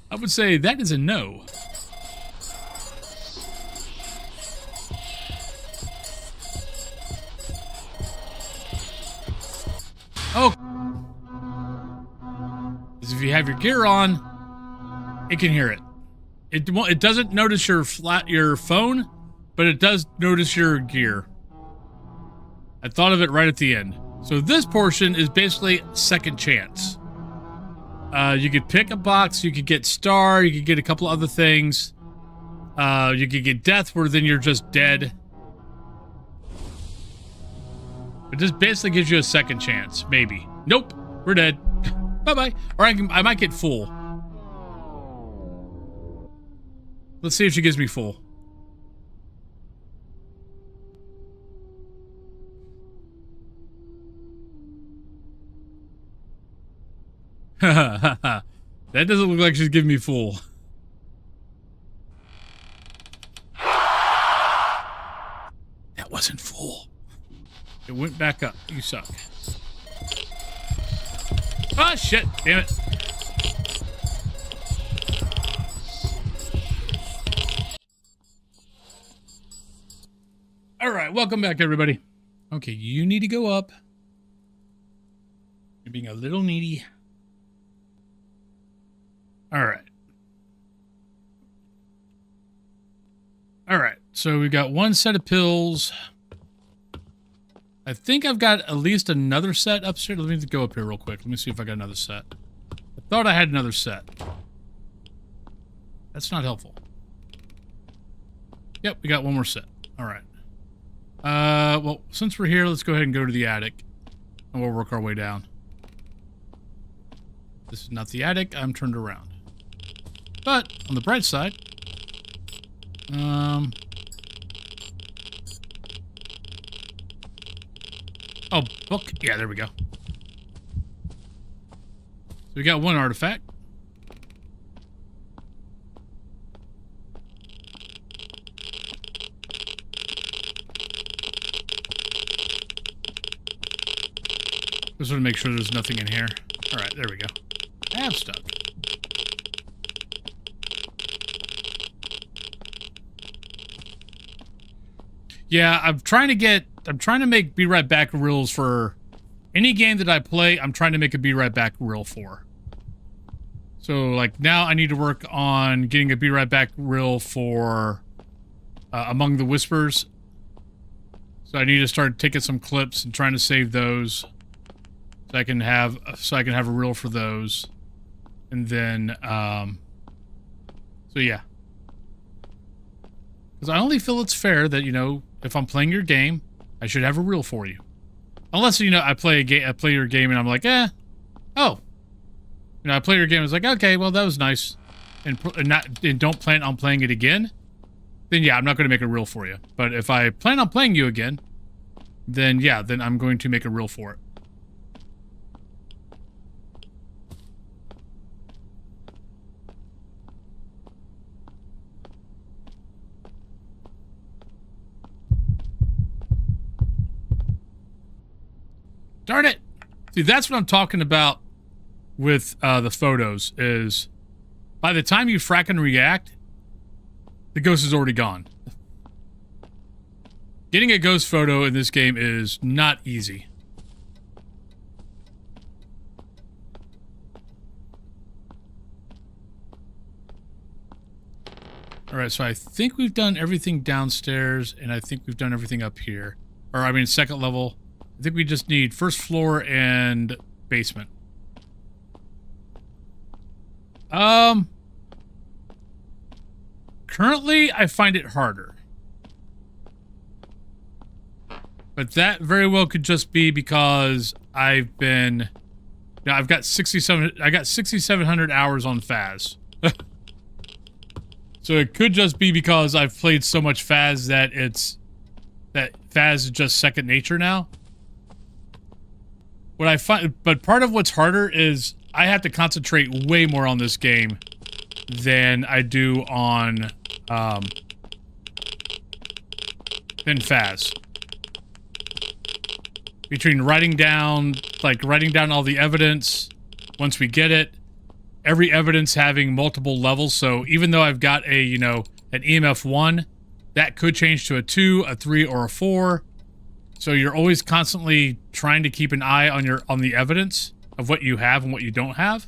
I would say that is a no. Oh. Because if you have your gear on, it can hear it. It doesn't notice your phone, but it does notice your gear. I thought of it right at the end. So this portion is basically second chance. You could pick a box, you could get star, you could get a couple other things. You could get death, where then you're just dead. It just basically gives you a second chance. Maybe. Nope. We're dead. Bye-bye. Or I might get full. Let's see if she gives me full. That doesn't look like she's giving me full. That wasn't full. It went back up. You suck. Oh, shit. Damn it. All right. Welcome back, everybody. Okay, you need to go up. You're being a little needy. All right. All right. So we got one set of pills. I think I've got at least another set upstairs. Let me go up here real quick. Let me see if I got another set. I thought I had another set. That's not helpful. Yep, we got one more set. All right. Well, since we're here, let's go ahead and go to the attic. And we'll work our way down. This is not the attic. I'm turned around. But, on the bright side... Oh, book. Yeah, there we go. So we got one artifact. Just want to make sure there's nothing in here. Alright, there we go. I have stuff. Yeah, I'm trying to make Be Right Back reels for any game that I play. I'm trying to make a Be Right Back reel for. So, like, now I need to work on getting a Be Right Back reel for Among the Whispers. So I need to start taking some clips and trying to save those, so I can have a reel for those, and then so yeah. Because I only feel it's fair that, you know, if I'm playing your game, I should have a reel for you. Unless, you know, I play your game and I'm like, oh. You know, I play your game and it's like, okay, well, that was nice. And don't plan on playing it again, then yeah, I'm not going to make a reel for you. But if I plan on playing you again, then yeah, then I'm going to make a reel for it. Darn it! See, that's what I'm talking about with the photos, is by the time you fracking react, the ghost is already gone. Getting a ghost photo in this game is not easy. Alright, so I think we've done everything downstairs, and I think we've done everything up here. Or, I mean, second level. I think we just need first floor and basement. Currently, I find it harder. But that very well could just be because I've been... Now, I've got 6,700 hours on Phas. So it could just be because I've played so much Phas that Phas is just second nature now. What I find, but part of what's harder is I have to concentrate way more on this game than I do on than Phas. Between writing down all the evidence once we get it, every evidence having multiple levels. So even though I've got a, you know, an EMF 1, that could change to a 2, a 3, or a 4. So you're always constantly trying to keep an eye on the evidence of what you have and what you don't have.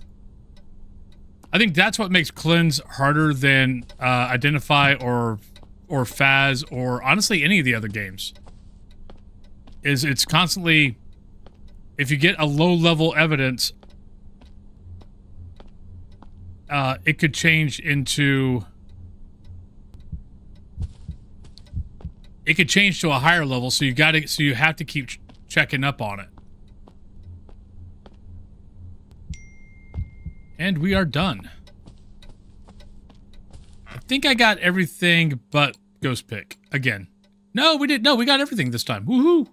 I think that's what makes Cleanse harder than Identify or Phas or honestly any of the other games. Is it's constantly, if you get a low-level evidence, it could change into... It could change to a higher level, so you have to keep checking up on it. And we are done. I think I got everything but Ghost Pick. Again. No, we didn't. No, we got everything this time. Woohoo!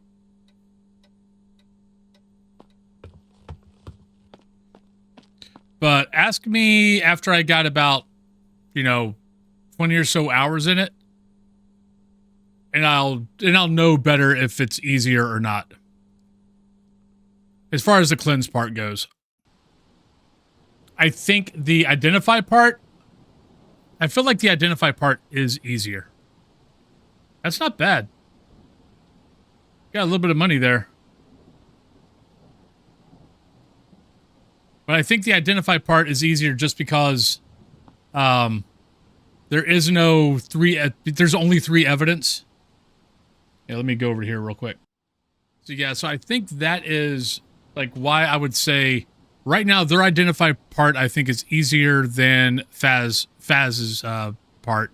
But ask me after I got about, 20 or so hours in it. And I'll know better if it's easier or not. As far as the cleanse part goes. I think the identify part, I feel like the identify part is easier. That's not bad. Got a little bit of money there. But I think the identify part is easier just because there is no there's only 3 evidence. Yeah, let me go over here real quick. So yeah, so I think that is like why I would say right now their identify part I think is easier than Phaz's part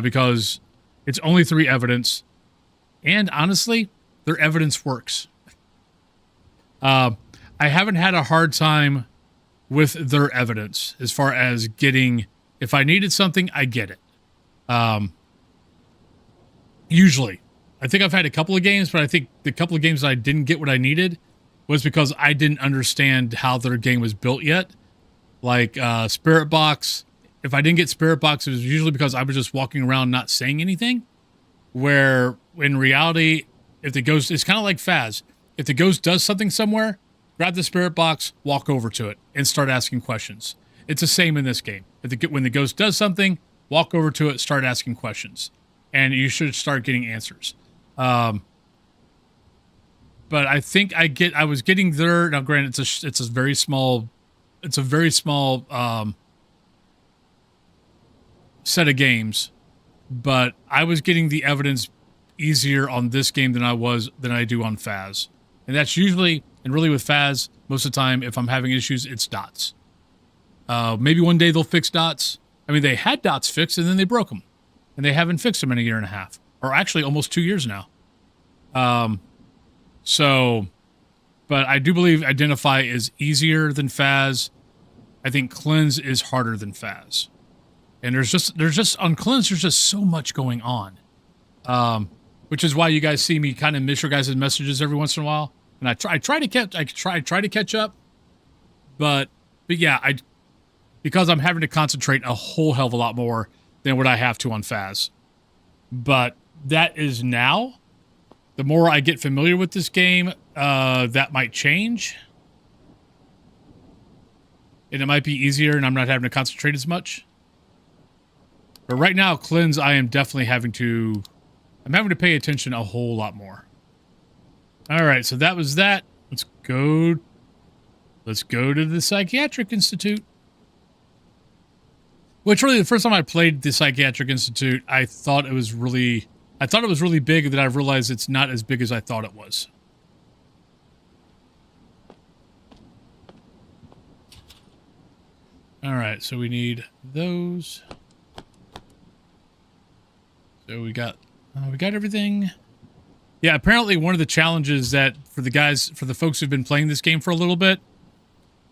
because it's only 3 evidence, and honestly, their evidence works. I haven't had a hard time with their evidence as far as getting. If I needed something, I get it. Usually. I think I've had a couple of games, but I think the couple of games that I didn't get what I needed was because I didn't understand how their game was built yet. Like Spirit Box. If I didn't get Spirit Box, it was usually because I was just walking around not saying anything. Where in reality, if the ghost, it's kind of like Phaz. If the ghost does something somewhere, grab the Spirit Box, walk over to it, and start asking questions. It's the same in this game. When the ghost does something, walk over to it, start asking questions. And you should start getting answers. But I think I was getting there. Now, granted, it's a very small set of games, but I was getting the evidence easier on this game than I do on Phaz. And that's usually, and really with Phaz, most of the time, if I'm having issues, it's dots. Maybe one day they'll fix dots. I mean, they had dots fixed and then they broke them. And they haven't fixed them in a year and a half. Or actually almost 2 years now. But I do believe Identify is easier than Phaz. I think Cleanse is harder than Phaz. And there's just on Cleanse, there's just so much going on. Which is why you guys see me kind of miss your guys' messages every once in a while. And I try to catch up. But yeah, because I'm having to concentrate a whole hell of a lot more than what I have to on Phaz. But that is now. The more I get familiar with this game, that might change. And it might be easier and I'm not having to concentrate as much. But right now, Cleanse, I am definitely having to pay attention a whole lot more. All right, so that was that. Let's go to the Psychiatric Institute. Which really, the first time I played the Psychiatric Institute, I thought it was really big, and then I realized it's not as big as I thought it was. All right, so we need those. So we got everything. Yeah, apparently one of the challenges that for the folks who've been playing this game for a little bit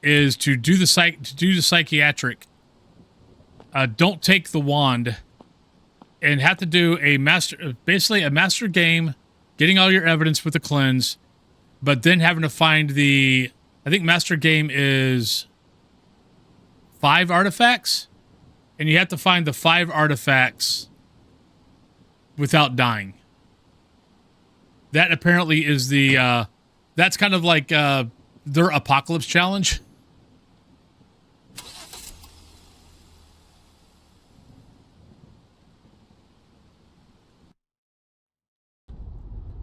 is to do the psychiatric. Don't take the wand and have to do basically a master game, getting all your evidence with the cleanse, but then having to find I think master game is 5 artifacts, and you have to find the 5 artifacts without dying. That apparently is that's kind of like their apocalypse challenge.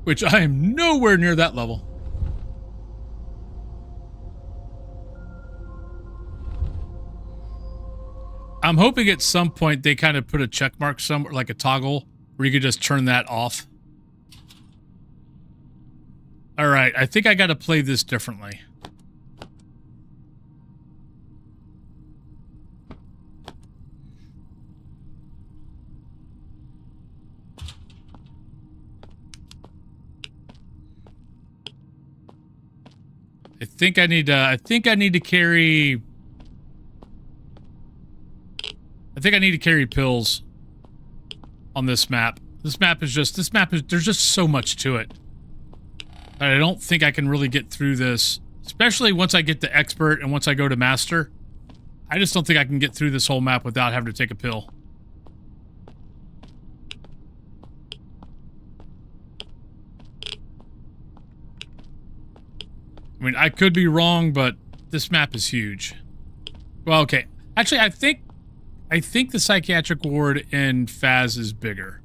Which I am nowhere near that level. I'm hoping at some point they kind of put a check mark somewhere, like a toggle, where you could just turn that off. All right, I think I got to play this differently. think I need to carry... I think I need to carry pills on this map. There's just so much to it. I don't think I can really get through this, especially once I get to expert and once I go to master. I just don't think I can get through this whole map without having to take a pill. I mean, I could be wrong, but this map is huge. Well, okay. Actually, I think the psychiatric ward in Phas is bigger.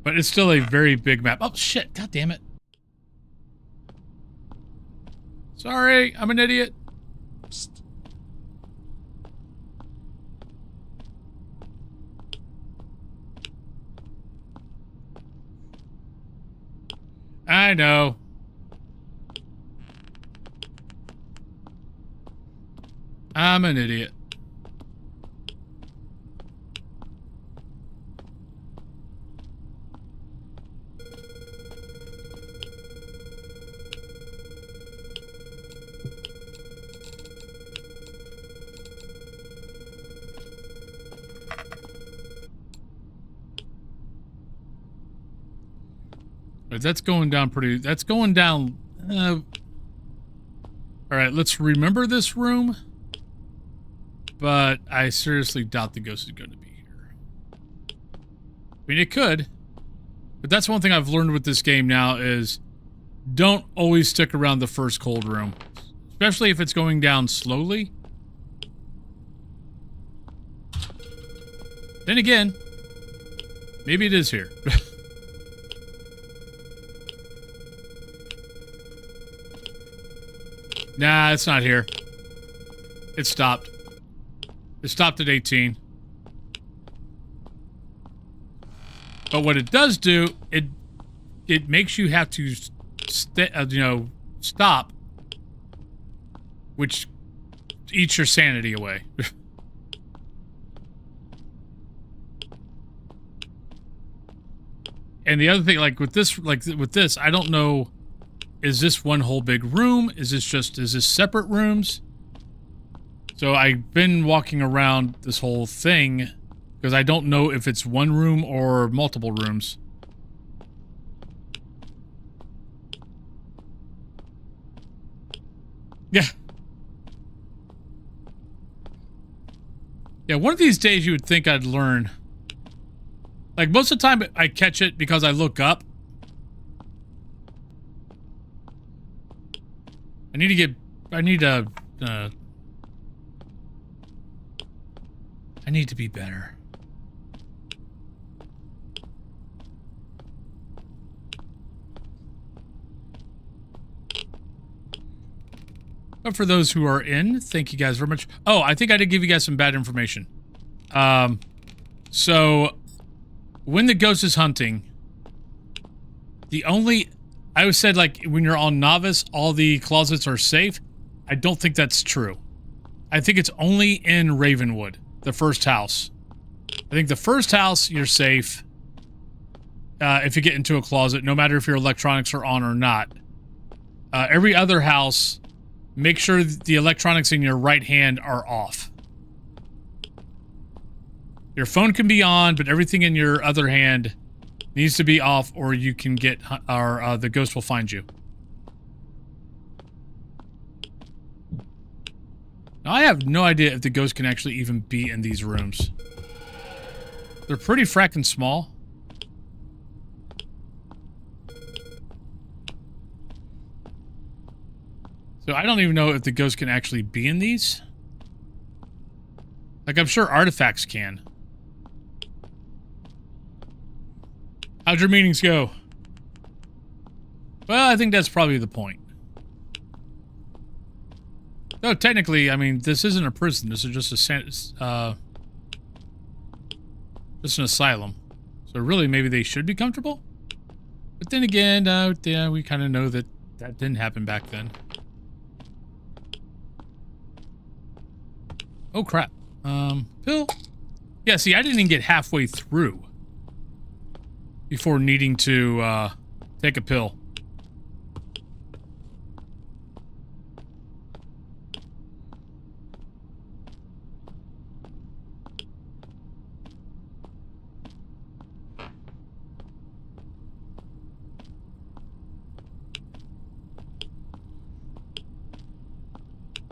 But it's still a very big map. Oh, shit. God damn it. Sorry, I'm an idiot. Psst. I know. I'm an idiot. But that's going down pretty... That's going down... Alright, let's remember this room. But I seriously doubt the ghost is going to be here. I mean, it could. But that's one thing I've learned with this game now is don't always stick around the first cold room. Especially if it's going down slowly. Then again, maybe it is here. Nah, it's not here. It stopped. It stopped at 18. But what it does do, it makes you have to stop, which eats your sanity away. And the other thing, like with this, I don't know, is this one whole big room? Is this separate rooms? So I've been walking around this whole thing because I don't know if it's one room or multiple rooms. Yeah. Yeah, one of these days you would think I'd learn. Like, most of the time I catch it because I look up. I need to be better. But for those who are in, thank you guys very much. Oh, I think I did give you guys some bad information. So when the ghost is hunting, I always said, like, when you're on novice, all the closets are safe. I don't think that's true. I think it's only in Ravenwood, the first house. I think the first house, you're safe if you get into a closet, no matter if your electronics are on or not. Every other house, make sure the electronics in your right hand are off. Your phone can be on, but everything in your other hand needs to be off, or you can get, or the ghost will find you. Now, I have no idea if the ghost can actually even be in these rooms. They're pretty frackin' small. So I don't even know if the ghost can actually be in these. Like, I'm sure artifacts can. How'd your meetings go? Well, I think that's probably the point. Though technically, I mean, this isn't a prison. This is just just an asylum. So really, maybe they should be comfortable. But then again, yeah, we kind of know that that didn't happen back then. Oh crap. Pill. Yeah, see, I didn't even get halfway through. before needing to take a pill.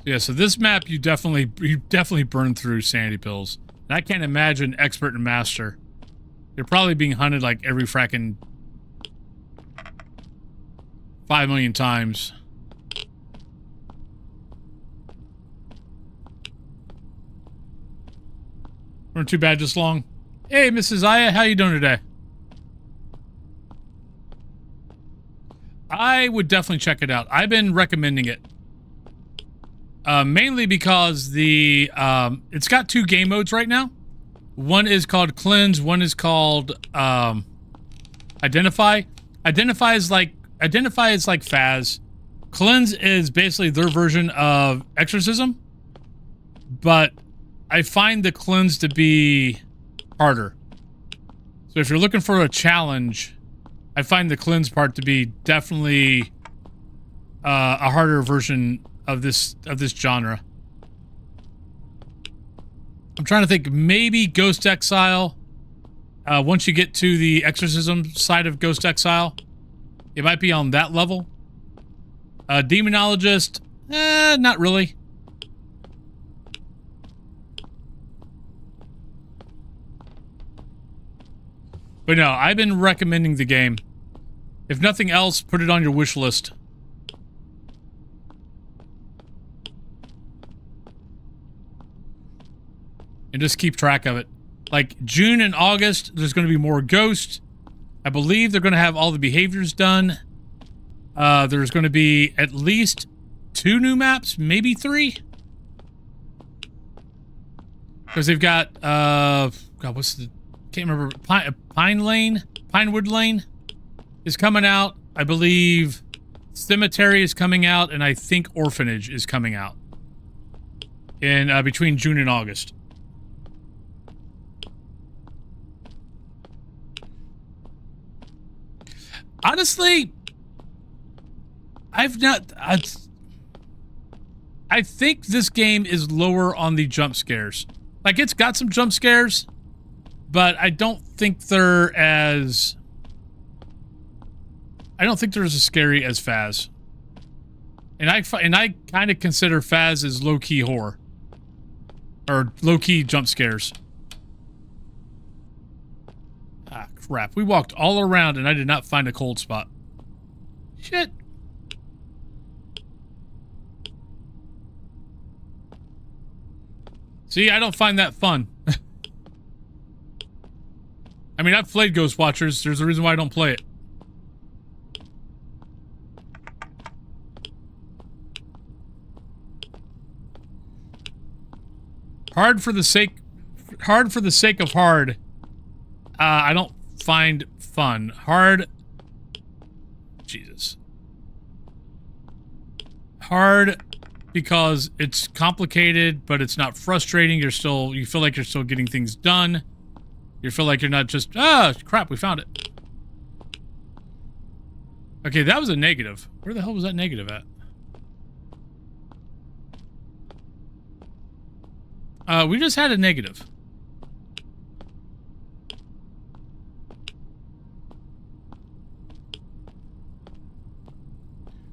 Yeah, so this map you definitely burn through sanity pills. And I can't imagine expert and master. They're probably being hunted like every fracking 5 million times. Weren't too bad just long. Hey, Mrs. Aya, how you doing today? I would definitely check it out. I've been recommending it. Mainly because the it's got 2 game modes right now. One is called Cleanse, one is called Identify. Identify is like Phas. Cleanse is basically their version of Exorcism, but I find the Cleanse to be harder. So if you're looking for a challenge, I find the Cleanse part to be definitely a harder version of this genre. I'm trying to think, maybe Ghost Exile. Once you get to the Exorcism side of Ghost Exile, it might be on that level. Demonologist, not really. But no, I've been recommending the game. If nothing else, put it on your wish list. And just keep track of it. Like June and August, there's going to be more Ghost. I believe they're going to have all the behaviors done. There's going to be at least 2 new maps, maybe 3. Because they've got, God, what's the, can't remember, Pinewood Lane is coming out. I believe Cemetery is coming out, and I think Orphanage is coming out. In, between June and August. Honestly, I think this game is lower on the jump scares. Like, it's got some jump scares, but I don't think they're as scary as Phas. And I kind of consider Phas as low-key horror. Or low-key jump scares. Ah, crap. We walked all around and I did not find a cold spot. Shit. See, I don't find that fun. I mean, I've played Ghost Watchers. There's a reason why I don't play it. Hard for the sake of hard. I don't find fun. Hard. Jesus. Hard because it's complicated, but it's not frustrating. You feel like you're still getting things done. You feel like you're not just, crap, we found it. Okay, that was a negative. Where the hell was that negative at? We just had a negative.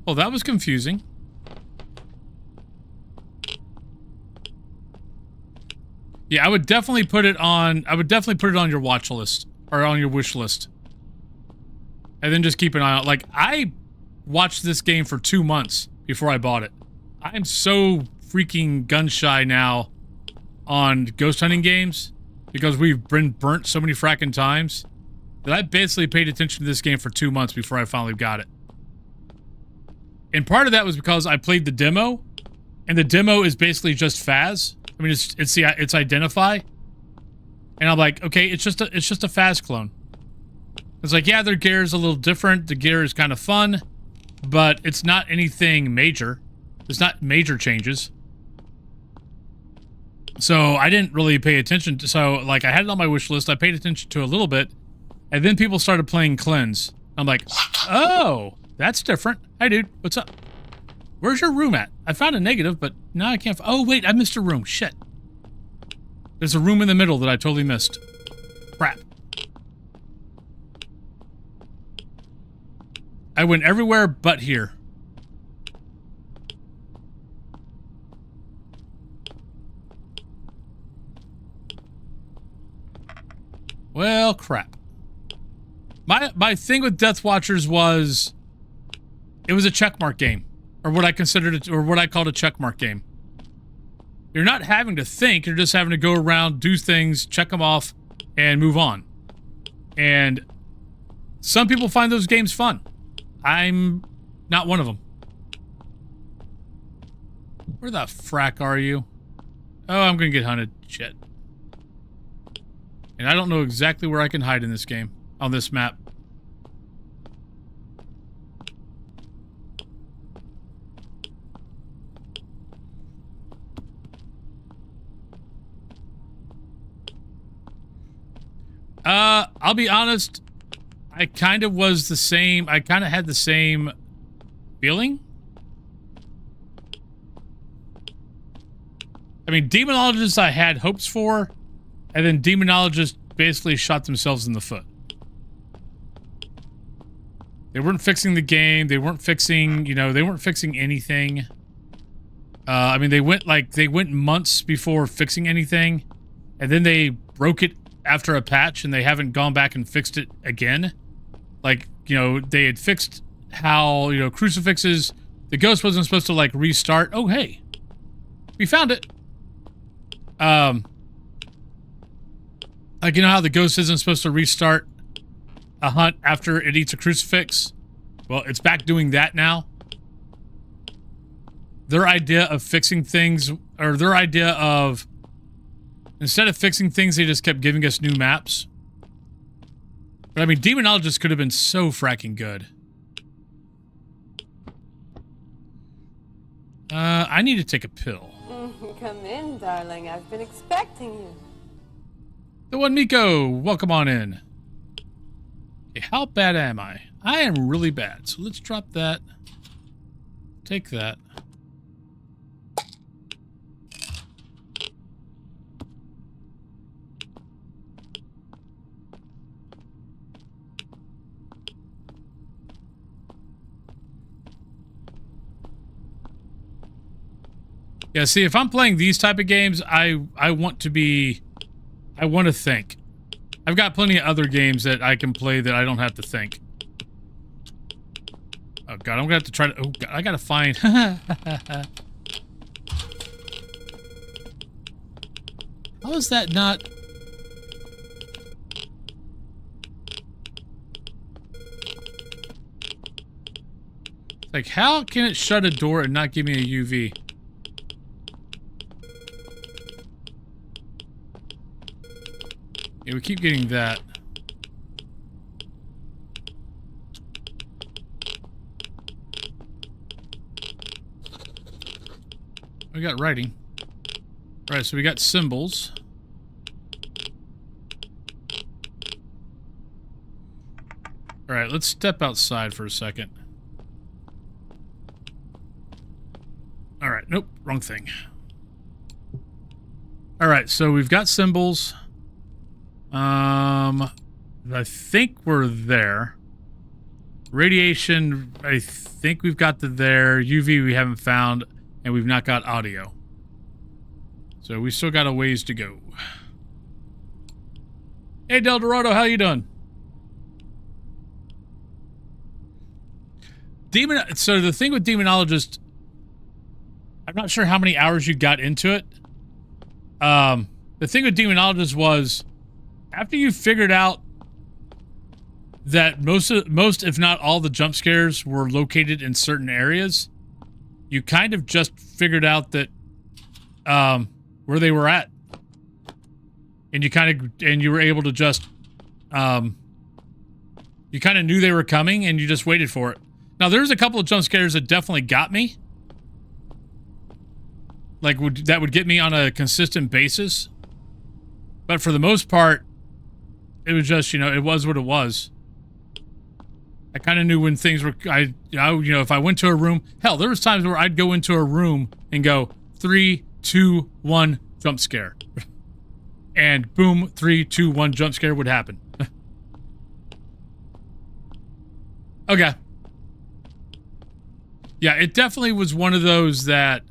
Oh, that was confusing. Yeah, I would definitely put it on your watch list or on your wish list. And then just keep an eye out. Like, I watched this game for 2 months before I bought it. I'm so freaking gun shy now on ghost hunting games because we've been burnt so many fracking times that I basically paid attention to this game for 2 months before I finally got it. And part of that was because I played the demo, and the demo is basically just Phas. I mean, it's Identify, and I'm like, okay, it's just a Phas clone. It's like, yeah, their gear is a little different. The gear is kind of fun, but it's not anything major. It's not major changes. So I didn't really pay attention to, so like I had it on my wish list. I paid attention to a little bit, And then people started playing Cleanse. I'm like, oh, that's different. Hi, dude. What's up? Where's your room at? I found a negative, but now I can't. Oh, wait, I missed a room. Shit. There's a room in the middle that I totally missed. Crap. I went everywhere but here. Well, crap. My thing with Death Watchers was it was a checkmark game, or what I considered it, or what I called a checkmark game. You're not having to think, you're just having to go around, do things, check them off, and move on. And some people find those games fun. I'm not one of them. Where the frack are you? Oh, I'm gonna get hunted. Shit. And I don't know exactly where I can hide in this game, on this map. I'll be honest, I kind of was the same, I kind of had the same feeling. I mean, Demonologists I had hopes for, and then Demonologists basically shot themselves in the foot. They weren't fixing the game, they weren't fixing, you know, they weren't fixing anything. I mean, they went months before fixing anything, and then they broke it after a patch, and they haven't gone back and fixed it again. Like, you know, they had fixed how, you know, crucifixes, the ghost wasn't supposed to, like, restart. Oh, hey. We found it. Like, you know how the ghost isn't supposed to restart a hunt after it eats a crucifix? Well, it's back doing that now. Their idea of fixing things, or their idea of, instead of fixing things, they just kept giving us new maps. But I mean, Demonologist could have been so fracking good. I need to take a pill.
Come in, darling. I've been expecting you.
The one Miko, welcome on in. Okay, how bad am I? I am really bad. So let's drop that. Take that. Yeah, see, if I'm playing these type of games, I want to think. I've got plenty of other games that I can play that I don't have to think. Oh god, I'm gonna have to try to, oh god, I gotta find, how is that not? Like, how can it shut a door and not give me a UV? Yeah, we keep getting that. We got writing. Alright, so we got symbols. Alright, let's step outside for a second. Alright, nope, wrong thing. Alright, so we've got symbols. I think we're there. Radiation, I think we've got there. UV we haven't found, and we've not got audio. So we still got a ways to go. Hey, Del Dorado, how you doing? So the thing with Demonologist, I'm not sure how many hours you got into it. The thing with Demonologist was, after you figured out that most if not all the jump scares were located in certain areas, you kind of just figured out that where they were at, and you were able to just you kind of knew they were coming and you just waited for it. Now there's a couple of jump scares that definitely got me, like that would get me on a consistent basis, but for the most part, It was just, you know, it was what it was. I kind of knew when things were, you know, if I went to a room, hell, there was times where I'd go into a room and go 3, 2, 1, jump scare. And boom, 3, 2, 1, jump scare would happen. Okay. Yeah, it definitely was one of those that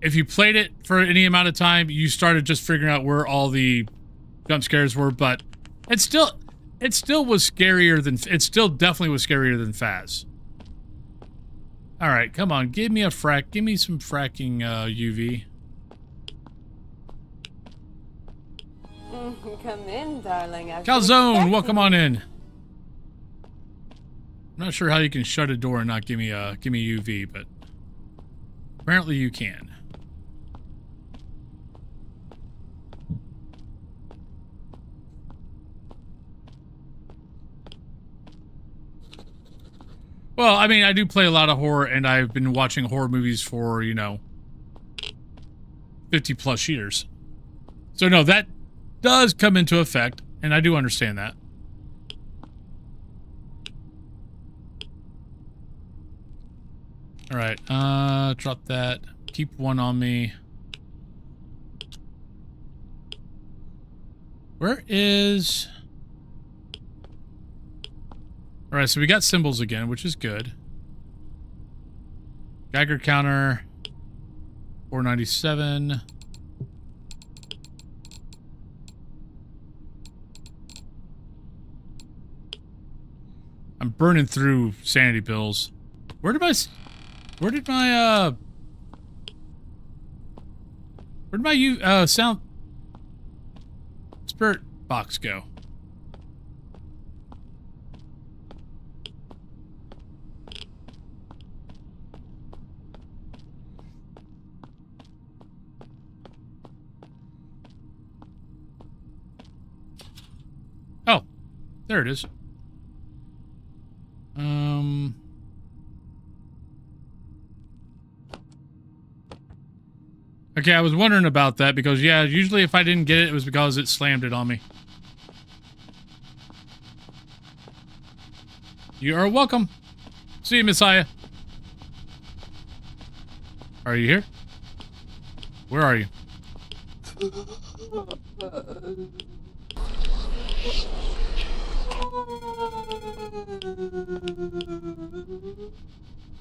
if you played it for any amount of time, you started just figuring out where all the jump scares were, but it still was scarier than, it still definitely was scarier than Phas. All right, come on, give me some fracking UV.
Come in, darling.
Calzone, welcome on in. I'm not sure how you can shut a door and not give me UV, but apparently you can. Well, I mean, I do play a lot of horror, and I've been watching horror movies for, you know, 50 plus years. So no, that does come into effect, and I do understand that. All right, drop that. Keep one on me. Where is... All right, so we got symbols again, which is good. Geiger counter, 497. I'm burning through sanity pills. Where did my sound spirit box go? Oh, there it is. Okay, I was wondering about that because, yeah, usually if I didn't get it, it was because it slammed it on me. You are welcome. See you, Messiah. Are you here? Where are you? I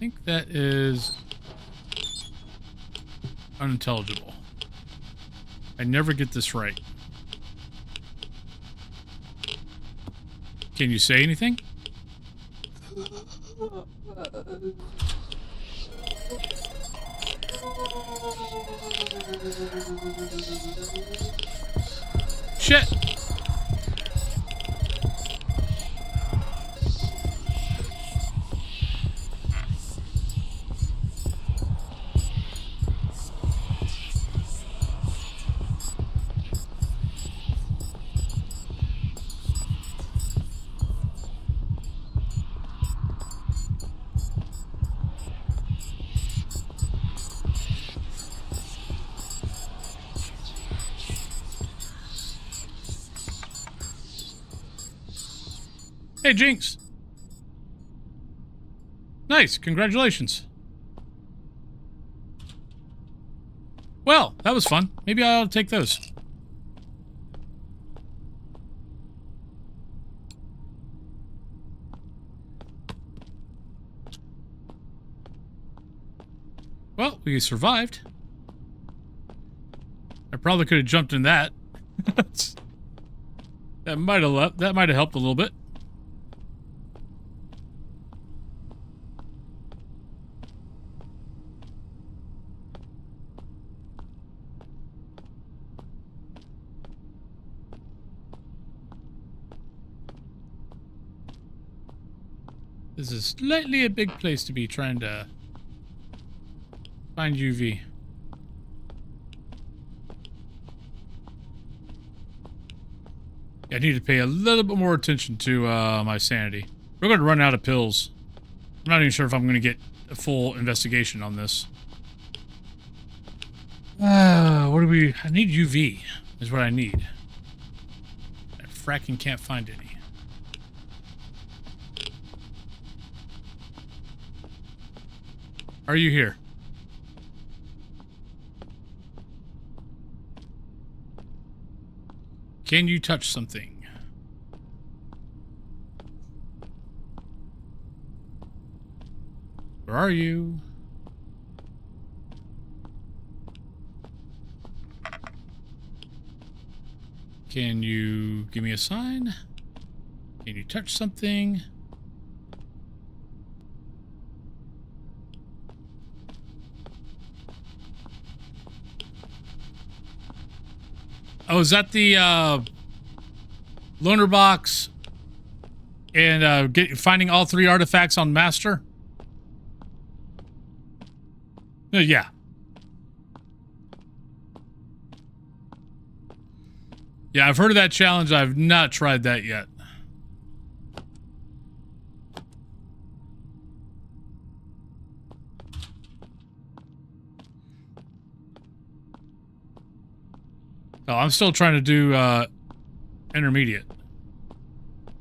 think that is unintelligible. I never get this right. Can you say anything? Shit! Hey, Jinx. Nice, congratulations. Well, that was fun. Maybe I'll take those. Well, we survived. I probably could have jumped in that. That might have helped a little bit. This is slightly a big place to be trying to find UV. I need to pay a little bit more attention to my sanity. We're going to run out of pills. I'm not even sure if I'm going to get a full investigation on this. What do we... I need UV is what I need. fracking can't find any. Are you here? Can you touch something? Where are you? Can you give me a sign? Can you touch something? Oh, is that the loaner box and finding all 3 artifacts on Master? Yeah. Yeah, I've heard of that challenge. I've not tried that yet. Oh, I'm still trying to do intermediate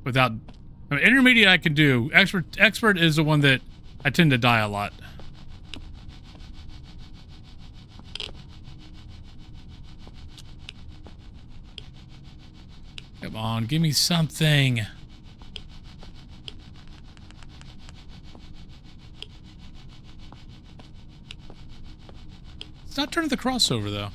without. I mean, intermediate I can do. Expert is the one that I tend to die a lot. Come on, give me something. It's not turning the crossover though.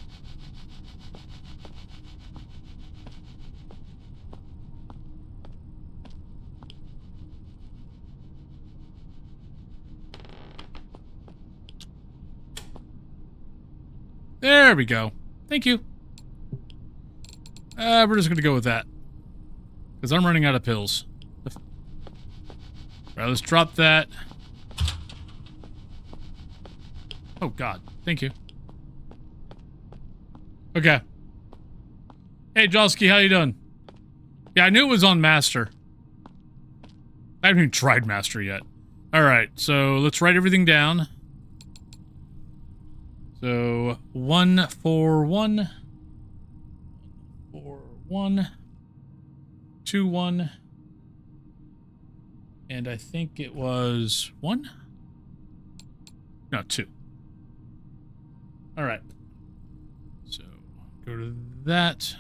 There we go. Thank you. We're just going to go with that. Because I'm running out of pills. Alright, let's drop that. Oh, God. Thank you. Okay. Hey, Josky, how you doing? Yeah, I knew it was on Master. I haven't even tried Master yet. Alright, so let's write everything down. So, 141. 41. 21. And I think it was 1? No, 2. Alright. So, go to that.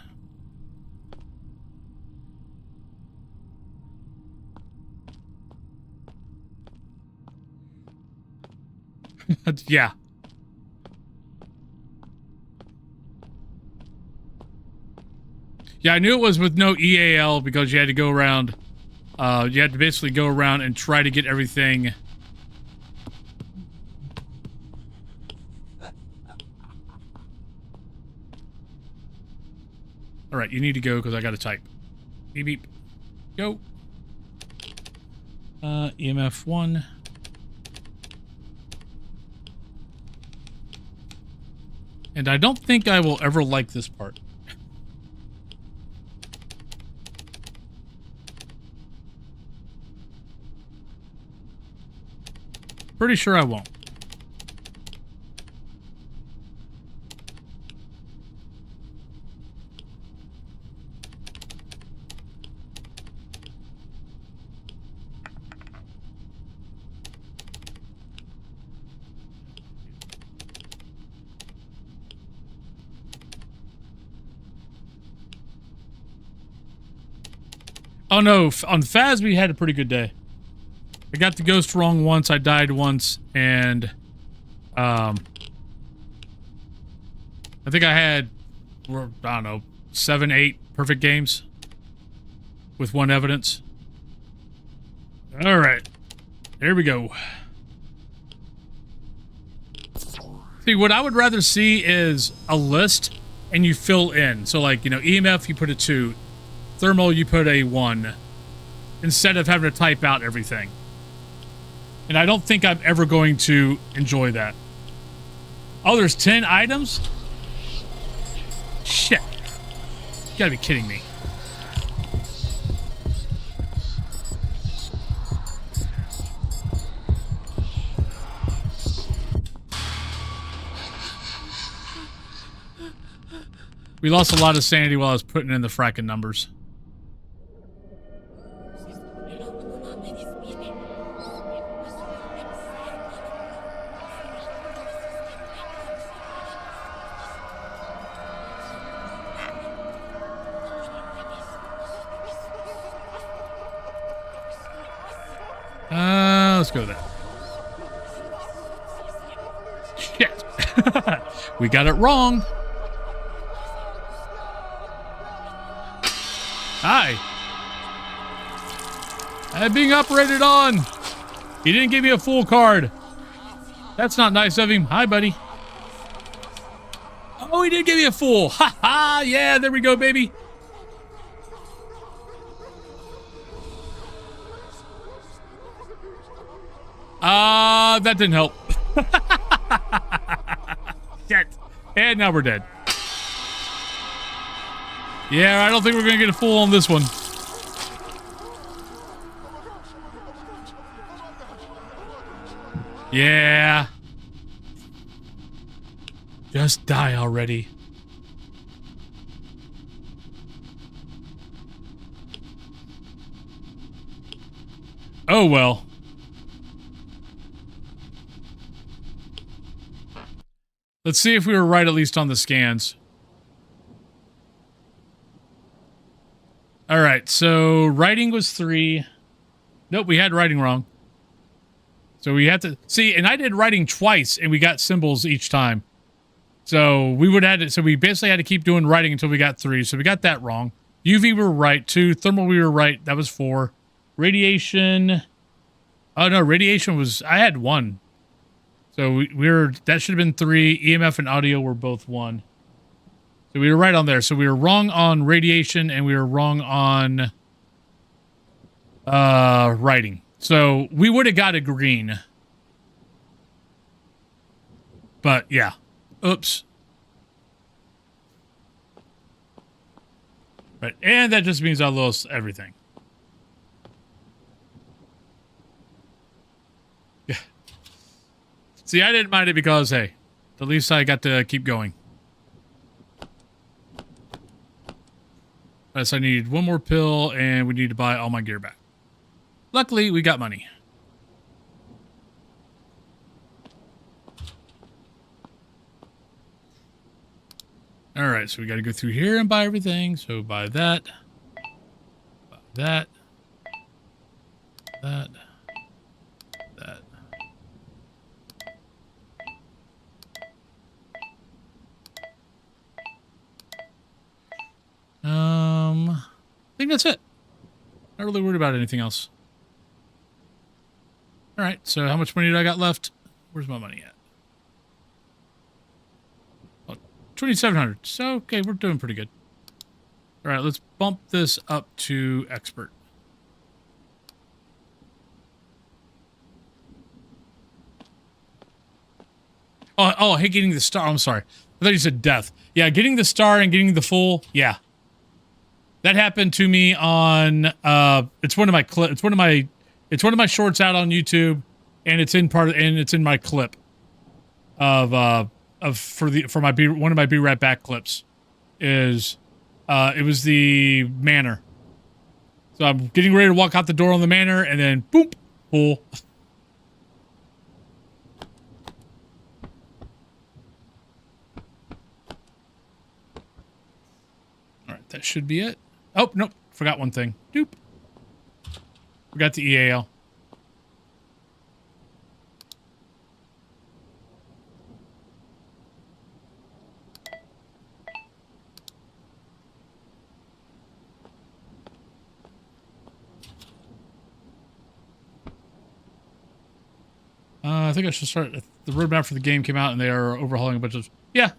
Yeah. Yeah, I knew it was with no EAL because you had to go around, you had to basically go around and try to get everything. Alright, you need to go because I gotta type. Beep beep. Go. EMF 1. And I don't think I will ever like this part. Pretty sure I won't. Oh no, on Phas we had a pretty good day. I got the ghost wrong once, I died once, and I think I had, I don't know, 7, 8 perfect games with 1 evidence. Alright, there we go. See, what I would rather see is a list and you fill in. So like, you know, EMF you put a 2, thermal you put a 1, instead of having to type out everything. And I don't think I'm ever going to enjoy that. Oh, there's 10 items? Shit. You gotta be kidding me. We lost a lot of sanity while I was putting in the fracking numbers. Let's go with that. Shit. We got it wrong. Hi. I'm being operated on. He didn't give me a full card. That's not nice of him. Hi, buddy. Oh, he did give me a full. Ha ha. Yeah, there we go, baby. That didn't help. Shit. And now we're dead. Yeah, I don't think we're gonna get a full on this one. Yeah. Just die already. Oh well. Let's see if we were right at least on the scans. All right, so writing was 3. Nope, we had writing wrong. So we had to see, and I did writing twice, and we got symbols each time. So we would have to, so we basically had to keep doing writing until we got 3. So we got that wrong. UV we were right. 2. Thermal we were right. That was 4. Radiation. Oh no, radiation was, I had 1. So we were, that should have been 3. EMF and audio were both 1. So we were right on there. So we were wrong on radiation and we were wrong on writing. So we would have got a green. But yeah. Oops. Right. And that just means I lost everything. Yeah. See, I didn't mind it because, hey, at least I got to keep going. So I need 1 more pill, and we need to buy all my gear back. Luckily, we got money. All right, so we got to go through here and buy everything. So buy that, buy that, that. I think that's it. Not really worried about anything else. All right, so how much money do I got left? Where's my money at? Oh, 2,700. So, okay, we're doing pretty good. All right, let's bump this up to expert. Oh, I hate getting the star. I'm sorry. I thought you said death. Yeah, getting the star and getting the full. Yeah. That happened to me on it's one of my shorts out on YouTube, and it's in my clip of one of my Be Right Back clips is it was the manor. So I'm getting ready to walk out the door on the manor, and then boom, full. All right, that should be it. Oh, nope. Forgot one thing. Doop. Forgot the EAL. I think I should start. The roadmap for the game came out, and they are overhauling a bunch of... Yeah,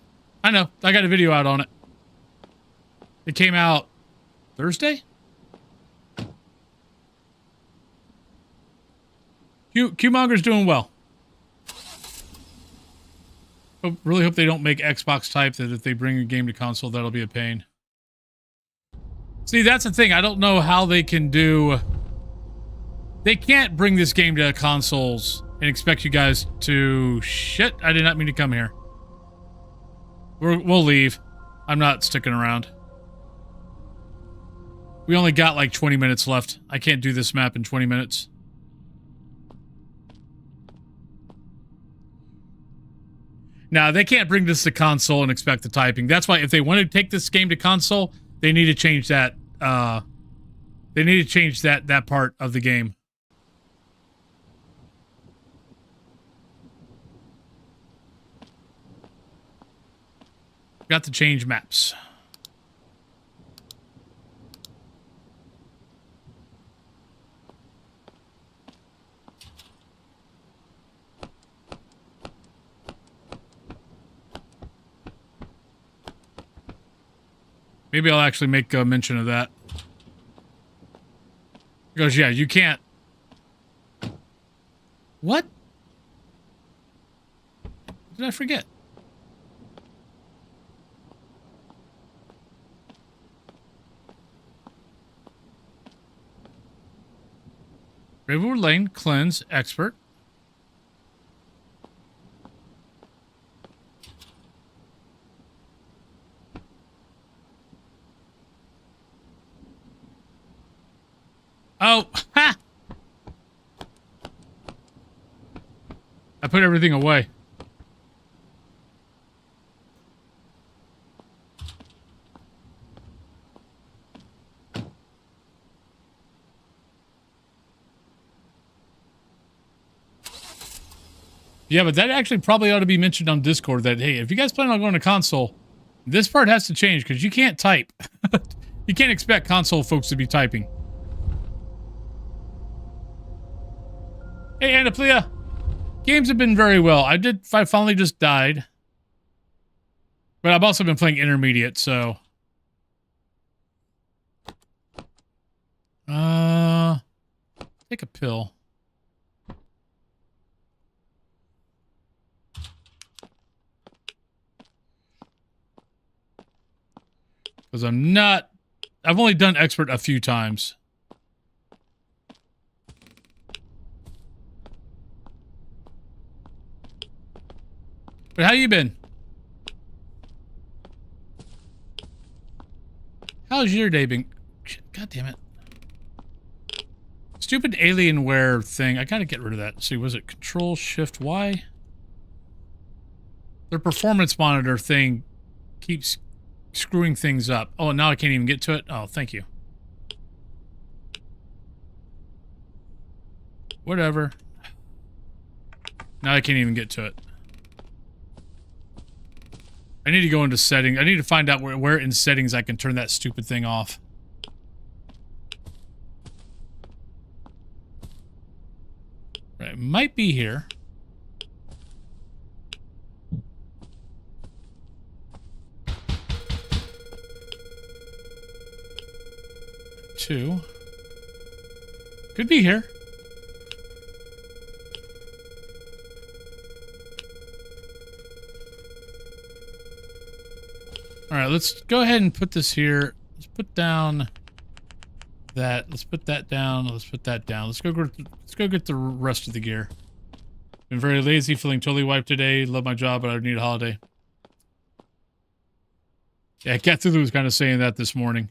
I know. I got a video out on it. It came out Thursday? Q-Monger's doing well. Really hope they don't make Xbox type that if they bring a game to console, that'll be a pain. See, that's the thing. I don't know how they can do... They can't bring this game to consoles and expect you guys to... Shit, I did not mean to come here. We'll leave. I'm not sticking around. We only got like 20 minutes left. I can't do this map in 20 minutes. Now, they can't bring this to console and expect the typing. That's why if they want to take this game to console, they need to change that, they need to change that part of the game. Got to change maps. Maybe I'll actually make a mention of that. Because, yeah, you can't... What? Did I forget? Ravenwood Lane, cleanse, expert. Oh, ha! I put everything away. Yeah, but that actually probably ought to be mentioned on Discord that, hey, if you guys plan on going to console, this part has to change because you can't type. You can't expect console folks to be typing. Hey, Anaplia. Games have been very well. I finally just died. But I've also been playing Intermediate, so... Take a pill. Because I'm not... I've only done expert a few times. But how you been? How's your day been? God damn it. Stupid Alienware thing. I gotta get rid of that. Let's see, was it Control Shift Y? Their performance monitor thing keeps screwing things up. Oh, now I can't even get to it? Oh, thank you. Whatever. Now I can't even get to it. I need to go into settings. I need to find out where in settings I can turn that stupid thing off. Right, it might be here. Two. Could be here. All right, let's go ahead and put this here. Let's put down that. Let's put that down. Let's put that down. Let's go get the rest of the gear. Been very lazy, feeling totally wiped today. Love my job, but I need a holiday. Yeah, Cthulhu was kind of saying that this morning.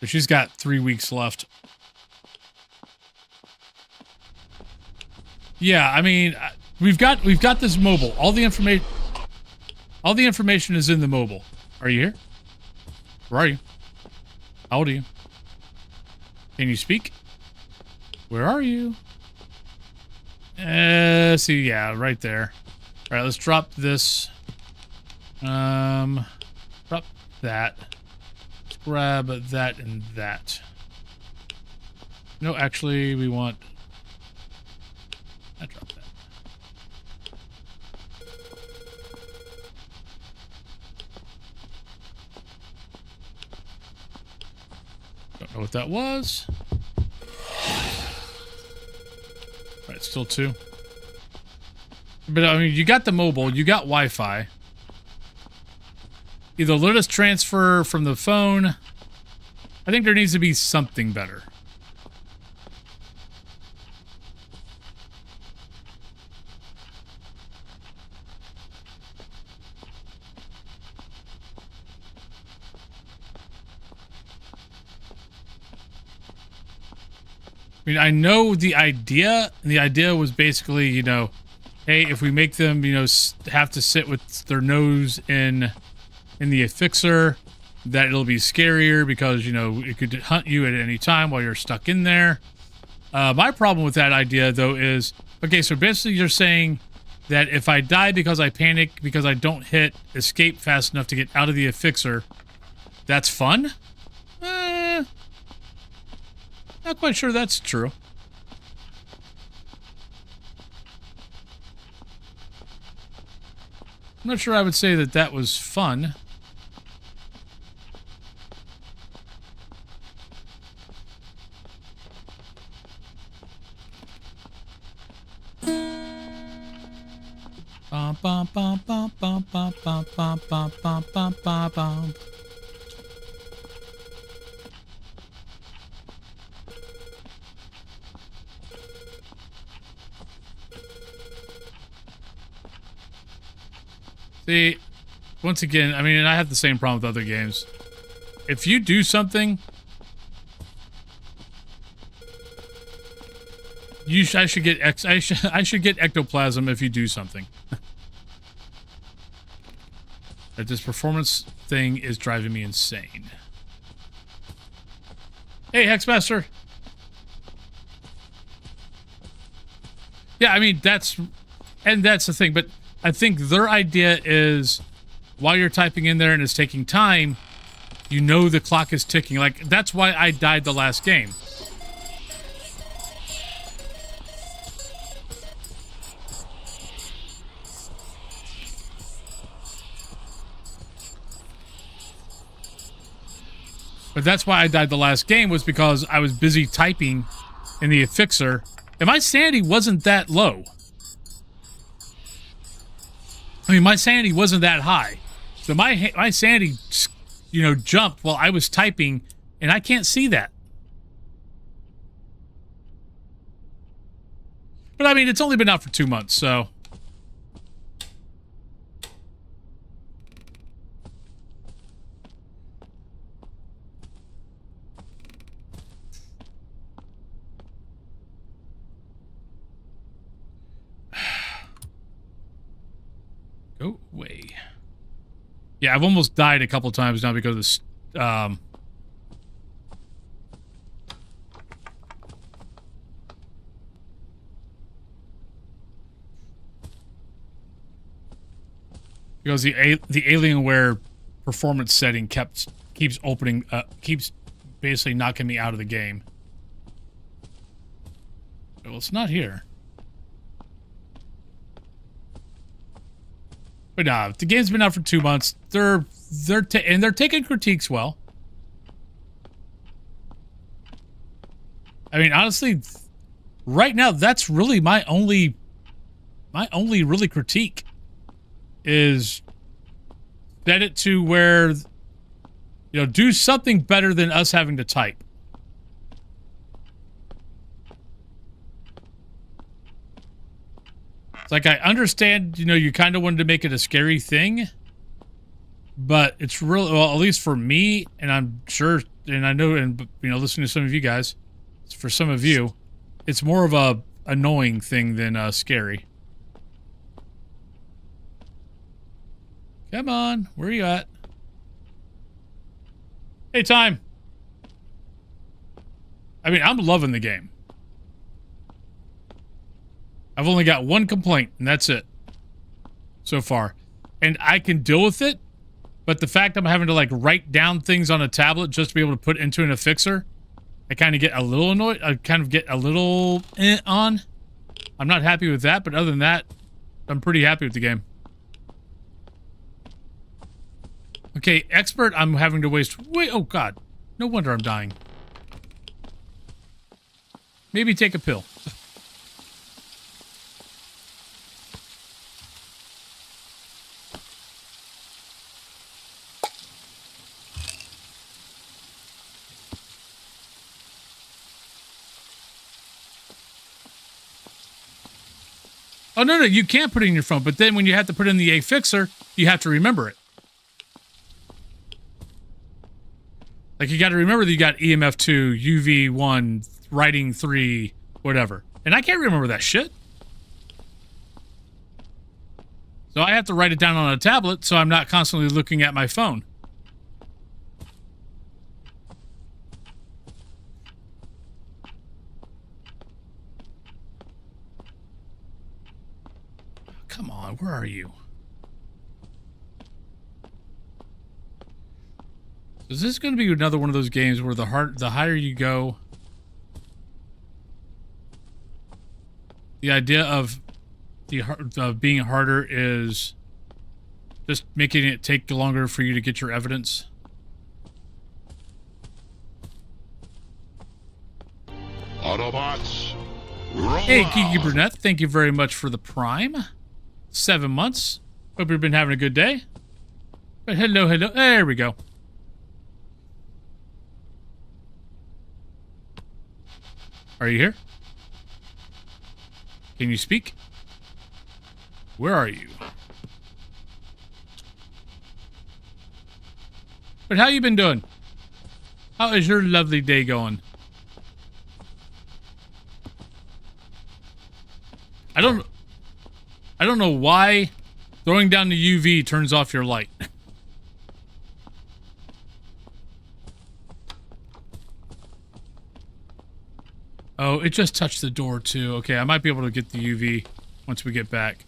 But she's got 3 weeks left. Yeah, I mean, we've got this mobile. All the information is in the mobile. Are you here? Where are you? How old are you? Can you speak? Where are you? See, yeah, right there. All right, let's drop this. Drop that. Let's grab that and that. No, actually, we want... I dropped that. Don't know what that was. Right, still 2. But I mean, you got the mobile, you got Wi-Fi. Either let us transfer from the phone. I think there needs to be something better. I mean, I know the idea, and the idea was basically, you know, hey, if we make them, you know, have to sit with their nose in the affixer, that it'll be scarier because, you know, it could hunt you at any time while you're stuck in there. My problem with that idea, though, is... Okay, so basically you're saying that if I die because I panic because I don't hit escape fast enough to get out of the fixer, that's fun? Not quite sure that's true. I'm not sure I would say that that was fun. Bum, bum, bum, bum, bum, bum, bum, bum, bum, bum, bum, bum, bum. See, once again, I mean, I have the same problem with other games. If you do something, I should get ectoplasm if you do something. That this performance thing is driving me insane. Hey, Hexmaster. Yeah, I mean, that's the thing, but I think their idea is while you're typing in there and it's taking time, you know the clock is ticking. Like, that's why I died the last game. But that's why I died the last game, was because I was busy typing in the fixer, and my sanity wasn't that low. I mean, my sanity wasn't that high. So my sanity, you know, jumped while I was typing, and I can't see that. But I mean, it's only been out for 2 months, so... Go away. Yeah, I've almost died a couple times now because of this, because the Alienware performance setting keeps opening, keeps basically knocking me out of the game. Well, it's not here. But nah, the game's been out for 2 months. They're taking critiques well. I mean, honestly, right now that's really my only really critique is set it to where, you know, do something better than us having to type. It's like, I understand, you know, you kind of wanted to make it a scary thing, but it's really, well, at least for me, and I'm sure, and I know, and, you know, listening to some of you guys, for some of you, it's more of a annoying thing than scary. Come on, where are you at? Hey, time. I mean, I'm loving the game. I've only got one complaint, and that's it so far. And I can deal with it, but the fact I'm having to, like, write down things on a tablet just to be able to put into an affixer, I kind of get a little annoyed. I kind of get a little on. I'm not happy with that, but other than that, I'm pretty happy with the game. Okay, expert, I'm having to waste... Wait, oh, God. No wonder I'm dying. Maybe take a pill. Oh, no, you can't put it in your phone, but then when you have to put in the affixer, you have to remember it. Like, you got to remember that you got EMF 2, UV 1, writing 3, whatever. And I can't remember that shit. So I have to write it down on a tablet so I'm not constantly looking at my phone. come on. Where are you? Is this going to be another one of those games where the higher you go, the idea of being harder is just making it take longer for you to get your evidence?
Autobots, roll
Hey,
out.
Kiki Brunette, thank you very much for the Prime. 7 months. Hope you've been having a good day. But hello. There we go. Are you here? Can you speak? Where are you? But how you been doing? How is your lovely day going? I don't know why throwing down the UV turns off your light. Oh, it just touched the door too. Okay, I might be able to get the UV once we get back.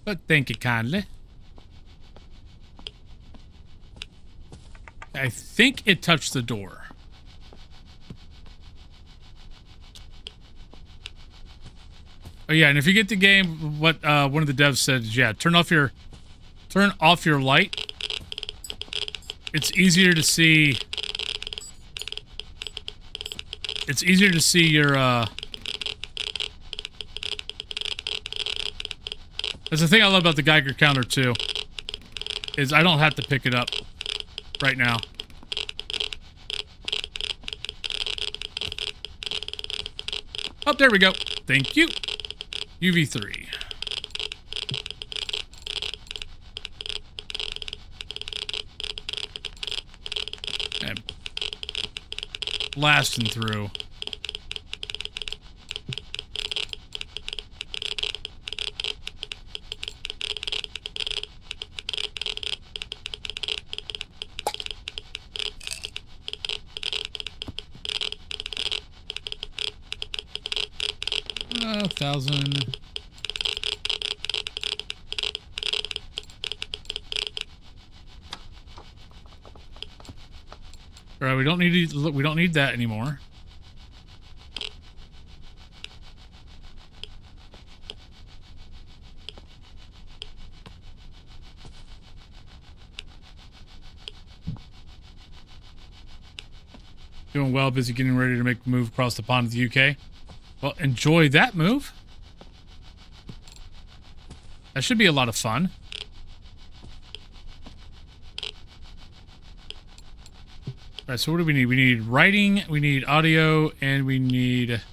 But thank you kindly. I think it touched the door. Oh yeah, and if you get the game, what one of the devs said is, yeah, turn off your light. It's easier to see. It's easier to see your. That's the thing I love about the Geiger counter too. Is I don't have to pick it up right now. Oh, there we go. Thank you. UV3. And blasting through. Oh, 1,000. All right, we don't need that anymore. Doing well, busy getting ready to make a move across the pond to the UK. Well, enjoy that move. That should be a lot of fun. Alright, so what do we need? We need writing, we need audio, and we need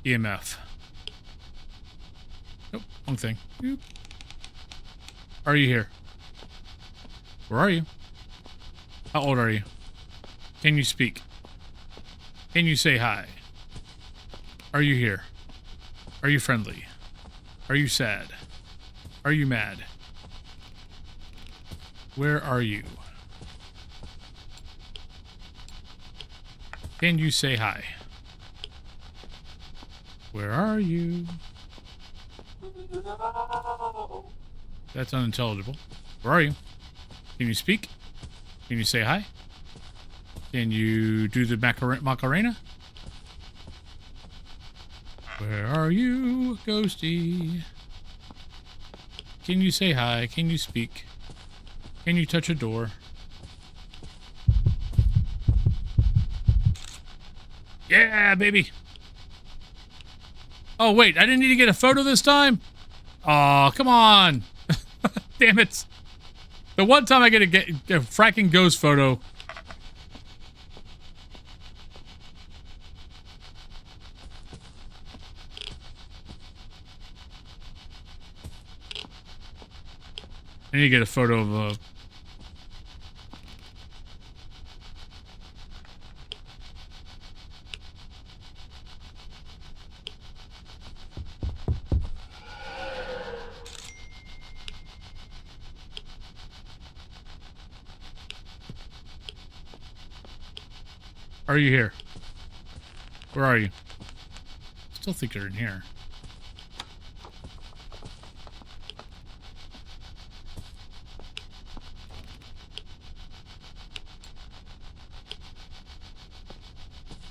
EMF. Nope, wrong thing. Boop. Are you here? Where are you? How old are you? Can you speak? Can you say hi? Are you here? Are you friendly? Are you sad? Are you mad? Where are you? Can you say hi? Where are you? That's unintelligible. Where are you? Can you speak? Can you say hi? Can you do the Macarena? Where are you, ghosty? Can you say hi? Can you speak? Can you touch a door? Yeah, baby. Oh, wait. I didn't need to get a photo this time? Aw, come on. Damn it. The one time I get a fracking ghost photo. I need to get a photo of a... Are you here? Where are you? Still think you're in here.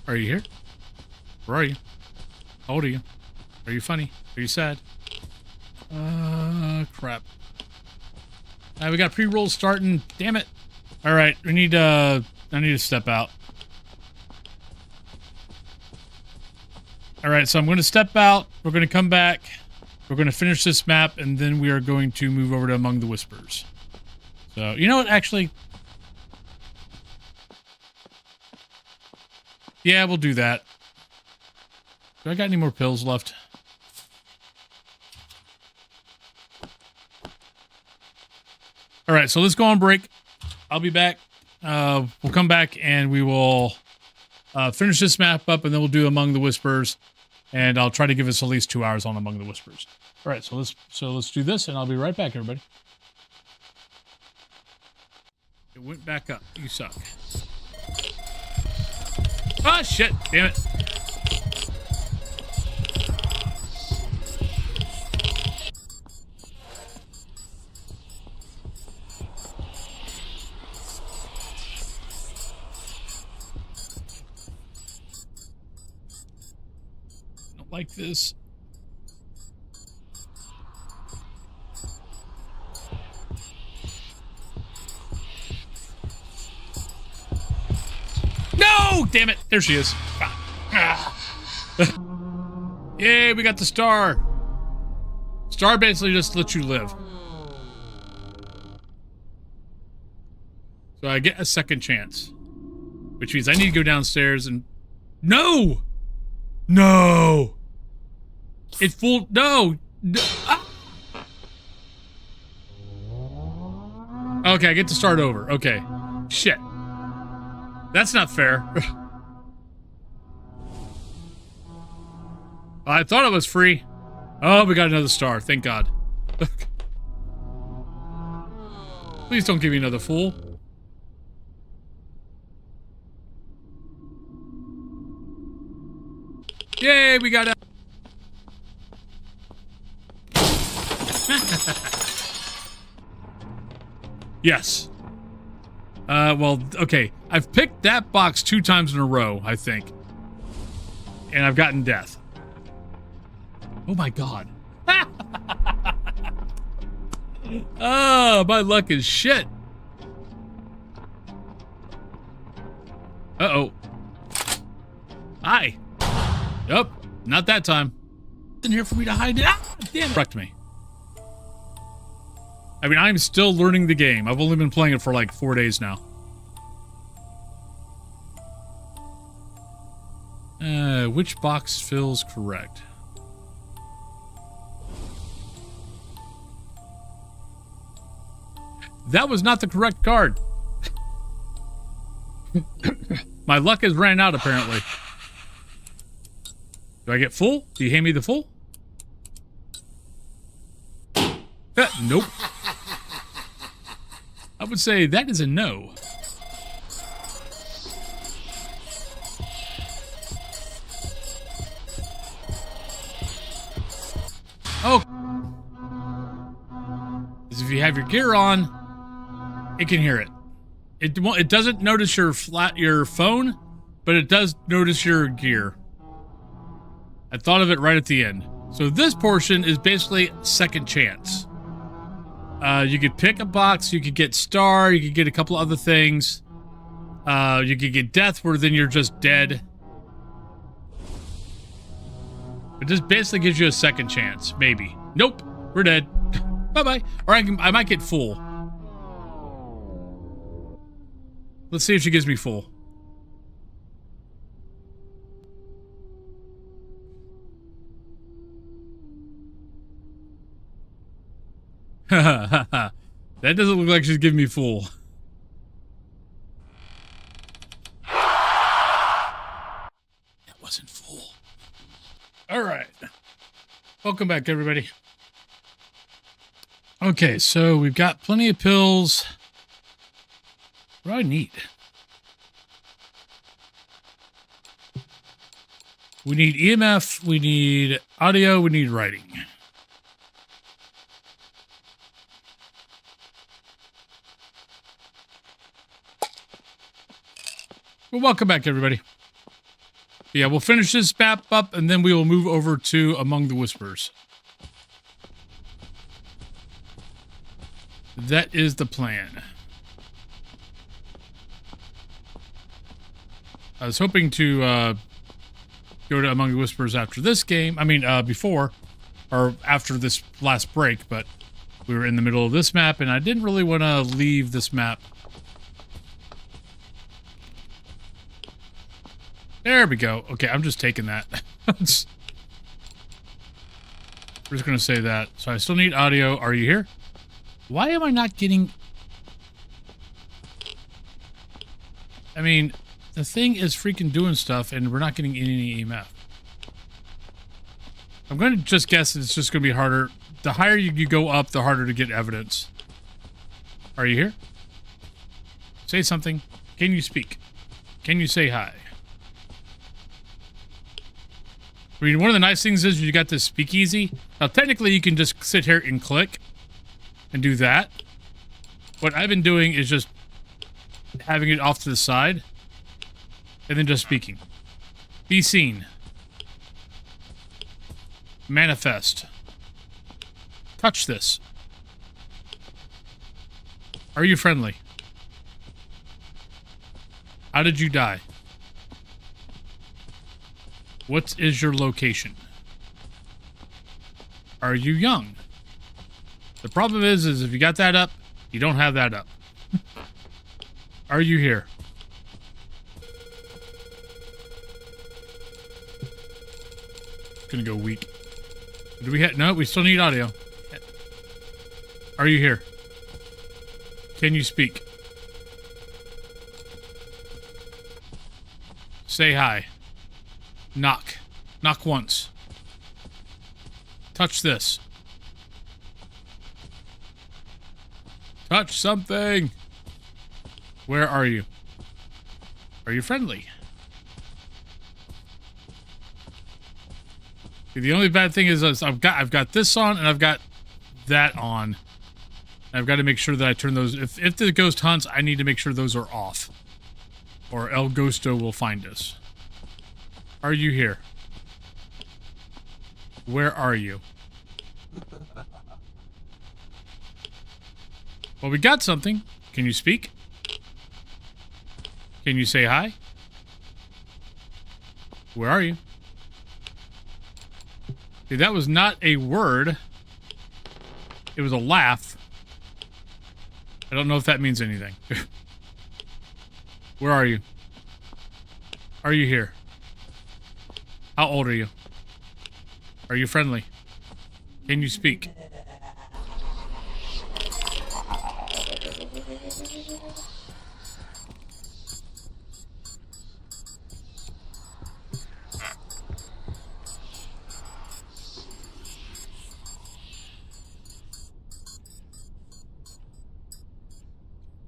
Are you here? Where are you? How old are you? Are you funny? Are you sad? Crap. We got pre-roll starting. Damn it. All right, we need I need to step out. All right, so I'm going to step out. We're going to come back. We're going to finish this map, and then we are going to move over to Among the Whispers. So, you know what? Actually, yeah, we'll do that. Do I got any more pills left? All right, so let's go on break. I'll be back. We'll come back and we will finish this map up, and then we'll do Among the Whispers, and I'll try to give us at least 2 hours on Among the Whispers. All right, so let's do this, and I'll be right back, everybody. It went back up. You suck. Ah, shit! Damn it! Like this. No! Damn it! There she is. Yay, we got the star. Star basically just lets you live. So I get a second chance. Which means I need to go downstairs and... No! No! It full... No! Ah! Okay, I get to start over. Okay. Shit. That's not fair. I thought it was free. Oh, we got another star. Thank God. Please don't give me another fool. Yay, we got a... Yes. Well, okay. I've picked that box 2 times in a row, I think. And I've gotten death. Oh my God. Oh, my luck is shit. Uh-oh. Hi. Yep. Not that time. In here for me to hide it. Ah, damn it. Wrecked me. I mean, I'm still learning the game. I've only been playing it for like 4 days now. Which box feels correct? That was not the correct card. My luck has ran out, apparently. Do I get full? Do you hand me the full? Nope. I would say that is a no. Oh. If you have your gear on, it can hear it. It doesn't notice your phone, but it does notice your gear. I thought of it right at the end. So this portion is basically second chance. You could pick a box, you could get star, you could get a couple other things. You could get death, where then you're just dead. It just basically gives you a second chance, maybe. Nope, we're dead. Bye-bye. Or I might get full. Let's see if she gives me full. That doesn't look like she's giving me full. That wasn't full. All right. Welcome back, everybody. Okay, so we've got plenty of pills. What do I need? We need EMF, we need audio, we need writing. Well, welcome back, everybody. Yeah, we'll finish this map up, and then we will move over to Among the Whispers. That is the plan. I was hoping to go to Among the Whispers after this game. I mean, before, or after this last break, but we were in the middle of this map, and I didn't really want to leave this map. There we go. Okay, I'm just taking that. We're just going to say that. So I still need audio. Are you here? Why am I not getting... I mean, the thing is freaking doing stuff, and we're not getting any EMF. I'm going to just guess it's just going to be harder. The higher you go up, the harder to get evidence. Are you here? Say something. Can you speak? Can you say hi? I mean, one of the nice things is you got this speakeasy. Now, technically, you can just sit here and click and do that. What I've been doing is just having it off to the side and then just speaking. Be seen. Manifest. Touch this. Are you friendly? How did you die? What is your location? Are you young? The problem is if you got that up, you don't have that up. Are you here? Gonna go weak. Do we have... No, we still need audio. Are you here? Can you speak? Say hi. Knock. Knock once. Touch this. Touch something. Where are you? Are you friendly? The only bad thing is I've got this on and I've got that on. I've got to make sure that I turn those. If the ghost hunts, I need to make sure those are off, or El Ghosto will find us. Are you here? Where are you? Well, we got something. Can you speak? Can you say hi? Where are you? See, that was not a word. It was a laugh. I don't know if that means anything. Where are you? Are you here? How old are you? Are you friendly? Can you speak?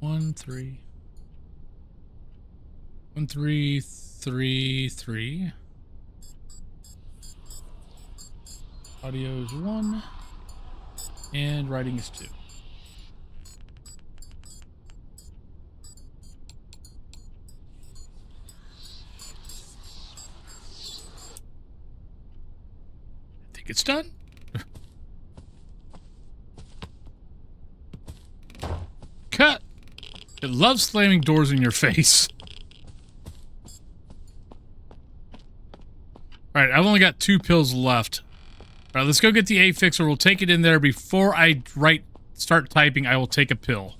One, three, 3, 3. Audio is 1, and writing is 2. I think it's done. Cut. It loves slamming doors in your face. Alright, I've only got 2 pills left. Alright, let's go get the A-Fixer. We'll take it in there. Before I start typing, I will take a pill.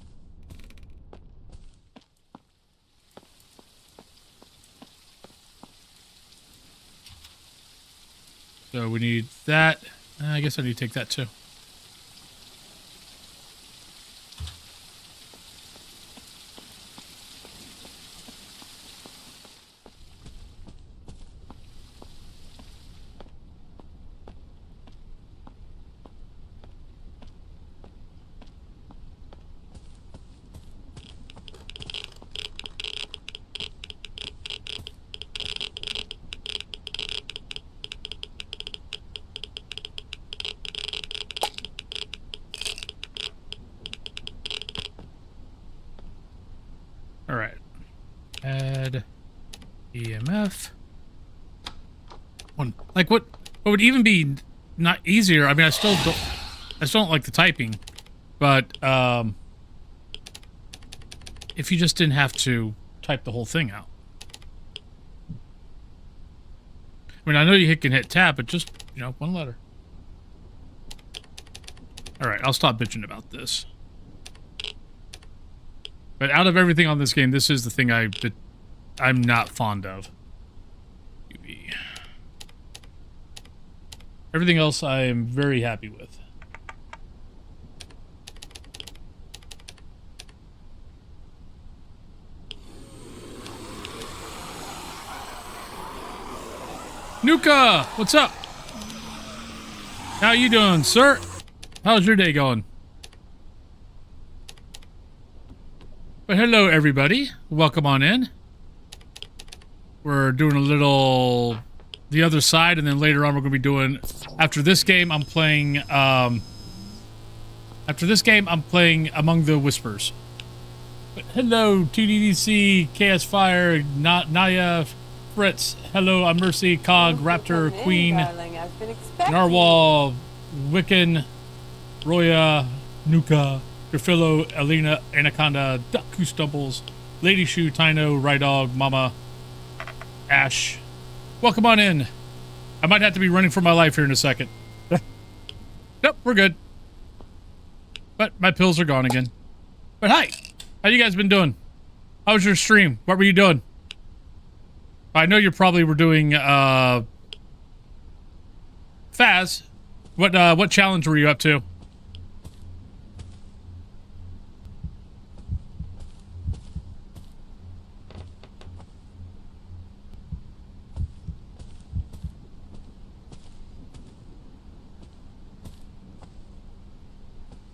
So we need that. I guess I need to take that too. Add EMF. Like what would even be not easier? I mean, I still don't like the typing, but if you just didn't have to type the whole thing out. I mean, I know you can hit tab, but just, you know, one letter. All right, I'll stop bitching about this. But out of everything on this game, this is the thing that I'm not fond of. UV. Everything else I am very happy with. Nuka, what's up? How you doing, sir? How's your day going? But hello, everybody. Welcome on in. We're doing a little the other side, and then later on we're going to be doing. After this game, I'm playing. Among the Whispers. But hello, TDDC, KS Fire, Naya, Fritz. Hello, I'm Mercy, Cog, Raptor,
Come in,
Queen,
darling. I've been expecting
Narwhal, Wiccan, Roya, Nuka, Grafillo, Alina, Anaconda, Duck Who Stumbles, Lady Shoe, Tino, Rydog, Mama, Ash. Welcome on in. I might have to be running for my life here in a second. Nope, we're good. But my pills are gone again. But hi, how you guys been doing? How was your stream? What were you doing? I know you probably were doing Phas. What challenge were you up to?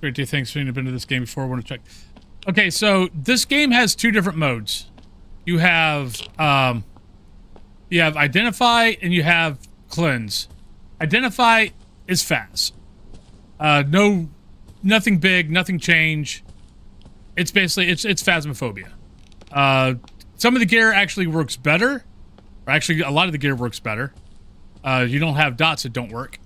Great to thanks for been to this game before. I want to check. Okay, so this game has two different modes. You have identify and you have cleanse. Identify is fast. Nothing big, nothing change. It's basically it's Phasmophobia. Some of the gear actually works better. Or actually, a lot of the gear works better. You don't have dots that don't work.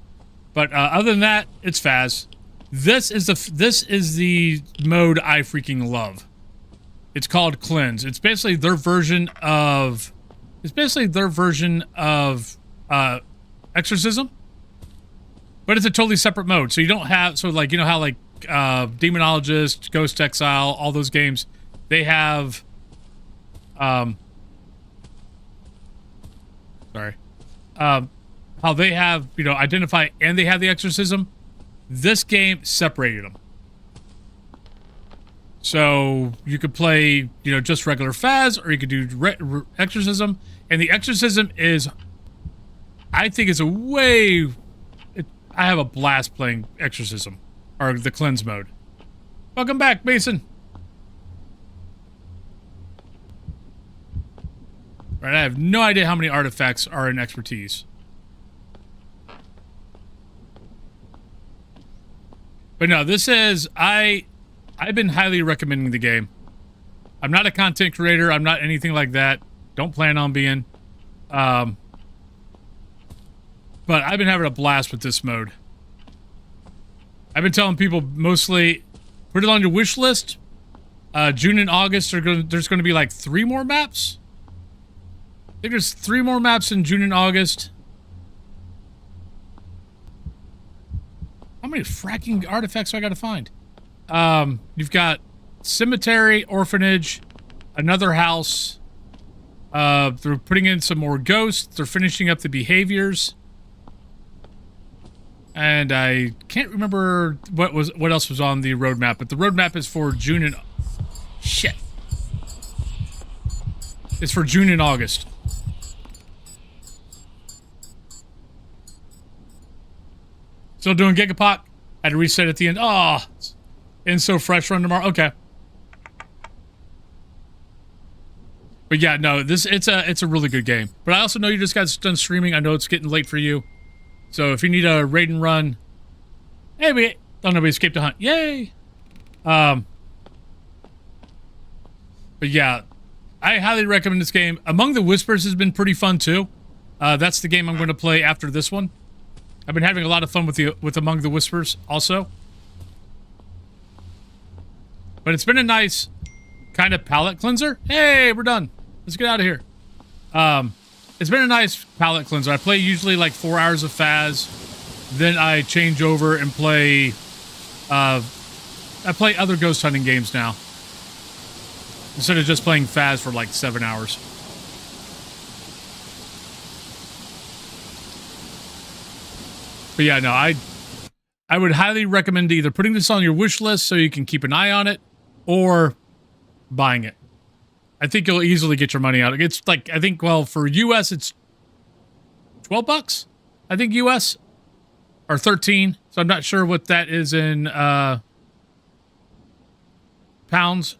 But other than that, it's Phas. This is the mode I freaking love. It's called Cleanse. It's basically their version of Exorcism, but it's a totally separate mode. So you don't have like you know how like Demonologist, Ghost Exile, all those games, they have how they have Identify and they have the Exorcism. This game separated them. So you could play, just regular Phas, or you could do Exorcism. And the Exorcism is, I think it's I have a blast playing Exorcism, or the Cleanse mode. Welcome back, Mason. All right, I have no idea how many artifacts are in Expertise. But no, this is, I've been highly recommending the game. I'm not a content creator. I'm not anything like that. Don't plan on being. But I've been having a blast with this mode. I've been telling people mostly, put it on your wish list. June and August, there's going to be like 3 more maps. I think there's 3 more maps in June and August. How many fracking artifacts do I got to find? You've got cemetery, orphanage, another house. They're putting in some more ghosts. They're finishing up the behaviors. And I can't remember what else was on the roadmap, but the roadmap is for June and shit. It's for June and August. Still doing Gigapop. Had to reset at the end. Oh, and so fresh run tomorrow. Okay. But yeah, no, it's a really good game. But I also know you just got done streaming. I know it's getting late for you. So if you need a raid and run, hey, we escaped a hunt. Yay! But yeah, I highly recommend this game. Among the Whispers has been pretty fun too. That's the game I'm going to play after this one. I've been having a lot of fun with Among the Whispers also. But it's been a nice kind of palate cleanser. Hey, we're done. Let's get out of here. It's been a nice palate cleanser. I play usually like 4 hours of Phas. Then I change over and play... I play other ghost hunting games now. Instead of just playing Phas for like 7 hours. But yeah, no, I would highly recommend either putting this on your wish list so you can keep an eye on it, or buying it. I think you'll easily get your money out. It's like, I think, well, for US, it's $12, I think US, or 13. So I'm not sure what that is in pounds.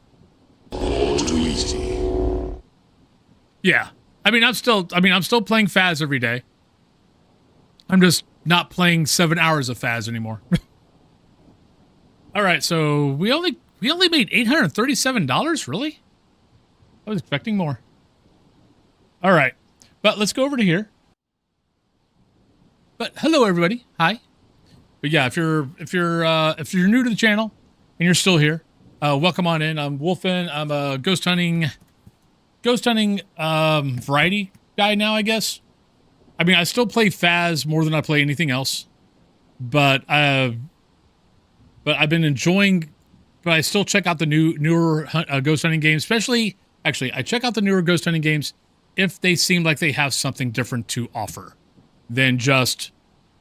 Yeah. I'm still playing Phas every day. I'm just not playing 7 hours of Phas anymore. All right, so we only made $837, really? I was expecting more. All right. But let's go over to here. But hello everybody. Hi. But yeah, if you're new to the channel and you're still here, welcome on in. I'm Wolfen. I'm a ghost hunting variety guy now, I guess. I mean, I still play Phas more than I play anything else, but I've been enjoying. But I still check out the newer ghost hunting games, especially. Actually, I check out the newer ghost hunting games if they seem like they have something different to offer than just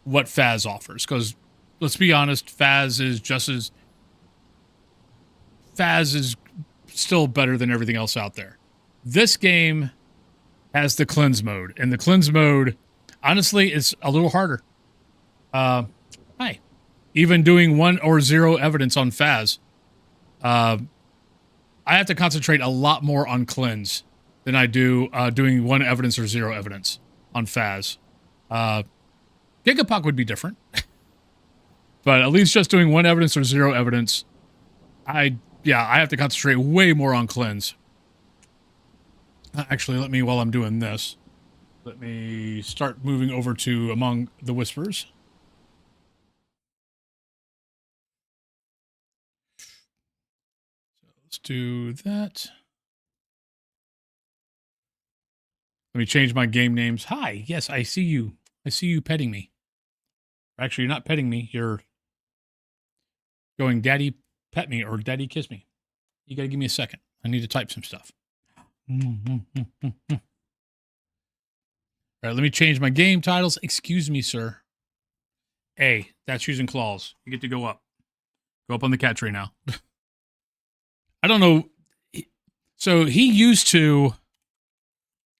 what Phas offers. Because let's be honest, Phas is still better than everything else out there. This game has the cleanse mode, and the cleanse mode, honestly, is a little harder. Hi. Even doing 1 or 0 evidence on Phas, I have to concentrate a lot more on cleanse than I do doing 1 evidence or 0 evidence on Phas. Gigapok would be different. But at least just doing 1 evidence or 0 evidence, I have to concentrate way more on cleanse. Actually, while I'm doing this, let me start moving over to Among the Whispers. So let's do that. Let me change my game names. Hi, yes, I see you. I see you petting me. Actually, you're not petting me. You're going, Daddy, pet me, or Daddy, kiss me. You gotta give me a second. I need to type some stuff. All right, let me change my game titles. Excuse me, sir. A, that's using claws. You get to go up. Go up on the cat tree now. I don't know. So he used to,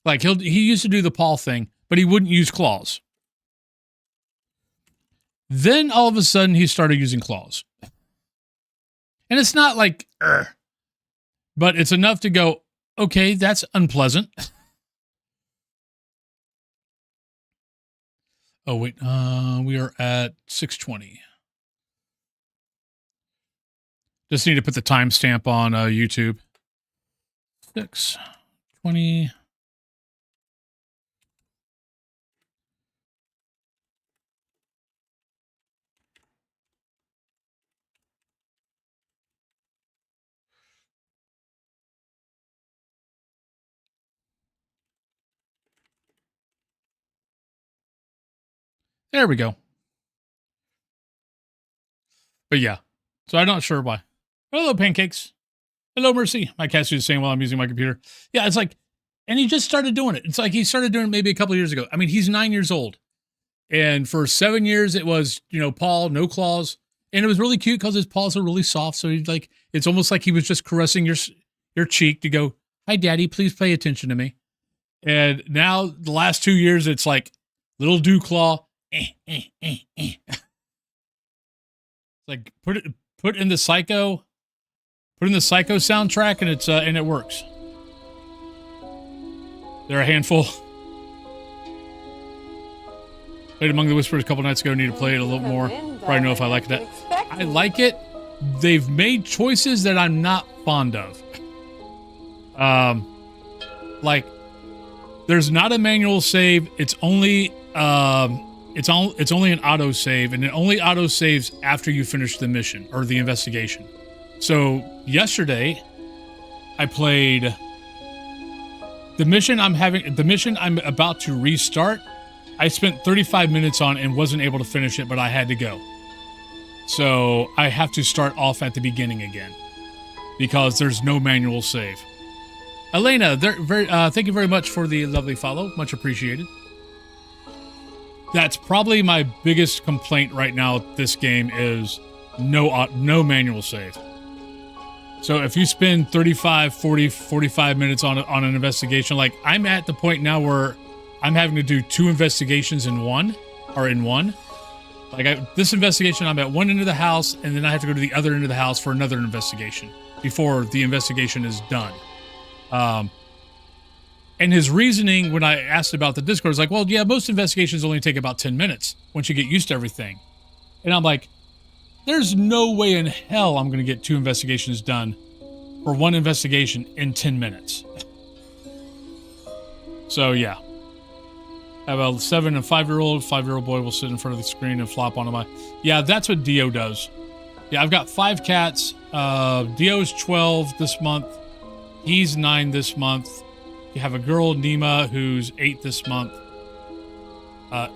like, he used to do the paw thing, but he wouldn't use claws. Then all of a sudden he started using claws. And it's not like, but it's enough to go, okay, that's unpleasant. Oh, wait, we are at 6:20. Just need to put the timestamp on YouTube. 6:20. There we go. But yeah, so I'm not sure why. Hello, Pancakes. Hello, Mercy. My cat's doing the same while I'm using my computer. Yeah, it's like, and he just started doing it. It's like he started doing it maybe a couple of years ago. I mean, he's 9 years old. And for 7 years, it was, paw, no claws. And it was really cute because his paws are really soft. So he's like, it's almost like he was just caressing your cheek to go, hi, Daddy, please pay attention to me. And now the last 2 years, it's like little dew claw. Like put in the Psycho soundtrack, and it's and it works. They're a handful. Played Among the Whispers a couple nights ago. Need to play it a little more. Probably know if I like that. I like it. They've made choices that I'm not fond of. Like, there's not a manual save. It's only it's only an auto save, and it only auto saves after you finish the mission or the investigation. So yesterday, I played the mission I'm about to restart. I spent 35 minutes on and wasn't able to finish it, but I had to go. So I have to start off at the beginning again because there's no manual save. Elena, thank you very much for the lovely follow. Much appreciated. That's probably my biggest complaint right now with this game is no manual save. So if you spend 35, 40, 45 minutes on an investigation, like I'm at the point now where I'm having to do 2 investigations in one. Like this investigation, I'm at one end of the house, and then I have to go to the other end of the house for another investigation before the investigation is done. And his reasoning when I asked about the Discord is like, well, yeah, most investigations only take about 10 minutes once you get used to everything. And I'm like, there's no way in hell I'm going to get 2 investigations done for one investigation in 10 minutes. So, yeah. I have a 7 and 5-year-old. 5-year-old boy will sit in front of the screen and flop onto my... Yeah, that's what Dio does. Yeah, I've got 5 cats. Dio's 12 this month. He's 9 this month. You have a girl, Nima, who's 8 this month.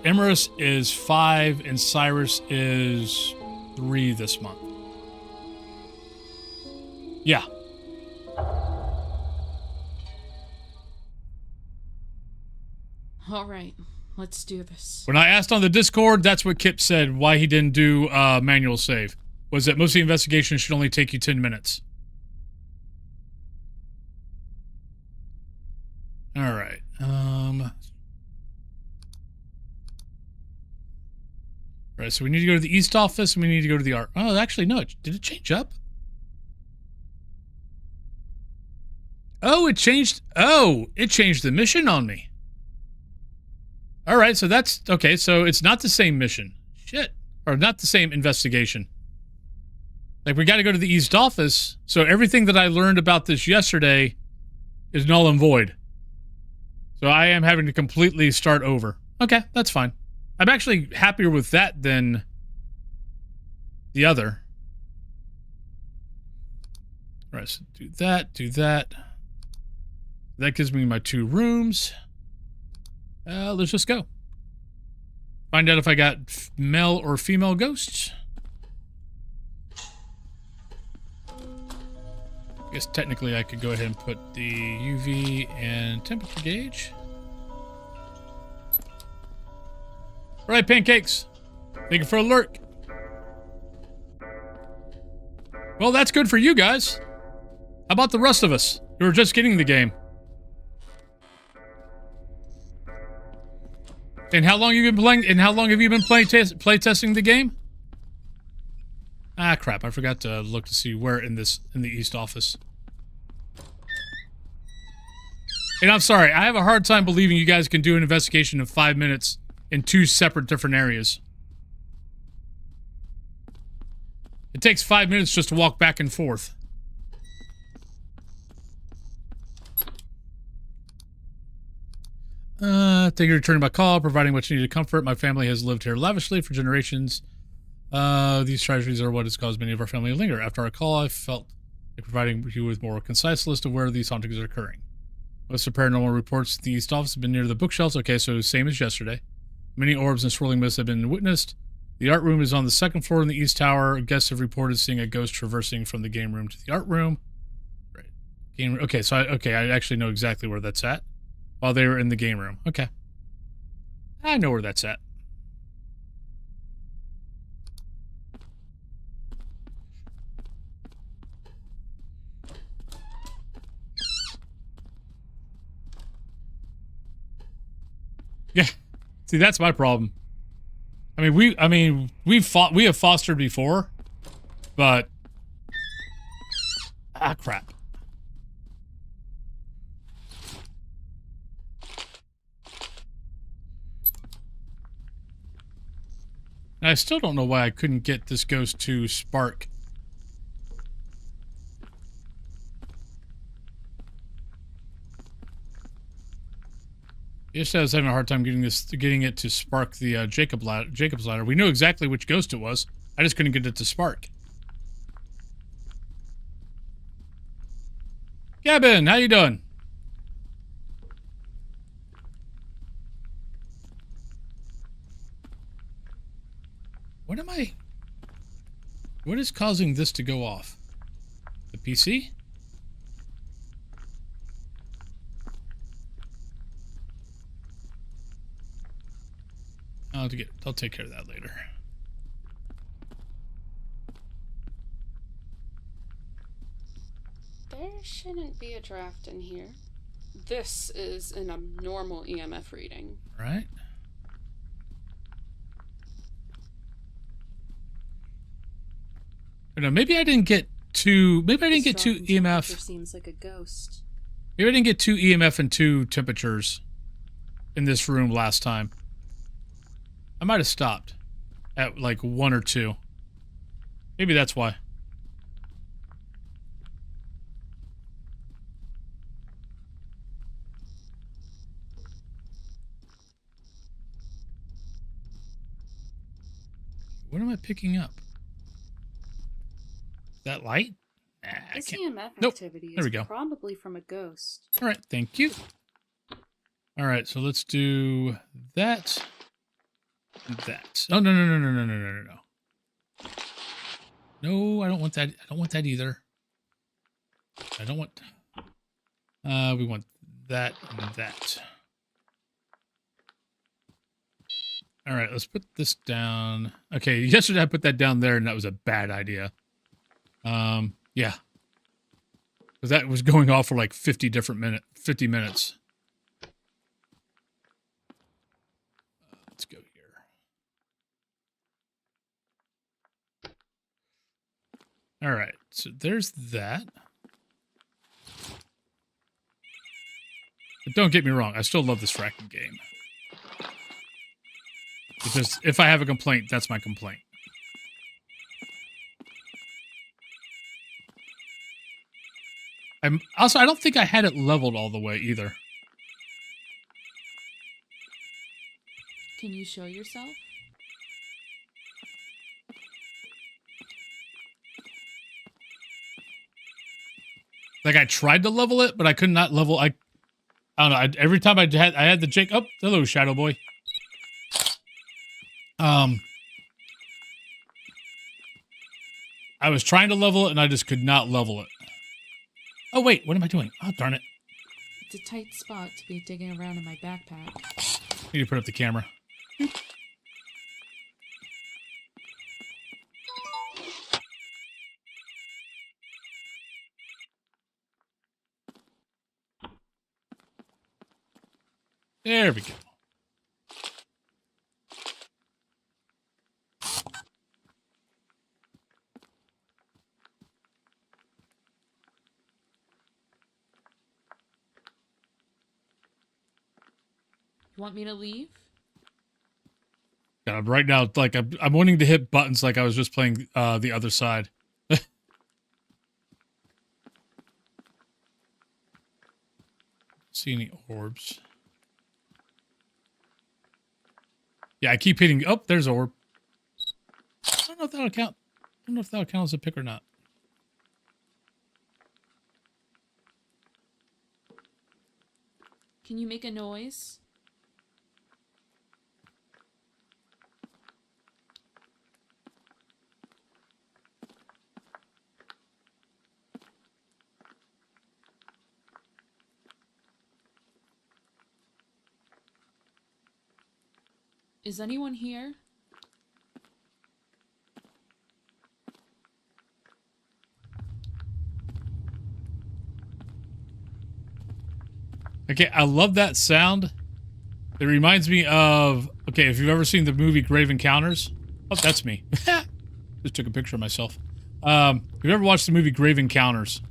Emerus is 5, and Cyrus is 3 this month. Yeah.
All right, let's do this.
When I asked on the Discord, that's what Kip said, why he didn't do manual save. Was that most of the investigations should only take you 10 minutes. All right. Right, so we need to go to the East office, and we need to go to the art. Oh, actually, no. Did it change up? Oh, it changed. Oh, it changed the mission on me. All right, so that's okay. So it's not the same mission. Shit. Or not the same investigation. Like, we got to go to the East office. So everything that I learned about this yesterday is null and void. So I am having to completely start over. Okay, that's fine. I'm actually happier with that than the other. All right, so do that, do that. That gives me my 2 rooms. Let's just go. Find out if I got male or female ghosts. I guess technically I could go ahead and put the UV and temperature gauge. All right, pancakes. Thank you for alert. Well, that's good for you guys. How about the rest of us who are just getting the game? And how long have you been playing? And how long have you been play testing the game? Ah, crap! I forgot to look to see where in the East office. And I'm sorry, I have a hard time believing you guys can do an investigation in 5 minutes in 2 separate different areas. It takes 5 minutes just to walk back and forth. Thank you for returning my call, providing much needed comfort. My family has lived here lavishly for generations. These tragedies are what has caused many of our family to linger. After our call, I felt like providing you with a more concise list of where these hauntings are occurring. Most of the paranormal reports at the East office have been near the bookshelves. Okay, so same as yesterday. Many orbs and swirling mists have been witnessed. The art room is on the 2nd floor in the East Tower. Guests have reported seeing a ghost traversing from the game room to the art room. Right. Game room. Okay, so I actually know exactly where that's at. While they were in the game room. Okay. I know where that's at. Yeah. See, that's my problem. We have fostered before, but crap. I still don't know why I couldn't get this ghost to spark. Yesterday I was having a hard time getting it to spark the Jacob's ladder. We knew exactly which ghost it was. I just couldn't get it to spark. Gavin, how you doing? What is causing this to go off? The PC? I'll take care of that later.
There shouldn't be a draft in here. This is an abnormal EMF reading.
Right. No, maybe I didn't get two. Maybe I didn't get two EMF.
Seems like a ghost.
Maybe I didn't get two EMF and two temperatures in this room last time. I might have stopped at like 1 or 2. Maybe that's why. What am I picking up? That light? Nah,
This
I can't.
EMF
Nope.
activity
There we
is
go.
probably from a ghost.
All right, thank you. All right, so let's do that. That. Oh, no. No, I don't want that. I don't want that either. I don't want... we want that and that. All right, let's put this down. Okay, yesterday I put that down there, and that was a bad idea. Yeah. Because that was going off for like 50 minutes. Let's go here. All right, so there's that. But don't get me wrong, I still love this fracking game. It's just, if I have a complaint, that's my complaint. I don't think I had it leveled all the way either.
Can you show yourself?
Like I tried to level it, but I could not level. I don't know. Every time I had the Jake. Oh, hello, Shadow Boy. I was trying to level it, and I just could not level it. Oh wait, what am I doing? Oh darn it!
It's a tight spot to be digging around in my backpack.
I need to put up the camera. There we go.
You want me to leave?
God, right now, like I'm wanting to hit buttons like I was just playing the other side. See any orbs? Yeah, I keep hitting. Oh, there's an orb. I don't know if that'll count. I don't know if that'll count as a pick or not.
Can you make a noise? Is anyone here?
Okay, I love that sound. It reminds me of... Okay, if you've ever seen the movie Grave Encounters... Oh, that's me. Just took a picture of myself. If you've ever watched the movie Grave Encounters,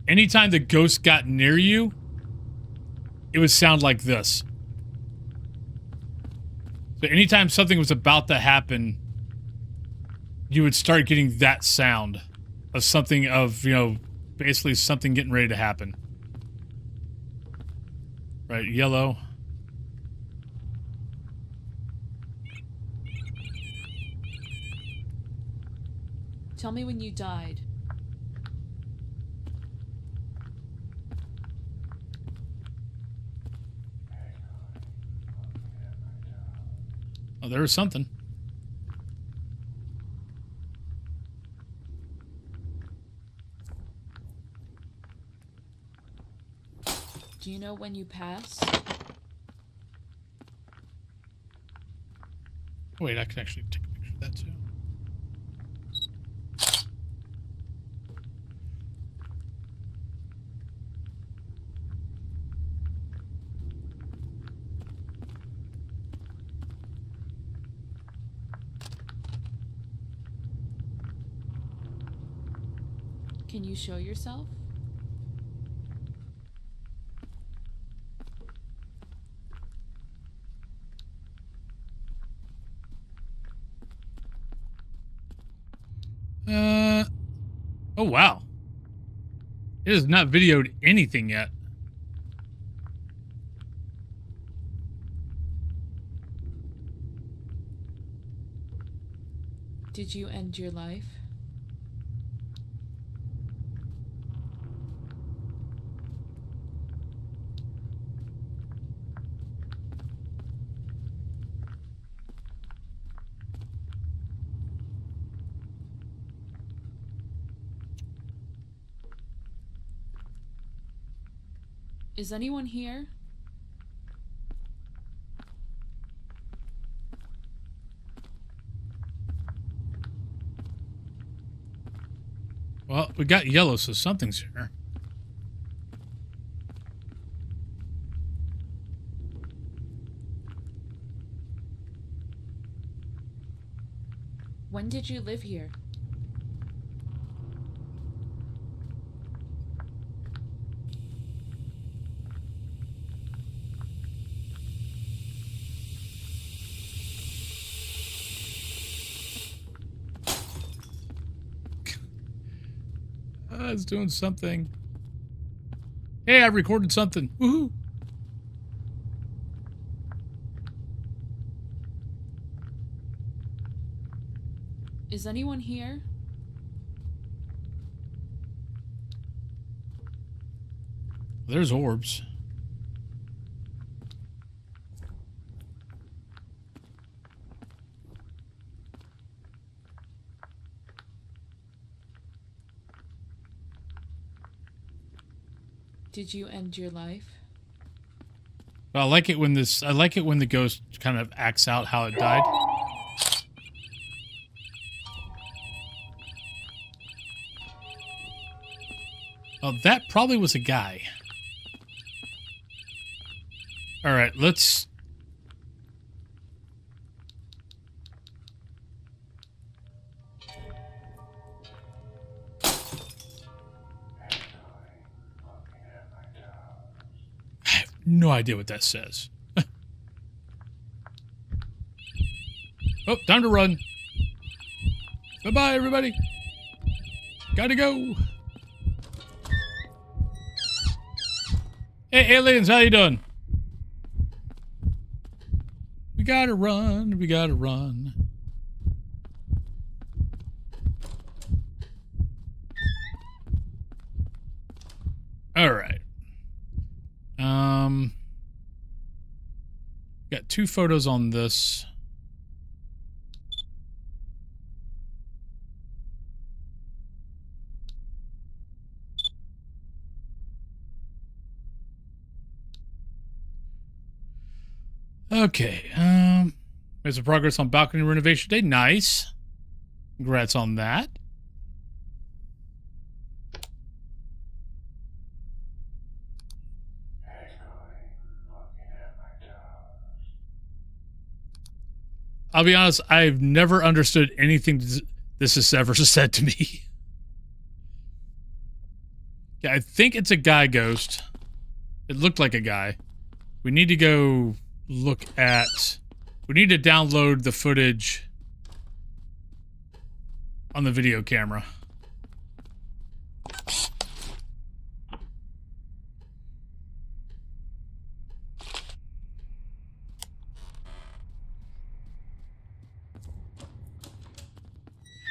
anytime the ghost got near you, it would sound like this. So anytime something was about to happen, you would start getting that sound of something of, you know, basically something getting ready to happen. Right, yellow.
Tell me when you died.
Oh, there was something.
Do you know when you passed?
Wait, I can actually take a picture of that too.
Can you show yourself?
Oh wow. It has not videoed anything yet.
Did you end your life? Is anyone here?
Well, we got yellow, so something's here.
When did you live here?
It's doing something. Hey, I recorded something. Woohoo!
Is anyone here?
There's orbs.
Did you end your life?
I like it when the ghost kind of acts out how it died. Oh, that probably was a guy. All right, let's... I have no idea what that says. Oh, time to run. Bye-bye, everybody. Gotta go. Hey, aliens, how you doing? We gotta run. We gotta run. All right. Got 2 photos on this. Okay, there's some progress on balcony renovation day. Nice. Congrats on that. I'll be honest, I've never understood anything this has ever said to me. Yeah, I think it's a guy ghost. It looked like a guy. We need to go look at... We need to download the footage on the video camera.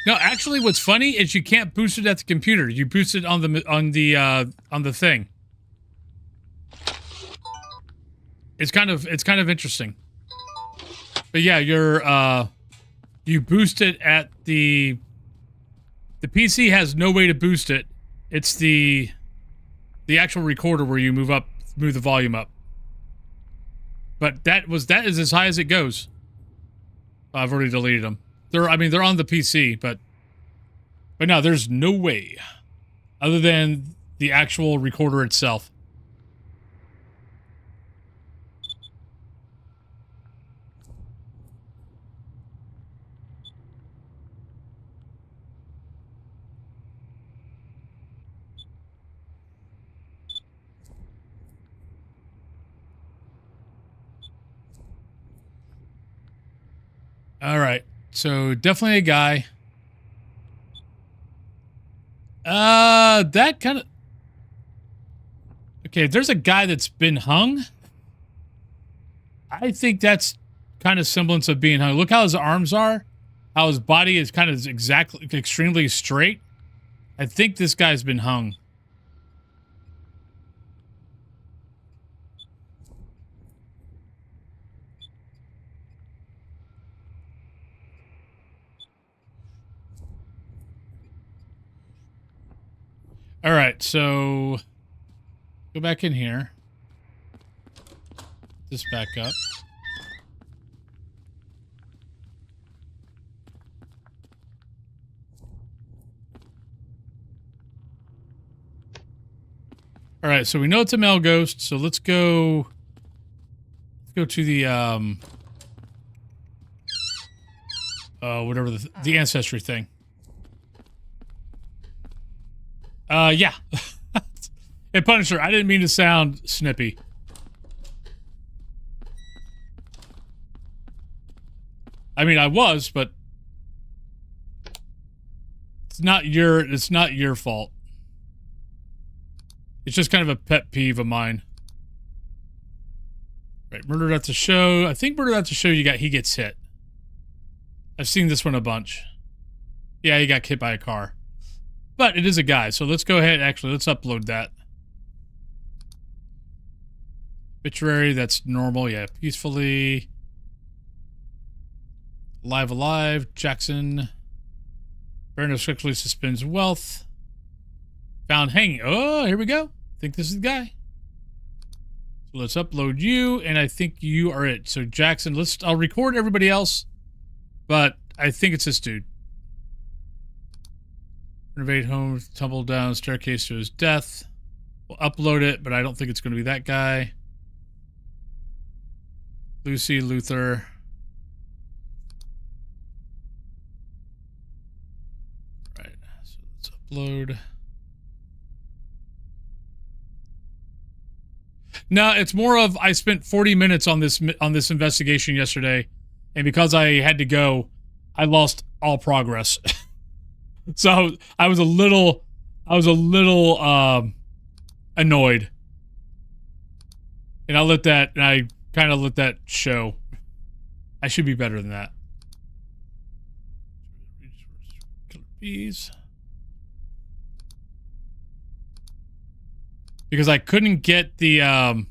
No, actually, what's funny is you can't boost it at the computer. You boost it on the thing. It's kind of interesting. But yeah, you boost it at the PC has no way to boost it. It's the actual recorder where you move the volume up. But that is as high as it goes. I've already deleted them. They're on the PC, but no, there's no way other than the actual recorder itself. All right. So definitely a guy. That kind of... Okay, there's a guy that's been hung. I think that's kind of semblance of being hung. Look how his arms are. How his body is kind of extremely straight. I think this guy's been hung. All right, so go back in here. This back up. All right, so we know it's a male ghost, so let's go to the whatever the ancestry thing. Yeah. Hey, Punisher, I didn't mean to sound snippy. I mean, I was, but it's not your fault. It's just kind of a pet peeve of mine. Right, Murdered at the Show. I think Murdered at the Show he gets hit. I've seen this one a bunch. Yeah, he got hit by a car. But it is a guy, so let's go ahead. Actually, let's upload that. Obituary, that's normal. Yeah, peacefully. Alive, Jackson. Baron sexually suspends wealth. Found hanging. Oh, here we go. Think this is the guy. So let's upload you, and I think you are it. So Jackson, I'll record everybody else, but I think it's this dude. Renovate home, tumble down staircase to his death. We'll upload it, but I don't think it's going to be that guy. Lucy, Luther. Right, so let's upload. No, it's more of I spent 40 minutes on this investigation yesterday, and because I had to go, I lost all progress. So I was a little annoyed, and I kind of let that show. I should be better than that. Bees. Because I couldn't get the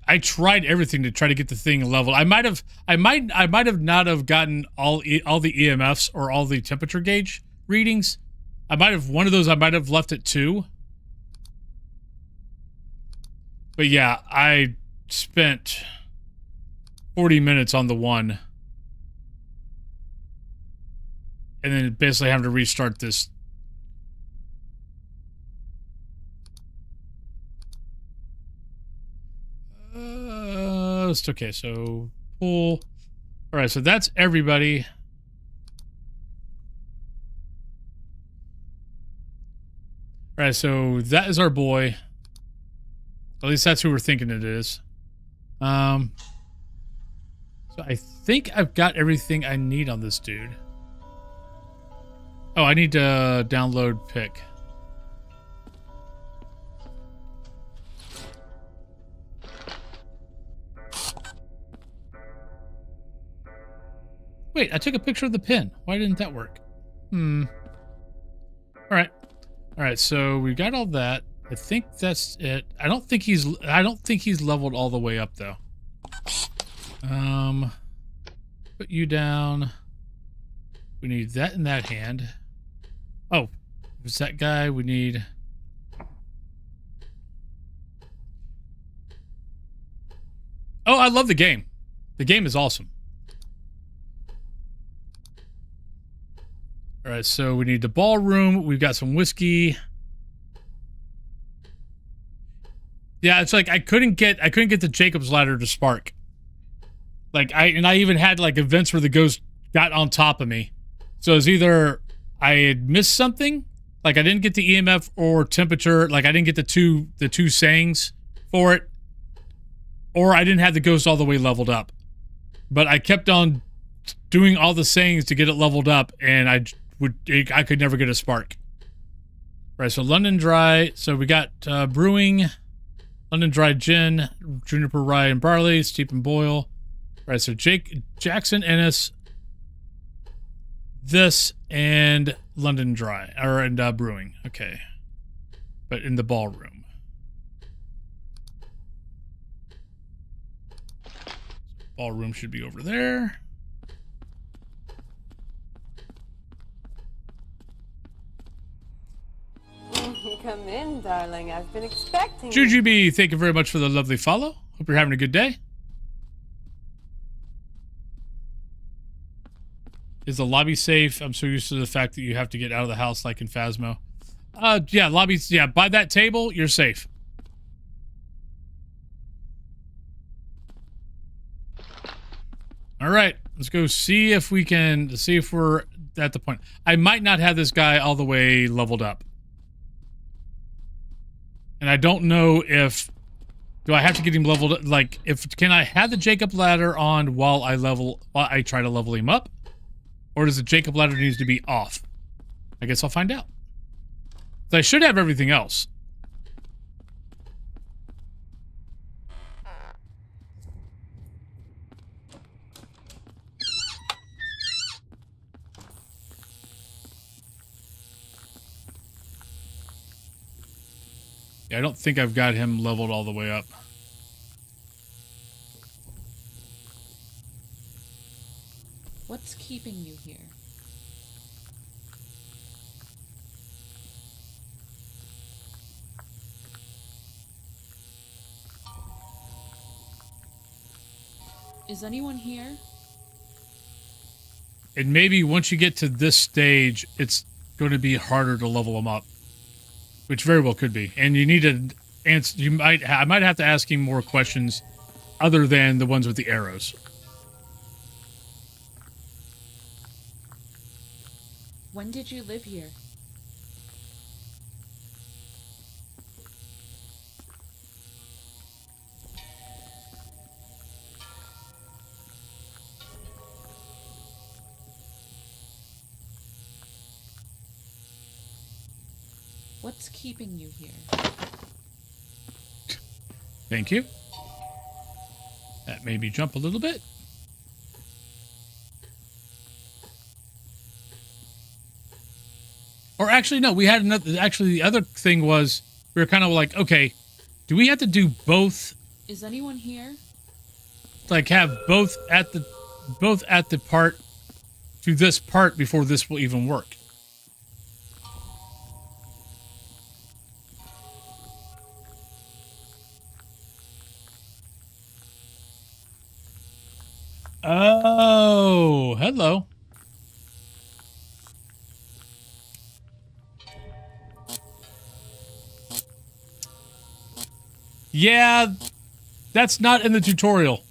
I tried everything to try to get the thing leveled. I might have not have gotten all the EMFs or all the temperature gauge readings. One of those I might have left at 2. But yeah, I spent 40 minutes on the one. And then basically having to restart this. Okay, so pull. All right, so that's everybody. All right, so that is our boy. At least that's who we're thinking it is. So I think I've got everything I need on this dude. Oh, I need to download pick. Wait, I took a picture of the pin. Why didn't that work? All right. All right, so we got all that. I think that's it. I don't think he's leveled all the way up though. Put you down. We need that in that hand. Oh, was that guy? We need. Oh, I love the game. The game is awesome. All right, so we need the ballroom. We've got some whiskey. Yeah, it's like I couldn't get the Jacob's ladder to spark. Like I even had like events where the ghost got on top of me. So it's either I had missed something, like I didn't get the EMF or temperature, like I didn't get the two sayings for it, or I didn't have the ghost all the way leveled up. But I kept on doing all the sayings to get it leveled up, and I could never get a spark. Right, so London Dry. So we got brewing, London Dry Gin, Juniper Rye and Barley, Steep and Boil. Right, so Jackson Ennis, this, and London Dry, and brewing. Okay, but in the ballroom. Ballroom should be over there.
Come in, darling. I've been expecting you.
Jujubee, thank you very much for the lovely follow. Hope you're having a good day. Is the lobby safe? I'm so used to the fact that you have to get out of the house like in Phasmo. Yeah, lobbies, yeah, by that table, you're safe. All right, let's go see if we can, see if we're at the point. I might not have this guy all the way leveled up. And I don't know if, do I have to get him leveled, like, can I have the Jacob ladder on while I try to level him up? Or does the Jacob ladder needs to be off? I guess I'll find out. So I should have everything else. Yeah, I don't think I've got him leveled all the way up.
What's keeping you here? Is anyone here?
And maybe once you get to this stage, it's going to be harder to level him up. Which very well could be. And you need to answer, I might have to ask him more questions other than the ones with the arrows.
When did you live here? What's keeping you here?
Thank you. That made me jump a little bit. Or actually, no, we had another, actually the other thing was, we were kind of like, okay, do we have to do both?
Is anyone here?
Like have both at the part to this part before this will even work? Oh, hello. Yeah, that's not in the tutorial.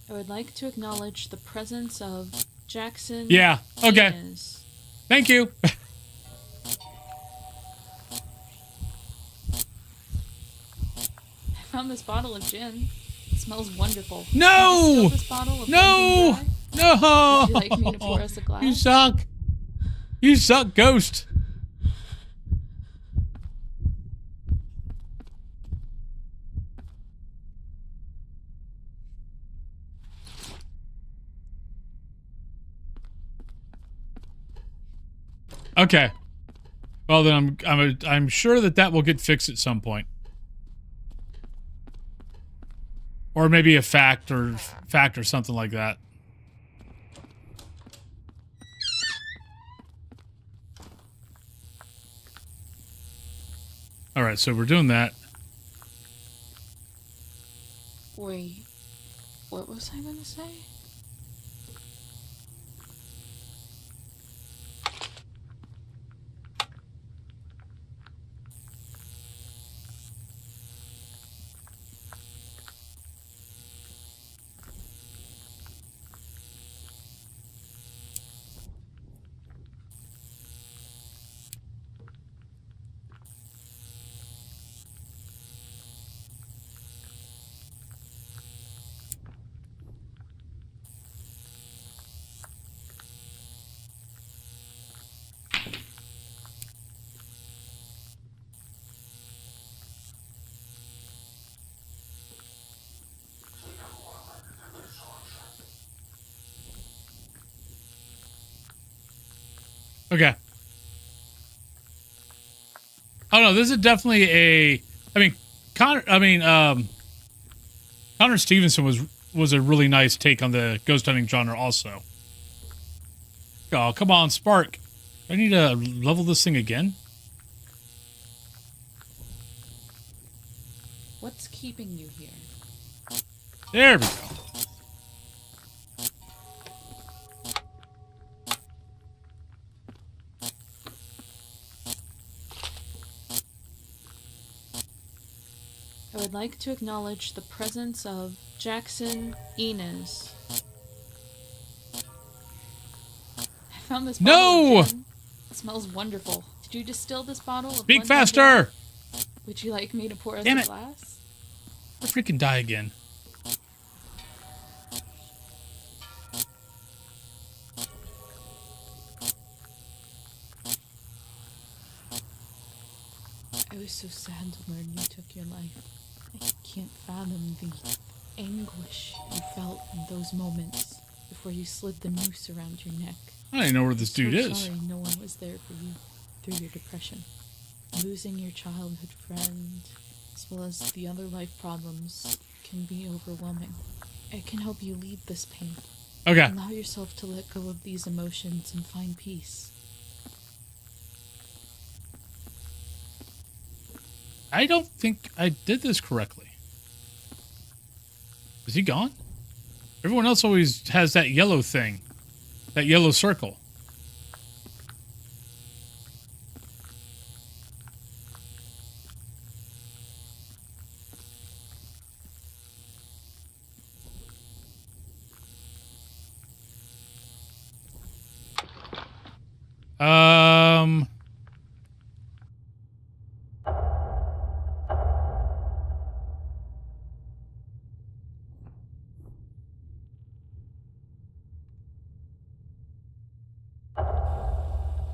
I would like to acknowledge the presence of Jackson.
Yeah, okay.
Is...
Thank you.
I found this bottle of gin. It smells wonderful.
No!
Can I steal this bottle of
No!
London Dry?
No!
Would you like me to pour us a glass?
You suck. You suck, Ghost. Okay. Well, then I'm sure that will get fixed at some point. Or maybe a fact or something like that. All right, so we're doing that.
Wait, what was I gonna say?
Okay. Oh no, this is definitely a. I mean, Connor Stevenson was a really nice take on the ghost hunting genre, also. Oh, come on, Spark! I need to level this thing again.
What's keeping you here?
There we go.
I would like to acknowledge the presence of Jackson Inez. I found this bottle
No!
of gin. It smells wonderful. Did you distill this bottle of
Speak
London
faster!
gin? Would you like me to pour us
Damn
a
it.
glass?
I freaking die again.
I was so sad to learn you took your life. I can't fathom the anguish you felt in those moments before you slid the noose around your neck.
I don't even know where this dude
So
is.
sorry no one was there for you through your depression. Losing your childhood friend, as well as the other life problems, can be overwhelming. I can help you leave this pain.
Okay.
Allow yourself to let go of these emotions and find peace.
I don't think I did this correctly. Is he gone? Everyone else always has that yellow thing. That yellow circle.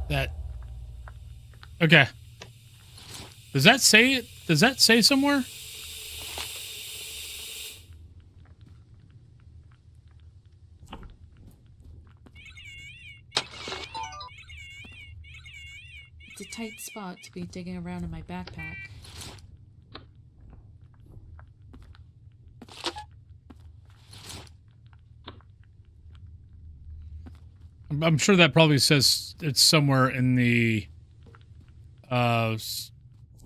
That. Okay. Does that say it? Does that say somewhere?
It's a tight spot to be digging around in my backpack.
I'm sure that probably says it's somewhere in the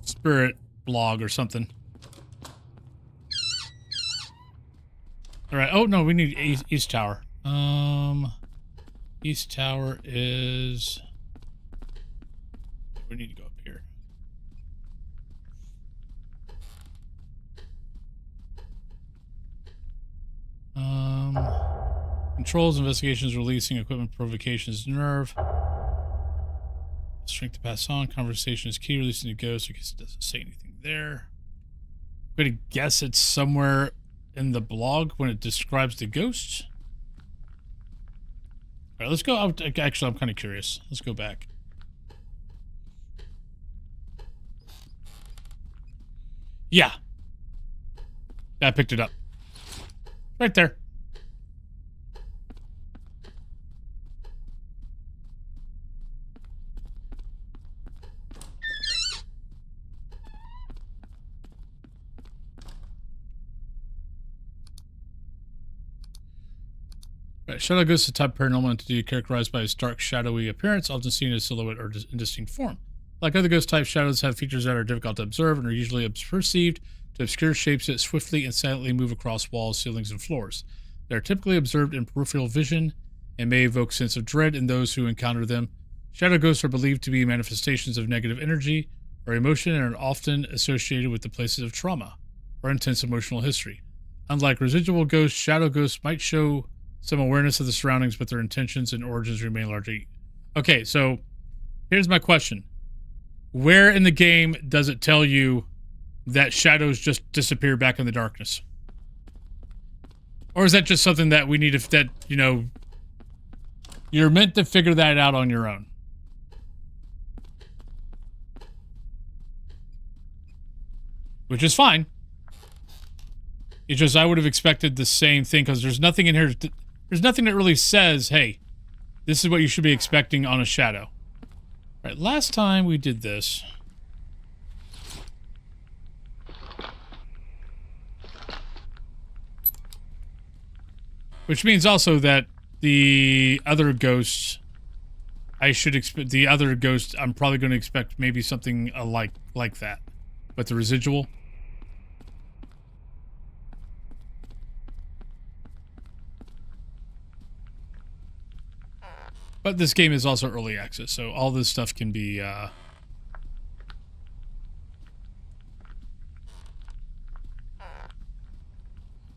spirit blog or something. All right. Oh no, we need East Tower. East Tower is. We need to go up here. Controls, investigations, releasing equipment, provocations, nerve. Strength to pass on. Conversation is key. Releasing a ghost because it doesn't say anything there. I'm going to guess it's somewhere in the blog when it describes the ghost.
right, let's go out. Actually, I'm kind of curious. Let's go back. Yeah. I picked it up. Right there. Right, Shadow Ghost is a type of paranormal entity characterized by its dark, shadowy appearance, often seen as silhouette or indistinct form. Like other ghost types, shadows have features that are difficult to observe and are usually perceived to obscure shapes that swiftly and silently move across walls, ceilings, and floors. They are typically observed in peripheral vision and may evoke a sense of dread in those who encounter them. Shadow ghosts are believed to be manifestations of negative energy or emotion and are often associated with the places of trauma or intense emotional history. Unlike residual ghosts, shadow ghosts might show some awareness of the surroundings, but their intentions and origins remain largely... Okay, so here's my question. Where in the game does it tell you that shadows just disappear back in the darkness? Or is that just something that we need to... that, you know... You're meant to figure that out on your own? Which is fine. It's just I would have expected the same thing, because there's nothing in here... There's nothing that really says, hey, this is what you should be expecting on a shadow. Right, last time we did this... Which means also that the other ghosts... I should expect... The other ghosts, I'm probably going to expect maybe something like that. But the residual... But this game is also early access, so all this stuff can be,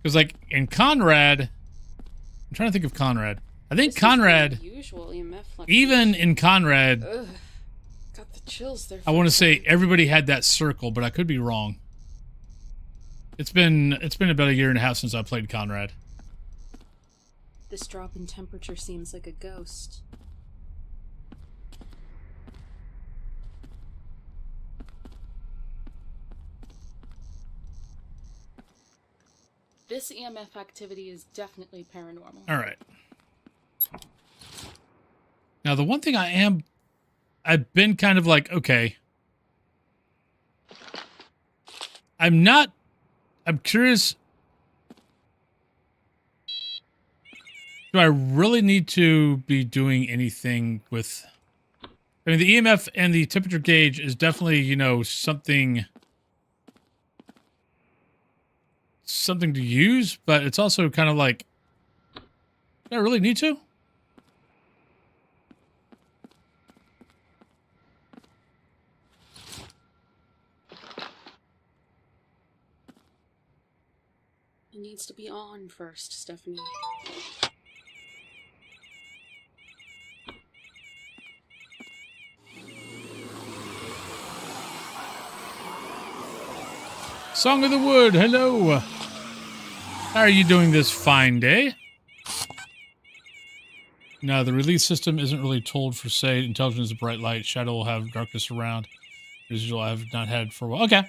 Because, like, in Conrad... I'm trying to think of Conrad. I think Conrad...
Usual EMF
even in Conrad...
Ugh, got the chills there.
I want to say everybody had that circle, but I could be wrong. It's been about 1.5 years since I played Conrad.
This drop in temperature seems like a ghost. This EMF activity is definitely paranormal.
All right. Now, the one thing I've been kind of like, okay. I'm curious. Do I really need to be doing anything with... I mean, the EMF and the temperature gauge is definitely, you know, something to use, but it's also kind of like, do I really need to?
It needs to be on first, Stephanie.
Song of the Wood, hello. How are you doing this fine day? No, the release system isn't really told for, say, intelligence is bright light, shadow will have darkness around. Residual I have not had for a while. Okay.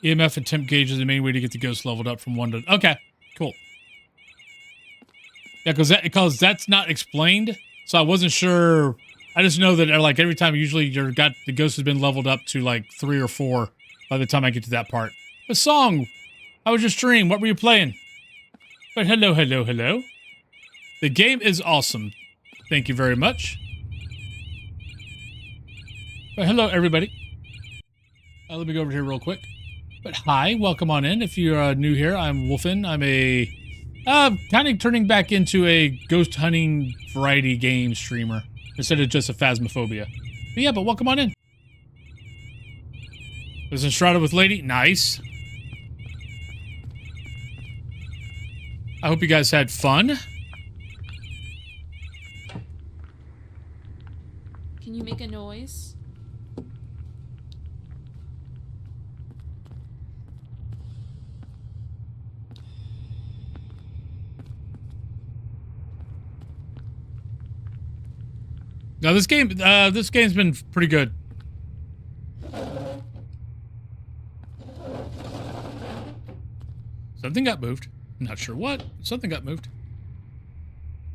EMF and temp gauge is the main way to get the ghost leveled up from 1 to... Okay, cool. Yeah, because that's not explained, so I wasn't sure... I just know that, like, every time usually the ghost has been leveled up to, like, 3 or 4 by the time I get to that part. The song! How was your stream? What were you playing? But hello, hello, hello. The game is awesome. Thank you very much. But hello, everybody. Let me go over here real quick. But hi, welcome on in. If you're new here, I'm Wolfen. I'm a... kind of turning back into a ghost hunting variety game streamer. Instead of just a Phasmophobia. But yeah, but welcome on in. Was enshrouded with lady. Nice. I hope you guys had fun.
Can you make a noise?
Now this game's been pretty good. Something got moved. Not sure what. Something got moved.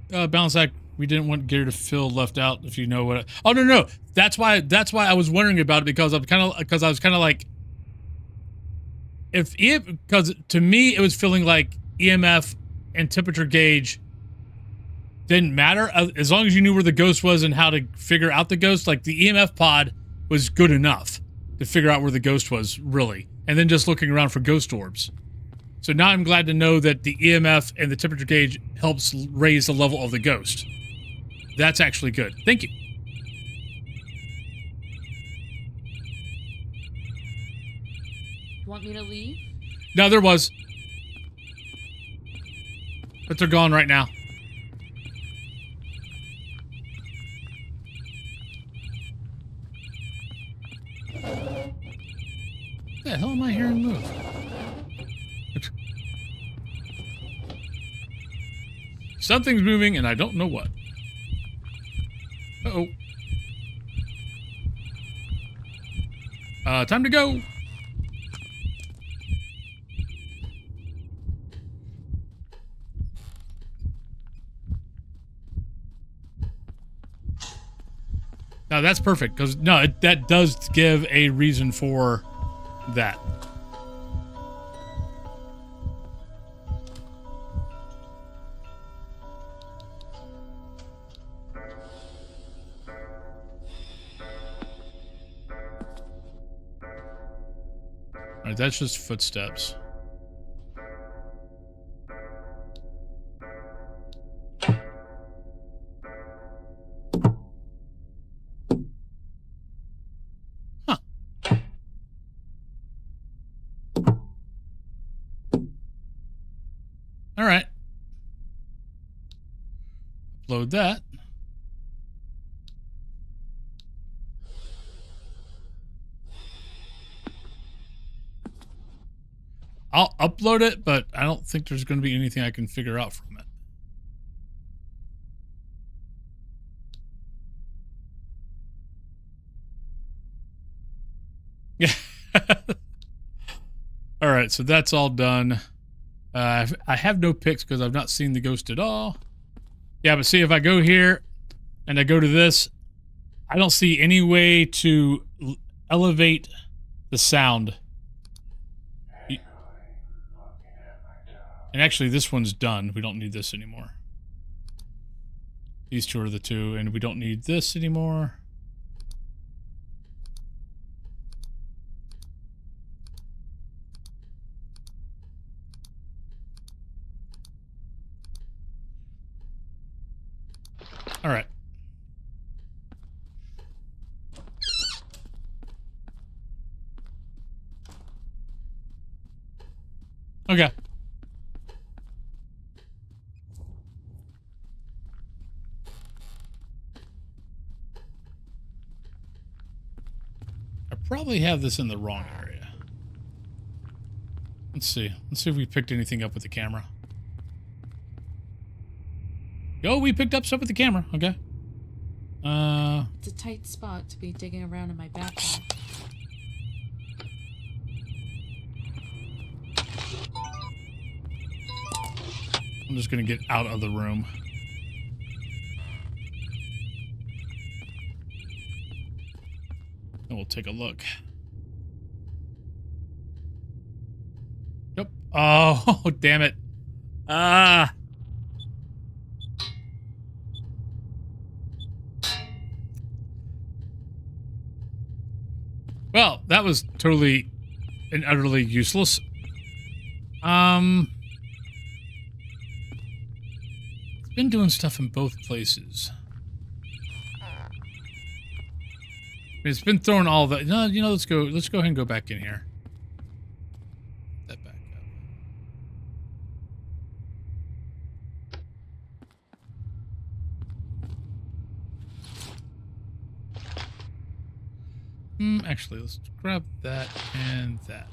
Balance act. We didn't want gear to feel left out. If you know what. Oh no. That's why I was wondering about it, because I was kind of like, because to me it was feeling like EMF and temperature gauge didn't matter as long as you knew where the ghost was and how to figure out the ghost. Like the EMF pod was good enough to figure out where the ghost was, really, and then just looking around for ghost orbs. So now I'm glad to know that the EMF and the temperature gauge helps raise the level of the ghost. That's actually good. Thank you.
Want me to leave?
No, there was. But they're gone right now. What the hell am I hearing move? Something's moving and I don't know what. Uh-oh. Time to go. Now that's perfect, because no, that does give a reason for that. All right, that's just footsteps. All right. Upload that. I'll upload it, but I don't think there's going to be anything I can figure out from it. Yeah. All right, so that's all done. I have no pics because I've not seen the ghost at all. Yeah, but see, if I go here and I go to this, I don't see any way to elevate the sound. And actually, this one's done. We don't need this anymore. These two are the two, and we don't need this anymore. All right. Okay. I probably have this in the wrong area. Let's see. Let's see if we picked anything up with the camera. Oh, we picked up stuff with the camera. Okay.
It's a tight spot to be digging around in my backpack.
I'm just gonna get out of the room. And we'll take a look. Yep. Oh, damn it. Ah. Well, that was totally and utterly useless. It's been doing stuff in both places. I mean, it's been throwing all that. No, you know, let's go ahead and go back in here. Put that back up. Actually, let's grab that and that.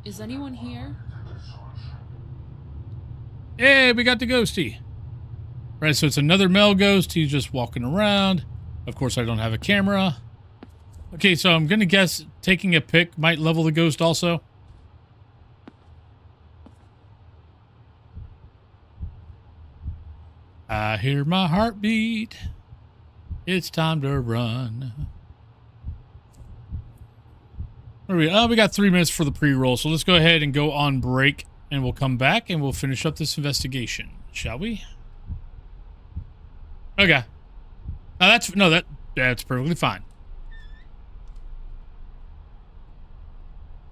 Is anyone here?
Hey, we got the ghosty. Right, so it's another male ghost. He's just walking around. Of course, I don't have a camera. Okay, so I'm gonna guess taking a pic might level the ghost also. I hear my heartbeat. It's time to run. Where are we? Oh, we got 3 minutes for the pre-roll, so let's go ahead and go on break, and we'll come back and we'll finish up this investigation, shall we? Okay. That's perfectly fine.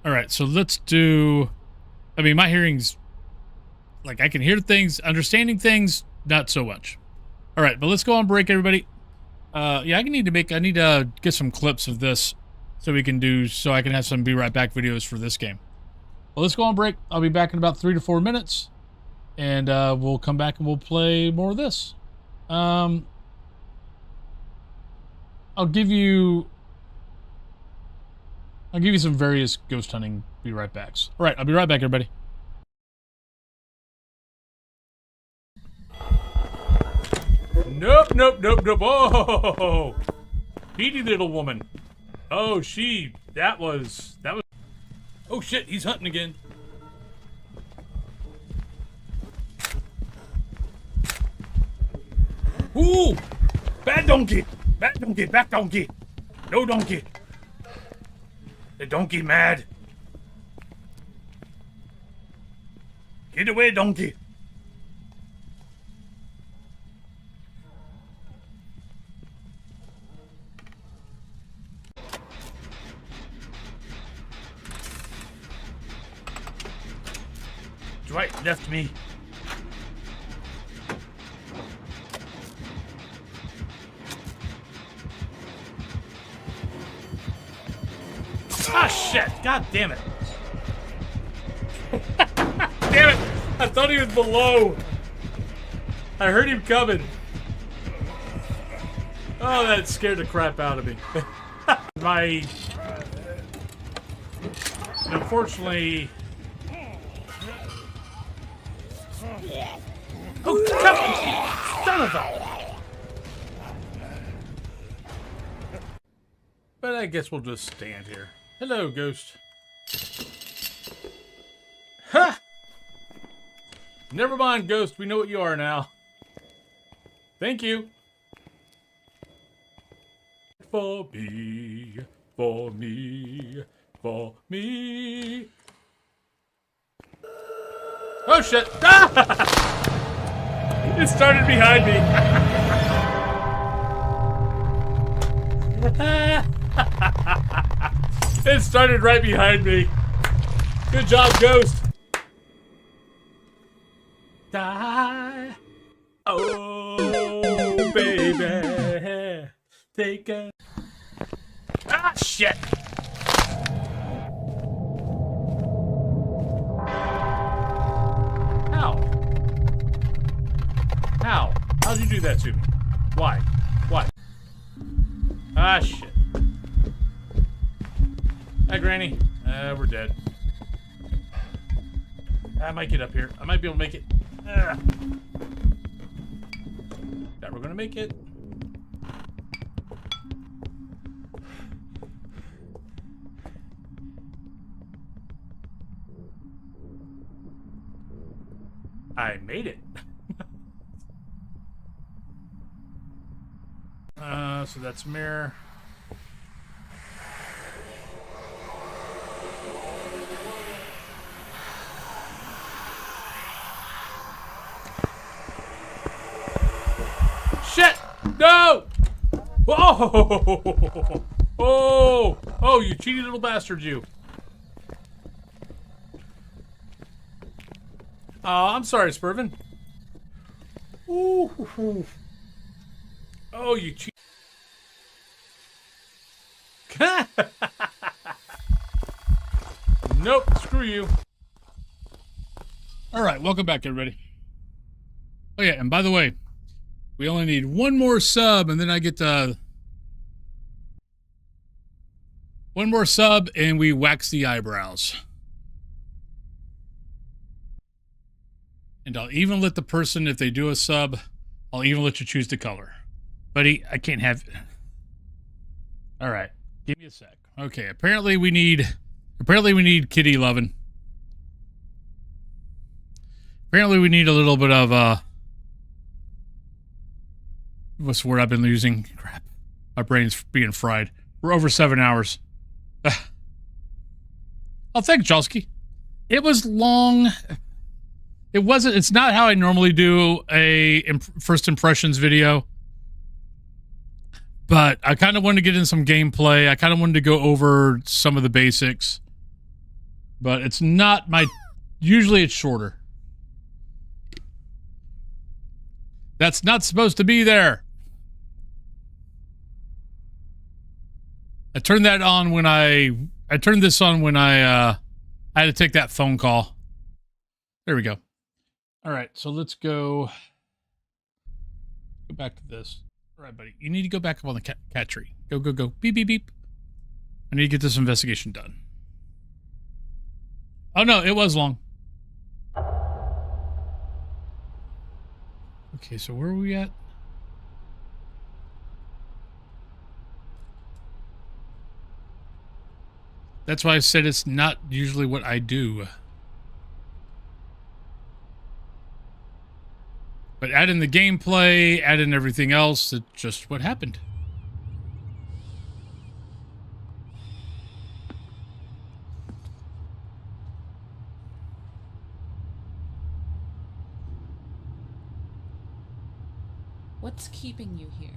All right, so let's do. I mean, my hearing's like I can hear things, understanding things, not so much. All right, but let's go on break, everybody. Yeah, I need to get some clips of this so I can have some Be Right Back videos for this game. Well, let's go on break. I'll be back in about 3 to 4 minutes, and we'll come back and we'll play more of this. I'll give you some various ghost hunting Be Right Backs. All right, I'll be right back, everybody. Nope. Oh, Petey little woman. Oh, that was. Oh shit, he's hunting again. Ooh, bad donkey, back donkey, no donkey. The donkey mad. Get away, donkey. Right, left me. Ah, shit! God damn it! Damn it! I thought he was below. I heard him coming. Oh, that scared the crap out of me. Unfortunately. Oh, come on! Son of a... But I guess we'll just stand here. Hello, ghost. Ha! Never mind, ghost. We know what you are now. Thank you. For me, for me, for me. Oh, shit. Ah! It started behind me. It started right behind me. Good job, ghost. Die. Oh, baby. Take a... Ah, shit. How? How'd you do that to me? Why? What? Ah, shit. Hi, Granny. We're dead. I might get up here. I might be able to make it. That we're gonna make it. I made it. So that's mirror. Shit! No! Whoa! Oh, you cheaty little bastard, you. Oh, I'm sorry, Spurvin. Ooh. Oh, you cheat. Nope, screw you. All right, welcome back, everybody. Oh, yeah, and by the way, we only need one more sub, and then I get one more sub, and we wax the eyebrows. And I'll even let the person, if they do a sub, I'll even let you choose the color. Buddy, I can't have... All right. Give me a sec. Okay, apparently we need kitty loving. Apparently we need a little bit of, what's the word I've been using? Crap. My brain's being fried. We're over 7 hours. Oh, thanks, Josky. It was long. It's not how I normally do a first impressions video. But I kind of wanted to get in some gameplay. I kind of wanted to go over some of the basics. But it's not my... Usually it's shorter. That's not supposed to be there. I turned that on when I turned this on when I had to take that phone call. There we go. All right, so let's go back to this. All right, buddy. You need to go back up on the cat tree. Go, go, go. Beep, beep, beep. I need to get this investigation done. Oh, no, it was long. Okay, so where are we at? That's why I said it's not usually what I do. But add in the gameplay, add in everything else, it's just what happened.
What's keeping you here?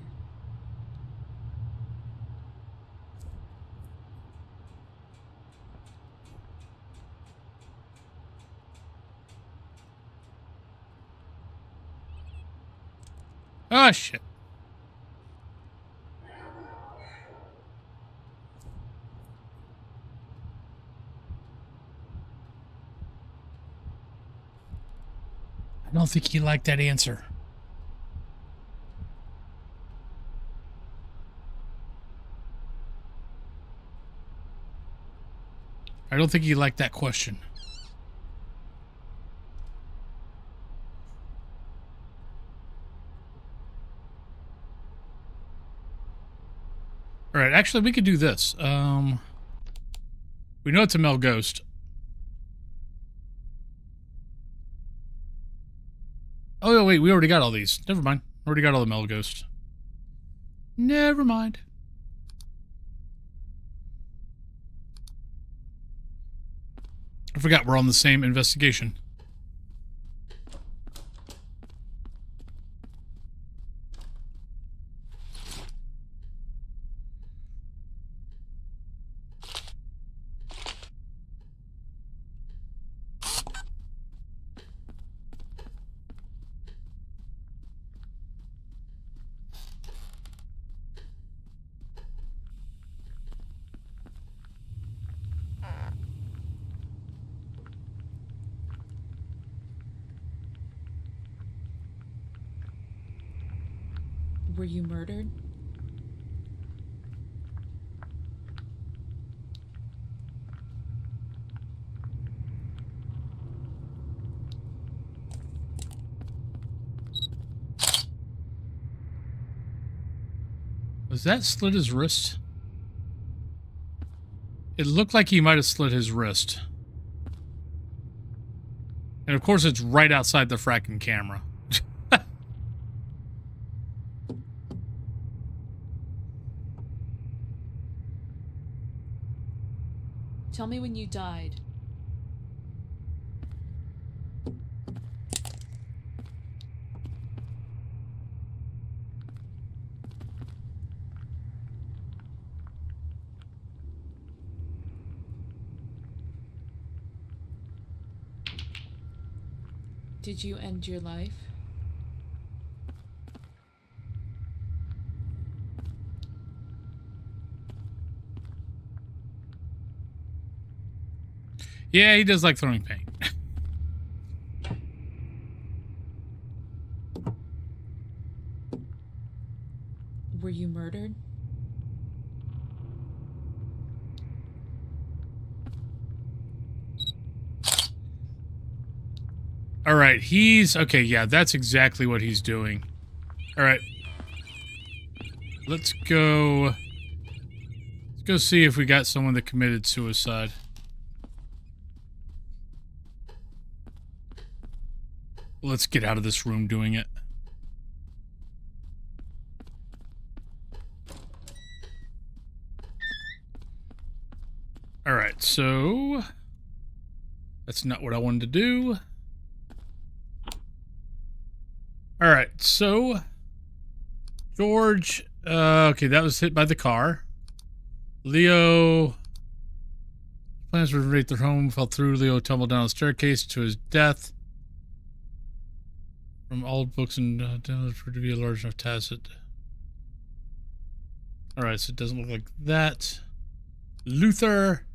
Oh, shit. I don't think he liked that answer. I don't think he liked that question. All right, actually, we could do this. We know it's a male ghost. Oh, no, wait, we already got all these. Never mind. Already got all the male ghosts. Never mind. I forgot we're on the same investigation.
Were you murdered?
Was that slit his wrist? It looked like he might have slit his wrist. And of course it's right outside the fracking camera.
Tell me when you died. Did you end your life?
Yeah, he does like throwing paint.
Were you murdered?
All right, he's okay. Yeah, that's exactly what he's doing. All right, let's go. Let's go see if we got someone that committed suicide. Let's get out of this room doing it. All right, so that's not what I wanted to do. All right, so George, okay, that was hit by the car. Leo plans to renovate their home, fell through. Leo tumbled down the staircase to his death. From old books and for to be a large enough tacit. All right, so it doesn't look like that. Luther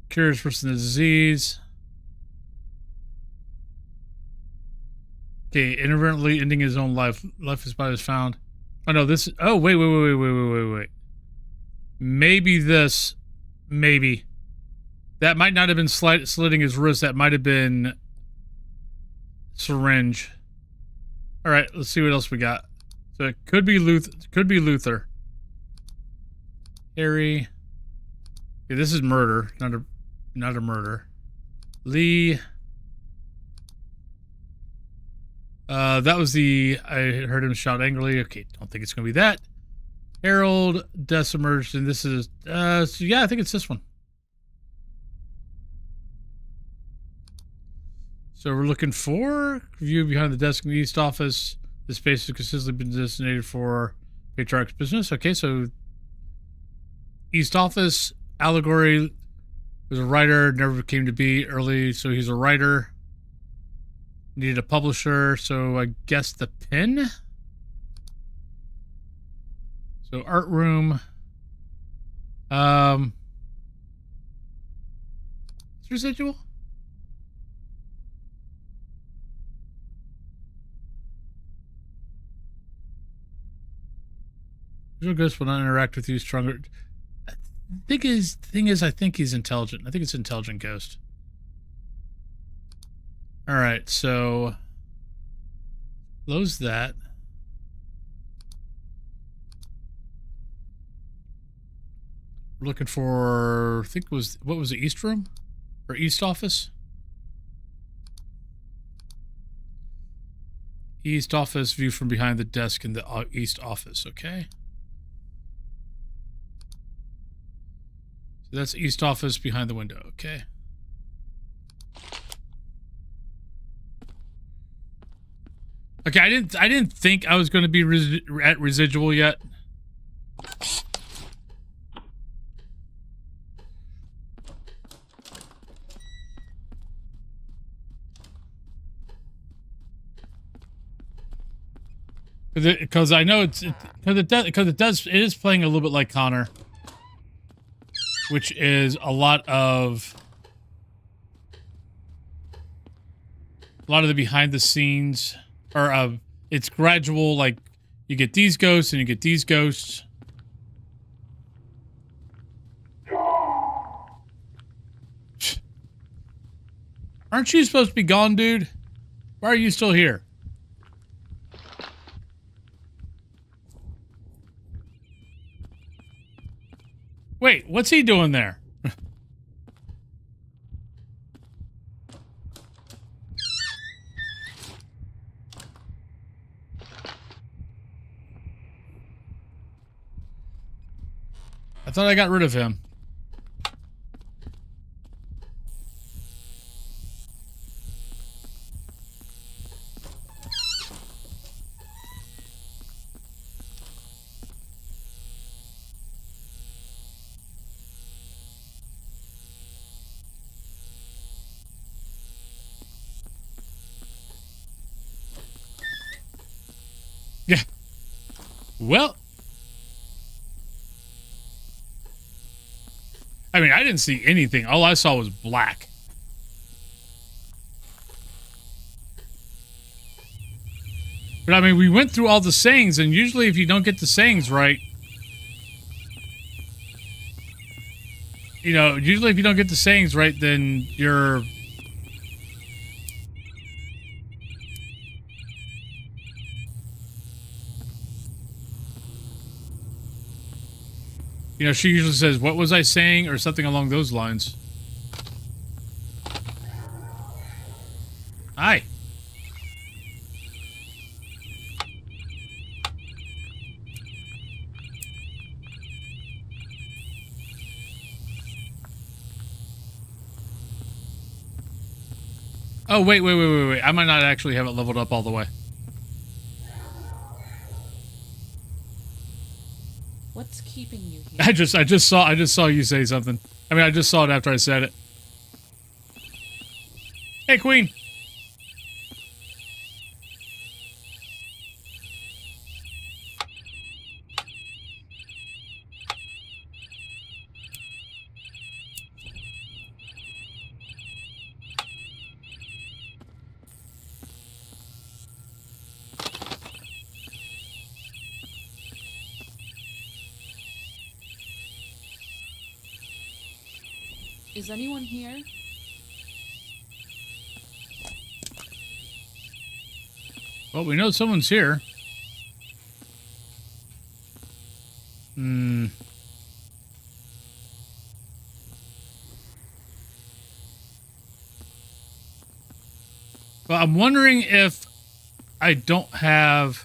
cures person the disease. Okay, inadvertently ending his own life. Life his body was found. Oh no, this. Oh wait. Maybe this. Maybe that might not have been slitting his wrist. That might have been syringe. All right, let's see what else we got. So it could be Luther. Could be Luther. Harry. Okay, this is murder, not a murder. Lee. That was the. I heard him shout angrily. Okay, don't think it's gonna be that. Harold, death emerged, and this is. So yeah, I think it's this one. So we're looking for view behind the desk in the East office. This space has consistently been designated for Patriarch's business. Okay, so East office, allegory, was a writer, never came to be early, so he's a writer. Needed a publisher, so I guess the pen. So art room. It's residual? Visual ghosts will not interact with you stronger. Thing is, I think he's intelligent. I think it's an intelligent ghost. All right, so close that. We're looking for, I think it was, what was the East room? Or East office? East office view from behind the desk in the East office, okay? So that's East office behind the window, okay? Okay, I didn't think I was going to be at residual yet. Because I know it is playing a little bit like Connor, which is a lot of the behind the scenes. Or it's gradual, like you get these ghosts and you get these ghosts. Aren't you supposed to be gone, dude? Why are you still here? Wait, what's he doing there? I thought I got rid of him. Yeah. Well, I mean, I didn't see anything. All I saw was black. But I mean, we went through all the sayings, and usually if you don't get the sayings right, you know, usually if you don't get the sayings right, then you're You know, she usually says, "What was I saying?" or something along those lines. Hi. Oh, wait. I might not actually have it leveled up all the way.
What's keeping you here?
I just saw you say something. I mean, I just saw it after I said it. Hey, Queen.
Is anyone here?
Well, we know someone's here. Hmm. Well, I'm wondering if I don't have...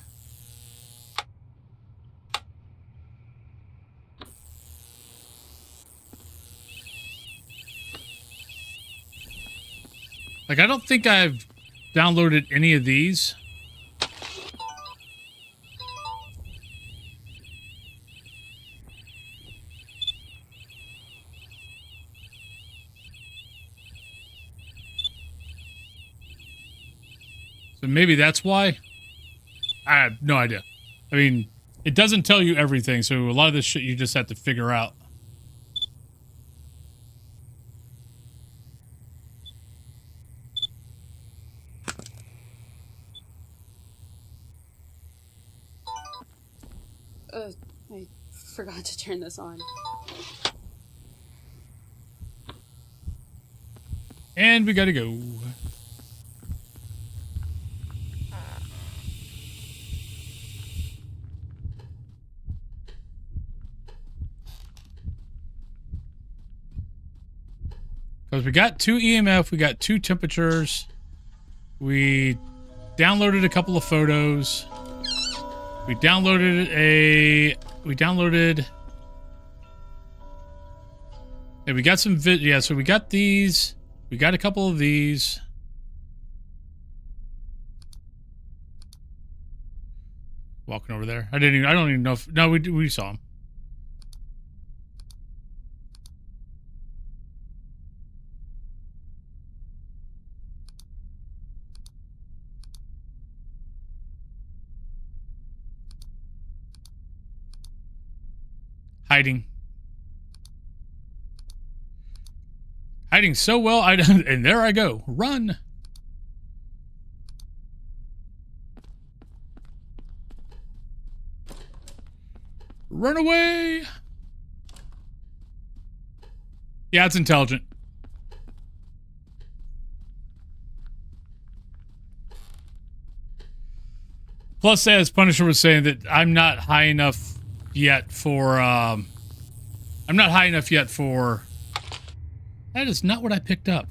Like, I don't think I've downloaded any of these. So maybe that's why? I have no idea. I mean, it doesn't tell you everything, so a lot of this shit you just have to figure out.
I forgot to turn this on.
And we gotta go. Because we got 2 EMF, we got 2 temperatures, we downloaded a couple of photos, we downloaded yeah, we got some yeah, so we got these, we got a couple of these. Walking over there. I don't even know if, no, we saw him. Hiding so well, and there I go. Run. Run away. Yeah, it's intelligent. Plus, as Punisher was saying, that I'm not high enough yet for, that is not what I picked up.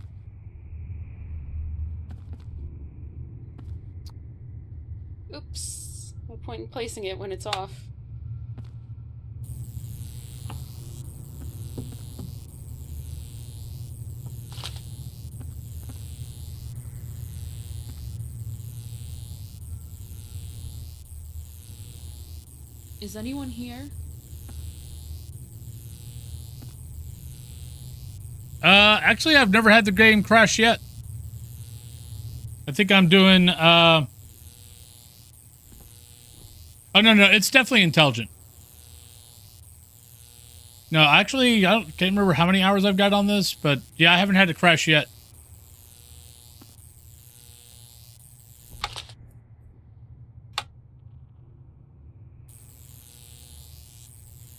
Oops. No point in placing it when it's off.
Is anyone here?
Actually, I've never had the game crash yet. I think I'm doing, oh, no, it's definitely intelligent. No, actually, can't remember how many hours I've got on this, but yeah, I haven't had it crash yet.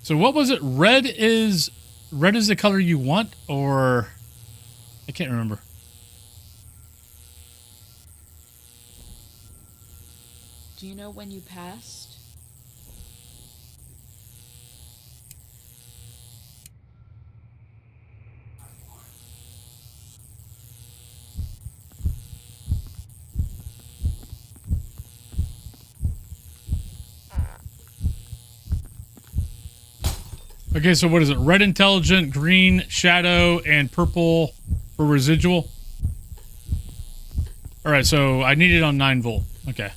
So what was it? Red is the color you want, or I can't remember.
Do you know when you passed?
Okay, so what is it? Red intelligent, green shadow, and purple for residual. All right, so I need it on 9 volt. Okay.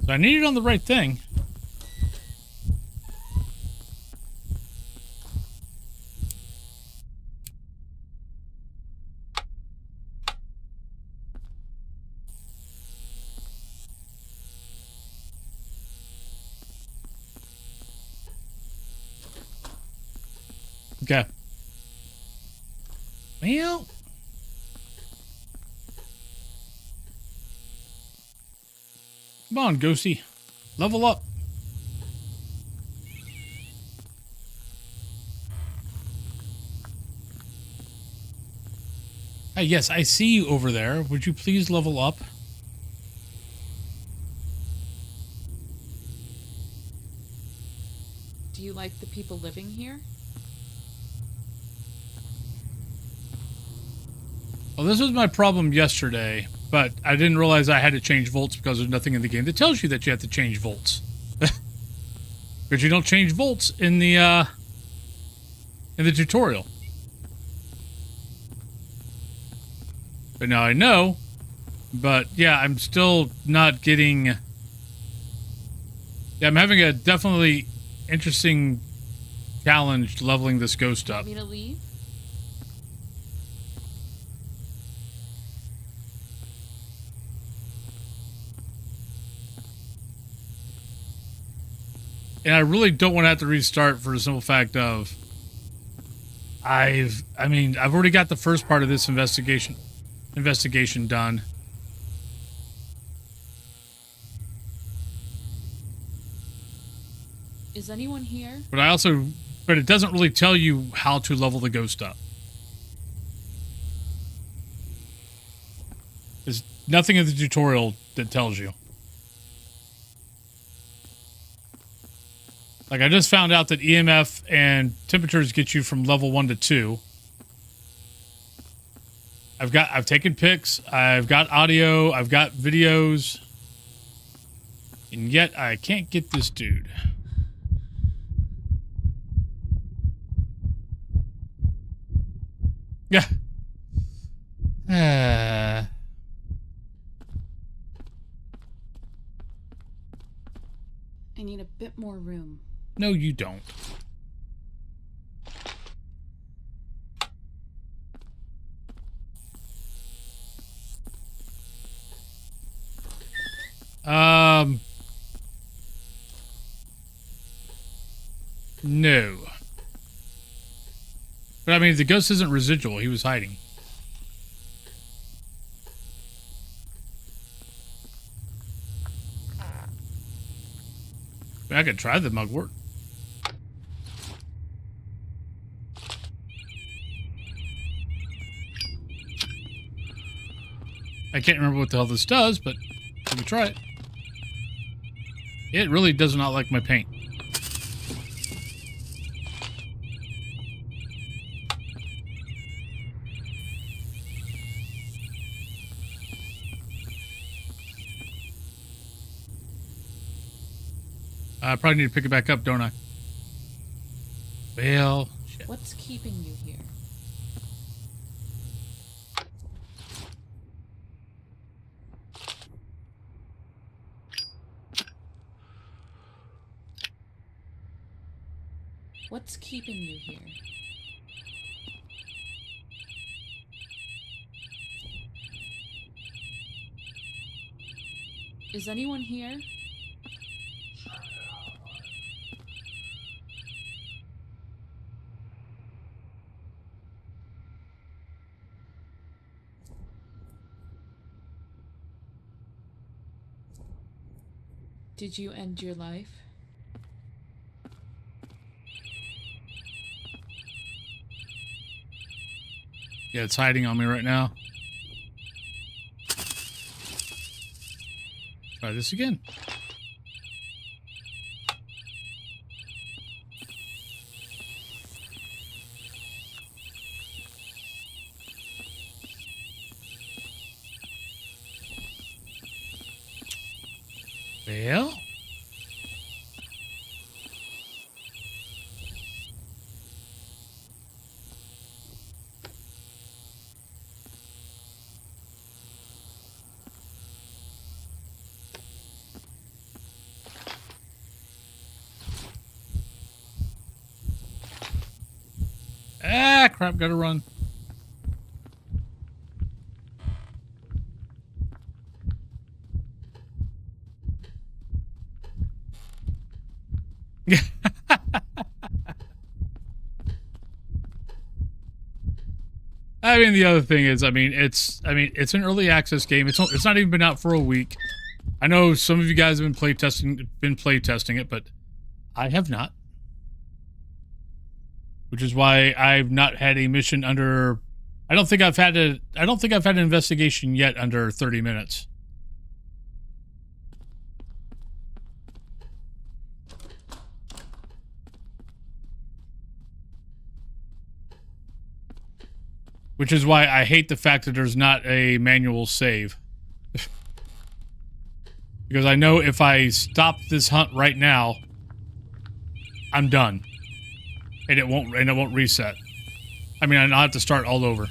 So I need it on the right thing. Okay. Well. Come on, Ghosty. Level up. Hey, yes, I see you over there. Would you please level up?
Do you like the people living here?
Well, this was my problem yesterday, but I didn't realize I had to change volts because there's nothing in the game that tells you that you have to change volts. Because you don't change volts in the tutorial. But now I know. But yeah, I'm still not getting... Yeah, I'm having a definitely interesting challenge leveling this ghost up.
Want me to leave?
And I really don't want to have to restart for the simple fact of I've already got the first part of this investigation done.
Is anyone here?
But it doesn't really tell you how to level the ghost up. There's nothing in the tutorial that tells you. Like, I just found out that EMF and temperatures get you from level 1 to 2. I've taken pics, I've got audio, I've got videos, and yet I can't get this dude. Yeah.
I need a bit more room.
No, you don't. No. But I mean, the ghost isn't residual. He was hiding. I could try the mugwort. I can't remember what the hell this does, but let me try it. It really does not like my paint. I probably need to pick it back up, don't I? Well, shit.
What's keeping you here? What's keeping you here? Is anyone here? Did you end your life?
Yeah, it's hiding on me right now. Try this again. Well. Ah, crap, gotta run. I mean, the other thing is, it's an early access game. It's not even been out for a week. I know some of you guys have been play testing it, but I have not. Which is why I've not had a mission under. I don't think I've had an investigation yet under 30 minutes. Which is why I hate the fact that there's not a manual save. Because I know if I stop this hunt right now, I'm done. And it won't reset. I mean, I'll have to start all over.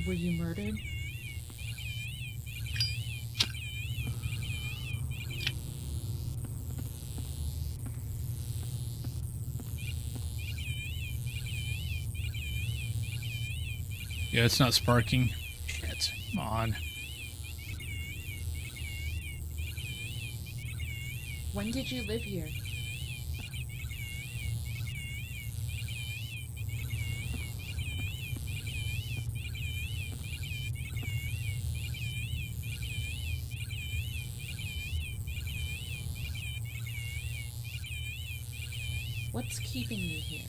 Were you murdered?
Yeah, it's not sparking. Shit. Come on.
When did you live here? What's keeping you here?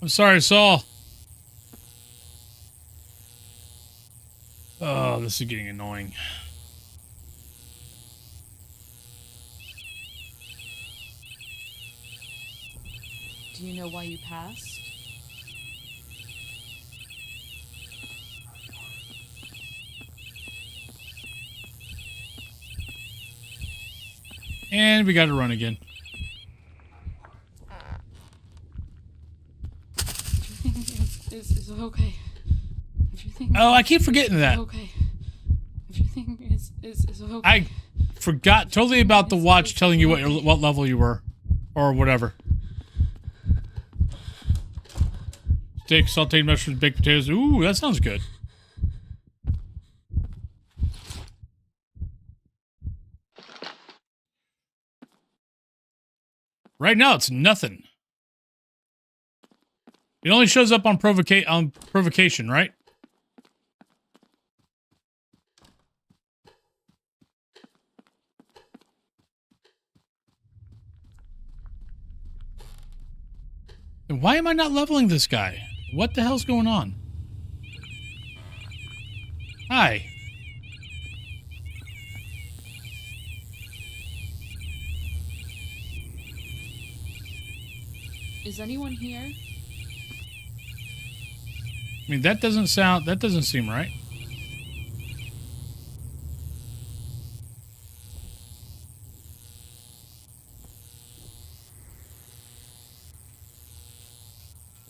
I'm sorry, Saul. Oh, this is getting annoying.
Do you know why you passed?
And we got to run again.
Everything is okay. Everything.
Oh, I keep forgetting that.
Okay. Everything is okay.
I forgot totally about the watch telling you what level you were, or whatever. Steak, sauteed mushrooms, baked potatoes. Ooh, that sounds good. Right now, it's nothing. It only shows up on provocation, right? And why am I not leveling this guy? What the hell's going on? Hi.
Is anyone here?
I mean, that doesn't seem right.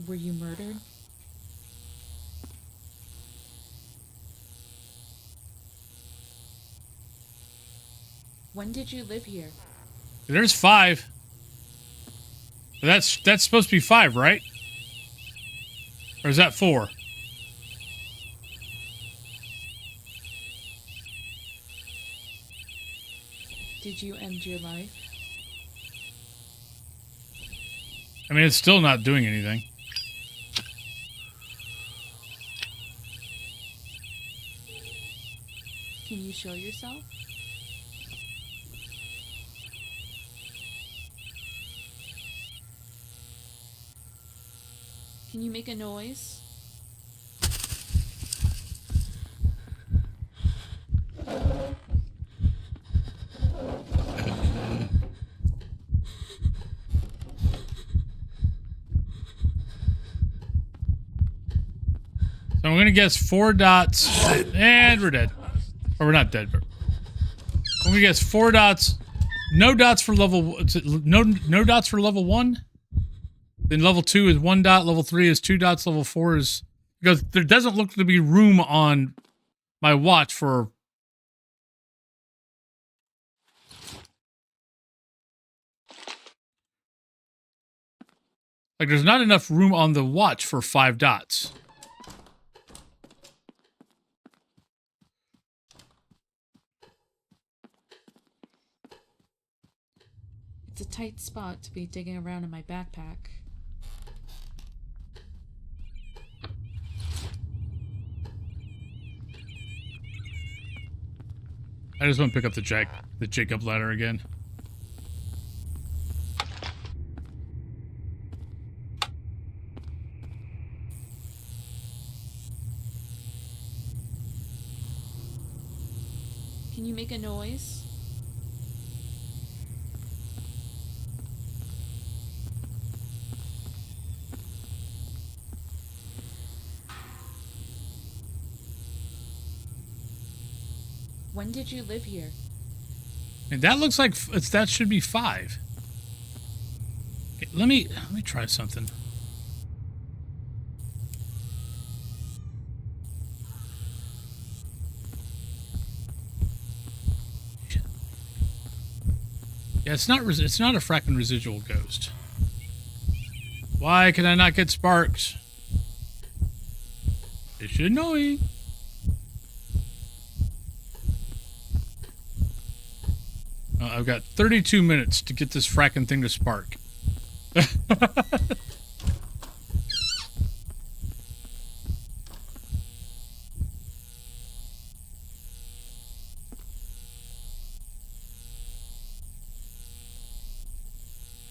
Were you murdered? When did you live here?
There's 5. That's supposed to be 5, right? Or is that 4?
Did you end your life?
I mean, it's still not doing anything.
Can you show yourself? Can you make a noise?
So I'm going to guess 4 dots, and we're dead. Or we're not dead, but I'm going to guess 4 dots. No dots for level no dots for level 1. Then level 2 is 1 dot, level 3 is 2 dots, level 4 is, because there doesn't look to be room on my watch for Like, there's not enough room on the watch for 5 dots.
It's a tight spot to be digging around in my backpack.
I just want to pick up the Jacob ladder again.
Can you make a noise? When did you live here?
And that looks like that should be 5. Okay, let me try something. Yeah, it's not a fracking residual ghost. Why can I not get sparks? It's annoying. I've got 32 minutes to get this fracking thing to spark.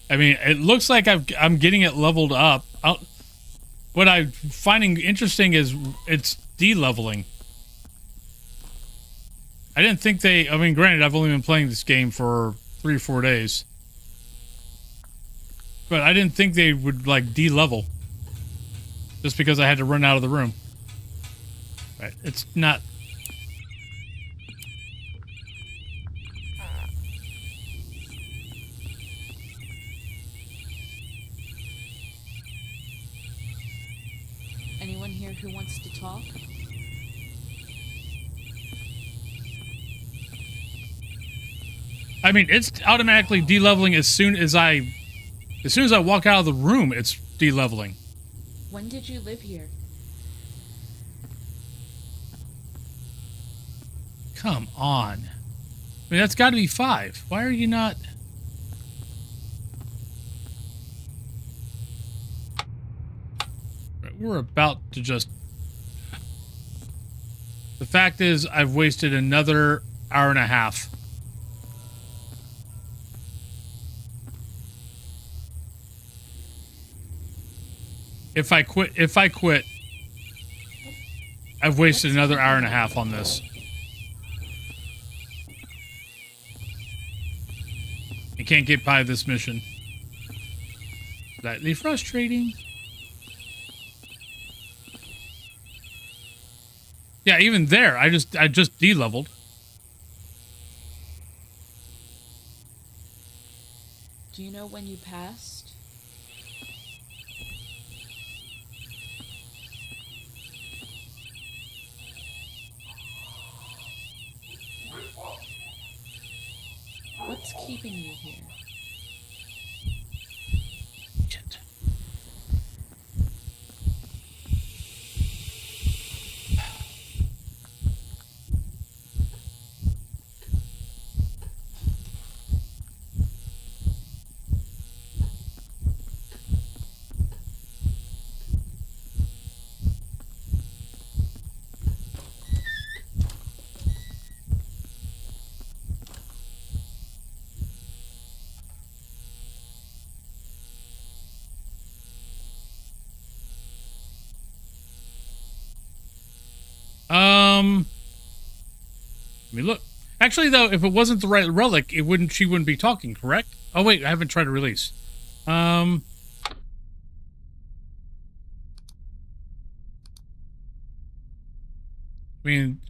I mean, it looks like I'm getting it leveled up. What I'm finding interesting is it's de-leveling. I didn't think I mean, granted, I've only been playing this game for 3 or 4 days. But I didn't think they would, like, de-level. Just because I had to run out of the room. Right, it's not...
Anyone here who wants to talk?
I mean, it's automatically de-leveling as soon as I walk out of the room, it's de-leveling.
When did you live here?
Come on. I mean, that's got to be 5. Why are you not... Right, we're about to just... The fact is, I've wasted another hour and a half. If I quit, I've wasted another hour and a half on this. I can't get by this mission. Slightly frustrating. Yeah, even there, I just de-leveled.
Do you know when you passed? What's keeping you here?
Shit. Let me look. Actually, though, if it wasn't the right relic, she wouldn't be talking, correct? Oh, wait, I haven't tried to release. I mean,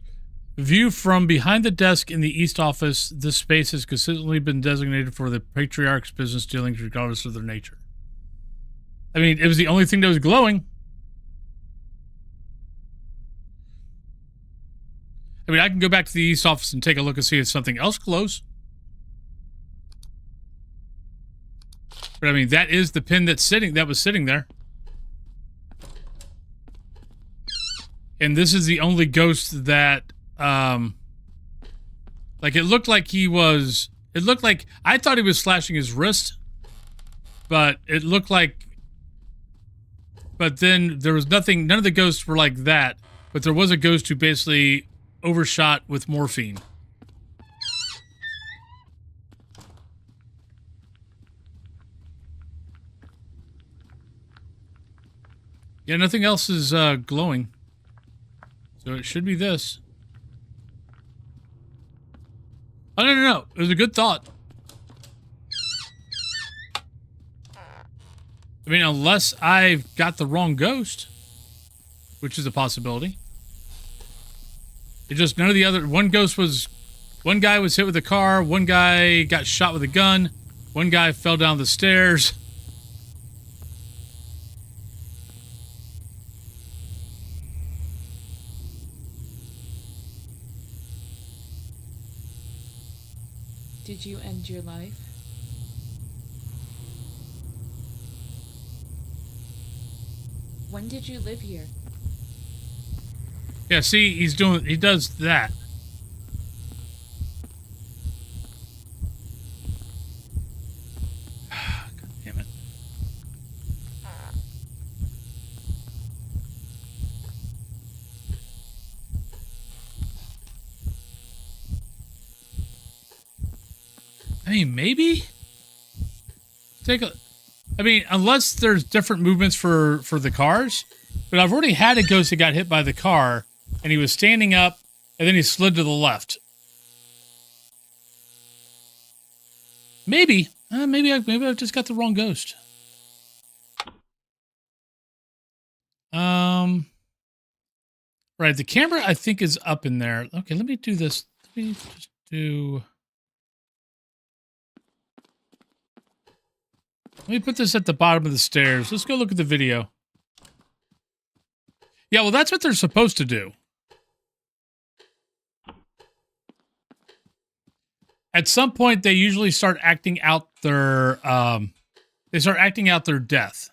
view from behind the desk in the East office, this space has consistently been designated for the Patriarch's business dealings regardless of their nature. I mean, it was the only thing that was glowing. I mean, I can go back to the East office and take a look and see if something else glows. But I mean, that is the pin that was sitting there. And this is the only ghost that, like, it looked like I thought he was slashing his wrist, but it looked like, but then there was nothing, none of the ghosts were like that, but there was a ghost who basically overshot with morphine. Yeah, nothing else is glowing. So it should be this. Oh, no. It was a good thought. I mean, unless I've got the wrong ghost, which is a possibility. It just, none of the other, one guy was hit with a car, one guy got shot with a gun, one guy fell down the stairs.
Did you end your life? When did you live here?
Yeah, see, he does that. God damn it. I mean, maybe? I mean, unless there's different movements for the cars, but I've already had a ghost that got hit by the car, and he was standing up, and then he slid to the left. Maybe. Maybe I've just got the wrong ghost. Right, the camera, I think, is up in there. Okay, let me do this. Let me just do... Let me put this at the bottom of the stairs. Let's go look at the video. Yeah, well, that's what they're supposed to do. At some point, they usually start acting out their, death.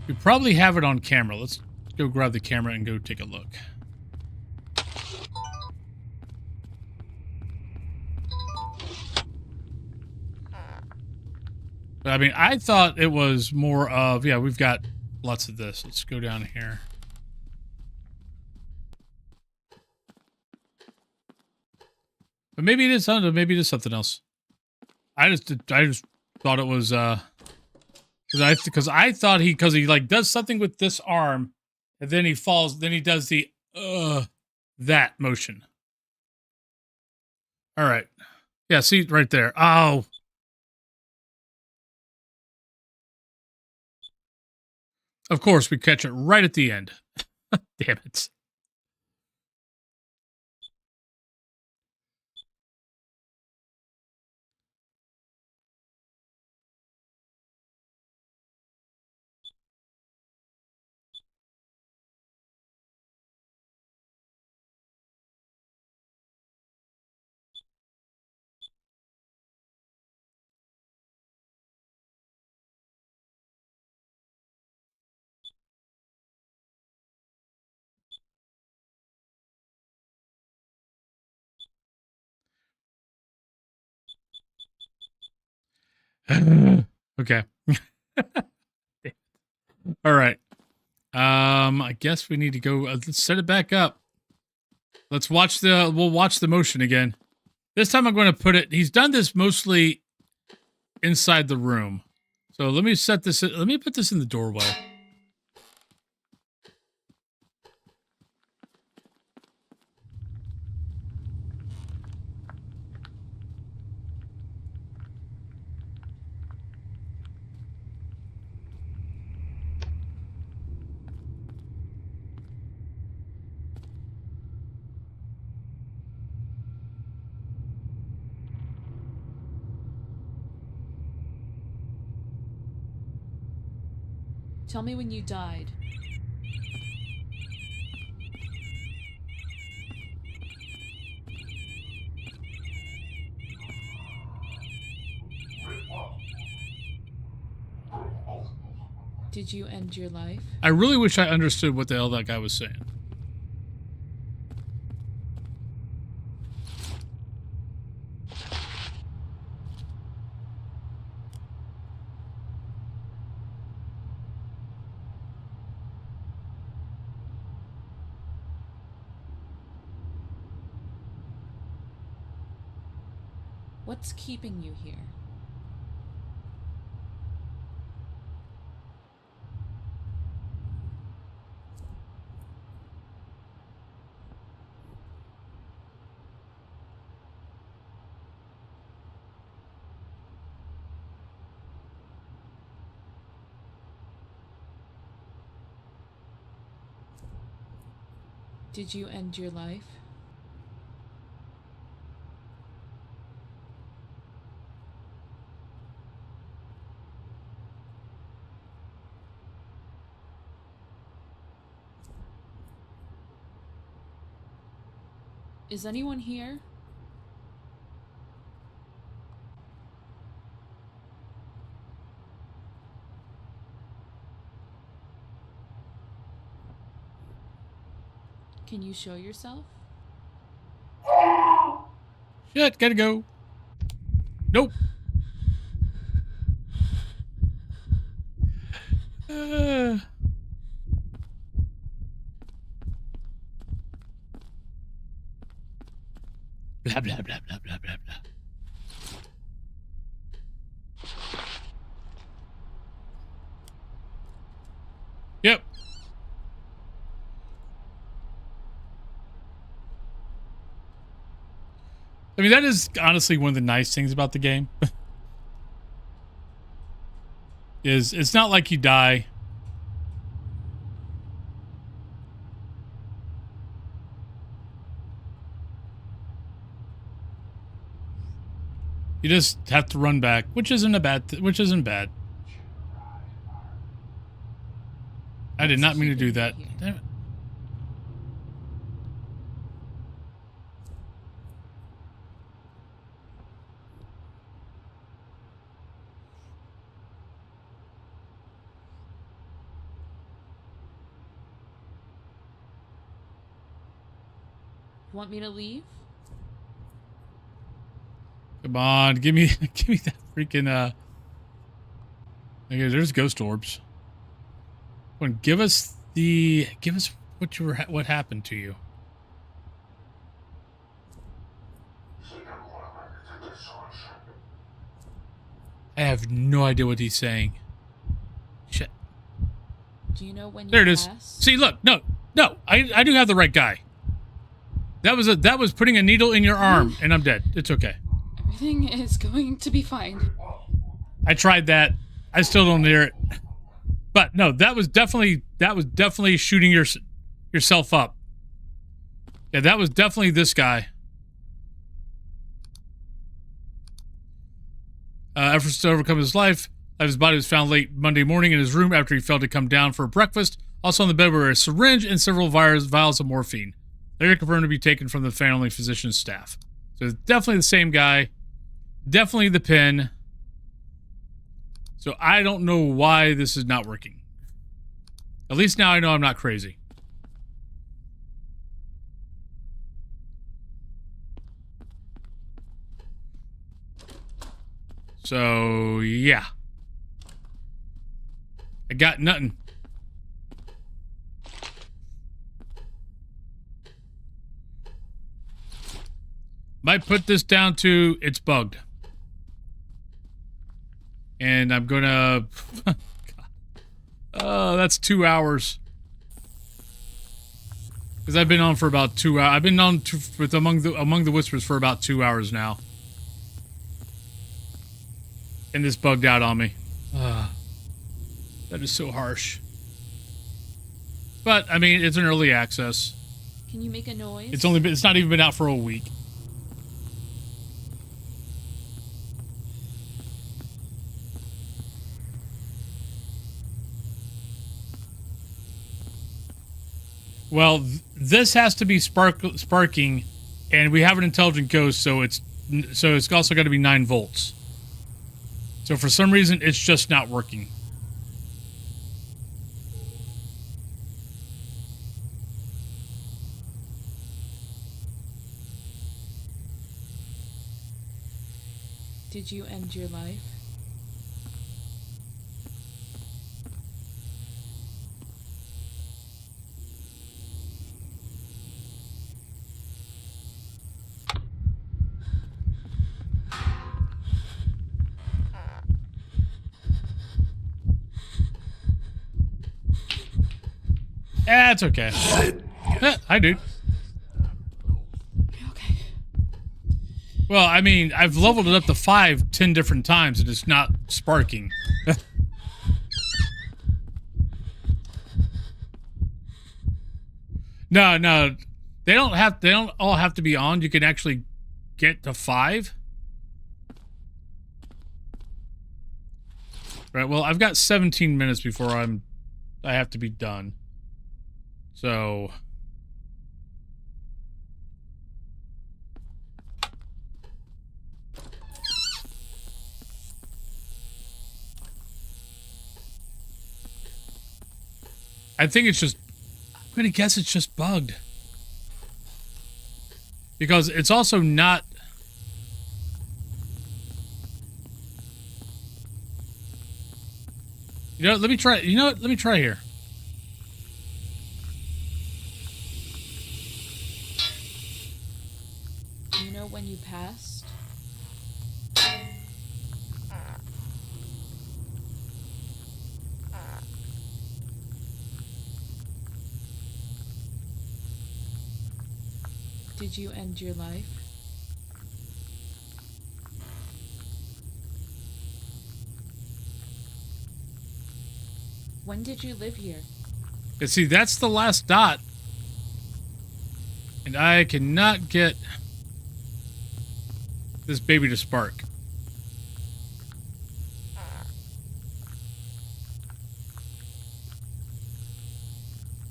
We probably have it on camera. Let's go grab the camera and go take a look. But I mean, I thought it was more of, yeah, we've got lots of this. Let's go down here. But maybe it is something. Maybe it is something else. I just thought it was because I thought because he like does something with this arm, and then he falls. Then he does the that motion. All right, yeah. See right there. Oh. Of course, we catch it right at the end. Damn it. Okay. All right. I guess we need to go. Let's set it back up. We'll watch the motion again. This time I'm going to put it. He's done this mostly inside the room. So let me set this. Let me put this in the doorway.
Tell me when you died. Did you end your life?
I really wish I understood what the hell that guy was saying.
What's keeping you here? Did you end your life? Is anyone here? Can you show yourself?
Shit, gotta go. Nope. Blah, blah, blah, blah, blah, blah, blah. Yep. I mean, that is honestly one of the nice things about the game. Is it's not like you die. You just have to run back, which isn't bad. I did not mean to do that. Damn it.
You want me to leave?
Come on, give me that freaking okay, there's ghost orbs. Come on, give us what happened to you. I have no idea what he's saying. Shit.
Do you know when you
There it is.
passed?
See, look, no, I do have the right guy. That was putting a needle in your arm, and I'm dead. It's okay.
Everything is going to be fine.
I tried that. I still don't hear it. But no, that was definitely shooting yourself up. Yeah, that was definitely this guy. Efforts to overcome his life. His body was found late Monday morning in his room after he failed to come down for breakfast. Also on the bed were a syringe and several vials of morphine. They're confirmed to be taken from the family physician's staff. So it's definitely the same guy. Definitely the pin. So I don't know why this is not working. At least now I know I'm not crazy. So, yeah. I got nothing. Might put this down to it's bugged. And I'm gonna... Oh, that's 2 hours. Because I've been on for about 2 hours. I've been on with Among the Whispers for about 2 hours now. And this bugged out on me. That is so harsh. But, I mean, it's an early access.
Can you make a noise?
It's not even been out for a week. Well, this has to be sparking, and we have an intelligent ghost, so it's also got to be 9 volts. So for some reason, it's just not working.
Did you end your life?
It's okay. Hi, dude.
Okay.
Well, I mean, I've leveled it up to 5 10 different times and it's not sparking. No. They don't all have to be on. You can actually get to 5. Right, well, I've got 17 minutes before I have to be done. So I think it's just, I'm gonna guess it's just bugged. Because it's also not, let me try, let me try here.
Do you know when you passed? Did you end your life? When did you live here?
And see, that's the last dot. And I cannot get this baby to spark.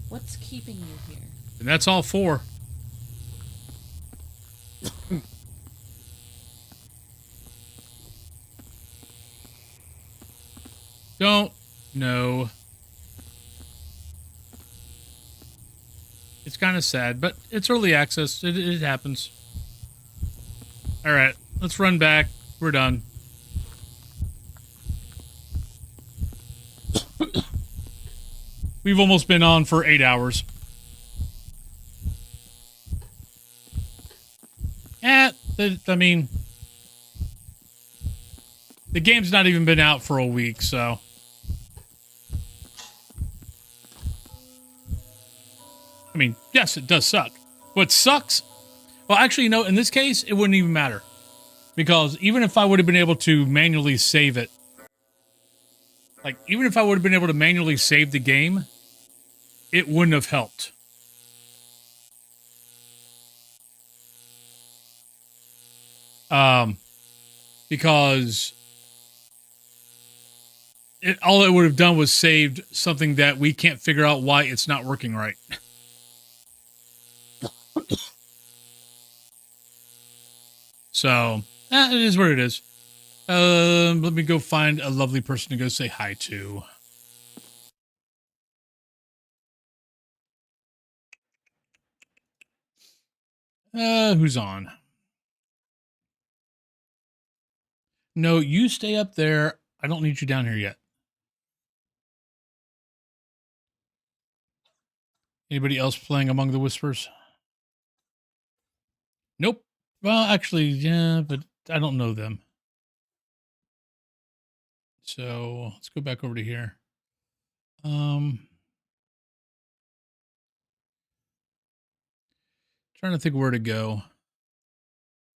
What's keeping you here?
And that's all 4. Don't know. It's kind of sad, but it's early access. It happens. All right, let's run back. We're done. We've almost been on for 8 hours. I mean, the game's not even been out for a week, so. I mean, yes, it does suck. What sucks? Well, actually, in this case, it wouldn't even matter. Because even if I would have been able to manually save it, like, even if I would have been able to manually save the game, it wouldn't have helped. Because all it would have done was saved something that we can't figure out why it's not working right. So, it is what it is. Let me go find a lovely person to go say hi to. Who's on? No, you stay up there. I don't need you down here yet. Anybody else playing Among the Whispers? Nope. Well, actually, yeah, but I don't know them. So let's go back over to here. Trying to think where to go.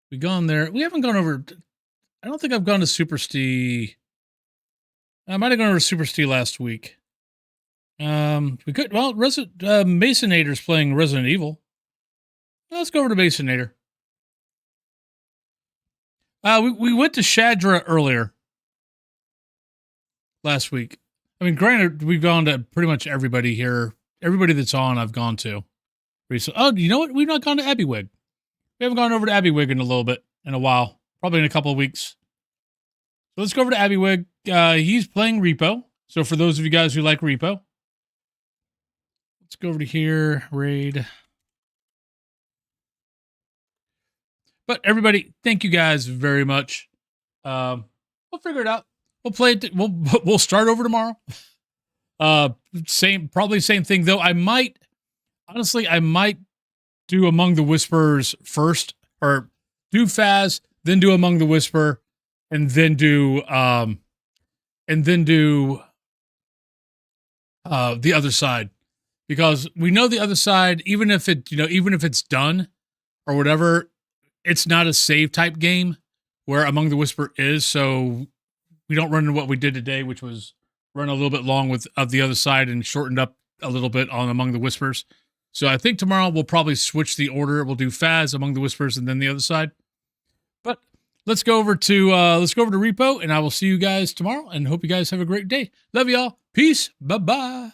We gone there. We haven't gone over. I don't think I've gone to Super Stee. I might have gone over to Super Stee last week. We could. Well, Masonator's playing Resident Evil. Let's go over to Masonator. We went to Shadra earlier last week. I mean, granted, we've gone to pretty much everybody here. Everybody that's on, I've gone to. Oh, you know what? We've not gone to Abbywig. We haven't gone over to Abbywig in a while. Probably in a couple of weeks. So let's go over to Abbywig. He's playing Repo. So for those of you guys who like Repo, let's go over to here, raid. But everybody, thank you guys very much We'll figure it out. We'll play it. We'll start over tomorrow. Probably same thing though. I might do Among the Whispers first, or do Phas, then do Among the Whisper, and then do the other side, because we know the other side, even if it's done or whatever, it's not a save type game where Among the Whisper is. So we don't run into what we did today, which was run a little bit long of the other side and shortened up a little bit on Among the Whispers. So I think tomorrow we'll probably switch the order. We'll do Phas, Among the Whispers, and then the other side. But let's go over to Repo, and I will see you guys tomorrow, and hope you guys have a great day. Love y'all. Peace. Bye-bye.